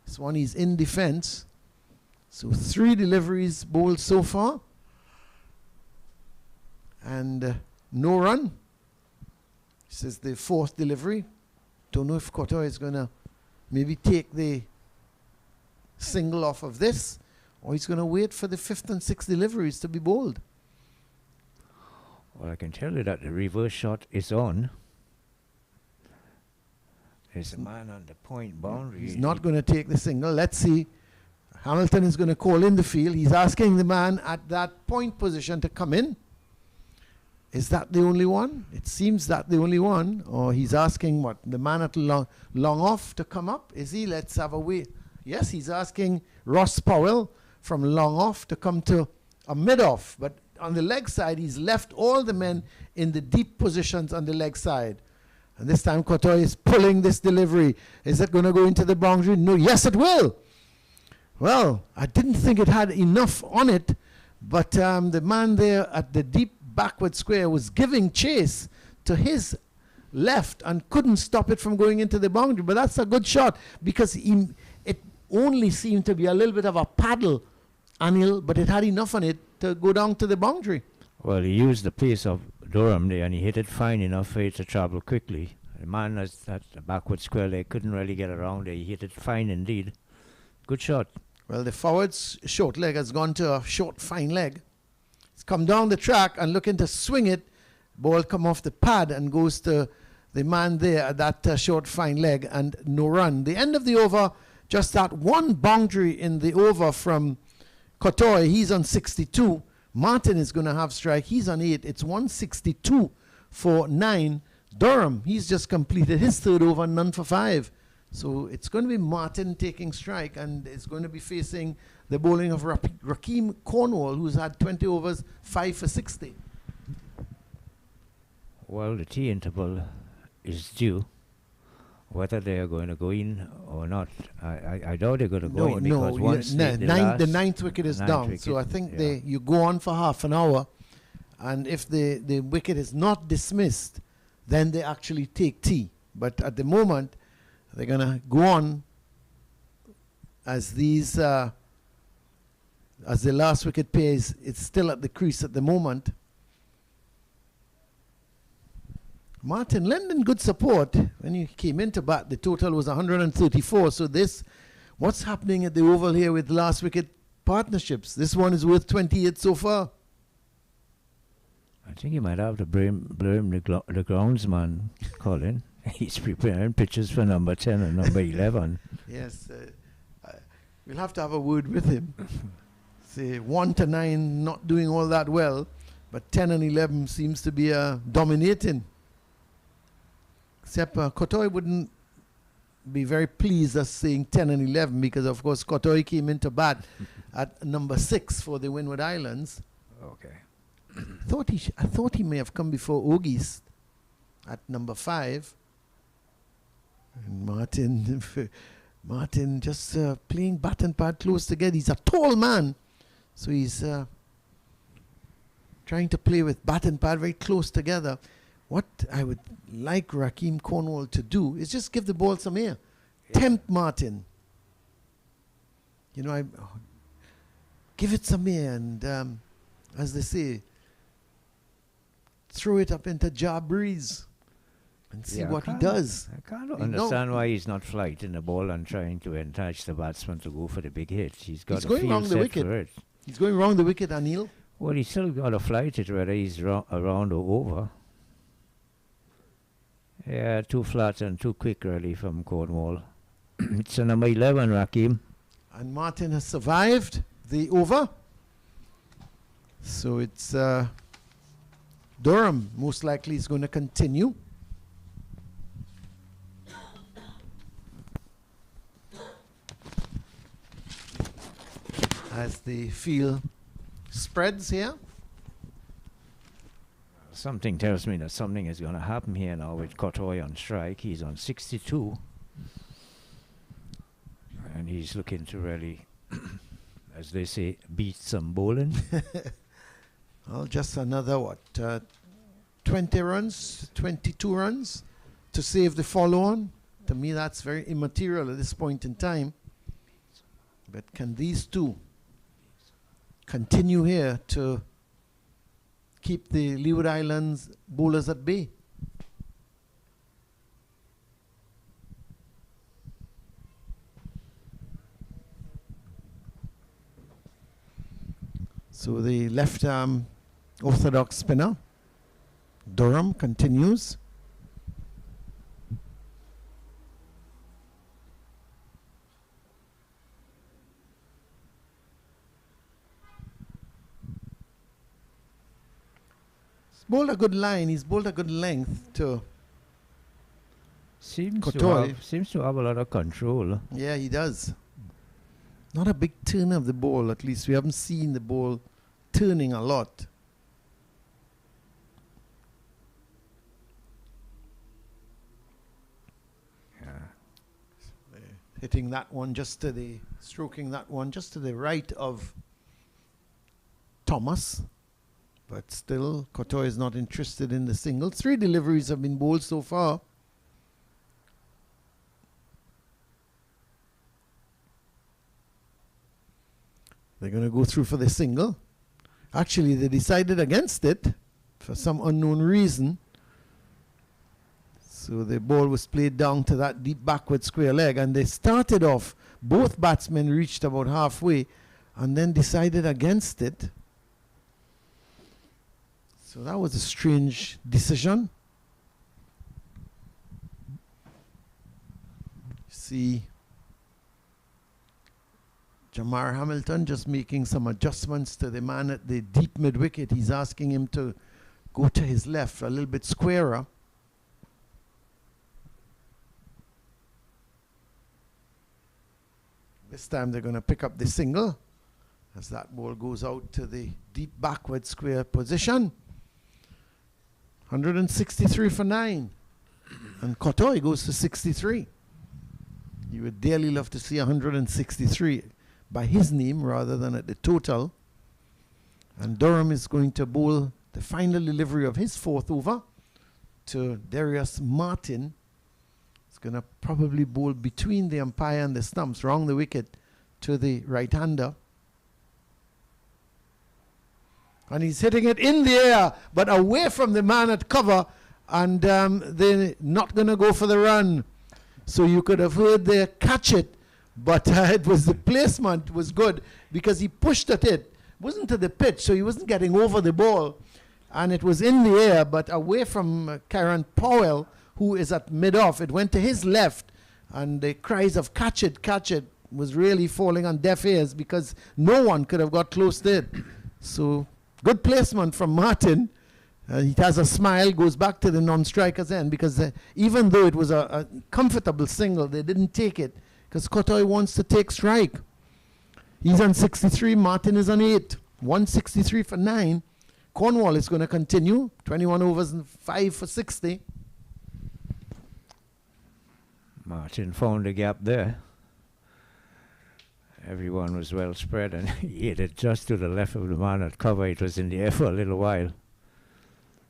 This one he's in defense. So 3 deliveries bowled so far, and no run. This is the 4th delivery. Don't know if Cottoy is going to maybe take the single off of this or he's going to wait for the 5th and 6th deliveries to be bowled. Well, I can tell you that the reverse shot is on. There's a man on the point boundary. He's not going to take the single. Let's see. Hamilton is going to call in the field. He's asking the man at that point position to come in. Is that the only one? It seems that the only one. Or he's asking what? The man at long off to come up? Is he? Let's have a wait. Yes, he's asking Ross Powell from long off to come to a mid off. But on the leg side, he's left all the men in the deep positions on the leg side. And this time Cottoy is pulling this delivery. Is it going to go into the boundary? No. Yes, it will. Well, I didn't think it had enough on it. But the man there at the deep backward square was giving chase to his left and couldn't stop it from going into the boundary. But that's a good shot because it only seemed to be a little bit of a paddle, Anil, but it had enough on it to go down to the boundary. Well, he used the pace of Durham there and he hit it fine enough for it to travel quickly. The man at the backward square there couldn't really get around there. He hit it fine indeed. Good shot. Well, the forward's short leg has gone to a short, fine leg. It's come down the track and looking to swing it. Ball come off the pad and goes to the man there at that short, fine leg and no run. The end of the over, just that one boundary in the over from Cottoy. He's on 62. Martin is going to have strike. He's on 8. It's 162 for 9. Durham, he's just completed his third over, none for 5. So it's going to be Martin taking strike, and it's going to be facing the bowling of Rakeem Cornwall, who's had 20 overs, 5 for 60. Well, the tea interval is due. Whether they are going to go in or not, I doubt they're going to go in because once the ninth wicket is down. So I think you go on for half an hour, and if the wicket is not dismissed, then they actually take tea. But at the moment, they're going to go on as these as the last wicket pays. It's still at the crease at the moment. Martin lending good support. When he came into bat, the total was 134. So what's happening at the Oval here with last wicket partnerships? This one is worth 28 so far. I think you might have to blame the groundsman, Colin. He's preparing pitches for number 10 and number 11. Yes, we'll have to have a word with him. Say 1 to 9 not doing all that well, but 10 and 11 seems to be dominating. Except Cottoy wouldn't be very pleased us saying 10 and 11 because, of course, Cottoy came into bat at number 6 for the Windward Islands. Okay. I thought he may have come before Auguste at number 5. And Martin just playing bat and pad close together. He's a tall man, so he's trying to play with bat and pad very close together. What I would like Rakeem Cornwall to do is just give the ball some air. Yeah. Tempt Martin. Give it some air and, as they say, throw it up into jar breeze and see what he does. I can't understand why he's not flighting the ball and trying to entice the batsman to go for the big hit. He's going wrong the wicket. He's going wrong the wicket, Anil. Well, he's still got to flight it whether he's around or over. Yeah, too flat and too quick really from Cornwall. It's a number 11, Rakeem. And Martin has survived the over. So it's Durham most likely is going to continue. As the field spreads here. Something tells me that something is going to happen here now with Cottoy on strike. He's on 62. And he's looking to really, as they say, beat some bowling. Well, just another, 20 runs, 22 runs to save the follow-on. To me, that's very immaterial at this point in time. But can these two continue here to keep the Leeward Islands bowlers at bay? So the left arm orthodox spinner, Durham, continues. He's bowled a good line. He's bowled a good length to Seems Cottoy. to have a lot of control. Yeah, he does. Not a big turn of the ball, at least. We haven't seen the ball turning a lot. Hitting that one just to the, stroking that one just to the right of Thomas. But still, Cottoy is not interested in the single. 3 deliveries have been bowled so far. They're going to go through for the single. Actually, they decided against it for some unknown reason. So the ball was played down to that deep backward square leg, and they started off, both batsmen reached about halfway and then decided against it. So that was a strange decision. See Jamar Hamilton just making some adjustments to the man at the deep mid wicket. He's asking him to go to his left a little bit squarer. This time they're going to pick up the single as that ball goes out to the deep backward square position. 163 for 9. And Cottoy goes to 63. You would dearly love to see 163 by his name rather than at the total. And Durham is going to bowl the final delivery of his 4th over to Darius Martin. He's going to probably bowl between the umpire and the stumps, round the wicket to the right-hander. And he's hitting it in the air, but away from the man at cover, and they're not going to go for the run. So you could have heard they catch it, but it was the placement was good because he pushed at it. Wasn't to the pitch, so he wasn't getting over the ball. And it was in the air, but away from Karen Powell, who is at mid-off. It went to his left, and the cries of catch it, was really falling on deaf ears because no one could have got close to it. So good placement from Martin. He has a smile, goes back to the non-striker's end because even though it was a comfortable single, they didn't take it because Cottoy wants to take strike. He's on 63, Martin is on 8. 163 for 9. Cornwall is going to continue. 21 overs and 5 for 60. Martin found a gap there. Everyone was well spread, and he hit it just to the left of the man at cover. It was in the air for a little while.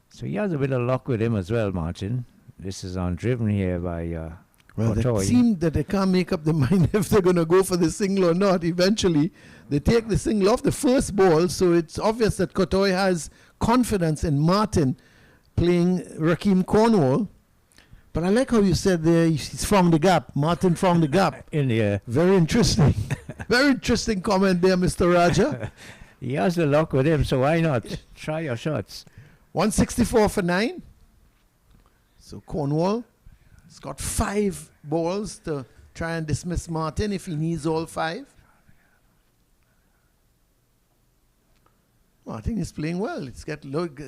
So he has a bit of luck with him as well, Martin. This is undriven here by well, Cottoy. it seemed that they can't make up their mind if they're going to go for the single or not. Eventually, they take the single off the first ball, so it's obvious that Cottoy has confidence in Martin playing Rakeem Cornwall. But I like how you said there he's from the gap. Martin from the gap. In the air. Very interesting. Very interesting comment there, Mr. Raja. He has the luck with him, so why not? Try your shots. 164 for 9. So Cornwall has got 5 balls to try and dismiss Martin if he needs all 5. Martin is playing well. It's got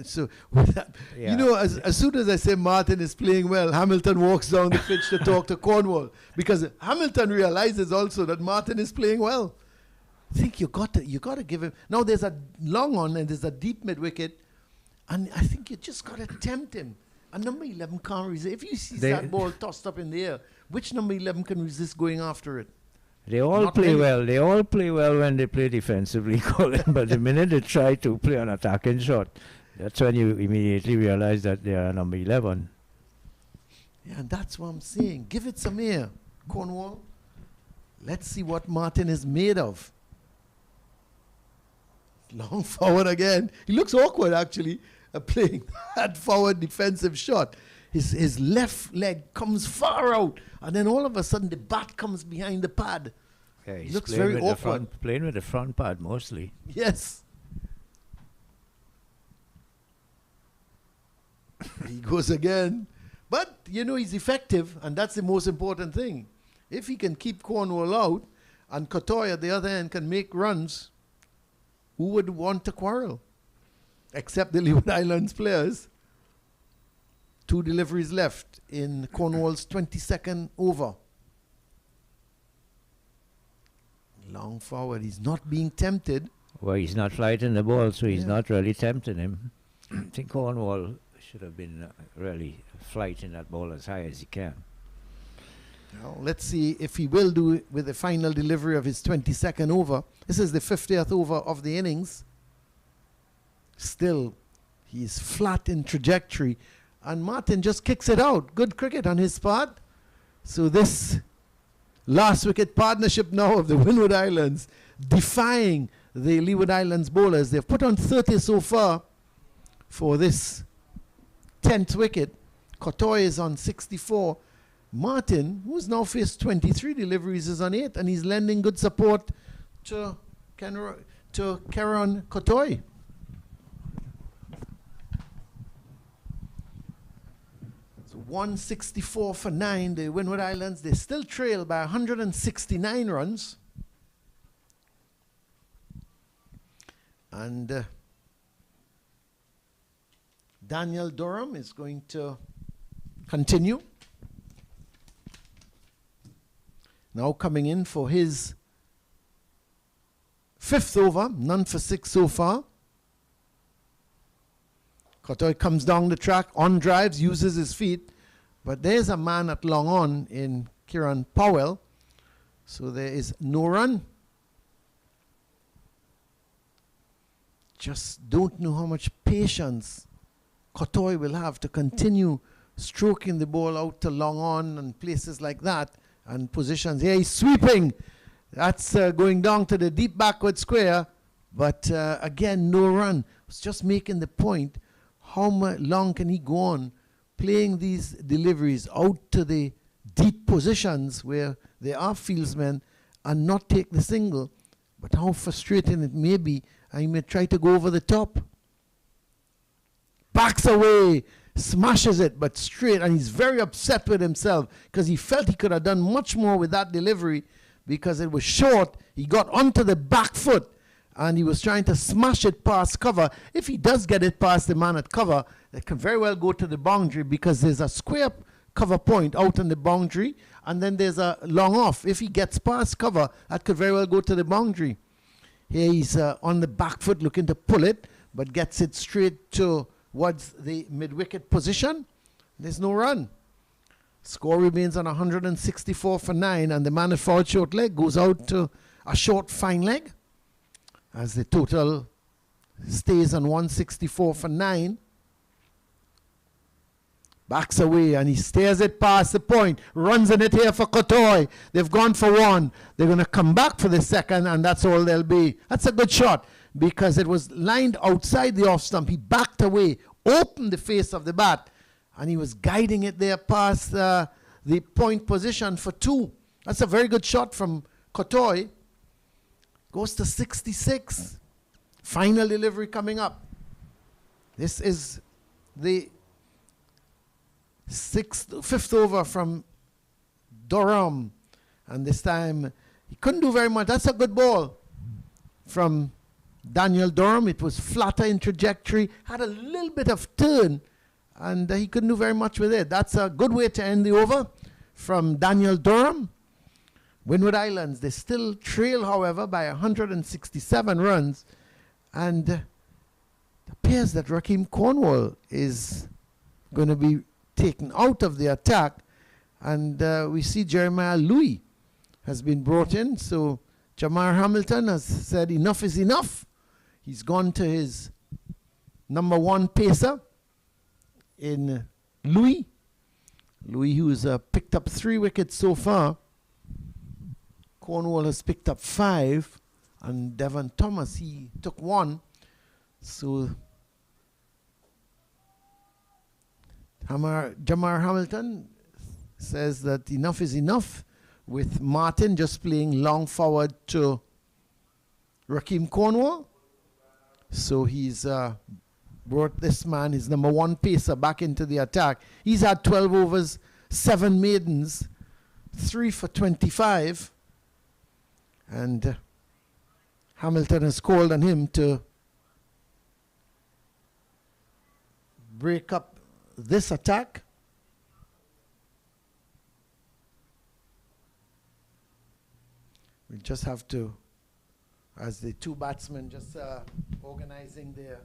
so with that, Yeah. you know, as soon as I say Martin is playing well, Hamilton walks down the pitch to talk to Cornwall because Hamilton realizes also that Martin is playing well. I think you got to give him. Now there's a long on and there's a deep mid wicket, and I think you just got to tempt him. And number 11 can't resist. If you see that ball tossed up in the air, which number 11 can resist going after it? They all Not play many. well. They all play well when they play defensively, Colin. But the minute they try to play an attacking shot, that's when you immediately realize that they are number 11. Yeah, and that's what I'm saying. Give it some air, Cornwall. Let's see what Martin is made of. Long forward again. He looks awkward, actually, playing that forward defensive shot. His left leg comes far out, and then all of a sudden the bat comes behind the pad. Yeah, He he's looks playing very with the awkward. playing with the front pad mostly. Yes. He goes again. But, you know, he's effective, and that's the most important thing. If he can keep Cornwall out, and Cottoy at the other end can make runs, who would want to quarrel? Except the Leeward Islands players. 2 deliveries left in Cornwall's 22nd over. Long forward, he's not being tempted. Well, he's not flighting the ball, so he's not really tempting him. I think Cornwall should have been really flighting that ball as high as he can. Now, let's see if he will do it with the final delivery of his 22nd over. This is the 50th over of the innings. Still, he's flat in trajectory. And Martin just kicks it out. Good cricket on his part. So this last wicket partnership now of the Windward Islands defying the Leeward Islands bowlers. They've put on 30 so far for this 10th wicket. Cottoy is on 64. Martin, who's now faced 23 deliveries, is on 8, and he's lending good support to Kieran Cottoy. So 164 for 9, the Windward Islands. They still trail by 169 runs. And Daniel Durham is going to continue. Now coming in for his 5th over, none for 6 so far. Cottoy comes down the track, on drives, uses his feet, but there's a man at long on in Kieran Powell, so there is no run. Just don't know how much patience Cottoy will have to continue stroking the ball out to long on and places like that. And positions. Here he's sweeping. That's going down to the deep backward square. But again, no run. It's just making the point. How long can he go on playing these deliveries out to the deep positions where there are fieldsmen and not take the single? But how frustrating it may be. I may try to go over the top. Backs away. Smashes it, but straight, and he's very upset with himself because he felt he could have done much more with that delivery because it was short. He got onto the back foot and he was trying to smash it past cover. If he does get it past the man at cover, it can very well go to the boundary because there's a square cover point out on the boundary and then there's a long off. If he gets past cover, that could very well go to the boundary. Here he's on the back foot looking to pull it, but gets it straight towards the mid-wicket position. There's no run. Score remains on 164 for 9, and the man at forward short leg goes out to a short fine leg as the total stays on 164 for 9. Backs away and he stares it past the point. Runs in it here for Cottoy. They've gone for 1. They're going to come back for the second, and that's all there'll be. That's a good shot, because it was lined outside the off stump. He backed away, opened the face of the bat, and he was guiding it there past the point position for 2. That's a very good shot from Cottoy. Goes to 66. Final delivery coming up. This is the 5th over from Durham, and this time he couldn't do very much. That's a good ball from Daniel Durham. It was flatter in trajectory, had a little bit of turn, and he couldn't do very much with it. That's a good way to end the over from Daniel Durham. Windward Islands, they still trail, however, by 167 runs, and it appears that Raheem Cornwall is going to be taken out of the attack, and we see Jeremiah Louis has been brought in. So Jamar Hamilton has said enough is enough. He's gone to his number 1 pacer in Louis. Louis, who's picked up 3 wickets so far. Cornwall has picked up 5, and Devon Thomas, he took 1. So Jamar Hamilton says that enough is enough, with Martin just playing long forward to Raheem Cornwall. So he's brought this man, his number one pacer, back into the attack. He's had 12 overs, 7 maidens, 3 for 25. And Hamilton has called on him to break up this attack. We just have to, as the two batsmen just organizing their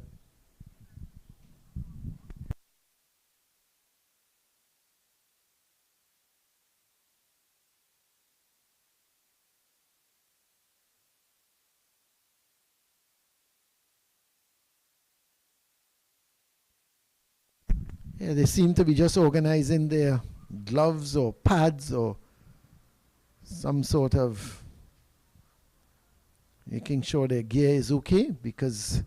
yeah, they seem to be just organizing their gloves or pads or some sort of making sure their gear is okay, because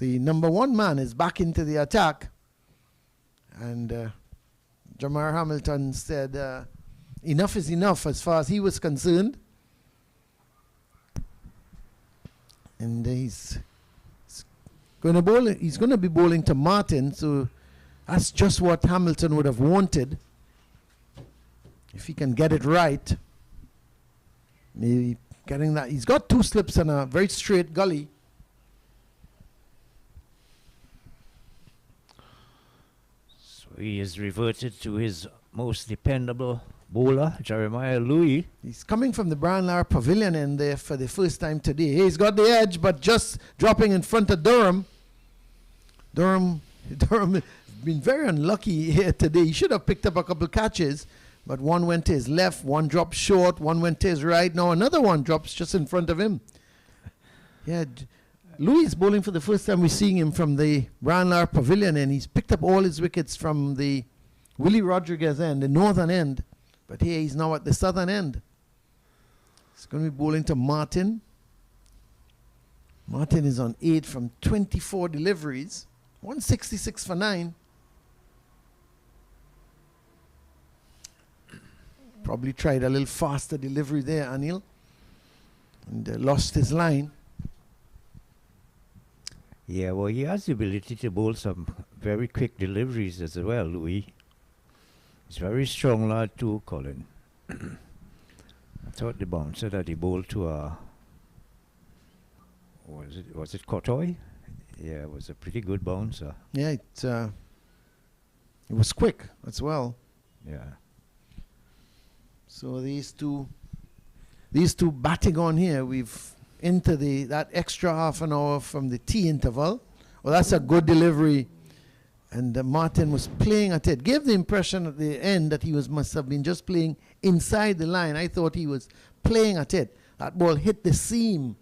the number one man is back into the attack. And Jamar Hamilton said enough is enough as far as he was concerned. And he's going to bowl. He's going to be bowling to Martin, so that's just what Hamilton would have wanted. If he can get it right, maybe getting that. He's got 2 slips and a very straight gully. So he has reverted to his most dependable bowler, Jeremiah Louis. He's coming from the Branlar Pavilion in there for the first time today. He's got the edge, but just dropping in front of Durham. Durham has been very unlucky here today. He should have picked up a couple catches, but one went to his left, one dropped short, one went to his right. Now another one drops just in front of him. Yeah, Louis is bowling for the first time we're seeing him from the Branlar Pavilion, and he's picked up all his wickets from the Willie Rodriguez end, the northern end. But here he's now at the southern end. He's going to be bowling to Martin. Martin is on 8 from 24 deliveries. 166 for 9. Probably tried a little faster delivery there, Anil. And lost his line. Yeah, well, he has the ability to bowl some very quick deliveries as well, Louis. He's very strong lad too, Colin. I thought the bouncer that he bowled to was it Cottoy? Yeah, it was a pretty good bouncer. Yeah, it was quick as well. Yeah. So these two batting on here, we've into that extra half an hour from the tea interval. Well, that's a good delivery. And Martin was playing at it. Gave the impression at the end that he must have been just playing inside the line. I thought he was playing at it. That ball hit the seam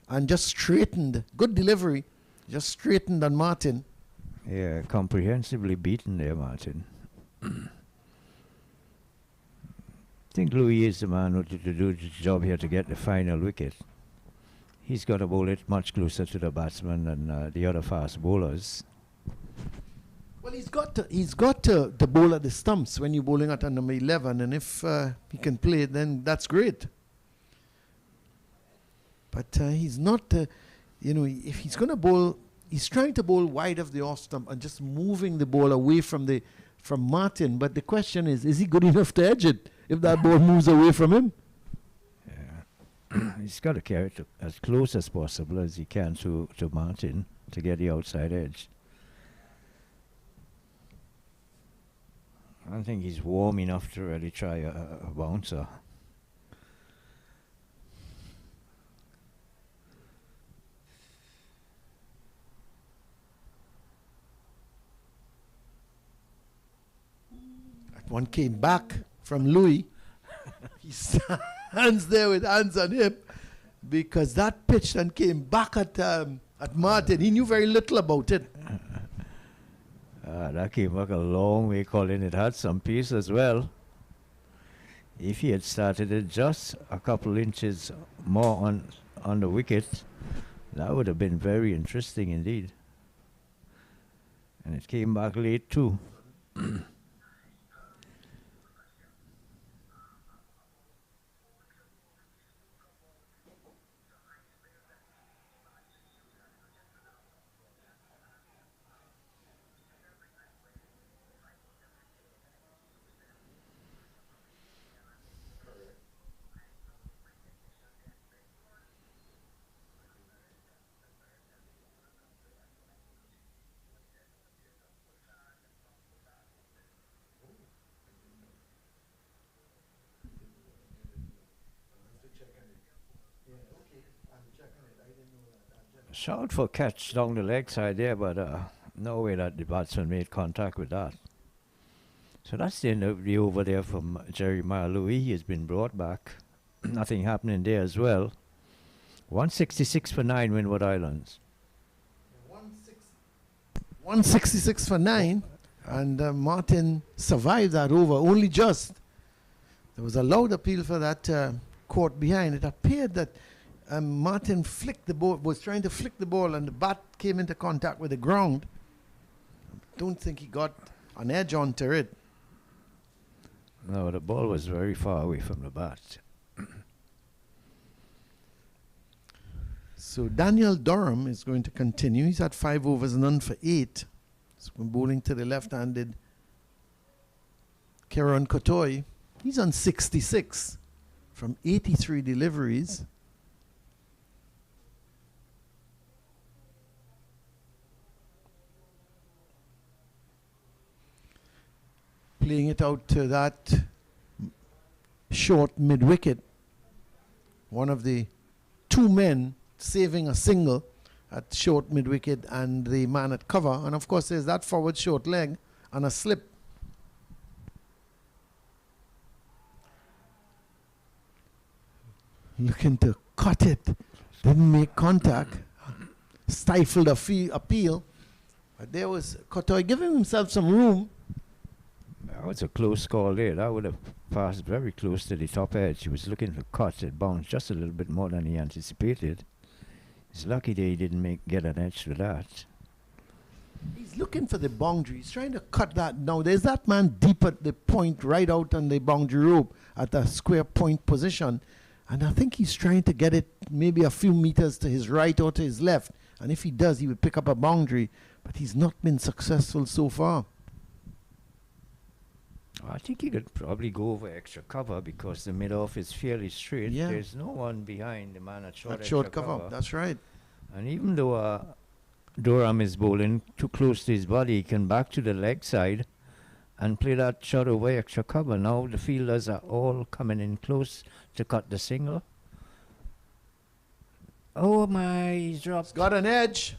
and just straightened. Good delivery. Just straightened on Martin. Yeah, comprehensively beaten there, Martin. I think Louis is the man who to do the job here to get the final wicket. He's got to bowl it much closer to the batsman than the other fast bowlers. Well, he's got to bowl at the stumps when you're bowling at a number 11, and if he can play it, then that's great. But he's not, if he's going to bowl, he's trying to bowl wide of the off stump and just moving the ball away from Martin. But the question is he good enough to edge it if that ball moves away from him? Yeah. He's got to carry it as close as possible as he can to Martin to get the outside edge. I don't think he's warm enough to really try a bouncer. That one came back from Louis. He stands there with hands on him because that pitch then came back at Martin. He knew very little about it. That came back a long way, Colin. It had some pace as well. If he had started it just a couple inches more on the wicket, that would have been very interesting indeed. And it came back late too. Shout for catch down the leg side there, but no way that the batsman made contact with that. So that's the end of the over there from Jeremiah Louis. He has been brought back. Nothing happening there as well. 166 for 9, Windward Islands. 166 for 9, and Martin survived that over, only just. There was a loud appeal for that caught behind. It appeared that Martin flicked the ball, was trying to flick the ball, and the bat came into contact with the ground. I don't think he got an edge onto it. No, the ball was very far away from the bat. So Daniel Durham is going to continue. He's at 5 overs, none for 8. So bowling to the left-handed Kieran Cottoy. He's on 66 from 83 deliveries. Playing it out to that short mid-wicket. One of the two men saving a single at short mid-wicket and the man at cover. And of course there's that forward short leg and a slip. Looking to cut it. Didn't make contact. Stifled a appeal. But there was Cottoy giving himself some room. That was a close call there. That would have passed very close to the top edge. He was looking to cut it, bounced just a little bit more than he anticipated. He's lucky that he didn't get an edge to that. He's looking for the boundary. He's trying to cut that. Now, there's that man deep at the point, right out on the boundary rope at a square point position. And I think he's trying to get it maybe a few meters to his right or to his left. And if he does, he would pick up a boundary. But he's not been successful so far. I think he could probably go over extra cover because the mid-off is fairly straight. Yeah. There's no one behind the man at short, Short cover. That's right. And even though Durham is bowling too close to his body, he can back to the leg side and play that shot over extra cover. Now the fielders are all coming in close to cut the single. Oh my, he's dropped. He's got an edge.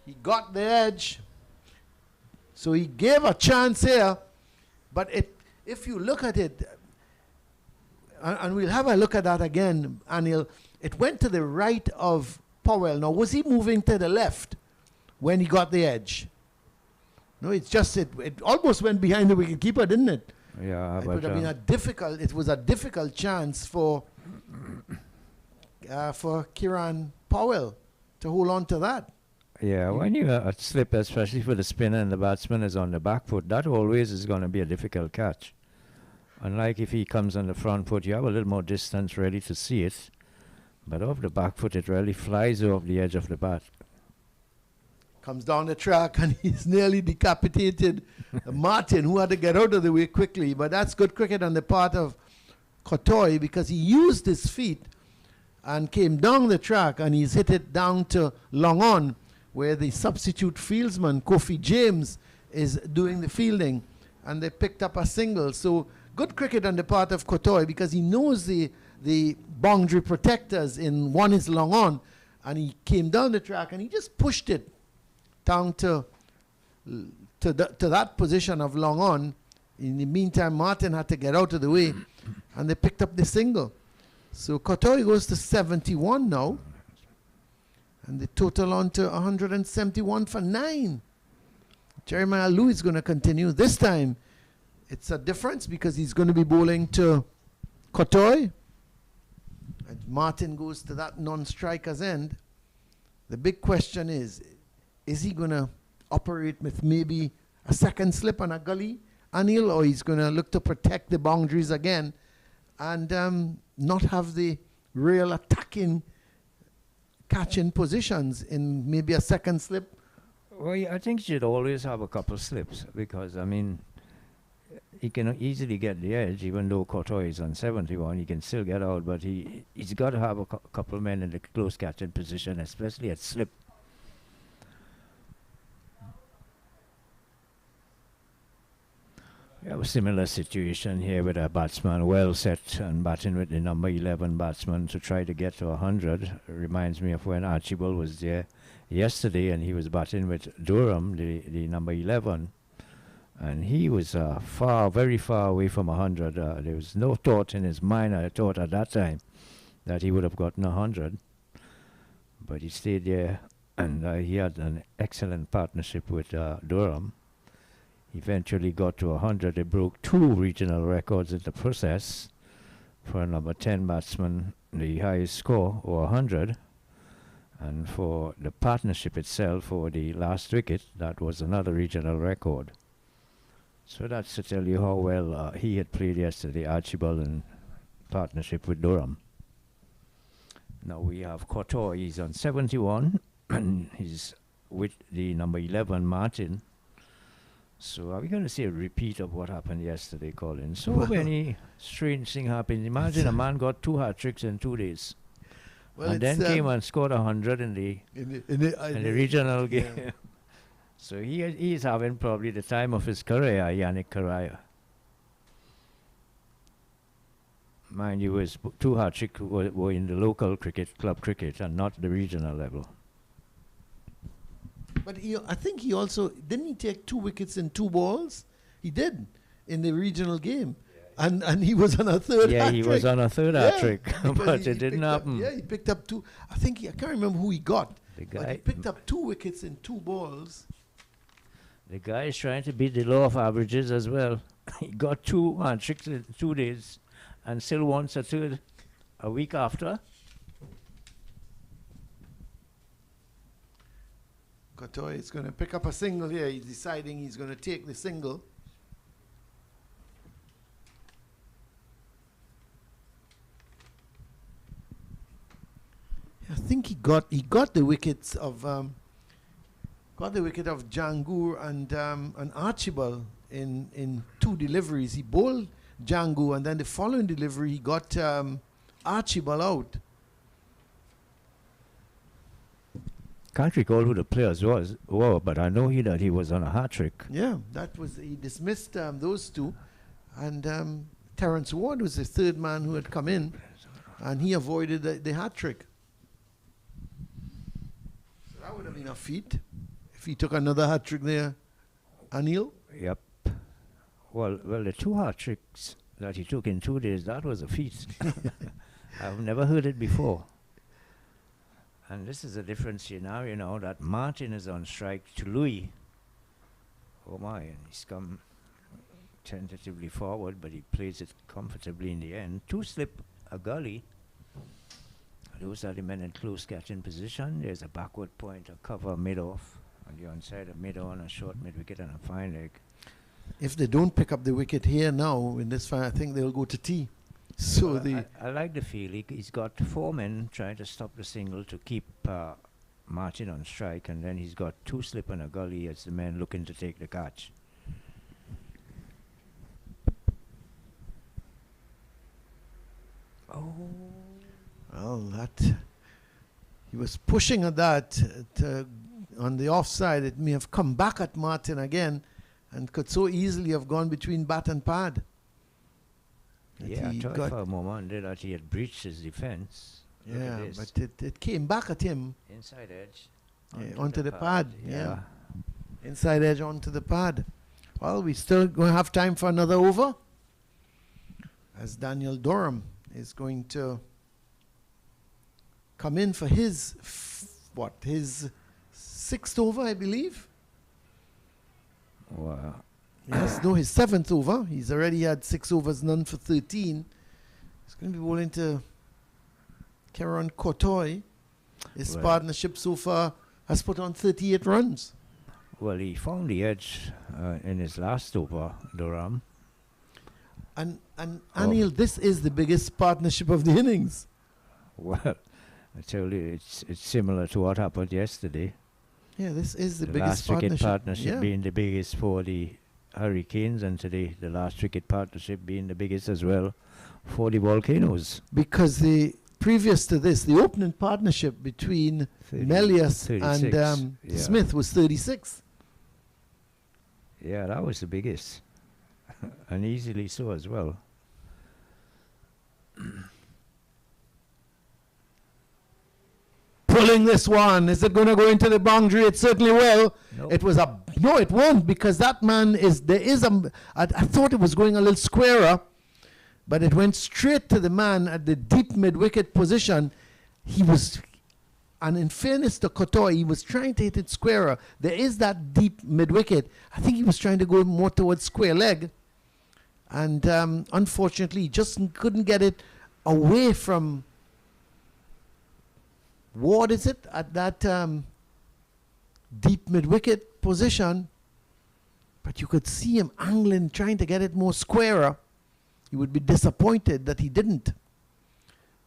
He got the edge. So he gave a chance here. But if you look at it, and we'll have a look at that again, Anil, it went to the right of Powell. Now, was he moving to the left when he got the edge? No, it's just it almost went behind the wicketkeeper, didn't it? Yeah, it but would have been it was a difficult chance for Kieran Powell to hold on to that. yeah, when you slip, especially for the spinner and the batsman is on the back foot, that always is going to be a difficult catch. Unlike if he comes on the front foot, you have a little more distance ready to see it. But off the back foot, it really flies off the edge of the bat. Comes down the track and he's nearly decapitated Martin, who had to get out of the way quickly. But that's good cricket on the part of Cottoy because he used his feet and came down the track and he's hit it down to long on, where the substitute fieldsman, Kofi James, is doing the fielding. And they picked up a single. So good cricket on the part of Cottoy because he knows the boundary protectors in one is long on. And he came down the track and he just pushed it down to that position of long on. In the meantime, Martin had to get out of the way and they picked up the single. So Cottoy goes to 71 now. And the total on to 171 for 9. Jeremiah Louis is going to continue. This time, it's a difference because he's going to be bowling to Cottoy. And Martin goes to that non-striker's end. The big question is he going to operate with maybe a second slip on a gully, Anil, or he's going to look to protect the boundaries again and not have the real attacking catching positions in maybe a second slip? Well, yeah, I think you should always have a couple slips because, I mean, he can easily get the edge, even though Cottoy is on 71. He can still get out, but he's got to have a couple of men in the close catching position, especially at slip. We have a similar situation here with a batsman well set and batting with the number 11 batsman to try to get to 100. It reminds me of when Archibald was there yesterday and he was batting with Durham, the number 11. And he was very far away from 100. There was no thought in his mind, I thought at that time, that he would have gotten 100. But he stayed there and he had an excellent partnership with Durham. Eventually got to 100. They broke 2 regional records in the process. For a number 10 batsman, the highest score, or 100. And for the partnership itself, for the last wicket, that was another regional record. So that's to tell you how well he had played yesterday, Archibald, in partnership with Durham. Now we have Cottoy. He's on 71, and he's with the number 11, Martin. So are we going to see a repeat of what happened yesterday, Colin? So many strange things happened. Imagine a man got 2 hat-tricks in 2 days. Well, and then came and scored 100 in the regional game. Yeah. So he's having probably the time of his career, Yannick Caraya. Mind you, his 2 hat-tricks were in the local cricket, club cricket, and not the regional level. But I think he also, didn't he take 2 wickets in 2 balls? He did, in the regional game. Yeah, and he was on a third hat-trick. Yeah, he was on a third hat-trick, but it didn't happen. Yeah, he picked up 2. I can't remember who he got. But he picked up 2 wickets in 2 balls. The guy is trying to beat the law of averages as well. He got 2 hat-tricks in 2 days and still wants a third a week after. Cottoy is going to pick up a single here. He's deciding he's going to take the single. I think he got the wickets of Django and Archibald in 2 deliveries. He bowled Django, and then the following delivery he got Archibald out. Can't recall who the players were, but I know that he was on a hat-trick. Yeah, he dismissed those 2, and Terence Ward was the 3rd man who had come in, and he avoided the hat-trick. So that would have been a feat if he took another hat-trick there, Anil. Yep. Well, the 2 hat-tricks that he took in 2 days, that was a feat. I've never heard it before. And this is a different scenario now that Martin is on strike to Louis. Oh my, and he's come tentatively forward, but he plays it comfortably in the end. 2 slip a gully. Those are the men in close catching position. There's a backward point, a cover mid-off. On the onside, a mid-on, a short mid-wicket, and a fine leg. If they don't pick up the wicket here now in this fight, I think they'll go to tea. So I like the feel. He's got 4 men trying to stop the single to keep Martin on strike, and then he's got 2 slip and a gully as the men looking to take the catch. Oh. Well, he was pushing at that on the offside. It may have come back at Martin again and could so easily have gone between bat and pad. Yeah, I thought for a moment that he had breached his defense. Yeah, but it came back at him. Inside edge. Onto the pad. Yeah. Inside edge onto the pad. Well, we still going to have time for another over. As Daniel Durham is going to come in for his 6th over, I believe. Wow. Yes, no, his 7th over. He's already had 6 overs, none for 13. He's going to be bowling to Kieran Cottoy. His partnership so far has put on 38 runs. Well, he found the edge in his last over, Durham. And Anil, this is the biggest partnership of the innings. Well, I tell you, it's similar to what happened yesterday. Yeah, this is the last biggest wicket partnership being the biggest for the Hurricanes, and today the last wicket partnership being the biggest as well for the Volcanoes. Because previous to this, the opening partnership between Melius and Smith was 36. Yeah, that was the biggest. And easily so as well. Pulling this one. Is it going to go into the boundary? It certainly will. Nope. It was a no. It won't, because that man is there. Is a. I thought it was going a little squarer, but it went straight to the man at the deep mid-wicket position. He was, and in fairness to Cottoy, he was trying to hit it squarer. There is that deep mid-wicket. I think he was trying to go more towards square leg, and unfortunately, he just couldn't get it away from. Ward, is it, at that deep mid-wicket position, but you could see him angling, trying to get it more squarer. He would be disappointed that he didn't.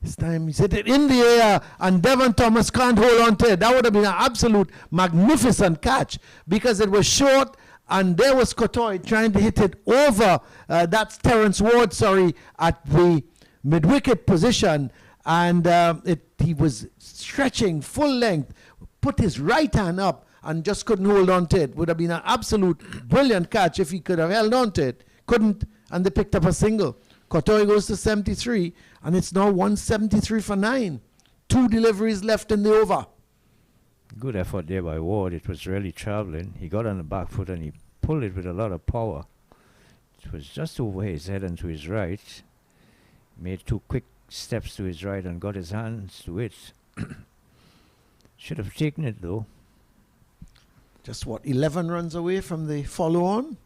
This time he hit it in the air, and Devon Thomas can't hold on to it. That would have been an absolute magnificent catch, because it was short, and there was Cottoy trying to hit it over, that's Terence Ward, sorry, at the mid-wicket position, and he was stretching full length, put his right hand up, and just couldn't hold on to it. Would have been an absolute brilliant catch if he could have held on to it. Couldn't, and they picked up a single. Cottoy goes to 73, and it's now 173 for 9. 2 deliveries left in the over. Good effort there by Ward. It was really travelling. He got on the back foot and he pulled it with a lot of power. It was just over his head and to his right. Made 2 quick steps to his right and got his hands to it. Should have taken it though. Just what, 11 runs away from the follow-on?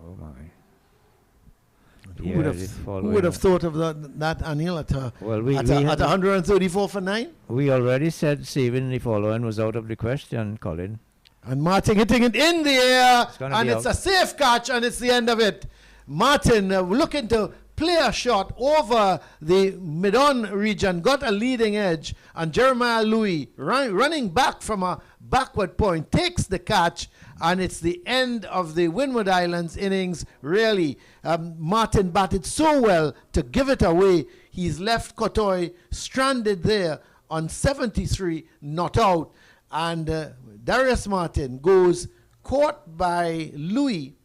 Oh my. Who would have thought of that Anil, at 134 for 9? We already said saving the follow-on was out of the question, Colin. And Martin hitting it in the air, and it's out. a safe catch, and it's the end of it. Martin looking to play a shot over the mid-on region, got a leading edge, and Jeremiah Louis running back from a backward point takes the catch, and it's the end of the Windward Islands innings. Really, Martin batted so well to give it away. He's left Cottoy stranded there on 73, not out, and Darius Martin goes caught by Louis.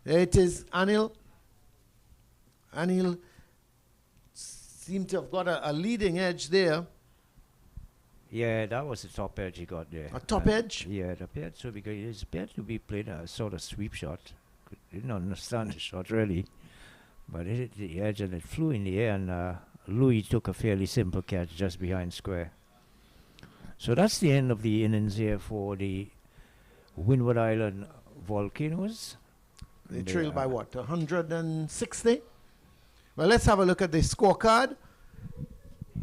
It is Anil. Anil seemed to have got a leading edge there. Yeah, that was the top edge he got there. A top edge? Yeah, it appeared so, because it appeared to be played a sort of sweep shot. Didn't understand the shot really, but it hit the edge and it flew in the air, and Louis took a fairly simple catch just behind square. So that's the end of the innings here for the Windward Island Volcanoes. They trailed by what, 160? Well, let's have a look at the scorecard.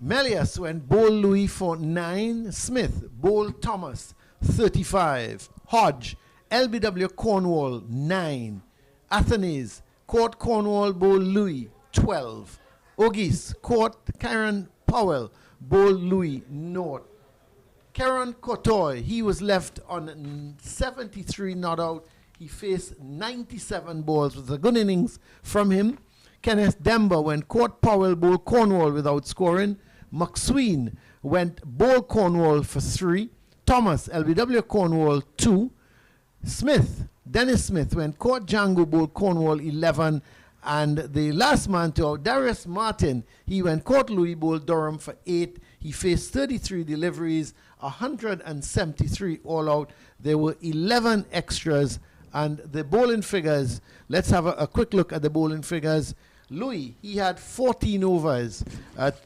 Melius went bowl Louis for 9. Smith, bowl Thomas, 35. Hodge, LBW Cornwall, 9. Athanaize, caught Cornwall, bowl Louis, 12. Auguste, caught Kieran Powell, bowl Louis, 0. Kieran Cottoy, he was left on 73 not out. He faced 97 balls. It was a good innings from him. Kenneth Demba went caught Powell, bowl Cornwall without scoring. McSween went bowl Cornwall for 3. Thomas, LBW Cornwall, 2. Dennis Smith went caught Django, bowl Cornwall, 11. And the last man to out, Darius Martin, he went caught Louis, bowl Durham for 8. He faced 33 deliveries, 173 all out. There were 11 extras. And the bowling figures, let's have a quick look at the bowling figures. Louis, he had 14 overs,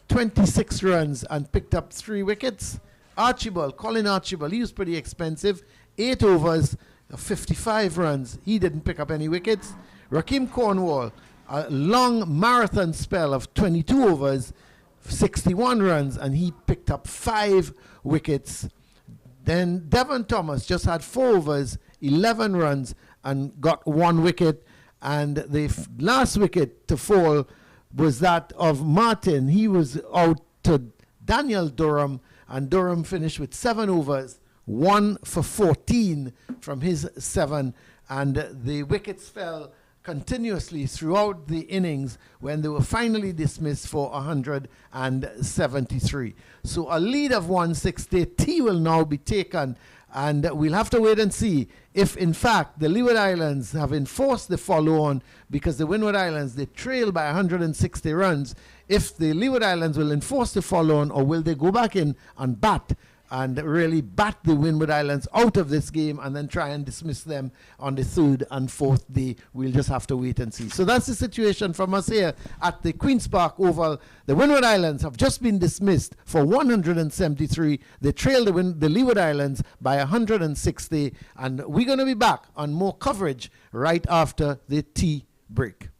26 runs, and picked up 3 wickets. Colin Archibald, he was pretty expensive. 8 overs, 55 runs. He didn't pick up any wickets. Rakeem Cornwall, a long marathon spell of 22 overs, 61 runs, and he picked up 5 wickets. Then Devon Thomas just had 4 overs, 11 runs, and got 1 wicket. And the last wicket to fall was that of Martin. He was out to Daniel Durham, and Durham finished with 7 overs, 1 for 14 from his 7. And the wickets fell continuously throughout the innings when they were finally dismissed for 173. So a lead of 160. Tea will now be taken And we'll have to wait and see if, in fact, the Leeward Islands have enforced the follow-on, because the Windward Islands, they trail by 160 runs. If the Leeward Islands will enforce the follow-on, or will they go back in and bat and really bat the Windward Islands out of this game and then try and dismiss them on the third and fourth day. We'll just have to wait and see. So that's the situation from us here at the Queen's Park Oval. The Windward Islands have just been dismissed for 173. They trail the Leeward Islands by 160. And we're going to be back on more coverage right after the tea break.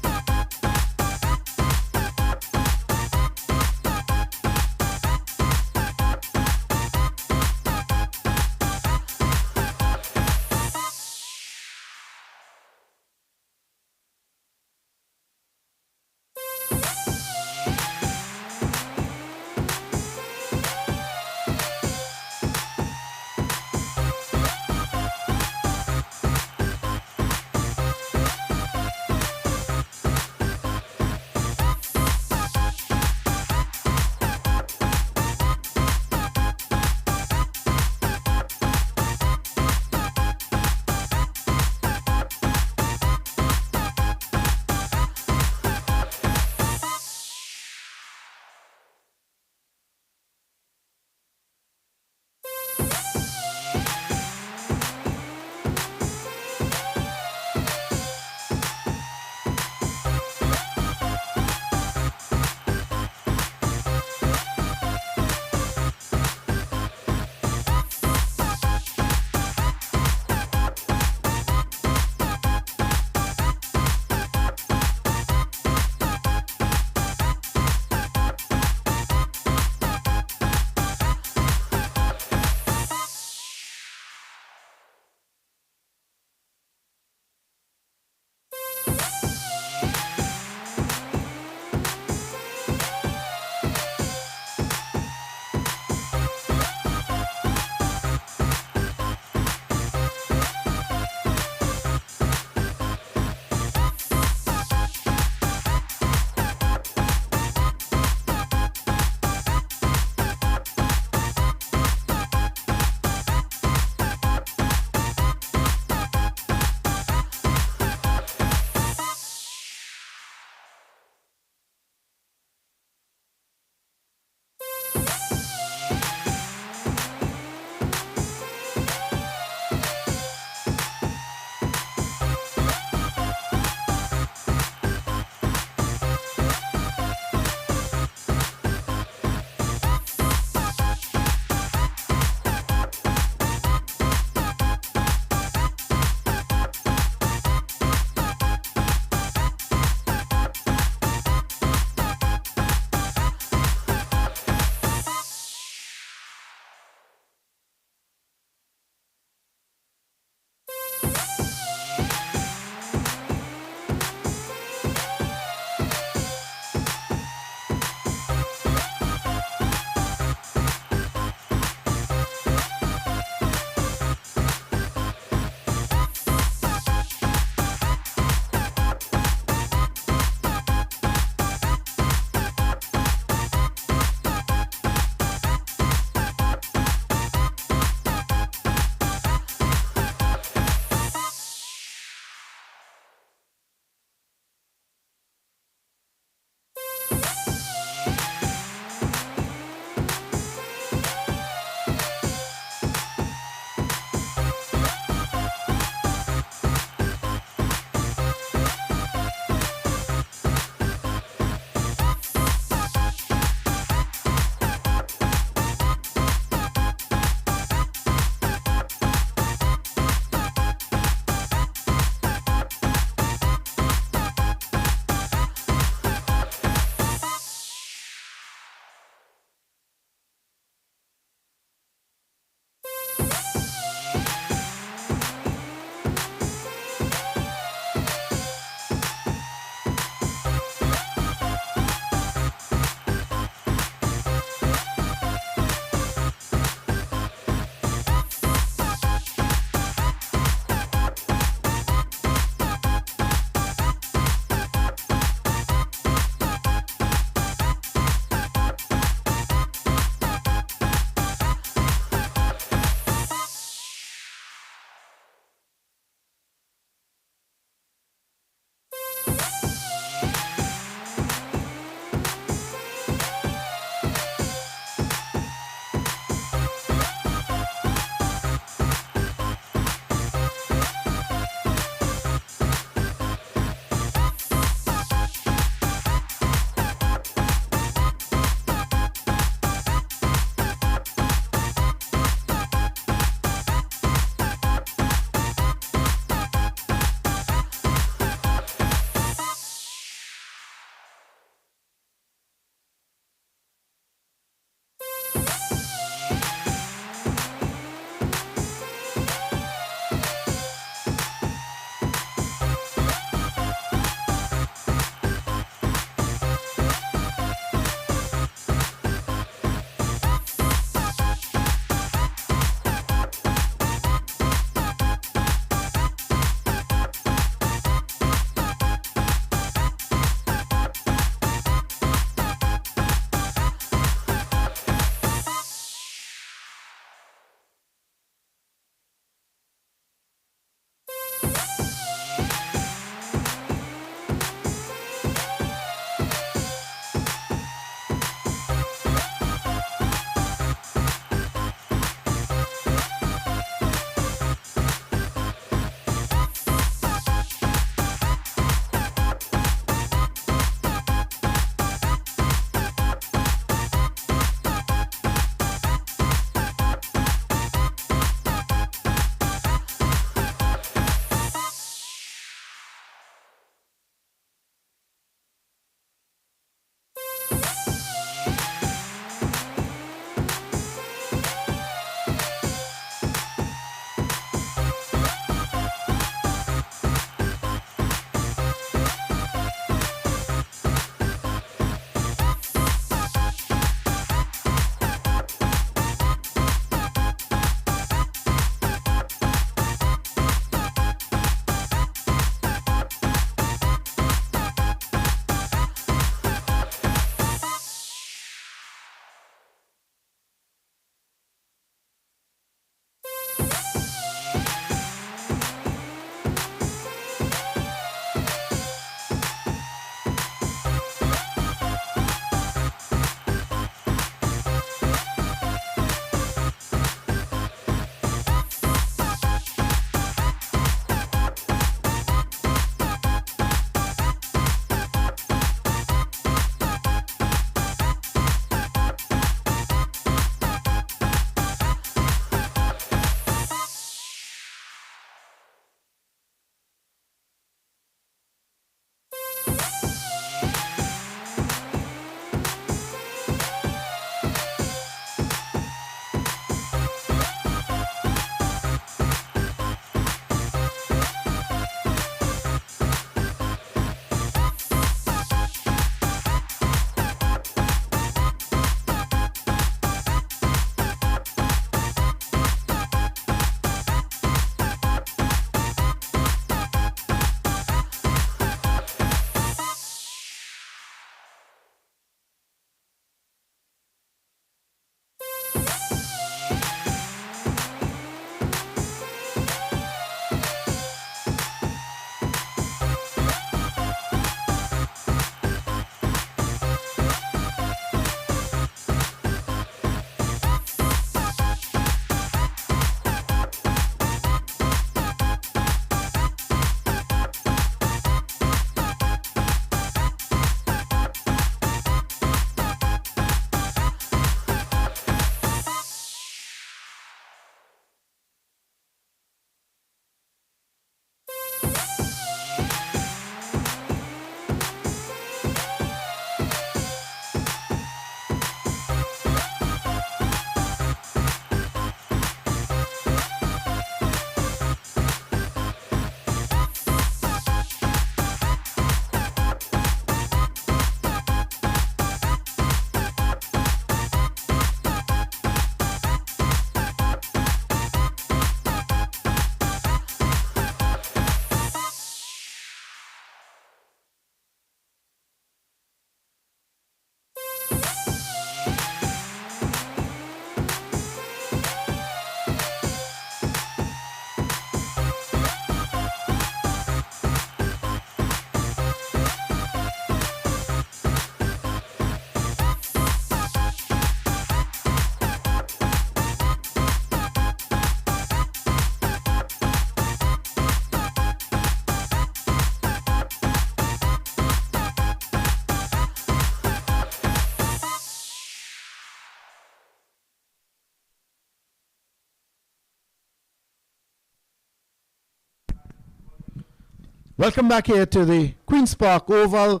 Welcome back here to the Queen's Park Oval.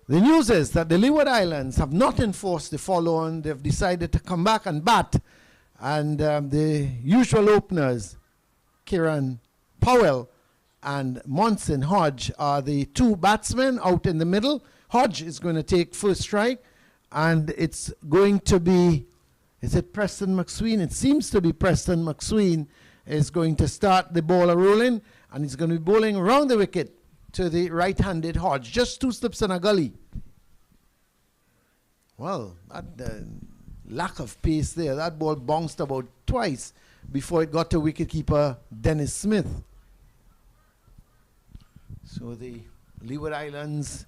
The news is that the Leeward Islands have not enforced the follow-on. They've decided to come back and bat. And the usual openers, Kieran Powell and Monson Hodge, are the two batsmen out in the middle. Hodge is going to take first strike. And it's going to be, is it Preston McSween? It seems to be Preston McSween is going to start the ball rolling. And he's going to be bowling around the wicket to the right-handed Hodge. Just 2 steps in a gully. Well, that lack of pace there. That ball bounced about twice before it got to wicketkeeper Dennis Smith. So the Leeward Islands,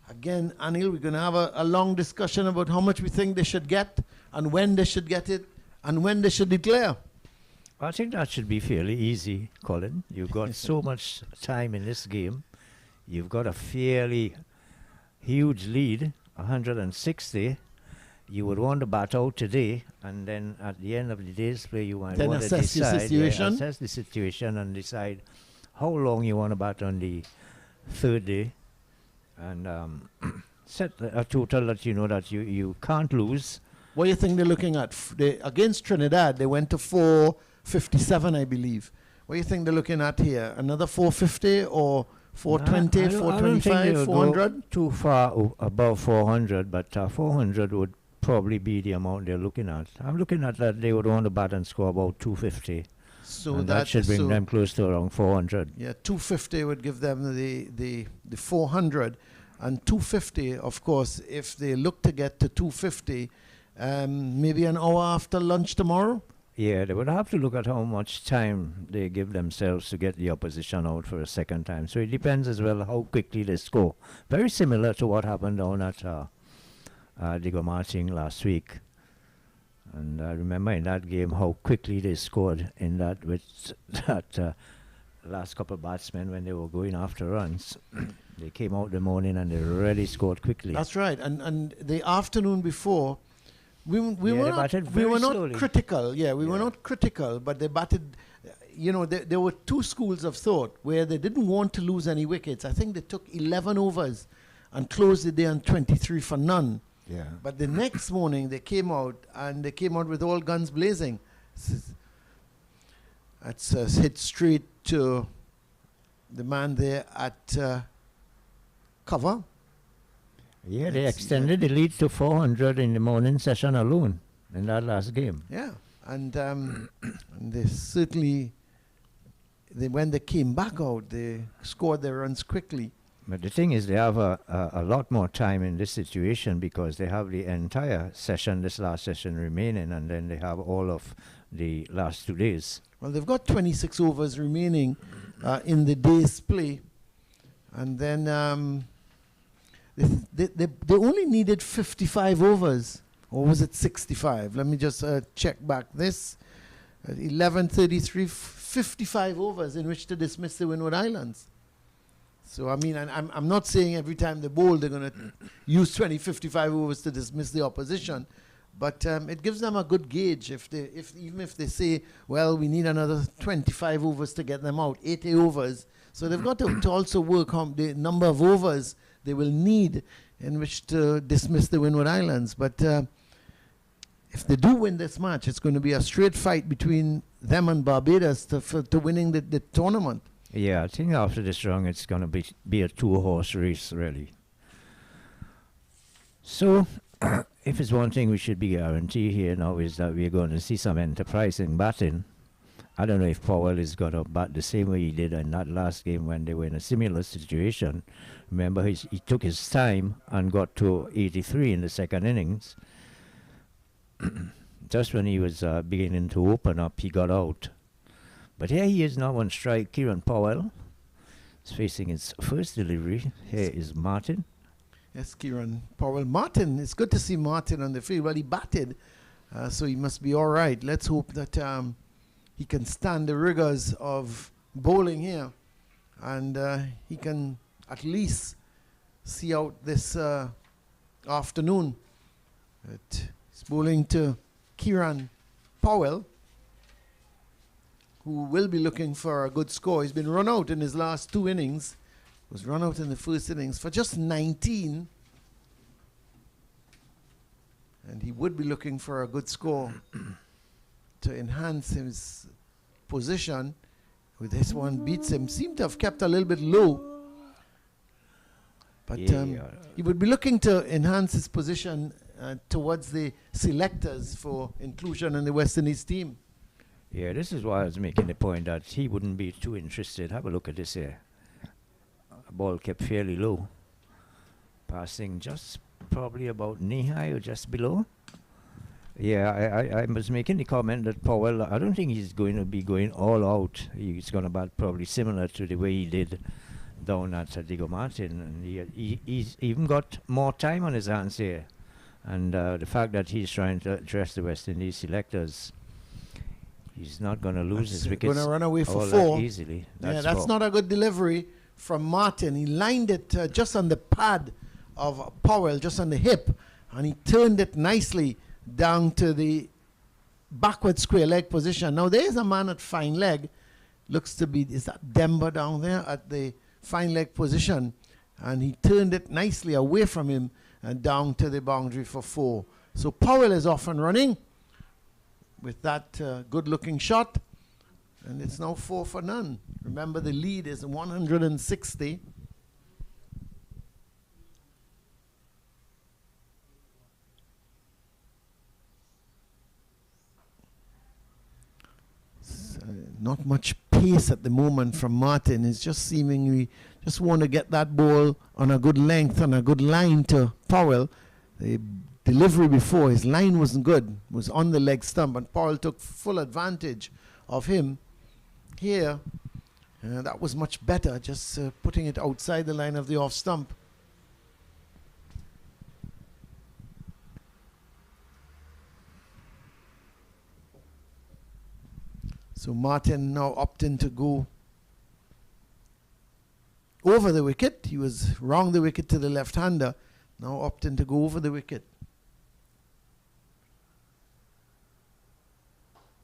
again, Anil, we're going to have a long discussion about how much we think they should get and when they should get it and when they should declare. I think that should be fairly easy, Colin. You've got so much time in this game. You've got a fairly huge lead, 160. You would want to bat out today, and then at the end of the day's play, you might want to decide, assess the situation and decide how long you want to bat on the third day, and set a total that you know that you can't lose. What do you think they're looking at? Against Trinidad, they went to 457, I believe. What do you think they're looking at here? Another 450 or 420, 425, 400? Too far above 400, but 400 would probably be the amount they're looking at. I'm looking at that they would want to bat and score about 250. So that should bring them close to around 400. Yeah, 250 would give them the 400. And 250, of course, if they look to get to 250, maybe an hour after lunch tomorrow? Yeah, they would have to look at how much time they give themselves to get the opposition out for a second time. So it depends as well how quickly they score. Very similar to what happened down at Diego Martin last week. And I remember in that game how quickly they scored in that with that last couple of batsmen when they were going after runs. They came out the morning and they really scored quickly. That's right. And the afternoon before, we were not critical. Yeah, we were not critical, but they batted. You know, there were two schools of thought where they didn't want to lose any wickets. I think they took 11 overs and closed the day on 23 for none. Yeah. But the next morning they came out with all guns blazing. That's hit straight to the man there at cover. Yeah, they extended the lead to 400 in the morning session alone in that last game. Yeah, and they certainly, when they came back out, they scored their runs quickly. But the thing is, they have a lot more time in this situation because they have the entire session, this last session remaining, and then they have all of the last 2 days. Well, they've got 26 overs remaining in the day's play. And then they only needed 55 overs. Or was it 65? Let me just check back this. 11:33, 55 overs in which to dismiss the Windward Islands. So, I mean, I'm not saying every time they bowl they're going to use 55 overs to dismiss the opposition. But it gives them a good gauge even if they say, well, we need another 25 overs to get them out, 80 overs. So they've got to also work on the number of overs they will need in which to dismiss the Windward Islands. But if they do win this match, it's going to be a straight fight between them and Barbados to winning the tournament. Yeah, I think after this round it's going to be a two-horse race, really. So, if it's one thing we should be guaranteed here now is that we're going to see some enterprising batting. I don't know if Powell is going to bat the same way he did in that last game when they were in a similar situation. Remember, he took his time and got to 83 in the second innings. Just when he was beginning to open up, he got out. But here he is now on strike. Kieran Powell is facing his first delivery. Here is Martin. Yes, Kieran Powell. Martin, it's good to see Martin on the field. Well, he batted, so he must be all right. Let's hope that he can stand the rigors of bowling here, and he can at least see out this afternoon. He's bowling to Kieran Powell, who will be looking for a good score. He's been run out in his last two innings, was run out in the first innings for just 19. And he would be looking for a good score to enhance his position. With this one beats him. Seemed to have kept a little bit low. But he would be looking to enhance his position towards the selectors for inclusion in the West Indies team. Yeah, this is why I was making the point that he wouldn't be too interested. Have a look at this here. A ball kept fairly low. Passing just probably about knee-high or just below. Yeah, I was making the comment that Powell, I don't think he's going to be going all out. He's going to bat probably similar to the way he did down at Diego Martin. And he's even got more time on his hands here. And the fact that he's trying to address the West Indies selectors, he's not going to lose his wickets. Going to run away for all 4. that easily. That's not a good delivery from Martin. He lined it just on the pad of Powell, just on the hip, and he turned it nicely down to the backward square leg position. Now there's a man at fine leg. Looks to be, is that Demba down there at the fine leg position? And he turned it nicely away from him and down to the boundary for 4. So Powell is off and running with that good-looking shot. And it's now 4 for none. Remember, the lead is 160. Not much pace at the moment from Martin. He's just seemingly just want to get that ball on a good length, on a good line to Powell. The delivery before, his line wasn't good, was on the leg stump, and Powell took full advantage of him. Here, that was much better, just putting it outside the line of the off stump. So Martin now opting to go over the wicket. He was wrong the wicket to the left-hander. Now opting to go over the wicket.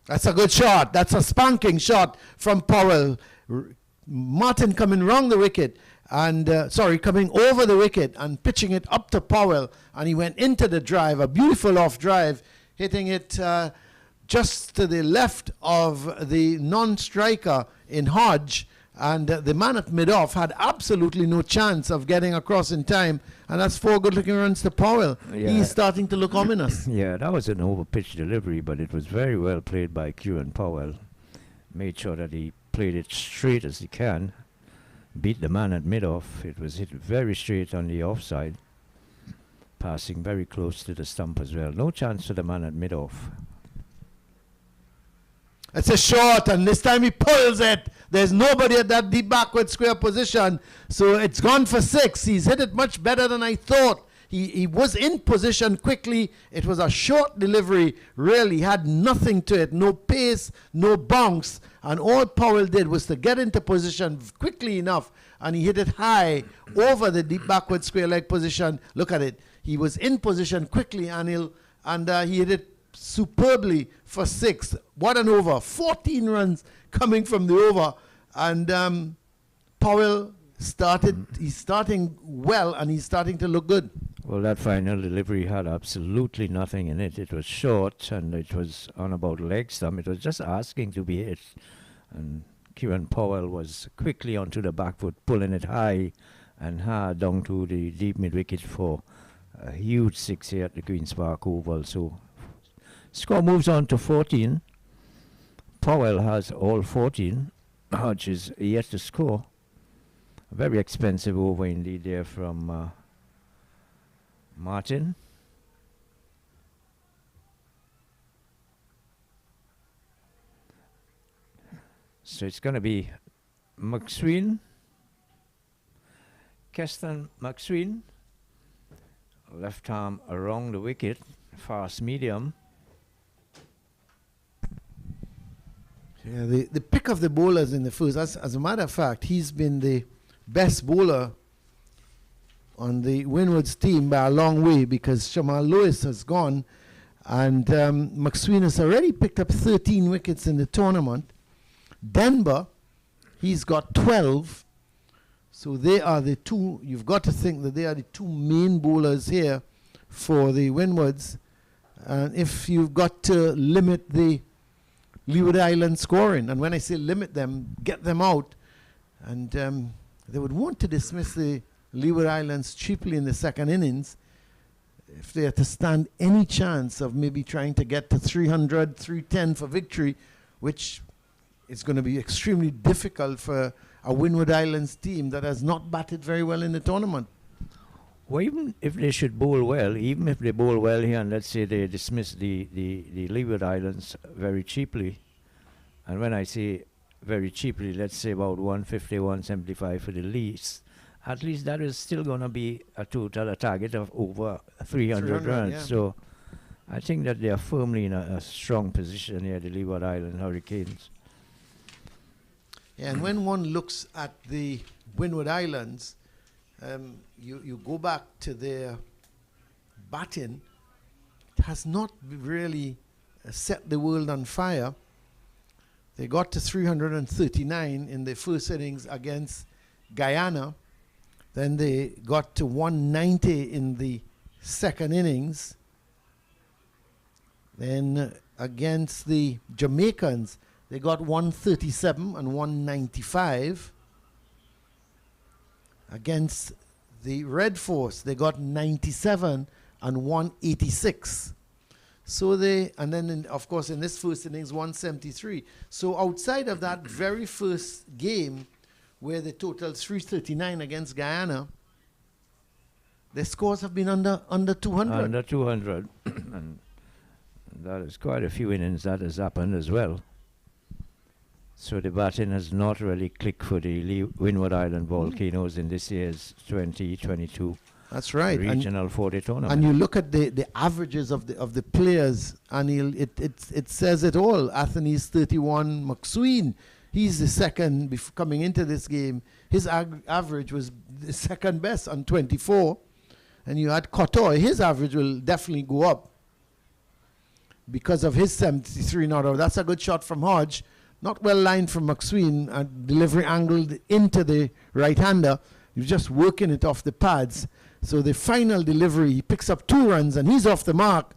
That's a good shot. That's a spanking shot from Powell. Martin coming wrong the wicket and coming over the wicket and pitching it up to Powell, and he went into the drive, a beautiful off drive, hitting it just to the left of the non-striker in Hodge, and the man at mid-off had absolutely no chance of getting across in time, and that's 4 good-looking runs to Powell. Yeah. He's starting to look ominous. Yeah, that was an over-pitched delivery, but it was very well played by Kieran Powell. Made sure that he played it straight as he can, beat the man at mid-off. It was hit very straight on the offside, passing very close to the stump as well. No chance for the man at mid-off. It's a short, and this time he pulls it. There's nobody at that deep backward square position, so it's gone for 6. He's hit it much better than I thought. He was in position quickly. It was a short delivery, really had nothing to it, no pace, no bounce, and all Powell did was to get into position quickly enough, and he hit it high over the deep backward square leg position. Look at it. He was in position quickly, and he hit it superbly for 6. What an over. 14 runs coming from the over, and Powell he's starting well, and he's starting to look good. Well, that final delivery had absolutely nothing in it. It was short, and it was on about leg stump. It was just asking to be hit, and Kieran Powell was quickly onto the back foot, pulling it high and hard down to the deep mid-wicket for a huge 6 here at the Queen's Park Oval. So score moves on to 14. Powell has all 14. Hodge is yet to score. A very expensive over indeed there from Martin. So it's going to be McSween, Keston McSween, left arm around the wicket, fast medium. Yeah, the pick of the bowlers in the first, as a matter of fact, he's been the best bowler on the Windwards team by a long way, because Shamal Lewis has gone, and McSween has already picked up 13 wickets in the tournament. Denver, he's got 12. So they are the two, you've got to think that they are the two main bowlers here for the Windwards. And if you've got to limit the Leeward Islands scoring, and when I say limit them, get them out, and they would want to dismiss the Leeward Islands cheaply in the second innings if they are to stand any chance of maybe trying to get to 300, 310 for victory, which is going to be extremely difficult for a Windward Islands team that has not batted very well in the tournament. Well, even if they should bowl well, even if they bowl well here, and let's say they dismiss the Leeward Islands very cheaply, and when I say very cheaply, let's say about 150, 175 for the least, at least that is still going to be a total target of over 300 runs. Yeah. So I think that they are firmly in a strong position here, the Leeward Island Hurricanes. Yeah, and when one looks at the Windward Islands, you go back to their batting, it has not really set the world on fire. They got to 339 in the first innings against Guyana. Then they got to 190 in the second innings. Then against the Jamaicans, they got 137 and 195. Against the Red Force, they got 97 and 186. So they, and then of course in this first innings, 173. So outside of that very first game, where they totaled 339 against Guyana, their scores have been under 200. Under 200. And that is quite a few innings that has happened as well. So the batting has not really clicked for the Windward Island Volcanoes in this year's 2022 That's right. regional 40 tournament. And you look at the averages of the players, and it says it all. Athanaize 31, McSween, he's the second coming into this game. His average was the second best on 24. And you had Cottoy, his average will definitely go up because of his 73 not out. That's a good shot from Hodge. Not well lined from McSween, delivery angled into the right-hander. He was just working it off the pads. So the final delivery, he picks up 2 runs and he's off the mark.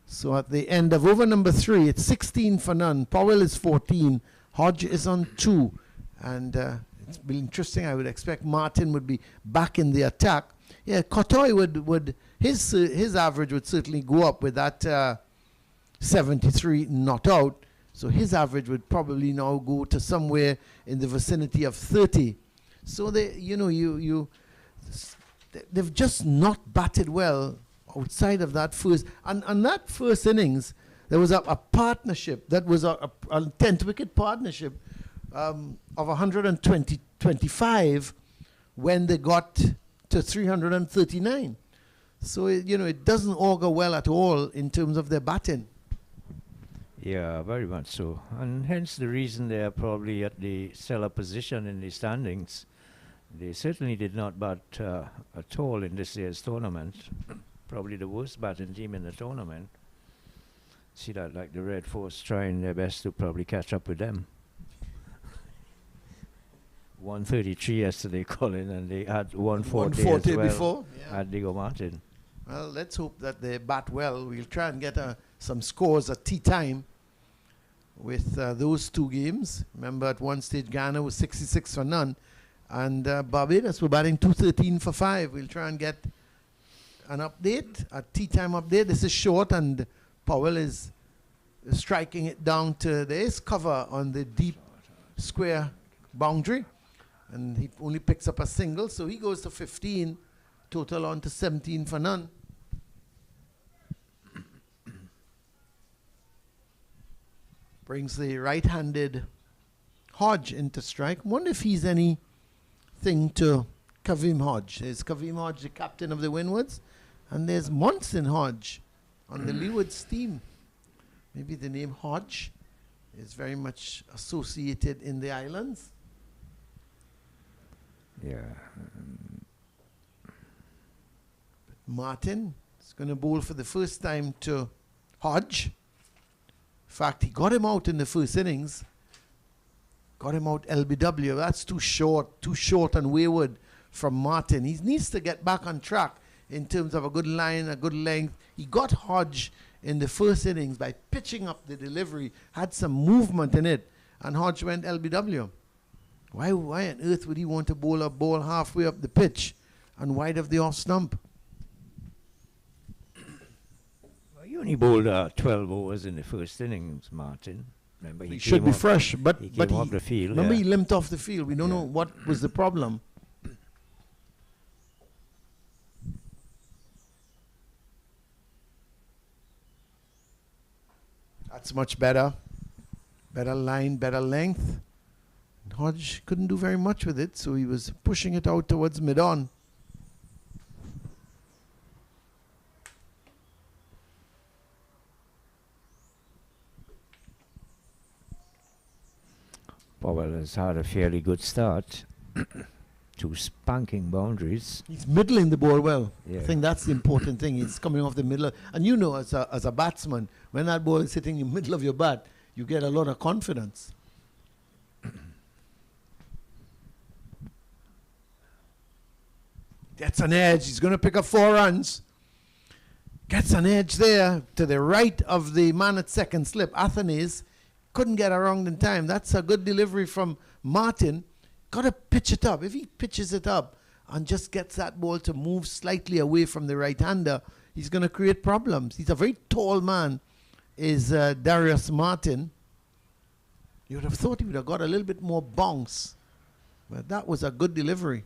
So at the end of over number 3, it's 16 for none. Powell is 14. Hodge is on 2. And it's been interesting. I would expect Martin would be back in the attack. Yeah, Cottoy would his average would certainly go up with that 73 not out. So his average would probably now go to somewhere in the vicinity of 30. So they, they've just not batted well outside of that first. And that first innings, there was a partnership that was a 10th wicket partnership of 125 when they got to 339. So it doesn't augur well at all in terms of their batting. Yeah, very much so. And hence the reason they are probably at the cellar position in the standings. They certainly did not bat at all in this year's tournament. Probably the worst batting team in the tournament. See that, like the Red Force trying their best to probably catch up with them. 133 yesterday, Colin, and they had 140 as well before. Yeah. at Diego Martin. Well, let's hope that they bat well. We'll try and get some scores at tea time with those 2 games. Remember, at one stage, Ghana was 66 for none. And Barbados were batting 213 for 5. We'll try and get an update, a tea time update. This is short, and Powell is striking it down to, there is cover on the deep square boundary. And he only picks up a single, so he goes to 15, total on to 17 for none. Brings the right-handed Hodge into strike. Wonder if he's anything to Kavim Hodge. Is Kavim Hodge the captain of the Windwards? And there's Monson Hodge on the Leewards team. Maybe the name Hodge is very much associated in the islands. Yeah. Martin is going to bowl for the first time to Hodge. In fact, he got him out in the first innings. Got him out LBW. That's too short and wayward from Martin. He needs to get back on track in terms of a good line, a good length. He got Hodge in the first innings by pitching up the delivery, had some movement in it, and Hodge went LBW. Why on earth would he want to bowl a ball halfway up the pitch and wide of the off stump? Well, he only bowled 12 overs in the first innings, Martin. Remember, He should be fresh, but he but came off the field. remember Yeah. he limped off the field. We don't know what was the problem. That's much better. Better line, better length. Hodge couldn't do very much with it, so he was pushing it out towards mid-on. Powell has had a fairly good start. 2 spanking boundaries. He's middling the ball well. Yeah. I think that's the important thing. He's coming off the middle. And you know, as a batsman, when that ball is hitting in the middle of your bat, you get a lot of confidence. Gets an edge. He's going to pick up 4 runs. Gets an edge there to the right of the man at second slip. Athanaize couldn't get around in time. That's a good delivery from Martin. Got to pitch it up. If he pitches it up and just gets that ball to move slightly away from the right-hander, he's going to create problems. He's a very tall man, is Darius Martin. You would have thought he would have got a little bit more bounce. But that was a good delivery.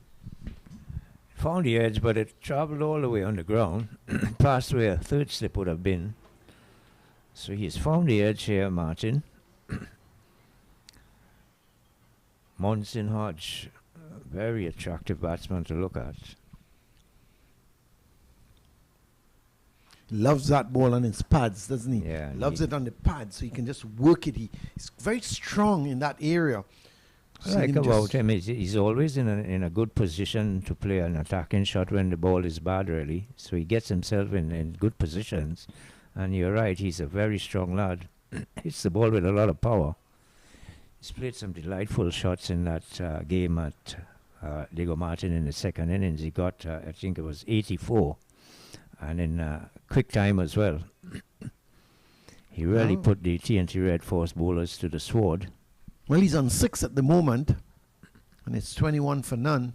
Found the edge, but it travelled all the way on the ground, past where a third slip would have been. So he's found the edge here, Martin. Monson Hodge, a very attractive batsman to look at. Loves that ball on his pads, doesn't he? Yeah, Loves it on the pads, so he can just work it. He's very strong in that area. What I like about him is he's always in a good position to play an attacking shot when the ball is bad, really. So he gets himself in good positions. And you're right, he's a very strong lad. Hits the ball with a lot of power. He's played some delightful shots in that game at Diego Martin in the second innings. He got, I think it was 84. And in quick time as well. He really put the TNT Red Force bowlers to the sword. Well, he's on 6 at the moment, and it's 21 for none.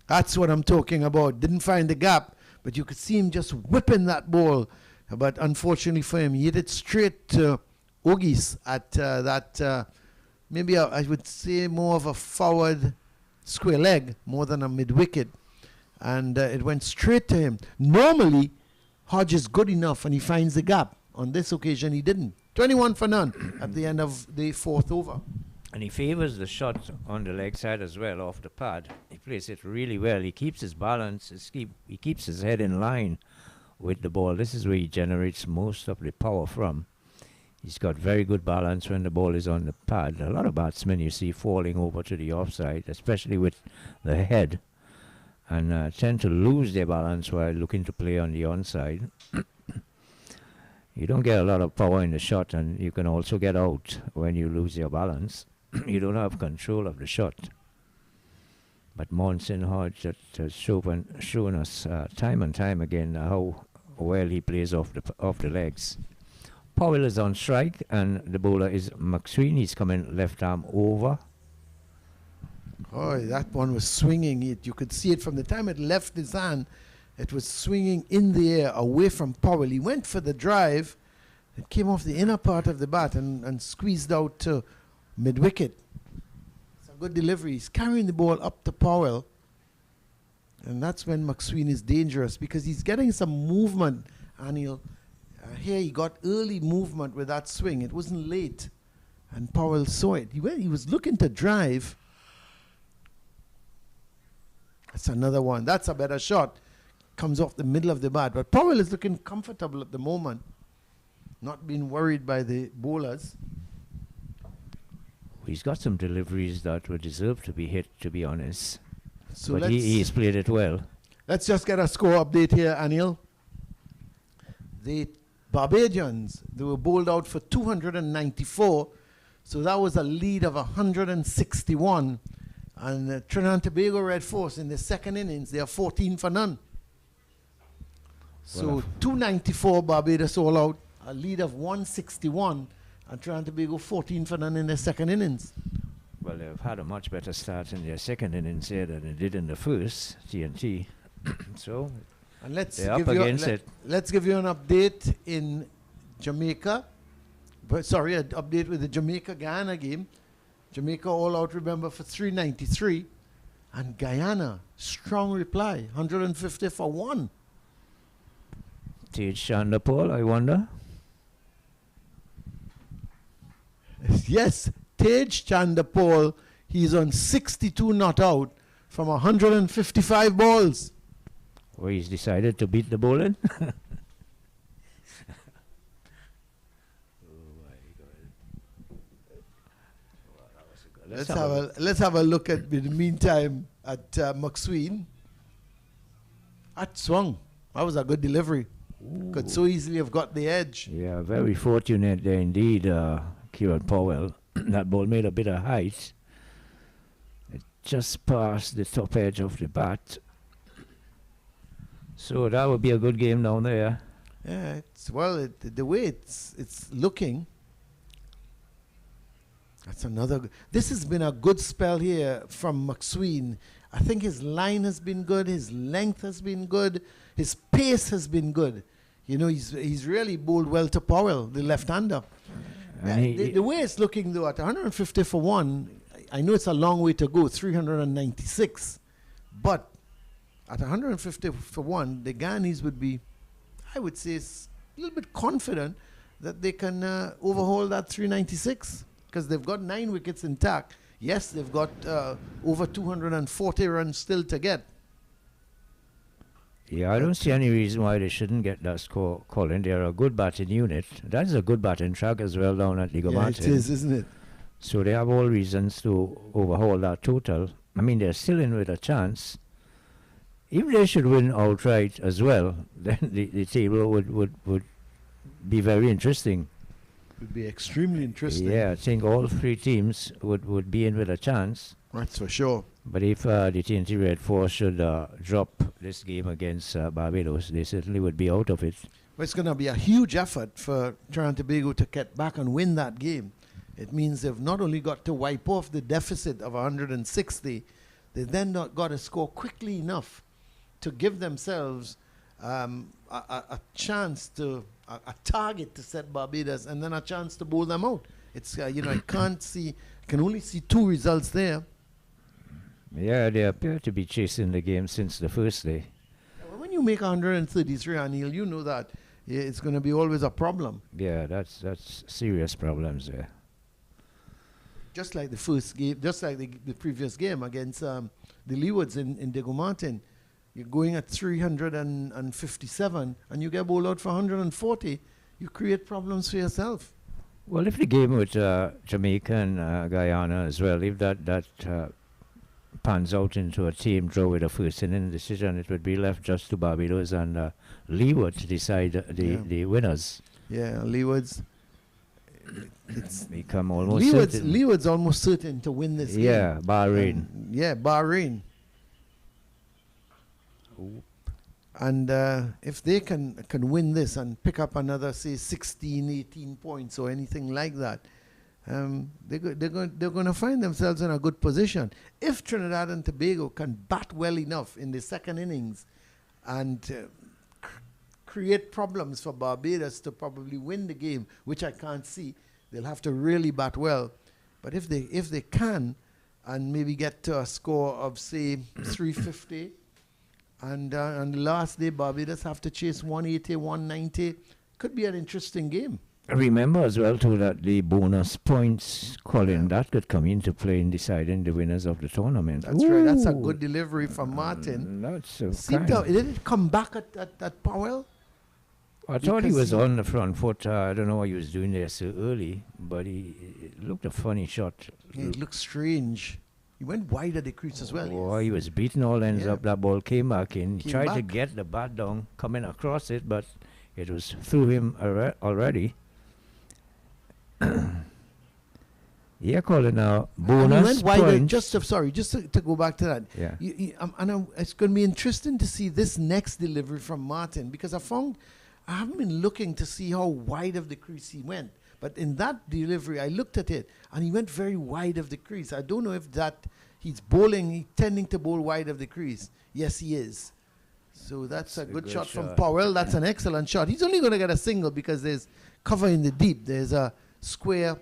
That's what I'm talking about. Didn't find the gap, but you could see him just whipping that ball. But unfortunately for him, he hit it straight to Auguste at maybe I would say more of a forward square leg, more than a mid-wicket. And it went straight to him. Normally, Hodge is good enough and he finds the gap. On this occasion, he didn't. 21 for none at the end of the 4th over. And he favours the shot on the leg side as well, off the pad. He plays it really well. He keeps his balance. He keeps his head in line with the ball. This is where he generates most of the power from. He's got very good balance when the ball is on the pad. A lot of batsmen you see falling over to the offside, especially with the head, and tend to lose their balance while looking to play on the onside. You don't get a lot of power in the shot, and you can also get out when you lose your balance. You don't have control of the shot. But Monson Hodge has shown us time and time again how well he plays off the legs. Powell is on strike, and the bowler is McSween. He's coming left arm over. Oh, that one was swinging it. You could see it from the time it left his hand. It was swinging in the air away from Powell. He went for the drive. It came off the inner part of the bat and squeezed out to mid-wicket. It's a good delivery. He's carrying the ball up to Powell. And that's when McSween is dangerous because he's getting some movement. And here he got early movement with that swing. It wasn't late. And Powell saw it. He was looking to drive. That's another one. That's a better shot. Comes off the middle of the bat. But Powell is looking comfortable at the moment. Not being worried by the bowlers. He's got some deliveries that would deserve to be hit, to be honest. So but he's played it well. Let's just get a score update here, Anil. The Barbadians, they were bowled out for 294. So that was a lead of 161. And Trinidad and Tobago Red Force in the second innings, they are 14 for none. So 294 Barbados all out, a lead of 161, and Trinidad and Tobago 14 for none in the second innings. Well, they've had a much better start in their second innings here than they did in the first, TNT. So And let's they're up give you against it. let's give you an update in Jamaica. But sorry, an update with the Jamaica-Guyana game. Jamaica all out, remember, for 393. And Guyana, strong reply, 150 for 1. Tej Chandapol, I wonder. Yes, Tej Chandapol, he's on 62 not out from 155 balls. Or he's decided to beat the bowling. Let's have a look at, in the meantime, at McSween. That swung. That was a good delivery. Could so easily have got the edge. Yeah, very fortunate there indeed, Kieran Powell. That ball made a bit of height. It just passed the top edge of the bat. So that would be a good game down there. Yeah, the way it's looking. That's another. This has been a good spell here from McSween. I think his line has been good. His length has been good. His pace has been good. You know, he's really bowled well to Powell, the left-hander. The way it's looking, though, at 150 for 1, I know it's a long way to go, 396. But at 150 for 1, the Guyanese would be, I would say, a little bit confident that they can overhaul that 396. Because they've got 9 wickets intact. Yes, they've got over 240 runs still to get. Yeah, I don't see any reason why they shouldn't get that score, Colin. They're a good batting unit. That's a good batting track as well down at Leeward Islands. It is, isn't it? So they have all reasons to overhaul that total. I mean, they're still in with a chance. If they should win outright as well, then the table would be very interesting. Would be extremely interesting. Yeah, I think all 3 teams would be in with a chance. That's for sure. But if the TNT Red Force should drop this game against Barbados, they certainly would be out of it. Well, it's going to be a huge effort for Trinidad and Tobago to get back and win that game. It means they've not only got to wipe off the deficit of 160, they've then got to score quickly enough to give themselves a chance to, a target to set Barbados, and then a chance to bowl them out. It's, you know, I can only see 2 results there. Yeah, they appear to be chasing the game since the first day. When you make 133, Anil, you know that it's going to be always a problem. Yeah, that's serious problems there. Just like the first game, just like the previous game against the Leewards in Diego Martin. You're going at 357 and you get bowled out for 140. You create problems for yourself. Well, if the game with Jamaica and Guyana as well, if that pans out into a team draw with a first inning decision, it would be left just to Barbados and Leeward to decide the winners. Yeah, Leewards. It's become almost certain. Leeward's almost certain to win this game. Yeah, Bahrain. Bar rain. And if they can win this and pick up another, say, 16, 18 points or anything like that, they're going to find themselves in a good position. If Trinidad and Tobago can bat well enough in the second innings and create problems for Barbados to probably win the game, which I can't see, they'll have to really bat well. But if they can, and maybe get to a score of, say, 350, and on the last day Barbados have to chase 180, 190, could be an interesting game. Remember as well too that the bonus points, Colin, that could come into play in deciding the winners of the tournament. That's right. That's a good delivery from Martin. That's so did it come back at Powell? I thought he was on the front foot. I don't know what he was doing there so early, but it looked a funny shot. Yeah, it looked strange. He went wide at the crease as well. Oh, he was beating all ends up. That ball came back in. He tried to back. get the bat down, coming across it, but it was through him already. Yeah, Colin, now And he bonus went wider. points. Just to go back to that. Yeah. It's going to be interesting to see this next delivery from Martin, because I haven't been looking to see how wide of the crease he went. But in that delivery, I looked at it, and he went very wide of the crease. I don't know if he's tending to bowl wide of the crease. Yes, he is. So that's a good shot from Powell. That's an excellent shot. He's only going to get a single because there's cover in the deep. There's a square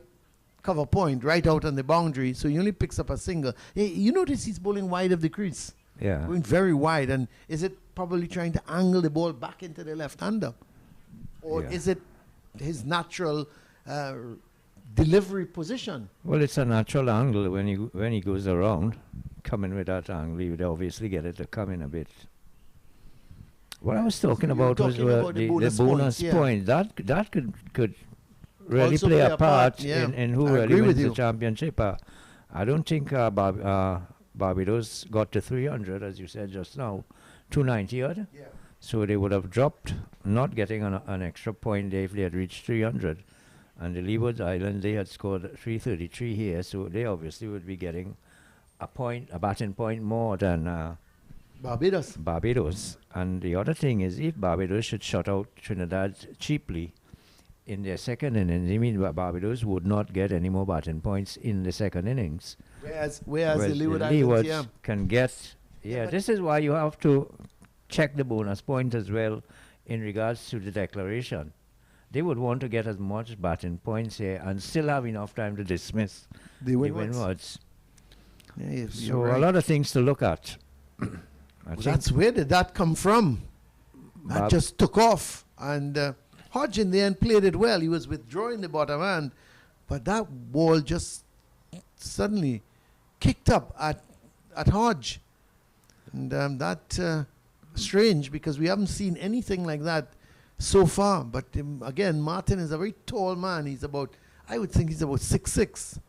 cover point right out on the boundary, so he only picks up a single. Hey, you notice he's bowling wide of the crease. Yeah. Going very wide. And is it probably trying to angle the ball back into the left-hander? Or is it his natural delivery position? Well, it's a natural angle when he goes around. Coming with that angle, he would obviously get it to come in a bit. What I was talking about was the bonus point. That could really Also play a part in who I really agree wins with the you. championship. I don't think Barbados got to 300, as you said just now, 290 odd. Yeah. So they would have dropped, not getting an extra point there if they had reached 300. And the Leeward Islands, they had scored 333 here, so they obviously would be getting a batting point more than Barbados. And the other thing is, if Barbados should shut out Trinidad cheaply in their second innings, I mean Barbados would not get any more batting points in the second innings. Whereas the Leeward Islands, can get. This is why you have to check the bonus point as well in regards to the declaration. They would want to get as much batting points here and still have enough time to dismiss the Windwards. So a lot of things to look at. That's where did that come from? That just took off. And Hodge in the end played it well. He was withdrawing the bottom hand, but that ball just suddenly kicked up at Hodge. And that strange, because we haven't seen anything like that so far. But again, Martin is a very tall man. I would think he's about 6'6",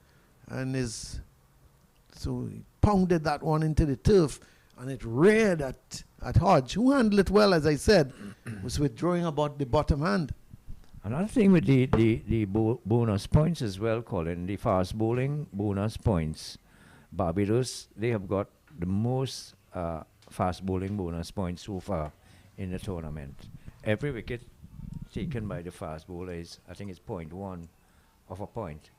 and so he pounded that one into the turf, and it reared at Hodge, who handled it well, as I said, was withdrawing about the bottom hand. Another thing with the bonus points as well, Colin, the fast bowling bonus points. Barbados, they have got the most fast bowling bonus points so far in the tournament. Every wicket taken by the fast bowler is, I think it's 0.1 of a point.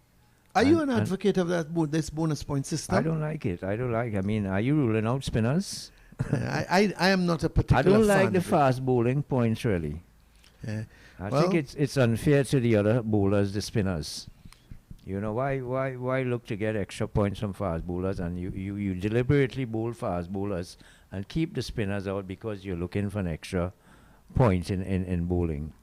Are you an advocate of this bonus point system? I don't like it. I mean, are you ruling out spinners? I am not a particular I don't fan like the of it. fast bowling points, really. I think it's unfair to the other bowlers, the spinners. You know, why look to get extra points from fast bowlers, and you deliberately bowl fast bowlers and keep the spinners out because you're looking for an extra point in bowling.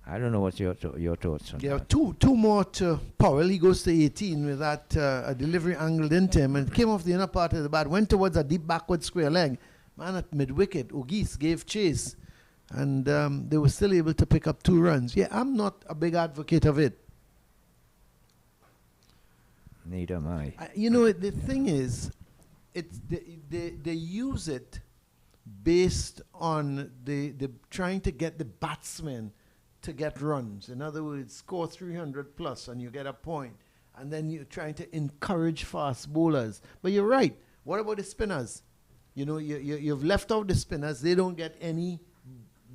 I don't know what's your thoughts on that. Two more to Powell. He goes to 18 with that a delivery angled into him and came off the inner part of the bat, went towards a deep backward square leg. Man at mid-wicket, Auguste gave chase, and they were still able to pick up 2 runs. Yeah, I'm not a big advocate of it. Neither am I. The thing is, they use it based on the trying to get the batsmen to get runs. In other words, score 300 plus and you get a point. And then you're trying to encourage fast bowlers. But you're right. What about the spinners? You've left out the spinners. They don't get any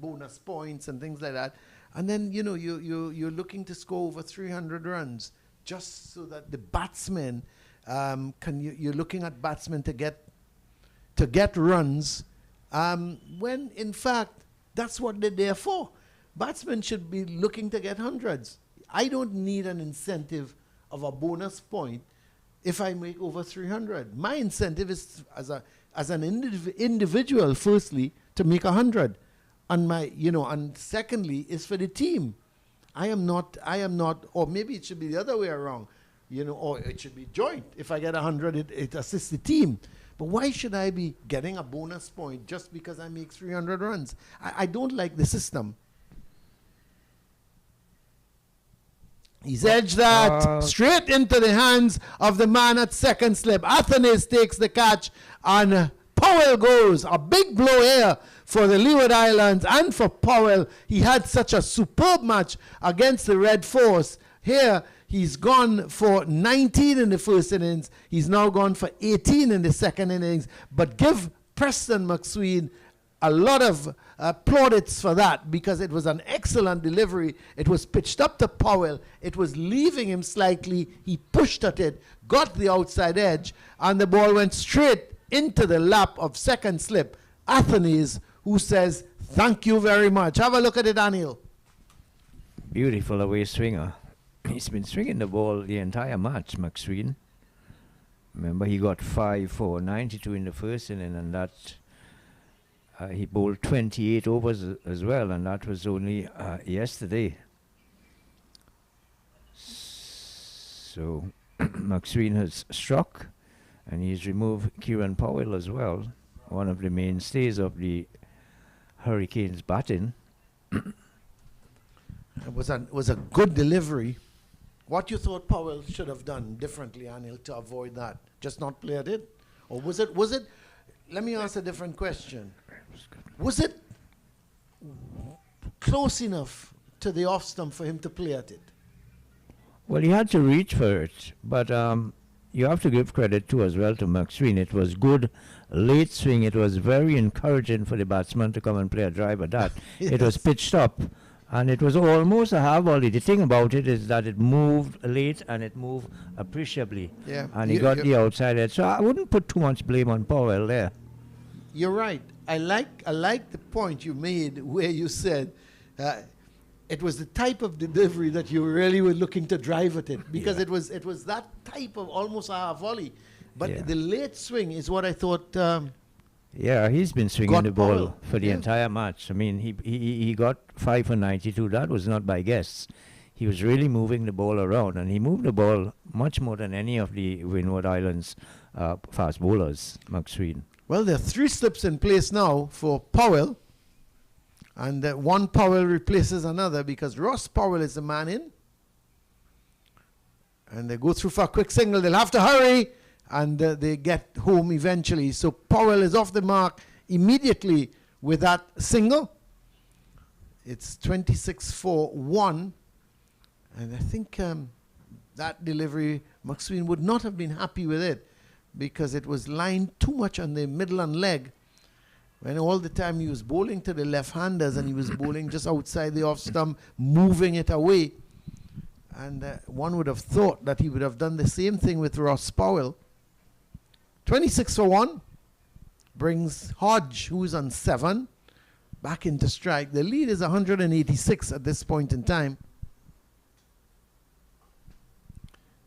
bonus points and things like that. And then, you're looking to score over 300 runs just so that the batsmen you're looking at batsmen to get runs when in fact that's what they're there for. Batsmen should be looking to get hundreds. I don't need an incentive of a bonus point if I make over 300. My incentive is as an individual, firstly, to make 100. And secondly, is for the team. I am not, or maybe it should be the other way around, or it should be joint. If I get 100, it assists the team. But why should I be getting a bonus point just because I make 300 runs? I don't like the system. He's edged that straight into the hands of the man at second slip. Athanaize takes the catch, and Powell goes. A big blow here for the Leeward Islands and for Powell. He had such a superb match against the Red Force. Here, He's gone for 19 in the first innings. He's now gone for 18 in the second innings. But give Preston McSween a lot of plaudits for that, because it was an excellent delivery. It was pitched up to Powell. It was leaving him slightly. He pushed at it, got the outside edge, and the ball went straight into the lap of second slip Athanaize, who says, "Thank you very much." Have a look at it, Anil. Beautiful away swinger. He's been swinging the ball the entire match, McSween. Remember, he got 5 for 92 in the first inning, and that he bowled 28 overs as well, and that was only yesterday. So McSween has struck, and he's removed Kieran Powell as well, one of the mainstays of the Hurricanes batting. It was a good delivery. What you thought Powell should have done differently, Anil, to avoid that? Just not play at it? Or was it, let me ask a different question. Was it close enough to the off stump for him to play at it? Well, he had to reach for it, but you have to give credit too as well to McSween. It was good late swing. It was very encouraging for the batsman to come and play a drive at that. Yes. It was pitched up, and it was almost a half volley. The thing about it is that it moved late and it moved appreciably. Yeah. And he got the outside edge. So I wouldn't put too much blame on Powell there. You're right. I like the point you made where you said it was the type of delivery that you really were looking to drive at it, because Yeah. it was that type of almost a half volley. But Yeah. the late swing is what I thought. Yeah, he's been swinging Got the ball Powell. for the Yeah. entire match. I mean, he got 5 for 92. That was not by guess. He was really moving the ball around, and he moved the ball much more than any of the Windward Islands fast bowlers, McSween. Well, there are 3 slips in place now for Powell, and one Powell replaces another because Ross Powell is the man in. And they go through for a quick single. They'll have to hurry, and they get home eventually. So Powell is off the mark immediately with that single. It's 26 for 1. And I think that delivery, McSween would not have been happy with it, because it was lined too much on the middle and leg, when all the time he was bowling to the left-handers, and he was bowling just outside the off stump, moving it away. And one would have thought that he would have done the same thing with Ross Powell. 26 for 1 brings Hodge, who's on 7, back into strike. The lead is 186 at this point in time.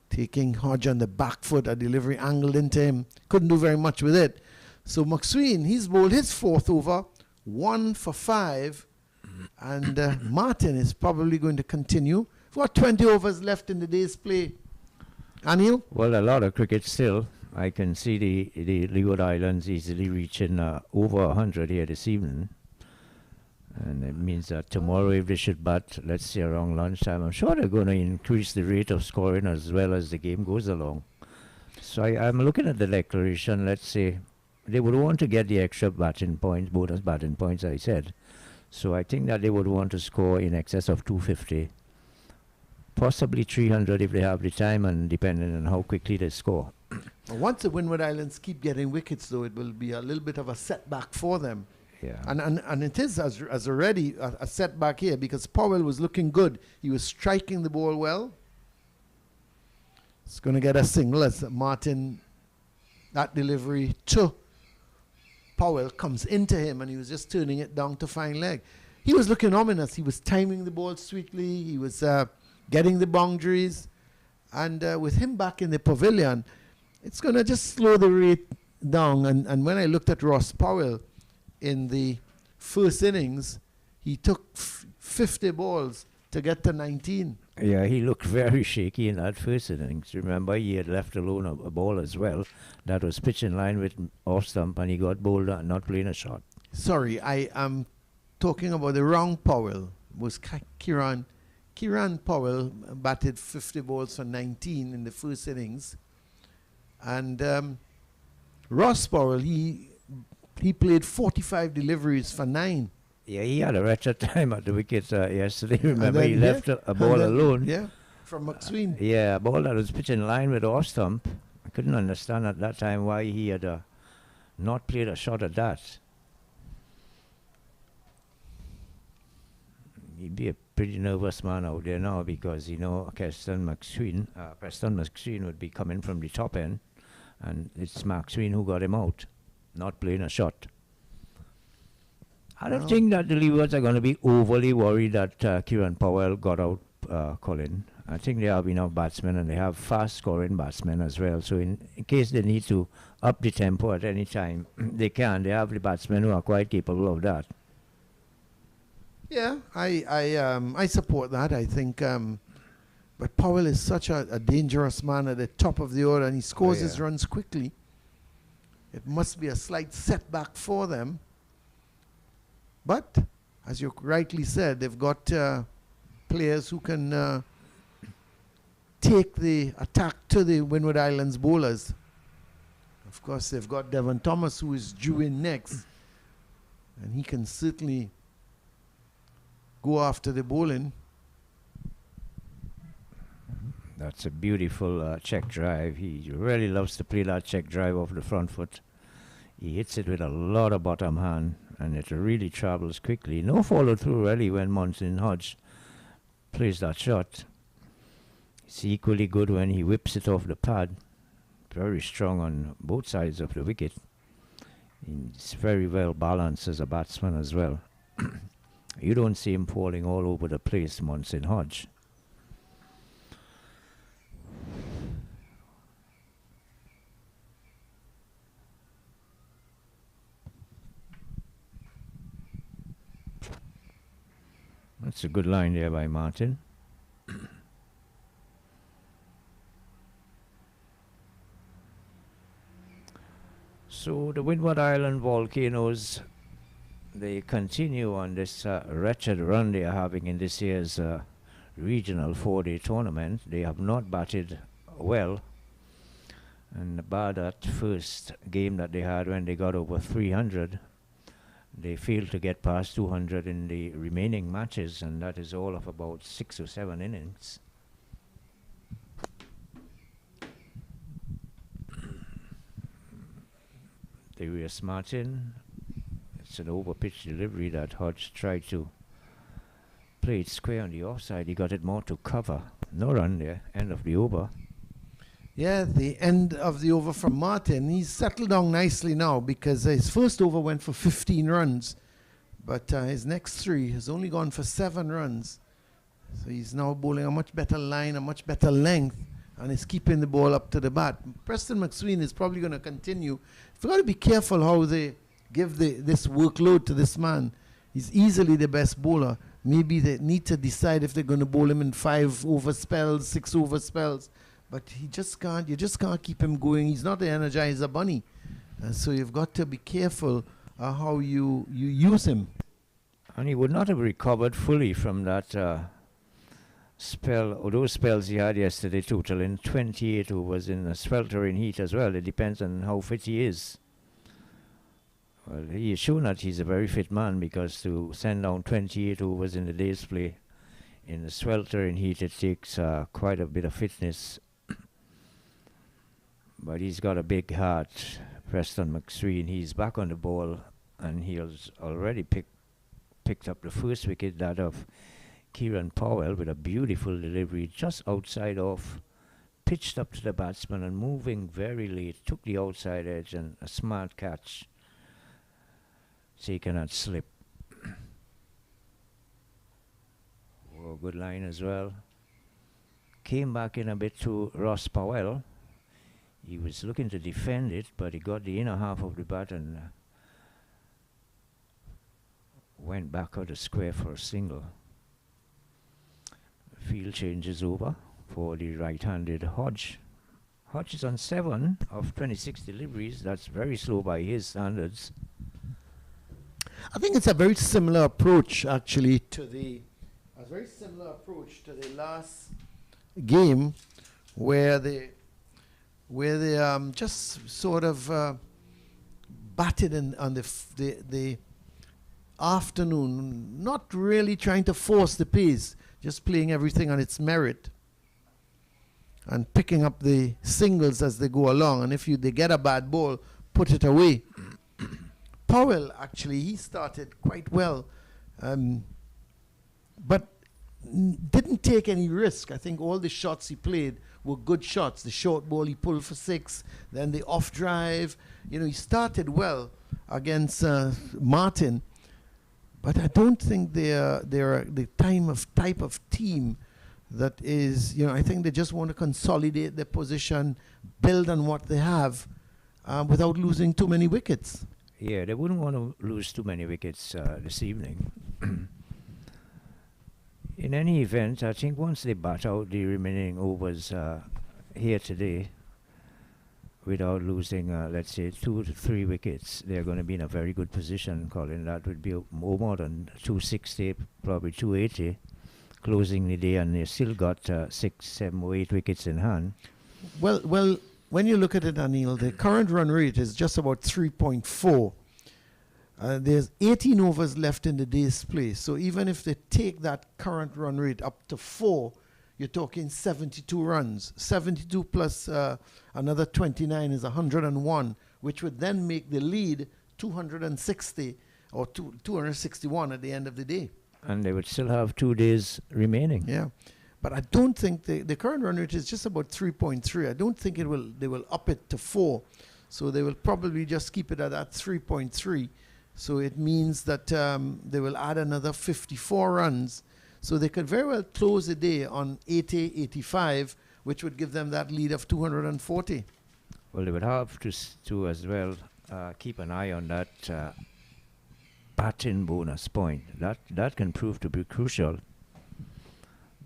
Taking Hodge on the back foot, a delivery angled into him. Couldn't do very much with it. So McSween, he's bowled his 4th over, 1 for 5. And Martin is probably going to continue. We've got 20 overs left in the day's play. Anil? Well, a lot of cricket still. I can see the Leeward Islands easily reaching over 100 here this evening. And it means that tomorrow, if they should bat, let's say around lunchtime, I'm sure they're going to increase the rate of scoring as well as the game goes along. So I'm looking at the declaration. Let's say they would want to get the extra batting points, bonus batting points, I said. So I think that they would want to score in excess of 250, possibly 300 if they have the time, and depending on how quickly they score. Once the Windward Islands keep getting wickets, though, it will be a little bit of a setback for them. Yeah. And it is as already a setback here, because Powell was looking good. He was striking the ball well. It's going to get a single as Martin, that delivery to Powell comes into him, and he was just turning it down to fine leg. He was looking ominous. He was timing the ball sweetly. He was getting the boundaries. And with him back in the pavilion, it's going to just slow the rate down. And when I looked at Ross Powell in the first innings, he took 50 balls to get to 19. Yeah, he looked very shaky in that first innings. Remember, he had left alone a ball as well that was pitched in line with off stump, and he got bowled out, not playing a shot. Sorry, I am talking about the wrong Powell. It was Kieran Powell batted 50 balls for 19 in the first innings. And Ross Powell, he played 45 deliveries for 9. Yeah, he had a wretched time at the wicket yesterday. Remember, he left a ball alone. Yeah. from McSween. Yeah, a ball that was pitched in line with the off stump. I couldn't understand at that time why he had not played a shot at that. He'd be a pretty nervous man out there now because, you know, Preston McSween would be coming from the top end, and it's McSween who got him out, not playing a shot. I don't think that the Leewards are going to be overly worried that Kieran Powell got out Colin. I think they have enough batsmen, and they have fast-scoring batsmen as well. So in case they need to up the tempo at any time, they can. They have the batsmen who are quite capable of that. Yeah, I support that. I think, but Powell is such a dangerous man at the top of the order, and he scores his runs quickly. It must be a slight setback for them. But, as you rightly said, they've got players who can take the attack to the Windward Islands bowlers. Of course, they've got Devon Thomas, who is due in next, and he can certainly go after the bowling. That's a beautiful check drive. He really loves to play that check drive off the front foot. He hits it with a lot of bottom hand, and it really travels quickly. No follow through really when Monson Hodge plays that shot. It's equally good when he whips it off the pad. Very strong on both sides of the wicket. He's very well balanced as a batsman as well. You don't see him falling all over the place, Monson Hodge. That's a good line there by Martin. So the Windward Island Volcanoes, they continue on this wretched run they are having in this year's regional 4-day tournament. They have not batted well, and bar that first game that they had when they got over 300, they failed to get past 200 in the remaining matches, and that is all of about 6 or 7 innings. Darius Martin, it's an over-pitch delivery that Hodge tried to play it square on the offside. He got it more to cover. No run there, end of the over. Yeah, the end of the over from Martin. He's settled down nicely now because his first over went for 15 runs, but his next 3 has only gone for 7 runs. So he's now bowling a much better line, a much better length, and is keeping the ball up to the bat. Preston McSween is probably going to continue. We've got to be careful how they give this workload to this man. He's easily the best bowler. Maybe they need to decide if they're going to bowl him in 5 over spells, 6 over spells. But he just can't. You just can't keep him going. He's not the Energizer Bunny. So you've got to be careful how you use him. And he would not have recovered fully from that spell, or those spells he had yesterday, totaling 28 overs in a sweltering heat as well. It depends on how fit he is. Well, he has shown that he's a very fit man, because to send down 28 overs in the day's play in the sweltering heat, it takes quite a bit of fitness. But he's got a big heart, Preston McSween. He's back on the ball, and he has already picked up the first wicket, that of Kieran Powell, with a beautiful delivery just outside off, pitched up to the batsman and moving very late, took the outside edge, and a smart catch taken at slip. Oh, good line as well. Came back in a bit to Ross Powell. He was looking to defend it, but he got the inner half of the bat and went back out the square for a single. Field changes over for the right-handed Hodge. Hodge is on 7 of 26 deliveries. That's very slow by his standards. I think it's a very similar approach, actually, to the last game, where they just sort of batted on the afternoon, not really trying to force the pace, just playing everything on its merit. and picking up the singles as they go along. And if they get a bad ball, put it away. Powell, actually, he started quite well, but didn't take any risk. I think all the shots he played were good shots. The short ball he pulled for 6, then the off drive. He started well against Martin, but I don't think they're the type of team that is, I think they just want to consolidate their position, build on what they have without losing too many wickets. Yeah, they wouldn't want to lose too many wickets this evening. In any event, I think once they bat out the remaining overs here today, without losing, let's say, 2 to 3 wickets, they're going to be in a very good position, Colin. That would be more than 260, probably 280, closing the day, and they still got 6, 7 or 8 wickets in hand. Well, when you look at it, Anil, the current run rate is just about 3.4. There's 18 overs left in the day's play. So even if they take that current run rate up to 4, you're talking 72 runs. 72 plus another 29 is 101, which would then make the lead 260 or 261 at the end of the day. And they would still have 2 days remaining. Yeah. But I don't think the current run rate is just about 3.3. I don't think they will up it to 4. So they will probably just keep it at that 3.3. So it means that they will add another 54 runs. So they could very well close the day on 80, 85, which would give them that lead of 240. Well, they would have to as well keep an eye on that batting bonus point. That can prove to be crucial.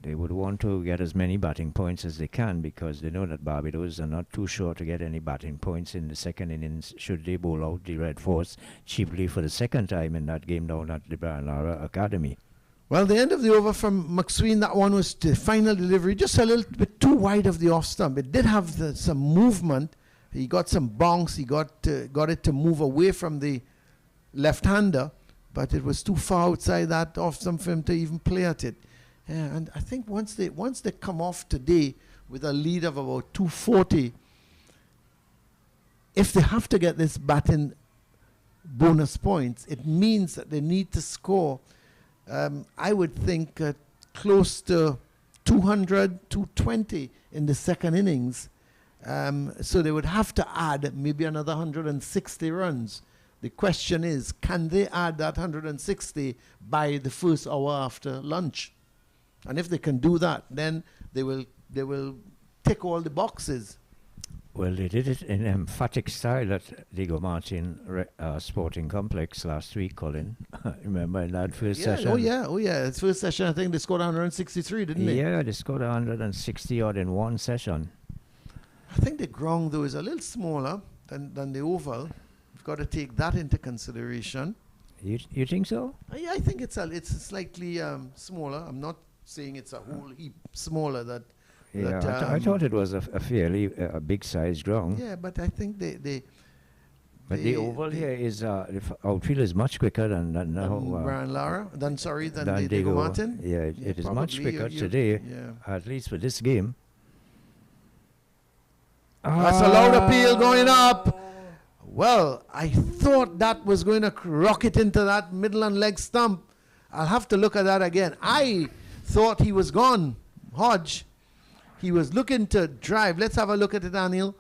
They would want to get as many batting points as they can, because they know that Barbados are not too sure to get any batting points in the second innings should they bowl out the Red Force cheaply for the second time in that game down at the Brian Lara Academy. Well, the end of the over from McSween, that one was the final delivery, just a little bit too wide of the off stump. It did have some movement. He got some bounce. He got it to move away from the left-hander, but it was too far outside that off stump for him to even play at it. Yeah, and I think once they come off today with a lead of about 240, if they have to get this batting bonus points, it means that they need to score, I would think, close to 200, 220 in the second innings. So they would have to add maybe another 160 runs. The question is, can they add that 160 by the first hour after lunch? And if they can do that, then they will tick all the boxes. Well, they did it in emphatic style at Diego Martin Sporting Complex last week, Colin. Remember in that first session? Oh yeah. Its first session, I think they scored 163, didn't they? Yeah, they scored 160 odd in one session. I think the ground, though, is a little smaller than the oval. You've got to take that into consideration. You think so? Yeah, I think it's slightly smaller. I'm not saying it's a whole heap smaller. I thought it was a fairly big sized ground. Yeah, but I think But the oval here is the outfield is much quicker than Brian Lara. Than Diego Diego Martin. Yeah, it is much quicker today. At least for this game. That's a loud appeal going up. Well, I thought that was going to rocket into that middle and leg stump. I'll have to look at that again. I thought he was gone, Hodge. He was looking to drive. Let's have a look at it, Daniel.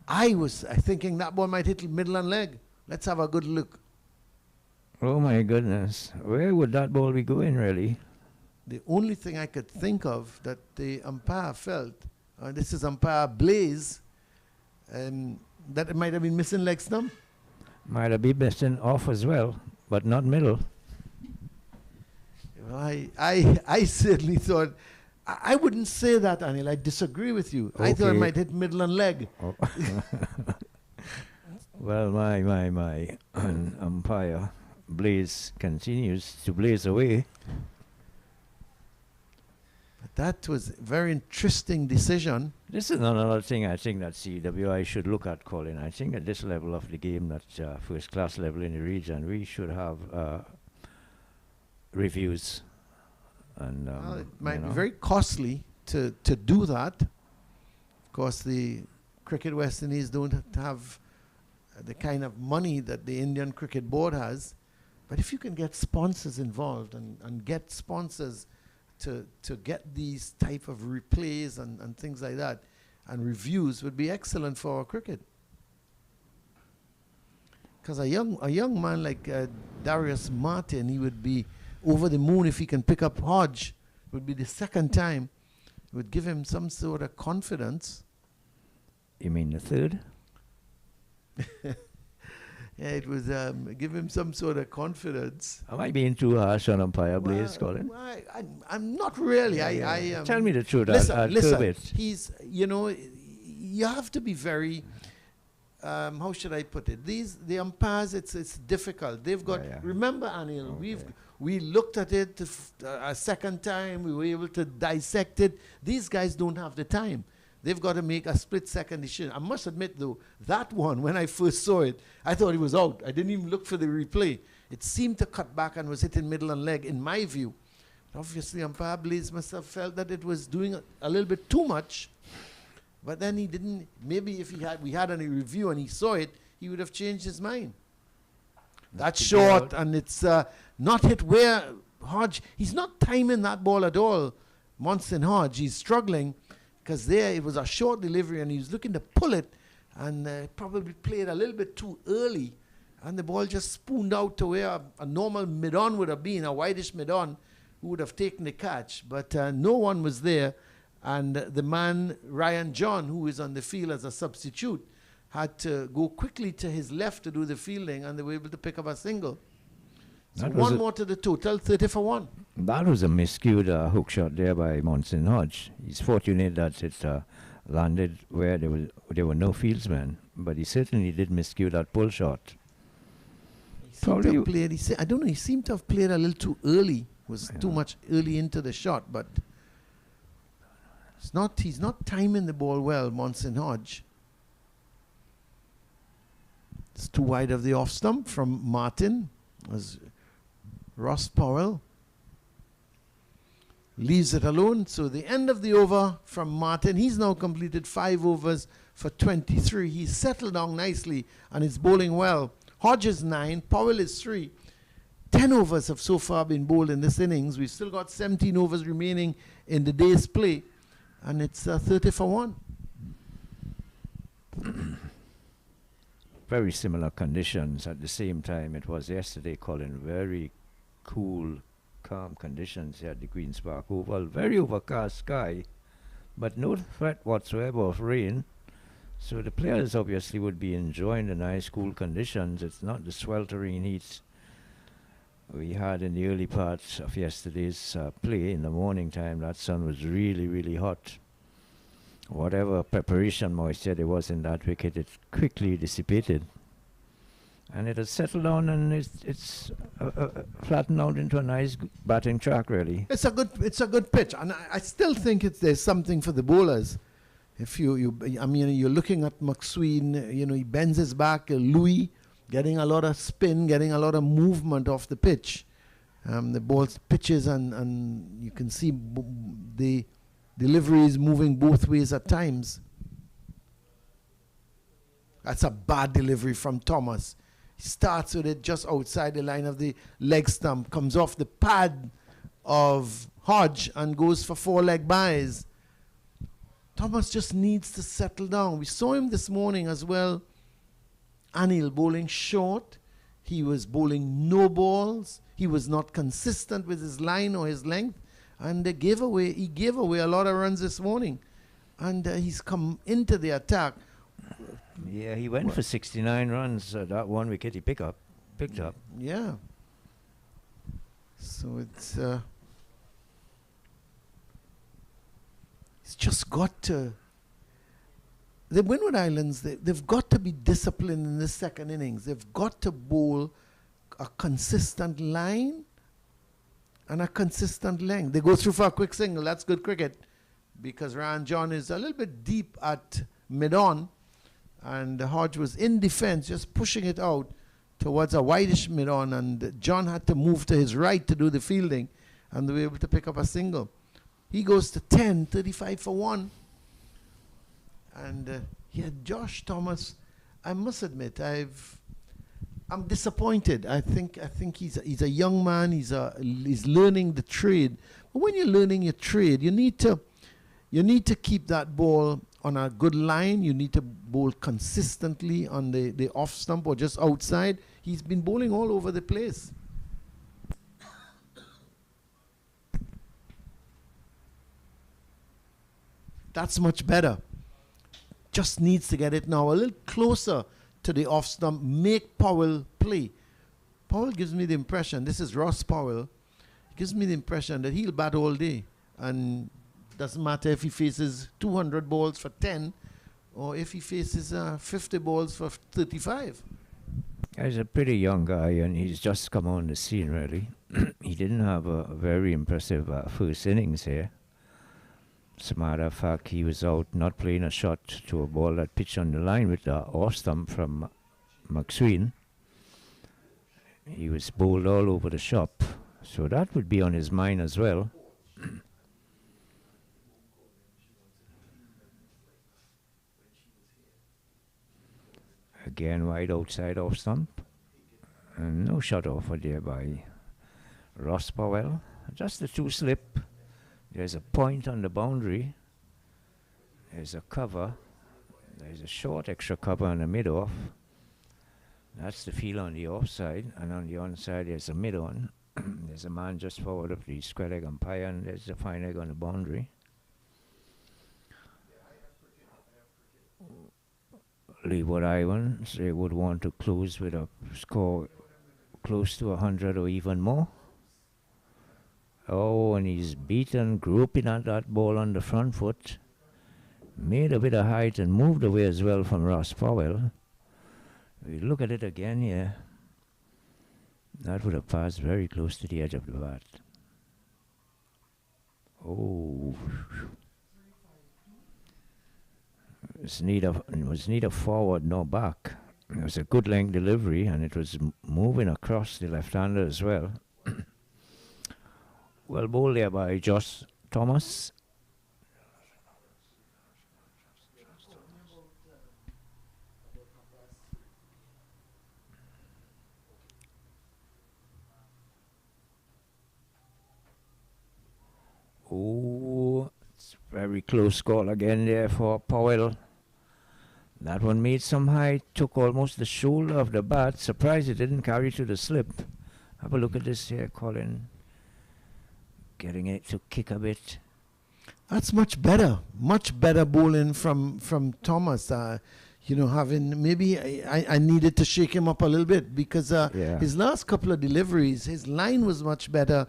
I was thinking that ball might hit middle and leg. Let's have a good look. Oh my goodness. Where would that ball be going, really? The only thing I could think of that the umpire felt, this is umpire Blaze, that it might have been missing leg stump. Might have been missing off as well, but not middle. Well, I certainly thought, I wouldn't say that, Anil. I disagree with you. Okay. I thought it might hit middle and leg. Oh. Well, my umpire Blaze continues to blaze away. But that was a very interesting decision. This is another thing I think that CWI should look at, Colin. I think at this level of the game, that first class level in the region, we should have reviews. And well, it might be very costly to do that. course, the Cricket West Indies don't have the kind of money that the Indian Cricket Board has. But if you can get sponsors involved and get sponsors to get these type of replays and things like that, and reviews would be excellent for our cricket. Because a young man like Darius Martin, he would be over the moon if he can pick up Hodge. It would be the second time. It would give him some sort of confidence. You mean the third? Yeah, it was give him some sort of confidence. Am I being too harsh on umpire Blaze, Colin? I'm not really. Tell me the truth. Listen. He's, you have to be very. How should I put it? The umpires, it's difficult. They've got. Remember, Anil, we looked at it a second time. We were able to dissect it. These guys don't have the time. They've got to make a split-second decision. I must admit, though, that one, when I first saw it, I thought he was out. I didn't even look for the replay. It seemed to cut back and was hitting middle and leg, in my view. Obviously, umpire Blaze must have felt that it was doing a little bit too much. But then he didn't. Maybe if we had any review and he saw it, he would have changed his mind. That's short, and it's not hit where Hodge. He's not timing that ball at all. Monson Hodge, he's struggling. Because there it was a short delivery and he was looking to pull it and probably played a little bit too early. And the ball just spooned out to where a normal mid-on would have been, a whitish mid-on, who would have taken the catch. But no one was there. And the man, Ryan John, who is on the field as a substitute, had to go quickly to his left to do the fielding, and they were able to pick up a single. So one more to the total, 30 for 1. That was a miscued hook shot there by Monson Hodge. He's fortunate that it landed where there were no fieldsmen, but he certainly did miscue that pull shot. I don't know, he seemed to have played a little too early. Was too much early into the shot, but he's not timing the ball well, Monson Hodge. It's too wide of the off stump from Martin. As Ross Powell leaves it alone. So the end of the over from Martin. He's now completed 5 overs for 23. He's settled down nicely and is bowling well. Hodge is 9. Powell is 3. 10 overs have so far been bowled in this innings. We've still got 17 overs remaining in the day's play. And it's 30 for 1. Very similar conditions at the same time. It was yesterday, Colin. Very cool, calm conditions here at the Queen's Park Oval. Very overcast sky, but no threat whatsoever of rain. So the players obviously would be enjoying the nice, cool conditions. It's not the sweltering heat we had in the early parts of yesterday's play. In the morning time, that sun was really, really hot. Whatever preparation moisture there was in that wicket, it quickly dissipated. And it has settled down and it's flattened out into a nice batting track, really. It's a good pitch. And I still think there's something for the bowlers. If you're looking at McSween, he bends his back, Louis, getting a lot of spin, getting a lot of movement off the pitch. The ball pitches and you can see the delivery is moving both ways at times. That's a bad delivery from Thomas. He starts with it just outside the line of the leg stump, comes off the pad of Hodge and goes for 4-leg byes. Thomas just needs to settle down. We saw him this morning as well. Anil bowling short. He was bowling no balls. He was not consistent with his line or his length. And he gave away a lot of runs this morning. And he's come into the attack. Yeah, he went for 69 runs. That one wicket he picked up. Yeah. So it's just got to. The Windward Islands, they've got to be disciplined in this second innings. They've got to bowl a consistent line and a consistent length. They go through for a quick single. That's good cricket because Ryan John is a little bit deep at mid-on. And Hodge was in defense, just pushing it out towards a whitish mid-on. And John had to move to his right to do the fielding. And they were able to pick up a single. He goes to 10, 35 for 1. And yeah, Josh Thomas, I must admit, I'm disappointed. I think he's a young man. He's learning the trade. But when you're learning your trade, you need to keep that ball on a good line. You need to bowl consistently on the off stump or just outside. He's been bowling all over the place. That's much better. Just needs to get it now a little closer to the off stump. Make Powell play. Powell gives me the impression, this is Ross Powell, gives me the impression that he'll bat all day. And doesn't matter if he faces 200 balls for 10 or if he faces 50 balls for 35. He's a pretty young guy, and he's just come on the scene, really. He didn't have a very impressive first innings here. As a matter of fact, he was out not playing a shot to a ball that pitched on the line with the off stump from McSween. He was bowled all over the shop, so that would be on his mind as well. Again, wide outside off stump. And no shot offer there by Ross Powell. Just the two slip. There's a point on the boundary. There's a cover. There's a short extra cover on the mid-off. That's the field on the offside. And on the onside, there's a mid-on. There's a man just forward of the square leg umpire, and there's the fine leg on the boundary. Leeward Islands, they would want to close with a score close to 100 or even more. Oh, and he's beaten, groping at that ball on the front foot. Made a bit of height and moved away as well from Ross Powell. We look at it again here. That would have passed very close to the edge of the bat. Oh. It was neither forward nor back. It was a good length delivery, and it was moving across the left-hander as well. Well bowled there by Josh Thomas. Oh, it's a very close call again there for Powell. That one made some height, took almost the shoulder of the bat. Surprised it didn't carry to the slip. Have a look at this here, Colin. Getting it to kick a bit. That's much better bowling from Thomas. Having maybe I needed to shake him up a little bit because his last couple of deliveries, his line was much better.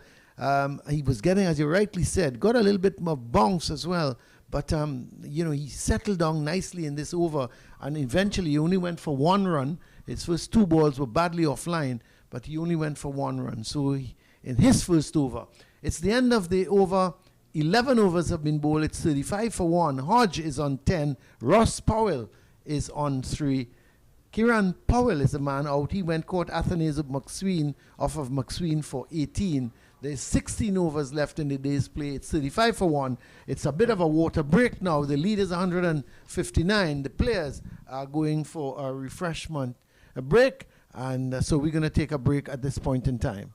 He was getting, as you rightly said, got a little bit more bounce as well. But, he settled down nicely in this over, and eventually he only went for one run. His first two balls were badly offline, but he only went for one run. So in his first over, it's the end of the over. 11 overs have been bowled. It's 35 for 1. Hodge is on 10. Ross Powell is on 3. Kieran Powell is the man out. He went caught Athanaize McSween off of McSween for 18. There's 16 overs left in the day's play. It's 35 for 1. It's a bit of a water break now. The lead is 159. The players are going for a refreshment, a break. And so we're going to take a break at this point in time.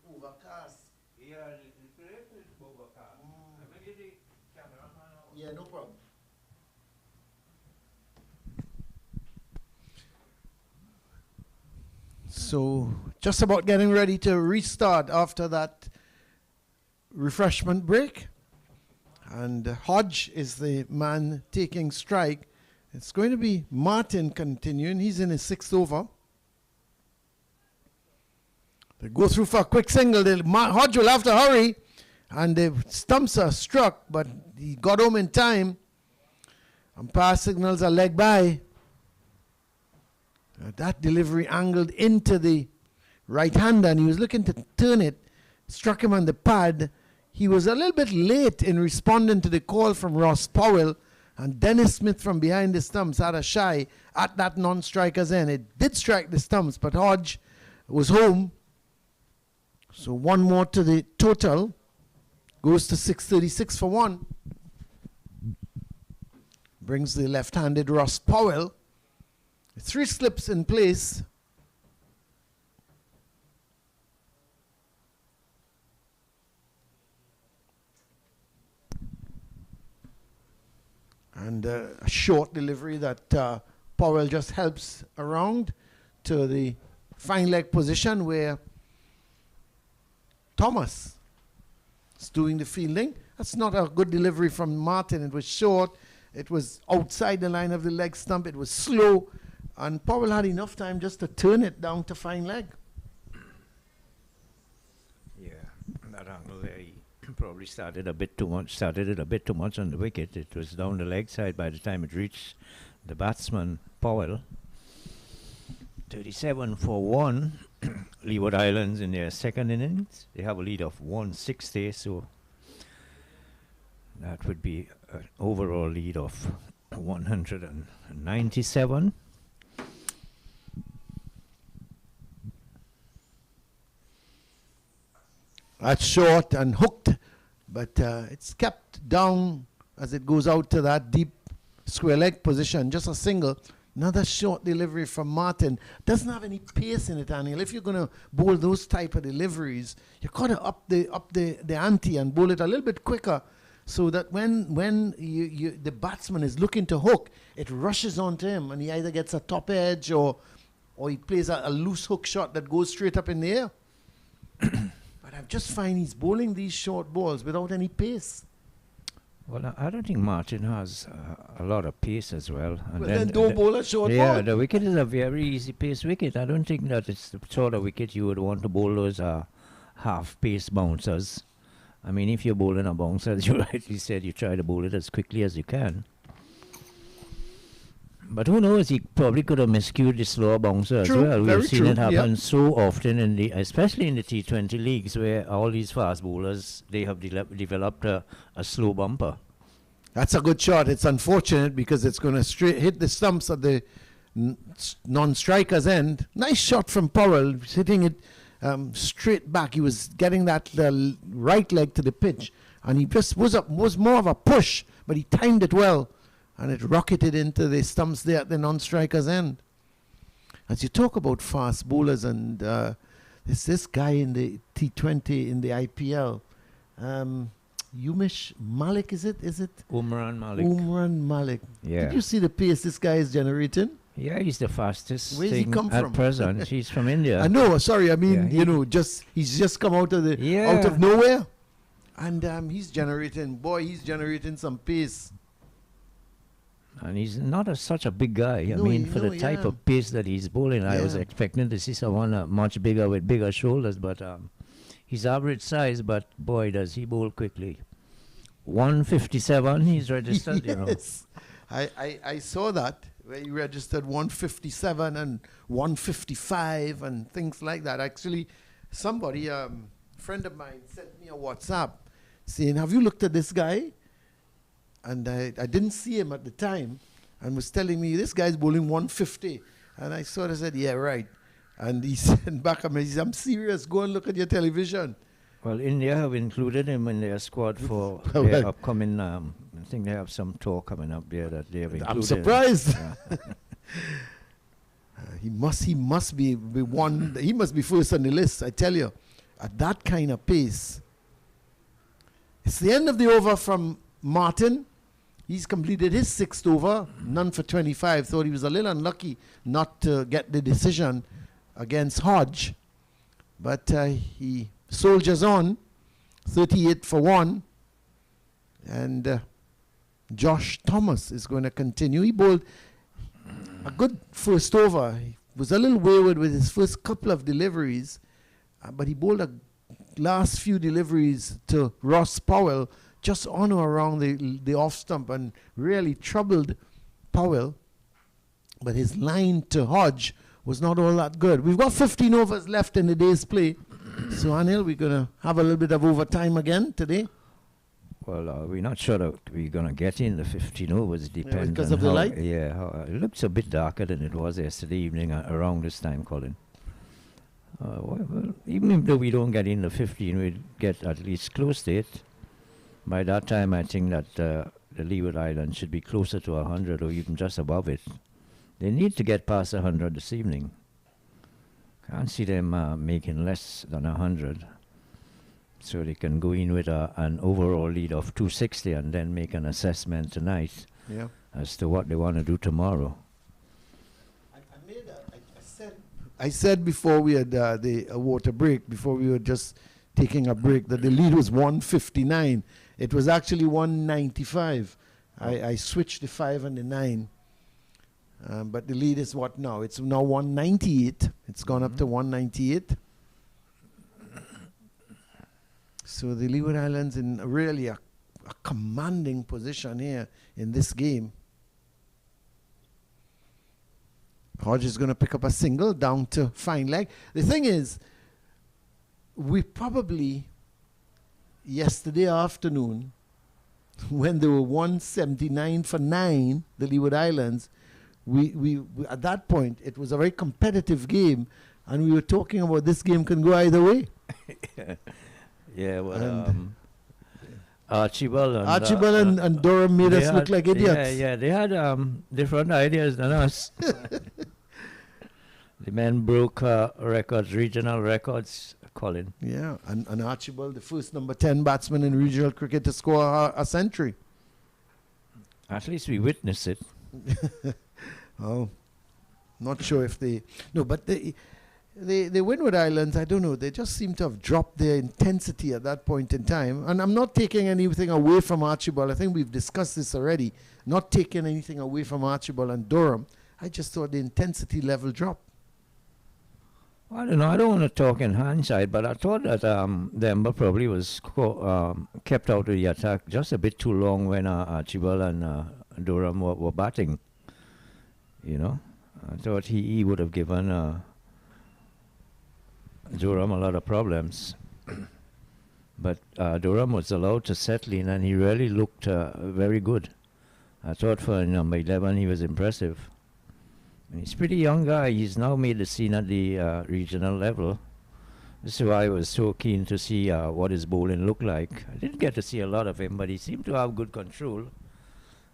overcast. Yeah, the place is overcast. I will get the cameraman out. Yeah, no problem. So, just about getting ready to restart after that refreshment break. And Hodge is the man taking strike. It's going to be Martin continuing. He's in his 6th over. They go through for a quick single. Hodge will have to hurry. And the stumps are struck, but he got home in time. Umpire signals a leg by. That delivery angled into the right hander, and he was looking to turn it. Struck him on the pad. He was a little bit late in responding to the call from Ross Powell, and Dennis Smith from behind the stumps had a shy at that non-striker's end. It did strike the stumps, but Hodge was home. So one more to the total. Goes to 636 for 1. Brings the left-handed Ross Powell. 3 slips in place. And a short delivery that Powell just helps around to the fine leg position where Thomas is doing the fielding. That's not a good delivery from Martin. It was short. It was outside the line of the leg stump. It was slow. And Powell had enough time just to turn it down to fine leg. Yeah, that angle there, he probably started it a bit too much on the wicket. It was down the leg side by the time it reached the batsman, Powell. 37 for 1. Leeward Islands in their 2nd innings. They have a lead of 160, so that would be an overall lead of 197. That's short and hooked, but it's kept down as it goes out to that deep square leg position. Just a single. Another short delivery from Martin. Doesn't have any pace in it, Anil. If you're going to bowl those type of deliveries, you've got to up the ante and bowl it a little bit quicker, so that when the batsman is looking to hook, it rushes onto him, and he either gets a top edge or he plays a loose hook shot that goes straight up in the air. But I just find he's bowling these short balls without any pace. Well, I don't think Martin has a lot of pace as well. And Well, then don't bowl a short ball. Yeah, the wicket is a very easy pace wicket. I don't think that it's the sort of wicket you would want to bowl those half pace bouncers. I mean, if you're bowling a bouncer, as you rightly said, you try to bowl it as quickly as you can. But who knows? He probably could have miscued the slower bouncer True, as well. very We've seen true, it happen yep. so often especially in the T20 leagues, where all these fast bowlers, they have developed a slow bumper. That's a good shot. It's unfortunate because it's going to straight hit the stumps at the non-striker's end. Nice shot from Powell, hitting it straight back. He was getting that right leg to the pitch, and he just was more of a push, but he timed it well, and it rocketed into the stumps there at the non-striker's end. As you talk about fast bowlers, and there's this guy in the T20 in the IPL, Umesh Malik, is it? Umran Malik. Umran Malik. Yeah. Did you see the pace this guy is generating? Yeah, he's the fastest Where's he thing come at from? present. He's from India. I know, sorry, I mean, Yeah, he's just come out of out of nowhere. And he's generating some pace. And he's not such a big guy. No, I mean, for the type of pace that he's bowling, I was Yeah. expecting to see someone much bigger with bigger shoulders, but he's average size, but boy, does he bowl quickly. 157, he's registered, Yes. I saw that, where he registered 157 and 155 and things like that. Actually, somebody, a friend of mine, sent me a WhatsApp saying, have you looked at this guy? And I didn't see him at the time, and was telling me, this guy's bowling 150. And I sort of said, yeah, right. And he sent back at me, he said, I'm serious, go and look at your television. Well, India have included him in their squad for their upcoming, I think they have some tour coming up there that they have included. I'm surprised. Yeah. He must be one. He must be first on the list, I tell you. at that kind of pace. It's the end of the over from Martin. He's completed his 6th over, none for 25. Thought he was a little unlucky not to get the decision against Hodge. But he soldiers on, 38 for 1. And Josh Thomas is going to continue. He bowled a good first over. He was a little wayward with his first couple of deliveries, but he bowled a last few deliveries to Ross Powell just on or around the off stump and really troubled Powell. But his line to Hodge was not all that good. We've got 15 overs left in the day's play. So, Anil, we're going to have a little bit of overtime again today. Well, we're not sure that we're going to get in the 15 overs. Depends because on of the light? Yeah, it looks a bit darker than it was yesterday evening around this time, Colin. Well, even though we don't get in the 15, we'll get at least close to it. By that time, I think that the Leeward Islands should be closer to 100 or even just above it. They need to get past 100 this evening. Can't see them making less than 100. So they can go in with an overall lead of 260 and then make an assessment tonight as to what they want to do tomorrow. I said before we had the water break, before we were just taking a break, that the lead was 159. It was actually 195. I switched the 5 and the 9. But the lead is what now? It's now 198. It's gone up to 198. So the Leeward Islands in really a commanding position here in this game. Hodge is going to pick up a single down to fine leg. The thing is, we probably yesterday afternoon, when they were 179 for 9, the Leeward Islands, we at that point it was a very competitive game, and we were talking about this game can go either way. Yeah, well, Archibald and Durham made us look like idiots. Yeah, they had different ideas than us. The men broke records, regional records, Colin. Yeah, and Archibald, the first number 10 batsman in regional cricket to score a century. At least we witnessed it. Oh, not sure if they... No, but the Windward Islands, I don't know, they just seem to have dropped their intensity at that point in time. And I'm not taking anything away from Archibald. I think we've discussed this already. Not taking anything away from Archibald and Durham. I just thought the intensity level dropped. I don't know. I don't want to talk in hindsight, but I thought that Denver probably was kept out of the attack just a bit too long when Archibald and Durham were batting. You know, I thought he would have given Durham a lot of problems. But Durham was allowed to settle in, and he really looked very good. I thought for number 11 he was impressive. And he's a pretty young guy. He's now made the scene at the regional level. This is why I was so keen to see what his bowling looked like. I didn't get to see a lot of him, but he seemed to have good control.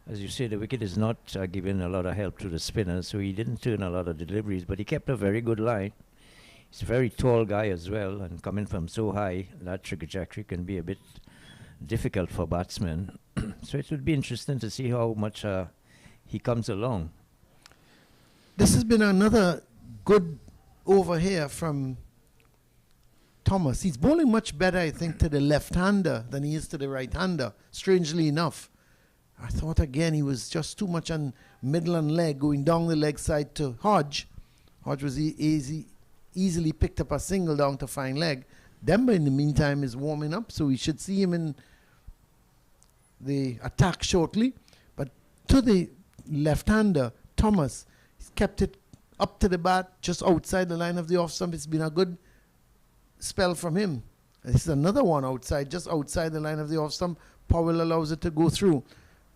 As you say, the wicket is not giving a lot of help to the spinners, so he didn't turn a lot of deliveries, but he kept a very good line. He's a very tall guy as well, and coming from so high, that trajectory can be a bit difficult for batsmen. So it would be interesting to see how much he comes along. This has been another good over here from Thomas. He's bowling much better, I think, to the left-hander than he is to the right-hander, strangely enough. I thought, again, he was just too much on middle and leg, going down the leg side to Hodge. Hodge was easily picked up a single down to fine leg. Denver, in the meantime, is warming up, so we should see him in the attack shortly. But to the left-hander, Thomas, he's kept it up to the bat, just outside the line of the off-stump. It's been a good spell from him. This is another one outside, just outside the line of the off-stump. Powell allows it to go through.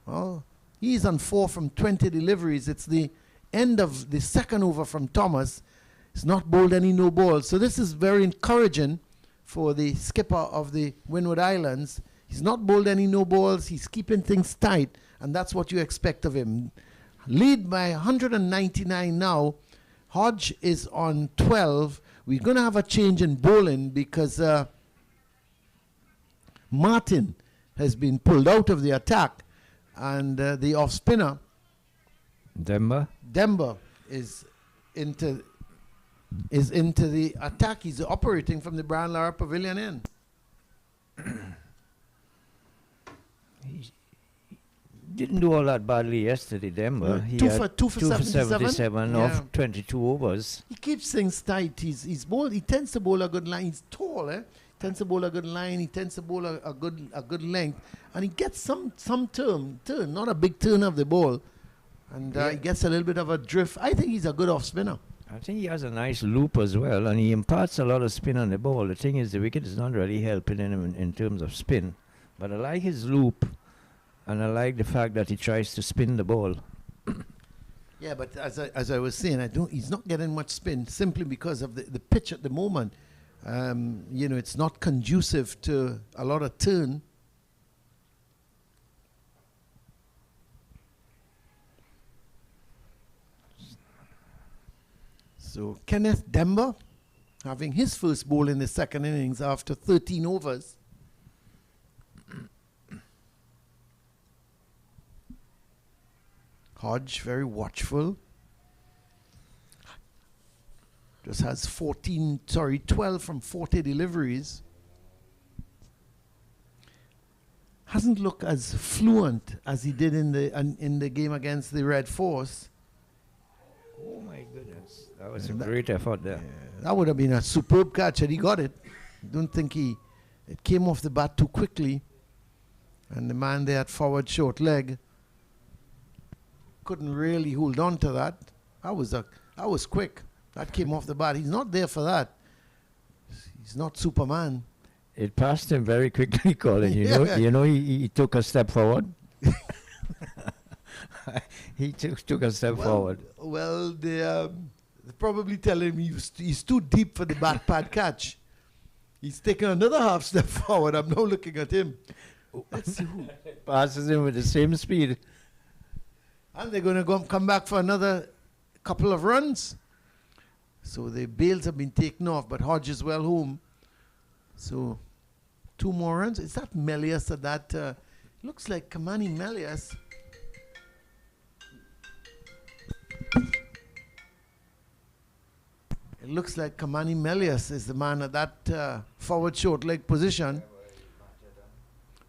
Well, he's on 4 from 20 deliveries. It's the end of the second over from Thomas. He's not bowled any no balls. So this is very encouraging for the skipper of the Windward Islands. He's not bowled any no balls. He's keeping things tight, and that's what you expect of him. Lead by 199 now. Hodge is on 12 we're going to have a change in bowling because Martin has been pulled out of the attack, and the off spinner Demba is into the attack. He's operating from the Brian Lara Pavilion end. He didn't do all that badly yesterday, Demba. He Two had for 77 off 22 overs. He keeps things tight. He's bold. He tends to bowl a good line. He's tall, eh? Tends to bowl a good line. He tends to bowl a good length, and he gets some turn, not a big turn of the ball, and he gets a little bit of a drift. I think he's a good off spinner. I think he has a nice loop as well, and he imparts a lot of spin on the ball. The thing is, the wicket is not really helping him in terms of spin, but I like his loop, and I like the fact that he tries to spin the ball. Yeah, but as I was saying, he's not getting much spin simply because of the pitch at the moment. It's not conducive to a lot of turn. So Kenneth Demba having his first ball in the second innings after 13 overs. Hodge very watchful. Just has 12 from 40 deliveries. Hasn't looked as fluent as he did in the game against the Red Force. Oh my goodness, that was a great effort there. Yeah, that would have been a superb catch had he got it. Don't think it came off the bat too quickly, and the man there at forward short leg couldn't really hold on to that. That was quick. That came off the bat. He's not there for that. He's not Superman. It passed him very quickly, Colin. You know, he took a step forward. He took a step forward. Well, they're probably telling him he's too deep for the bat pad catch. He's taken another half step forward. I'm now looking at him. Let's see who passes him with the same speed. And they're going to come back for another couple of runs. So the bails have been taken off, but Hodge is well home. So 2 more runs. Is that Melius or that? Looks like Kamani Melius. It looks like Kamani Melius is the man at that forward short leg position.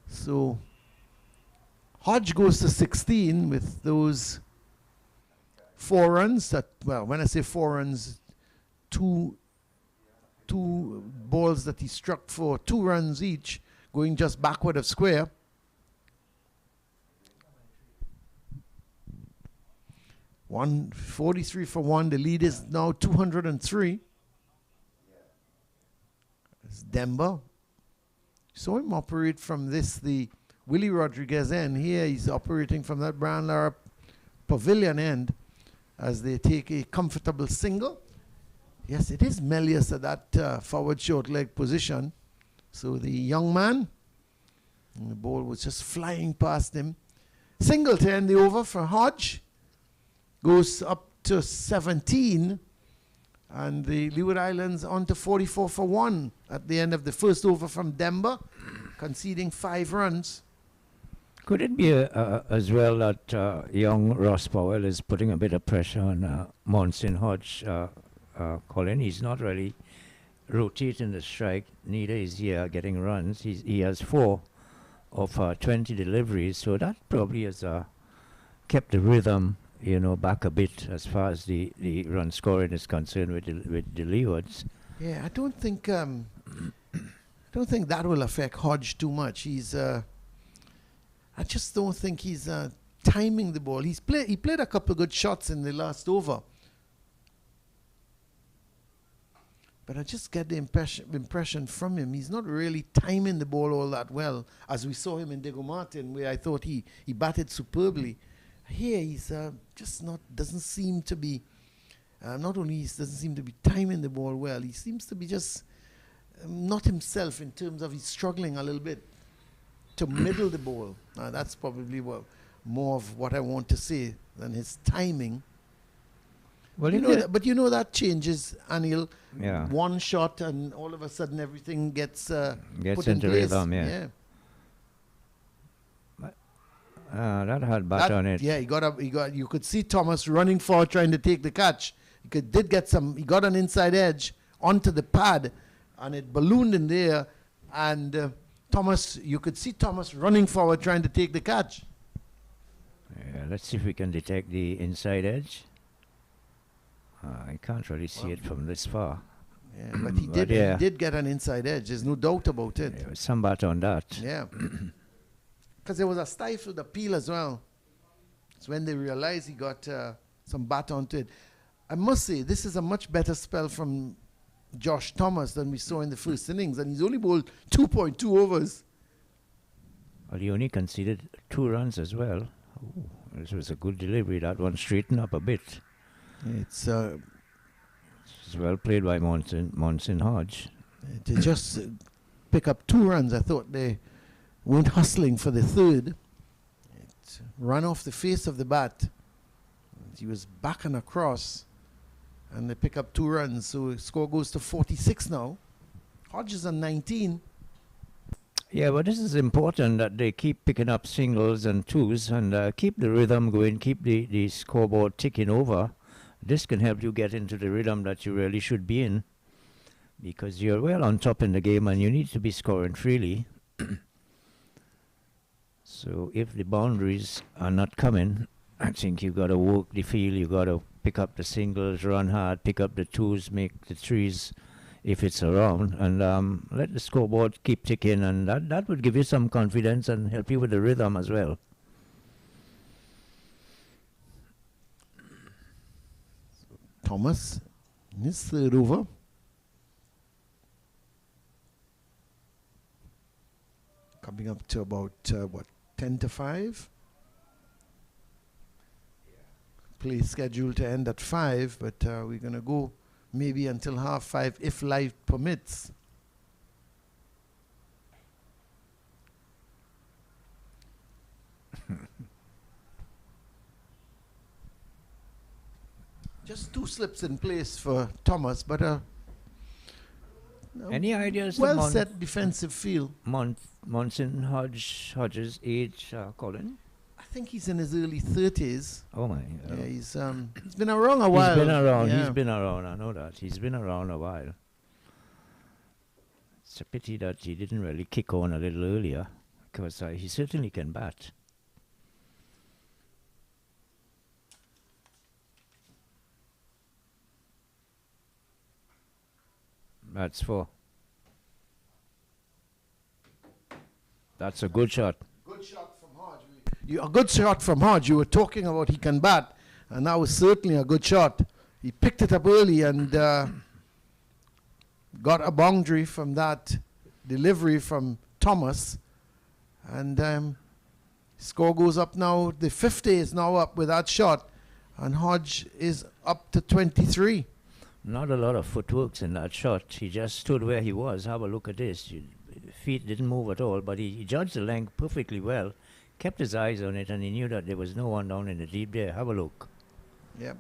So Hodge goes to 16 with those 4 runs. When I say 4 runs, two balls that he struck for 2 runs each, going just backward of square. One 43 for 1. The lead is now 203. It's Demba. Saw him operate from the Willie Rodriguez end. Here he's operating from that Brian Lara Pavilion end as they take a comfortable single. Yes, it is Melius at that forward short leg position. So the young man, and the ball was just flying past him. Single to end the over for Hodge. Goes up to 17, and the Leeward Islands on to 44 for 1 at the end of the first over from Demba, conceding 5 runs. Could it be as well that young Ross Powell is putting a bit of pressure on Monson Hodge? Colin, he's not really rotating the strike, neither is he getting runs. He has 4 of 20 deliveries, so that probably has kept the rhythm back a bit as far as the run scoring is concerned with the Leewards. Yeah, I don't think that will affect Hodge too much. I just don't think he's timing the ball. He played a couple of good shots in the last over, but I just get the impression from him he's not really timing the ball all that well, as we saw him in Diego Martin, where I thought he batted superbly. Here he's just doesn't seem to be, not only he doesn't seem to be timing the ball well, he seems to be just not himself in terms of he's struggling a little bit to middle the ball. That's probably more of what I want to say than his timing. Well, You know that, but you know that changes, Anil. yeah, One shot, and all of a sudden everything gets gets put in into place. rhythm. Yeah. That had bat on it. Yeah, he got up. You could see Thomas running forward, trying to take the catch. Did get some. He got an inside edge onto the pad, and it ballooned in there. And you could see Thomas running forward, trying to take the catch. Yeah, let's see if we can detect the inside edge. I can't really see it from this far. Yeah, but he did. yeah. He did get an inside edge. There's no doubt about it. There was some bat on that. Yeah. Because there was a stifled appeal as well. It's when they realized he got some bat onto it. I must say, this is a much better spell from Josh Thomas than we saw in the first innings. And he's only bowled 2.2 overs. Well, he only conceded 2 runs as well. Ooh, this was a good delivery. That one straightened up a bit. It's well played by Monson Hodge. to just pick up 2 runs. I thought they weren't hustling for the third. It ran off the face of the bat. He was back and across, and they pick up 2 runs. So score goes to 46 now. Hodge is on 19. Yeah, but this is important that they keep picking up singles and twos and keep the rhythm going, keep the scoreboard ticking over. This can help you get into the rhythm that you really should be in, because you're well on top in the game and you need to be scoring freely. So if the boundaries are not coming, I think you've got to work the field, you've got to pick up the singles, run hard, pick up the twos, make the threes if it's around, and let the scoreboard keep ticking, and that would give you some confidence and help you with the rhythm as well. Thomas in his third over. Coming up to about 10 to 5. Play scheduled to end at 5, but we're going to go maybe until 5:30 if life permits. Just 2 slips in place for Thomas, but Any ideas? well set defensive field. Monson Hodge's age, Colin? I think he's in his early 30s. Oh my! Yeah, he's been around a while. He's been around. Yeah. He's been around. I know that. He's been around a while. It's a pity that he didn't really kick on a little earlier, because he certainly can bat. That's 4. That's a good shot. Good shot from Hodge. A good shot from Hodge. You were talking about he can bat, and that was certainly a good shot. He picked it up early and got a boundary from that delivery from Thomas. And score goes up now. The 50 is now up with that shot, and Hodge is up to 23. Not a lot of footworks in that shot. He just stood where he was. Have a look at this. Feet didn't move at all, but he judged the length perfectly well, kept his eyes on it, and he knew that there was no one down in the deep there. Have a look. Yep.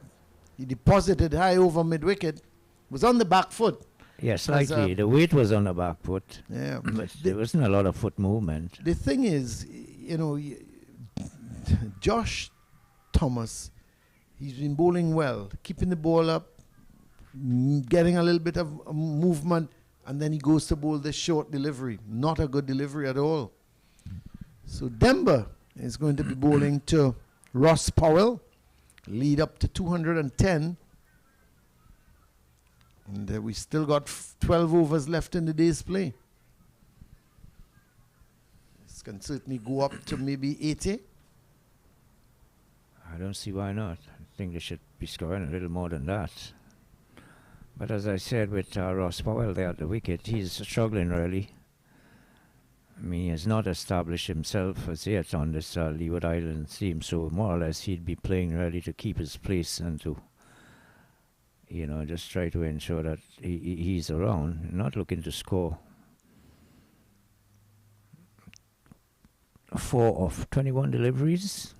He deposited high over mid-wicket. Was on the back foot. Yeah, slightly. The weight was on the back foot. Yeah. But there wasn't a lot of foot movement. The thing is, Josh Thomas, he's been bowling well, keeping the ball up, getting a little bit of movement, and then he goes to bowl this short delivery. Not a good delivery at all. So Demba is going to be bowling to Ross Powell, lead up to 210. And we still got 12 overs left in the day's play. This can certainly go up to maybe 80. I don't see why not. I think they should be scoring a little more than that. But as I said, with Ross Powell there at the wicket, he's struggling really. I mean, he has not established himself as yet on this Leeward Islands team, so more or less he'd be playing really to keep his place and to, just try to ensure that he's around, not looking to score. 4 of 21 deliveries.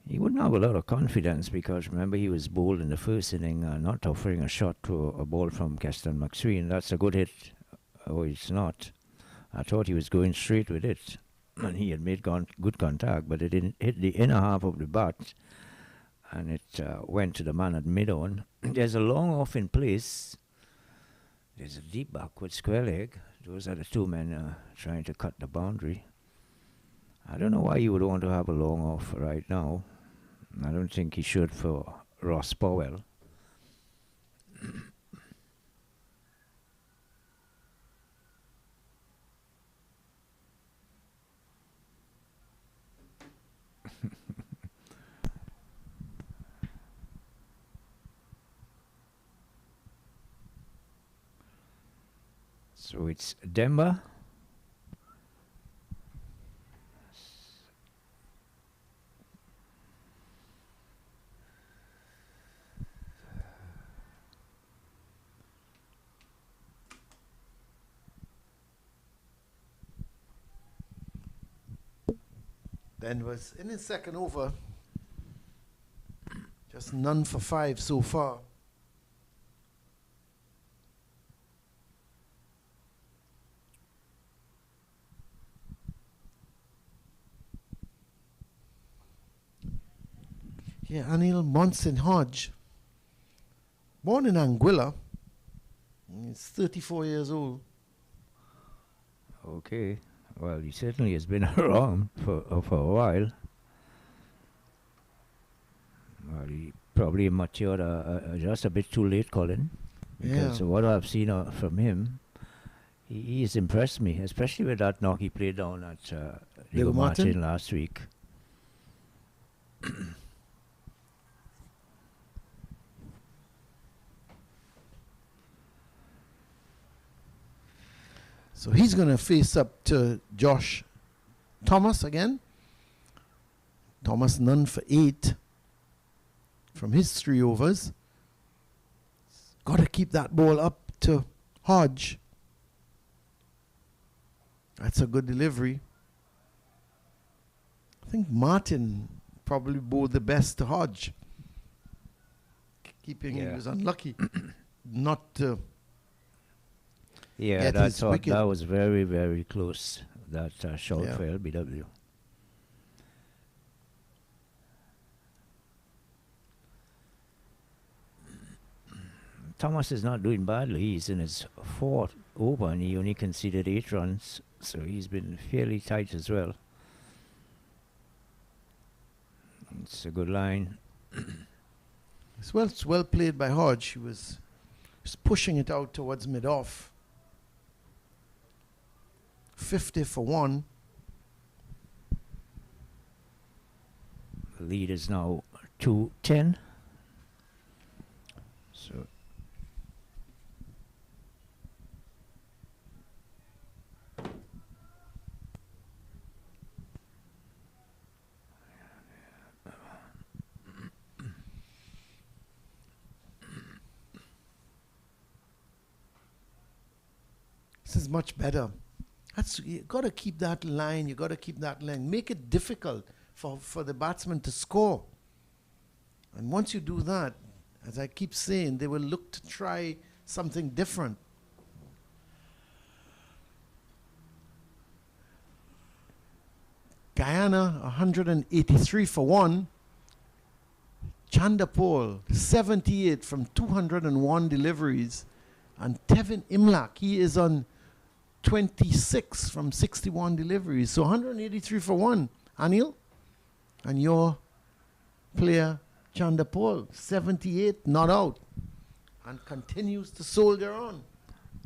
He wouldn't have a lot of confidence because remember he was bowled in the first inning, not offering a shot to a ball from Keston McSween. That's a good hit. Oh, it's not. I thought he was going straight with it, and he had made good contact, but it didn't hit the inner half of the bat, and it went to the man at mid-on. There's a long off in place. There's a deep backward square leg. Those are the two men trying to cut the boundary. I don't know why you would want to have a long off right now. I don't think he should for Ross Powell. So it's Demba. Then was in his second over. Just none for 5 so far. Yeah, Anil Monson Hodge, born in Anguilla. He's 34 years old. Okay. Well, he certainly has been around for a while. Well, he probably matured just a bit too late, Colin. Because what I've seen from him, he has impressed me, especially with that knock he played down at Leeward Martin last week. So he's going to face up to Josh Thomas again. Thomas none for 8 from his 3 overs. Got to keep that ball up to Hodge. That's a good delivery. I think Martin probably bowled the best to Hodge. Keeping he was unlucky not to. Yeah, I thought that was very, very close, that shot for LBW. Thomas is not doing badly. He's in his 4th over and he only conceded 8 runs, so he's been fairly tight as well. It's a good line. It's well played by Hodge. He was pushing it out towards mid-off. 50 for 1. The lead is now 2-10. So this is much better. You got to keep that line. You got to keep that line. Make it difficult for the batsman to score. And once you do that, as I keep saying, they will look to try something different. Guyana 183 for 1. Chandapol 78 from 201 deliveries. And Tevin Imlak, he is on 26 from 61 deliveries. So 183 for 1. Anil? And your player, Chandapol, 78, not out. And continues to soldier on.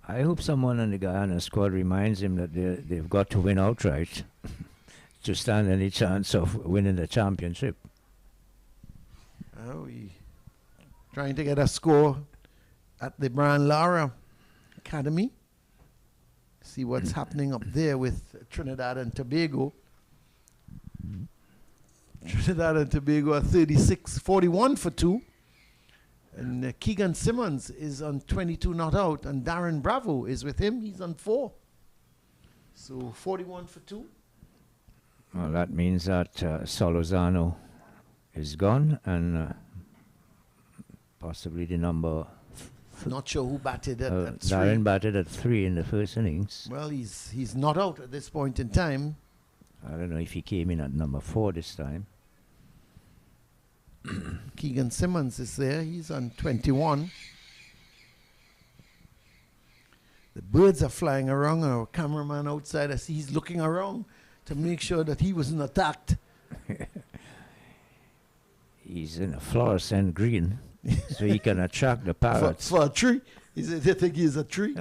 I hope someone in the Guyana squad reminds him that they've got to win outright to stand any chance of winning the championship. We trying to get a score at the Brian Lara Academy. See what's happening up there with Trinidad and Tobago. Trinidad and Tobago are 36, 41 for 2. And Keegan Simmons is on 22 not out. And Darren Bravo is with him. He's on 4. So 41 for 2. Well, that means that Solozano is gone, and possibly the number. Not sure who batted at Darren 3. batted at 3 in the first innings. Well, he's not out at this point in time. I don't know if he came in at number 4 this time. Keegan Simmons is there. He's on 21. The birds are flying around. Our cameraman outside, I see he's looking around to make sure that he wasn't attacked. He's in a fluorescent green, so he can attract the parrots. For a tree? They think he's a tree?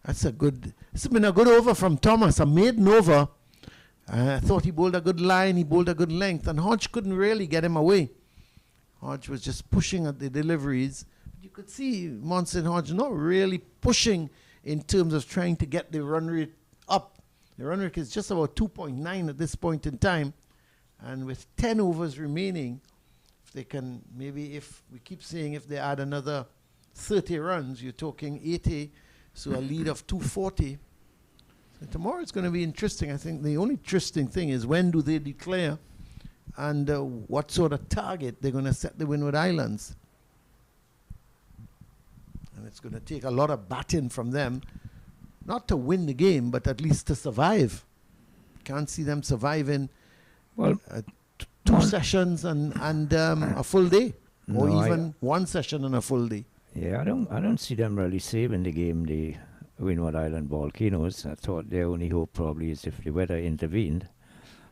It's been a good over from Thomas, a maiden over. I thought he bowled a good line, he bowled a good length, and Hodge couldn't really get him away. Hodge was just pushing at the deliveries. You could see Monson Hodge not really pushing in terms of trying to get the run rate up. The run rate is just about 2.9 at this point in time. And with 10 overs remaining, if they can, maybe if we keep saying if they add another 30 runs, you're talking 80, so a lead of 240. So tomorrow it's going to be interesting. I think the only interesting thing is when do they declare and what sort of target they're going to set the Windward Islands. And it's going to take a lot of batting from them, not to win the game, but at least to survive. Can't see them surviving two sessions and a full day, or even one session and a full day. Yeah, I don't see them really saving the game, the Windward Island Volcanoes. I thought their only hope probably is if the weather intervened.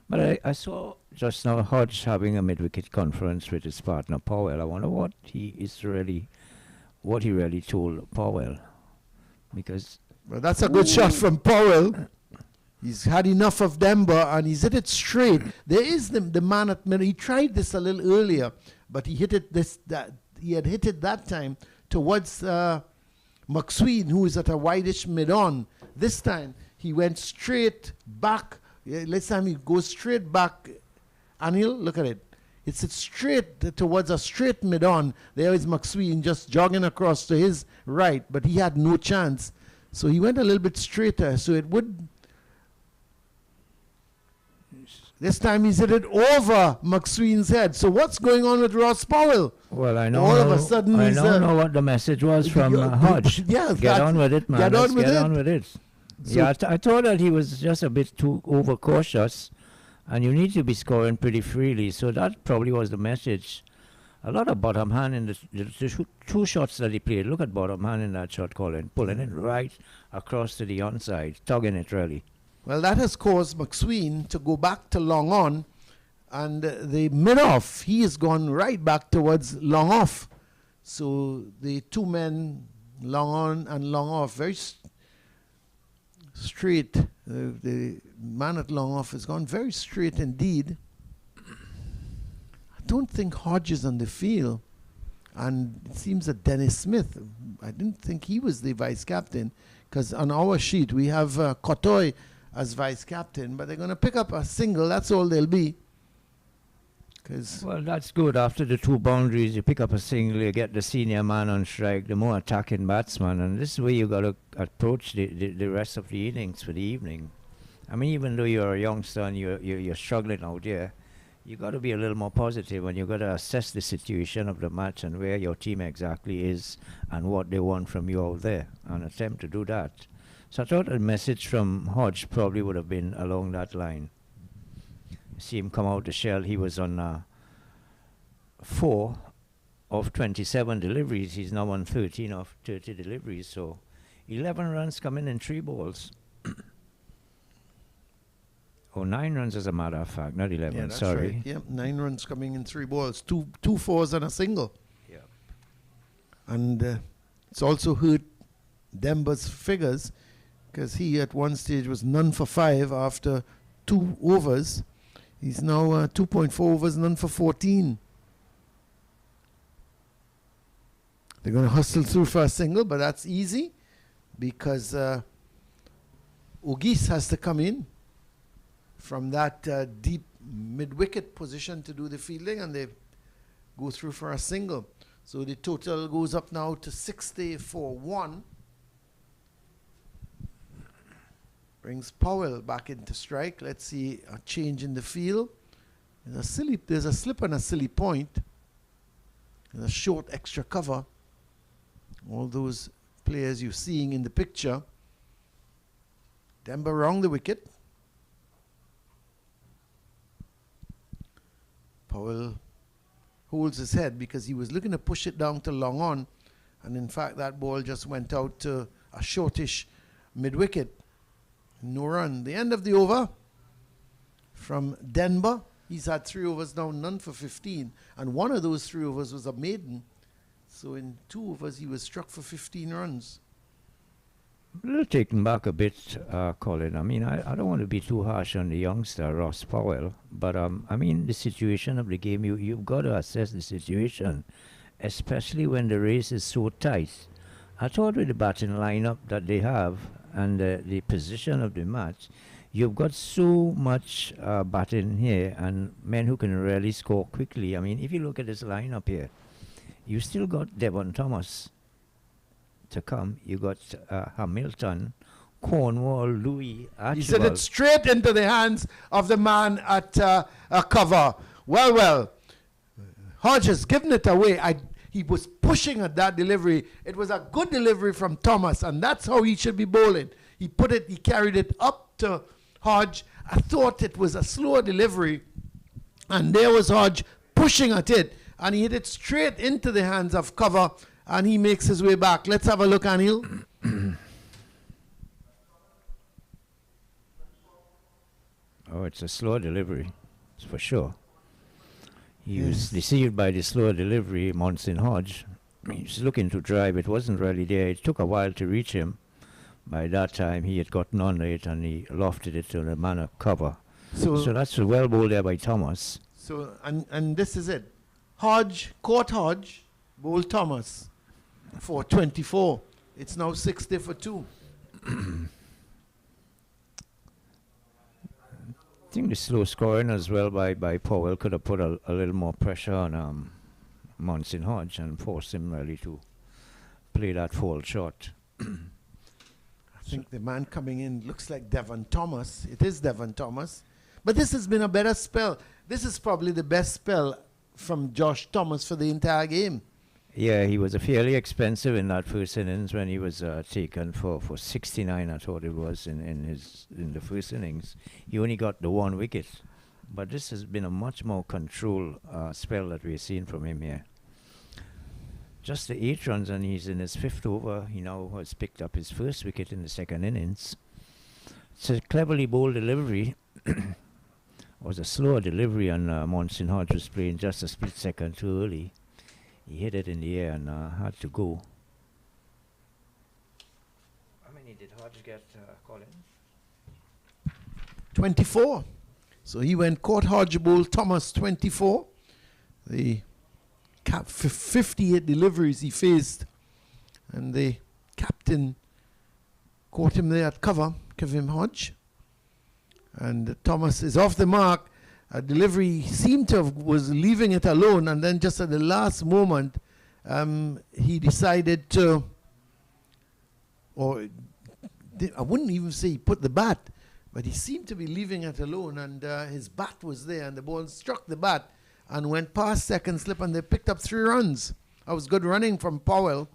But I saw just now Hodge having a mid-wicket conference with his partner Powell. I wonder what he really told Powell, because well, that's a good shot from Powell. He's had enough of Denver and he's hit it straight. There is the man at middle. He tried this a little earlier, but he hit it he had hit it that time towards McSween, who is at a wideish mid-on. This time he went straight back. Last time he goes straight back. Anil, look at it. It's straight towards a straight mid-on. There is McSween just jogging across to his right, but he had no chance. So he went a little bit straighter. So it would. This time he's hit it over McSween's head. So what's going on with Ross Powell? Well, I know. All of a sudden I don't know what the message was from Hodge. Yeah, get on with it, man. Get on with it. So yeah, I thought that he was just a bit too overcautious, and you need to be scoring pretty freely. So that probably was the message. A lot of bottom hand in the two shots that he played. Look at bottom hand in that shot, Colin, pulling it right across to the onside, tugging it really. Well, that has caused McSween to go back to long on, and the mid-off, he has gone right back towards long off. So the two men, long on and long off, very straight. The man at long off has gone very straight indeed. I don't think Hodge is on the field, and it seems that Dennis Smith, I didn't think he was the vice captain, because on our sheet we have Cottoy as vice captain, but they're going to pick up a single. That's all they'll be. Well, that's good. After the two boundaries, you pick up a single, you get the senior man on strike, the more attacking batsman, and this is where you got to approach the rest of the innings for the evening. I mean, even though you're a youngster and you're struggling out there, you got to be a little more positive, and you got to assess the situation of the match and where your team exactly is and what they want from you out there, and attempt to do that. So I thought a message from Hodge probably would have been along that line. See him come out the shell. He was on 4 of 27 deliveries. He's now on 13 of 30 deliveries. So 11 runs coming in 3 balls. 9 runs as a matter of fact, not 11. Yeah, that's sorry. right. Yep, 9 runs coming in 3 balls. Two fours and a single. Yeah. And it's also hurt Denver's figures, because he at one stage was none for 5 after 2 overs. He's now 2.4 overs, none for 14. They're going to hustle through for a single, but that's easy because Auguste has to come in from that deep mid-wicket position to do the fielding, and they go through for a single. So the total goes up now to 60 for 1. Brings Powell back into strike. Let's see a change in the field. There's a slip and a silly point. There's a short extra cover. All those players you're seeing in the picture. Demba round the wicket. Powell holds his head because he was looking to push it down to long on, and in fact that ball just went out to a shortish mid-wicket. No run. The end of the over from Denver. He's had 3 overs now, none for 15, and one of those 3 overs was a maiden. So in 2 overs he was struck for 15 runs. A little taken back a bit, Colin. I mean, I don't want to be too harsh on the youngster, Ross Powell, but I mean, the situation of the game, you've got to assess the situation, especially when the race is so tight. I thought with the batting lineup that they have and the position of the match, you've got so much batting here and men who can really score quickly. I mean, if you look at this lineup here, you still got Devon Thomas to come. You got Hamilton, Cornwall, Louis, Archibald. He sent it straight into the hands of the man at a cover. Well, Hodge has given it away. He was pushing at that delivery. It was a good delivery from Thomas, and that's how he should be bowling. He carried it up to Hodge. I thought it was a slower delivery, and there was Hodge pushing at it, and he hit it straight into the hands of cover, and he makes his way back. Let's have a look, Anil. Oh, it's a slow delivery, it's for sure. He was deceived by the slower delivery, Monson Hodge. He was looking to drive, it wasn't really there. It took a while to reach him. By that time, he had gotten under it and he lofted it to the man of cover. So that's a well bowled there by Thomas. So, and this is it. Hodge, caught Hodge, bowled Thomas for 24. It's now 60 for 2. I think the slow scoring as well by Powell could have put a little more pressure on Monson Hodge and forced him really to play that fall shot. I think the man coming in looks like Devon Thomas. It is Devon Thomas. But this has been a better spell. This is probably the best spell from Josh Thomas for the entire game. Yeah, he was a fairly expensive in that first innings when he was taken for 69, I thought it was, in the first innings. He only got the 1 wicket. But this has been a much more controlled spell that we've seen from him here. Just the 8 runs and he's in his 5th over. He now has picked up his first wicket in the second innings. It's a cleverly bowled delivery. It was a slower delivery and Monson Hodge was playing just a split second too early. He hit it in the air and had to go. How many did Hodge get, Colin? 24. So he went caught Hodge, bowled Thomas 24. The 58 deliveries he faced. And the captain caught him there at cover, Kevin Hodge. And Thomas is off the mark. A delivery seemed to have was leaving it alone, and then just at the last moment, he decided to, or I wouldn't even say he put the bat, but he seemed to be leaving it alone, and his bat was there, and the ball struck the bat and went past second slip, and they picked up 3 runs. That was good running from Powell,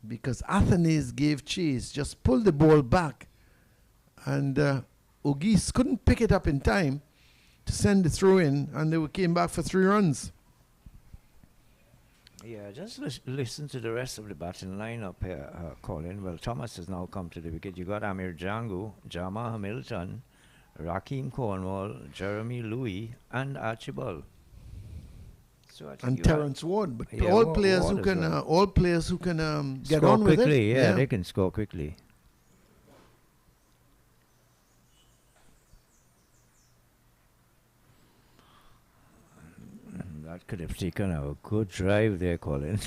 because Athanaize gave chase, just pulled the ball back, and Auguste couldn't pick it up in time to send the throw in, and they came back for 3 runs. Yeah, just listen to the rest of the batting lineup here, Colin. Well, Thomas has now come to the wicket. You got Amir Django, Jama Hamilton, Raheem Cornwall, Jeremy Louis, and Archibald. So And Terence Ward, but yeah, all players who can get on with quickly. it. Yeah, they can score quickly. That could have taken a good drive there, Colin.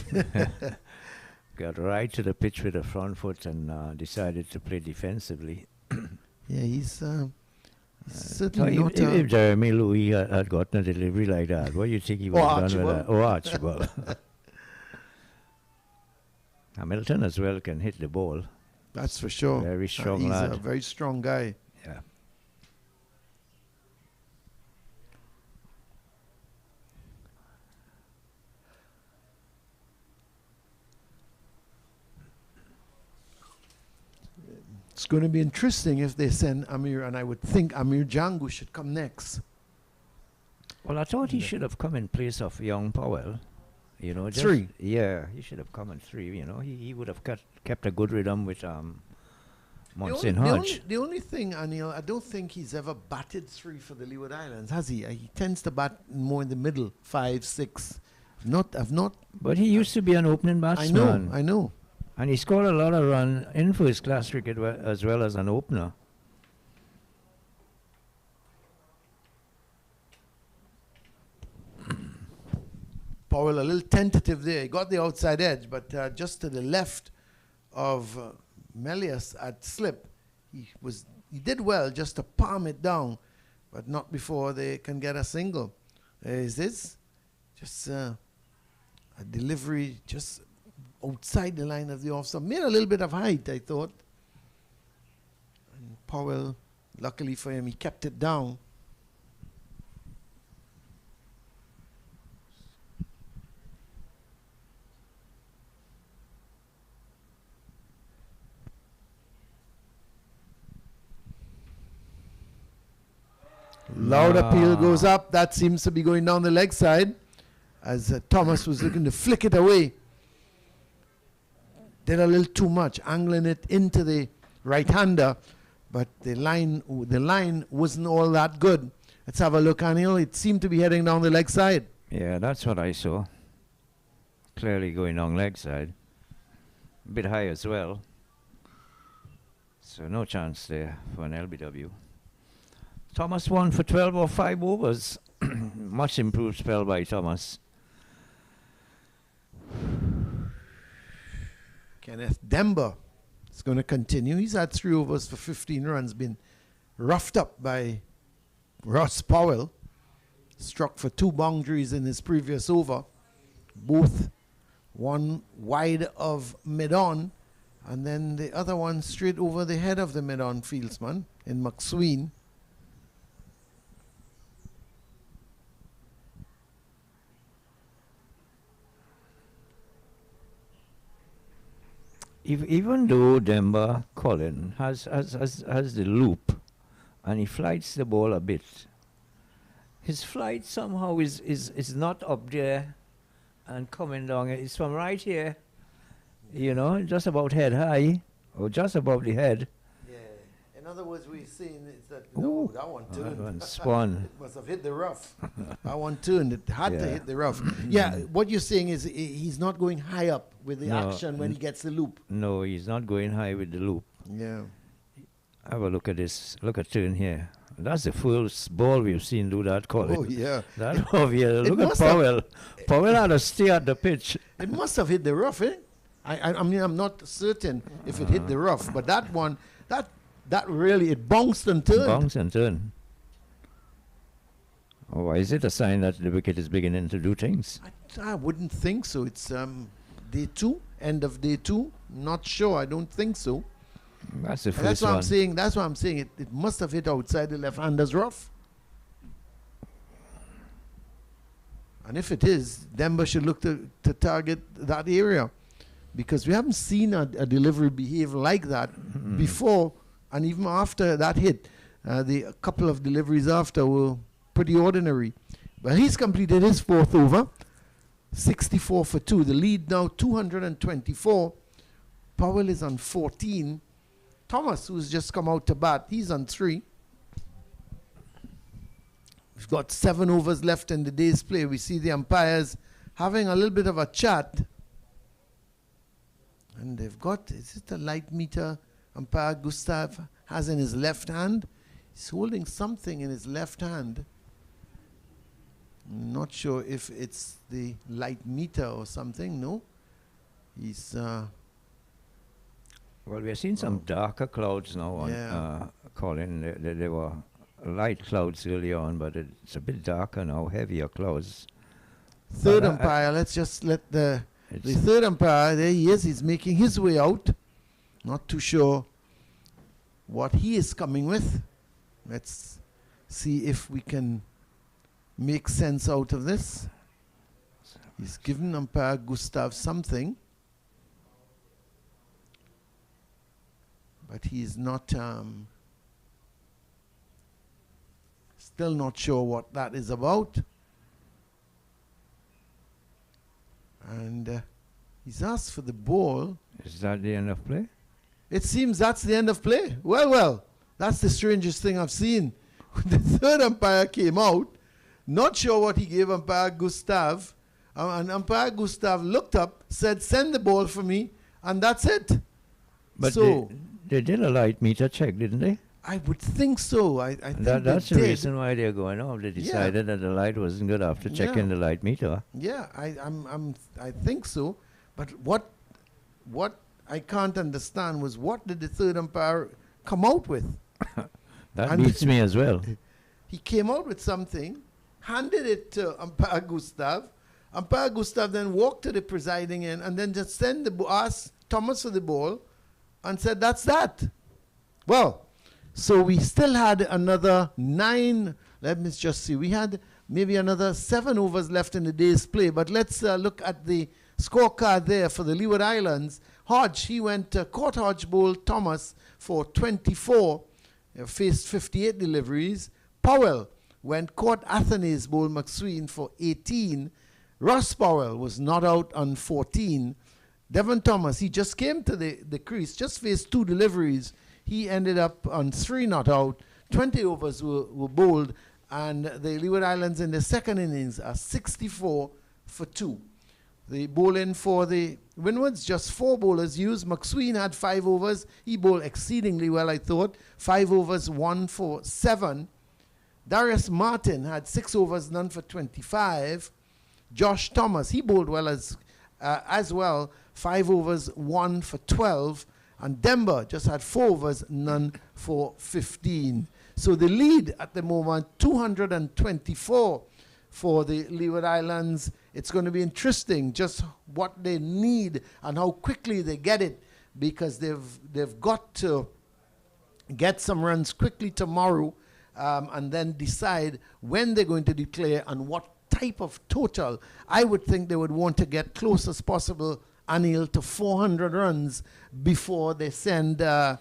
Got right to the pitch with the front foot and decided to play defensively. Yeah, he's certainly not if Jeremy Louis had gotten a delivery like that, what do you think he would have done with that? Oh, Archibald. Hamilton as well can hit the ball. That's for sure. Very strong He's lad. a very strong guy. Yeah. It's going to be interesting if they send Amir, and I would think Amir Django should come next. Well, I thought he should have come in place of young Powell. You know, just 3. Yeah, he should have come in 3. You know, he would have kept a good rhythm with Monson Hodge. The only thing, Anil, I don't think he's ever batted 3 for the Leeward Islands, has he? He tends to bat more in the middle, 5, 6. I've not. But he used to be an opening batsman. I know. And he scored a lot of runs in first class cricket as well as an opener. Powell a little tentative there. He got the outside edge, but just to the left of Melius at slip, he did well just to palm it down, but not before they can get a single. Is this just a delivery just outside the line of the off stump? Made a little bit of height, I thought. And Powell, luckily for him, he kept it down. Loud appeal goes up. That seems to be going down the leg side as Thomas was looking to flick it away. Did a little too much, angling it into the right-hander, but the line wasn't all that good. Let's have a look, Anil. It seemed to be heading down the leg side. Yeah, that's what I saw. Clearly going down leg side. A bit high as well. So no chance there for an LBW. Thomas won for 12 or 5 overs. Much improved spell by Thomas. Kenneth Demba is going to continue. He's had 3 overs for 15 runs, been roughed up by Ross Powell. Struck for 2 boundaries in his previous over. Both one wide of mid-on, and then the other one straight over the head of the mid-on fieldsman in McSween. Even though Demba Colin has the loop and he flights the ball a bit, his flight somehow is not up there and coming down. It's from right here, you know, just about head high or just above the head. Yeah. In other words, we're seeing is that Ooh, that one turned. that one spun. It must have hit the rough. That one turned. It had to Yeah. hit the rough. Yeah. What you're saying is he's not going high up with the No, action when he gets the loop. No, he's not going high with the loop. Yeah. Have a look at this. Look at turn here. That's the first ball we've seen do that, Colin. Oh yeah. That over here. it Look at must have- Powell. Powell had to stay at the pitch. It must have hit the rough, eh? I mean, I'm not certain if it hit the rough, but that one, that really, it bounced and turned. Bounce and turn. Oh, is it a sign that the wicket is beginning to do things? I wouldn't think so. It's day 2, end of day 2. Not sure. I don't think so. That's the And first that's what one. I'm saying. That's what I'm saying. It must have hit outside the left-hander's rough. And if it is, Denver should look to target that area, because we haven't seen a delivery behave like that before, and even after that hit. The a couple of deliveries after were pretty ordinary. But he's completed his 4th over, 64 for 2. The lead now 224. Powell is on 14. Thomas, who's just come out to bat, he's on 3. We've got 7 overs left in the day's play. We see the umpires having a little bit of a chat. And they've got, is it a light meter umpire Gustav has in his left hand? He's holding something in his left hand. I'm not sure if it's the light meter or something, no? He's... Well, we're seeing some darker clouds now on Yeah. Colin. There were light clouds early on, but it's a bit darker now, heavier clouds. Third But umpire, let's just let the It's third umpire, there he is, he's making his way out. Not too sure what he is coming with. Let's see if we can make sense out of this. He's given umpire Gustav something, but he's not still not sure what that is about. And he's asked for the ball. Is that the end of play? It seems that's the end of play. Well, that's the strangest thing I've seen. The third umpire came out, not sure what he gave umpire Gustav, and umpire Gustav looked up, said, "Send the ball for me," and that's it. But so they did a light meter check, didn't they? I would think so. I think That's they the did. reason why they're going off. They decided that the light wasn't good after checking the light meter. Yeah, I think so. But what I can't understand was, what did the third umpire come out with? That And beats me as well. He came out with something, handed it to umpire Gustav. Umpire Gustav then walked to the presiding end and then just asked Thomas for the ball and said, "That's that." Well, so we still had another 9. Let me just see. We had maybe another 7 overs left in the day's play. But let's look at the scorecard there for the Leeward Islands. Hodge, he went, caught Hodge bowled Thomas for 24, faced 58 deliveries. Powell went, caught Athanaize bowled McSween for 18. Ross Powell was not out on 14. Devon Thomas, he just came to the crease, just faced 2 deliveries. He ended up on 3 not out. 20 overs were bowled, and the Leeward Islands in the second innings are 64 for 2. The bowling for the Windwards, just 4 bowlers used. McSween had 5 overs. He bowled exceedingly well, I thought. 5 overs, 1 for 7. Darius Martin had 6 overs, none for 25. Josh Thomas, he bowled well as well. 5 overs, 1 for 12. And Denver just had 4 overs, none for 15. So the lead at the moment, 224 for the Leeward Islands. It's going to be interesting just what they need and how quickly they get it, because they've got to get some runs quickly tomorrow and then decide when they're going to declare and what type of total. I would think they would want to get close as possible, Anil, to 400 runs before they send the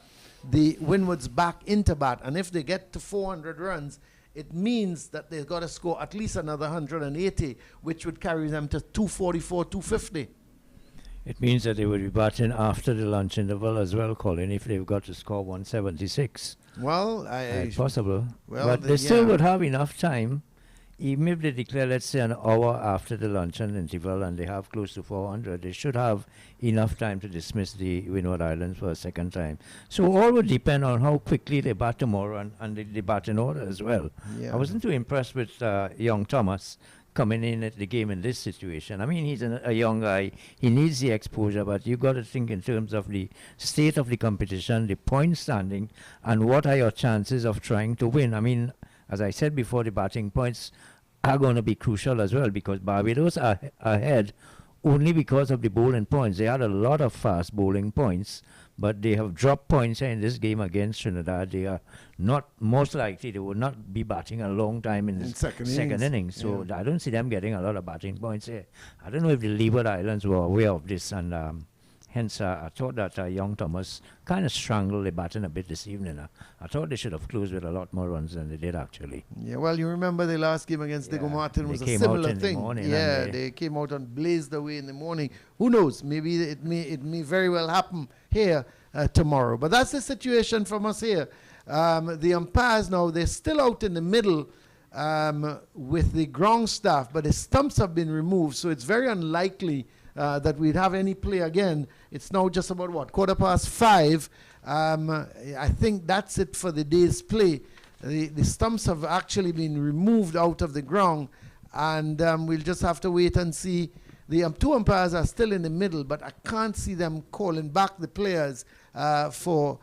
Windwards back into bat. And if they get to 400 runs, it means that they've got to score at least another 180, which would carry them to 244, 250. It means that they will be batting after the lunch interval as well, Colin, if they've got to score 176. Well, possible. Well, but they still would have enough time, even if they declare, let's say, an hour after the luncheon interval and they have close to 400, they should have enough time to dismiss the Windward Islands for a second time. So all would depend on how quickly they bat tomorrow and they bat in order as well. Yeah. I wasn't too impressed with young Thomas coming in at the game in this situation. I mean, he's a young guy. He needs the exposure, but you got to think in terms of the state of the competition, the point standing, and what are your chances of trying to win. I mean, as I said before, the batting points are going to be crucial as well, because Barbados are ahead only because of the bowling points. They had a lot of fast bowling points, but they have dropped points in this game against Trinidad. They are not, most likely, they will not be batting a long time in the second innings. So I don't see them getting a lot of batting points here. I don't know if the Leeward Islands were aware of this, and hence I thought that young Thomas kind of strangled the batting a bit this evening. I thought they should have closed with a lot more runs than they did, actually. Yeah, well, you remember the last game against Diego Martin was a similar thing. Yeah, they came out and blazed away in the morning. Who knows? Maybe it may very well happen here tomorrow. But that's the situation from us here. The umpires now, they're still out in the middle with the ground staff, but the stumps have been removed, so it's very unlikely that we'd have any play again. It's now just about, 5:15. I think that's it for the day's play. The stumps have actually been removed out of the ground, and we'll just have to wait and see. The 2 umpires are still in the middle, but I can't see them calling back the players for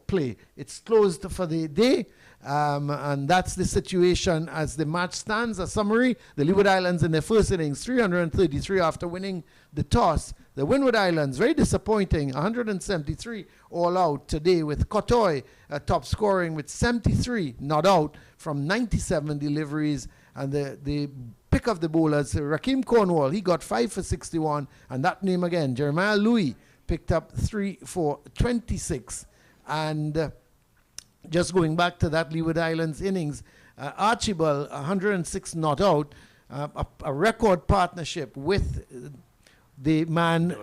play. It's closed for the day. And that's the situation as the match stands. A summary: the Leeward Islands in their first innings, 333 after winning the toss. The Windward Islands, very disappointing, 173 all out today, with Cottoy top scoring with 73 not out from 97 deliveries. And the pick of the bowlers, Rakeem Cornwall, he got 5 for 61. And that name again, Jeremiah Louis, picked up 3 for 26. And just going back to that Leeward Islands innings, Archibald, 106 not out, a record partnership with the man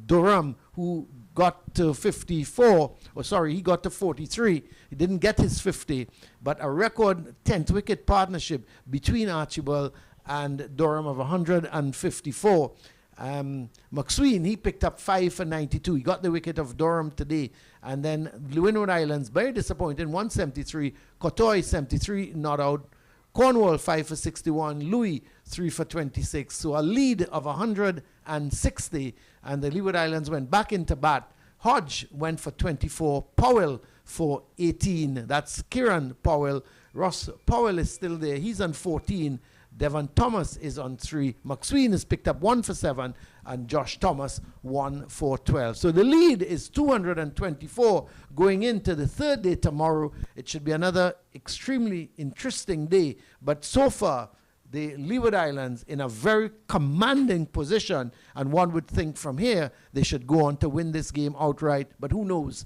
Durham, who got to 54, or sorry, he got to 43. He didn't get his 50, but a record 10th wicket partnership between Archibald and Durham of 154. McSween, he picked up 5 for 92. He got the wicket of Durham today. And then Leeward Islands, very disappointing, 173. Cottoy, 73, not out. Cornwall, 5 for 61. Louis, 3 for 26. So a lead of 160. And the Leeward Islands went back into bat. Hodge went for 24. Powell for 18. That's Kieran Powell. Ross Powell is still there. He's on 14. Devon Thomas is on 3. McSween has picked up 1 for 7. And Josh Thomas 1 for 12. So the lead is 224 going into the third day tomorrow. It should be another extremely interesting day. But so far, the Leeward Islands in a very commanding position. And one would think from here they should go on to win this game outright. But who knows?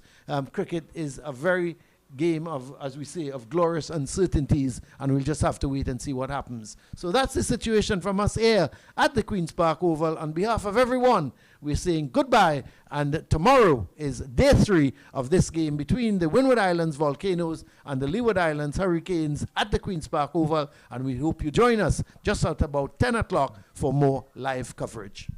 Cricket is a very game of, as we say, of glorious uncertainties, and we'll just have to wait and see what happens. So that's the situation from us here at the Queen's Park Oval. On behalf of everyone, we're saying goodbye, and tomorrow is day 3 of this game between the Windward Islands Volcanoes and the Leeward Islands Hurricanes at the Queen's Park Oval, and we hope you join us just at about 10 o'clock for more live coverage.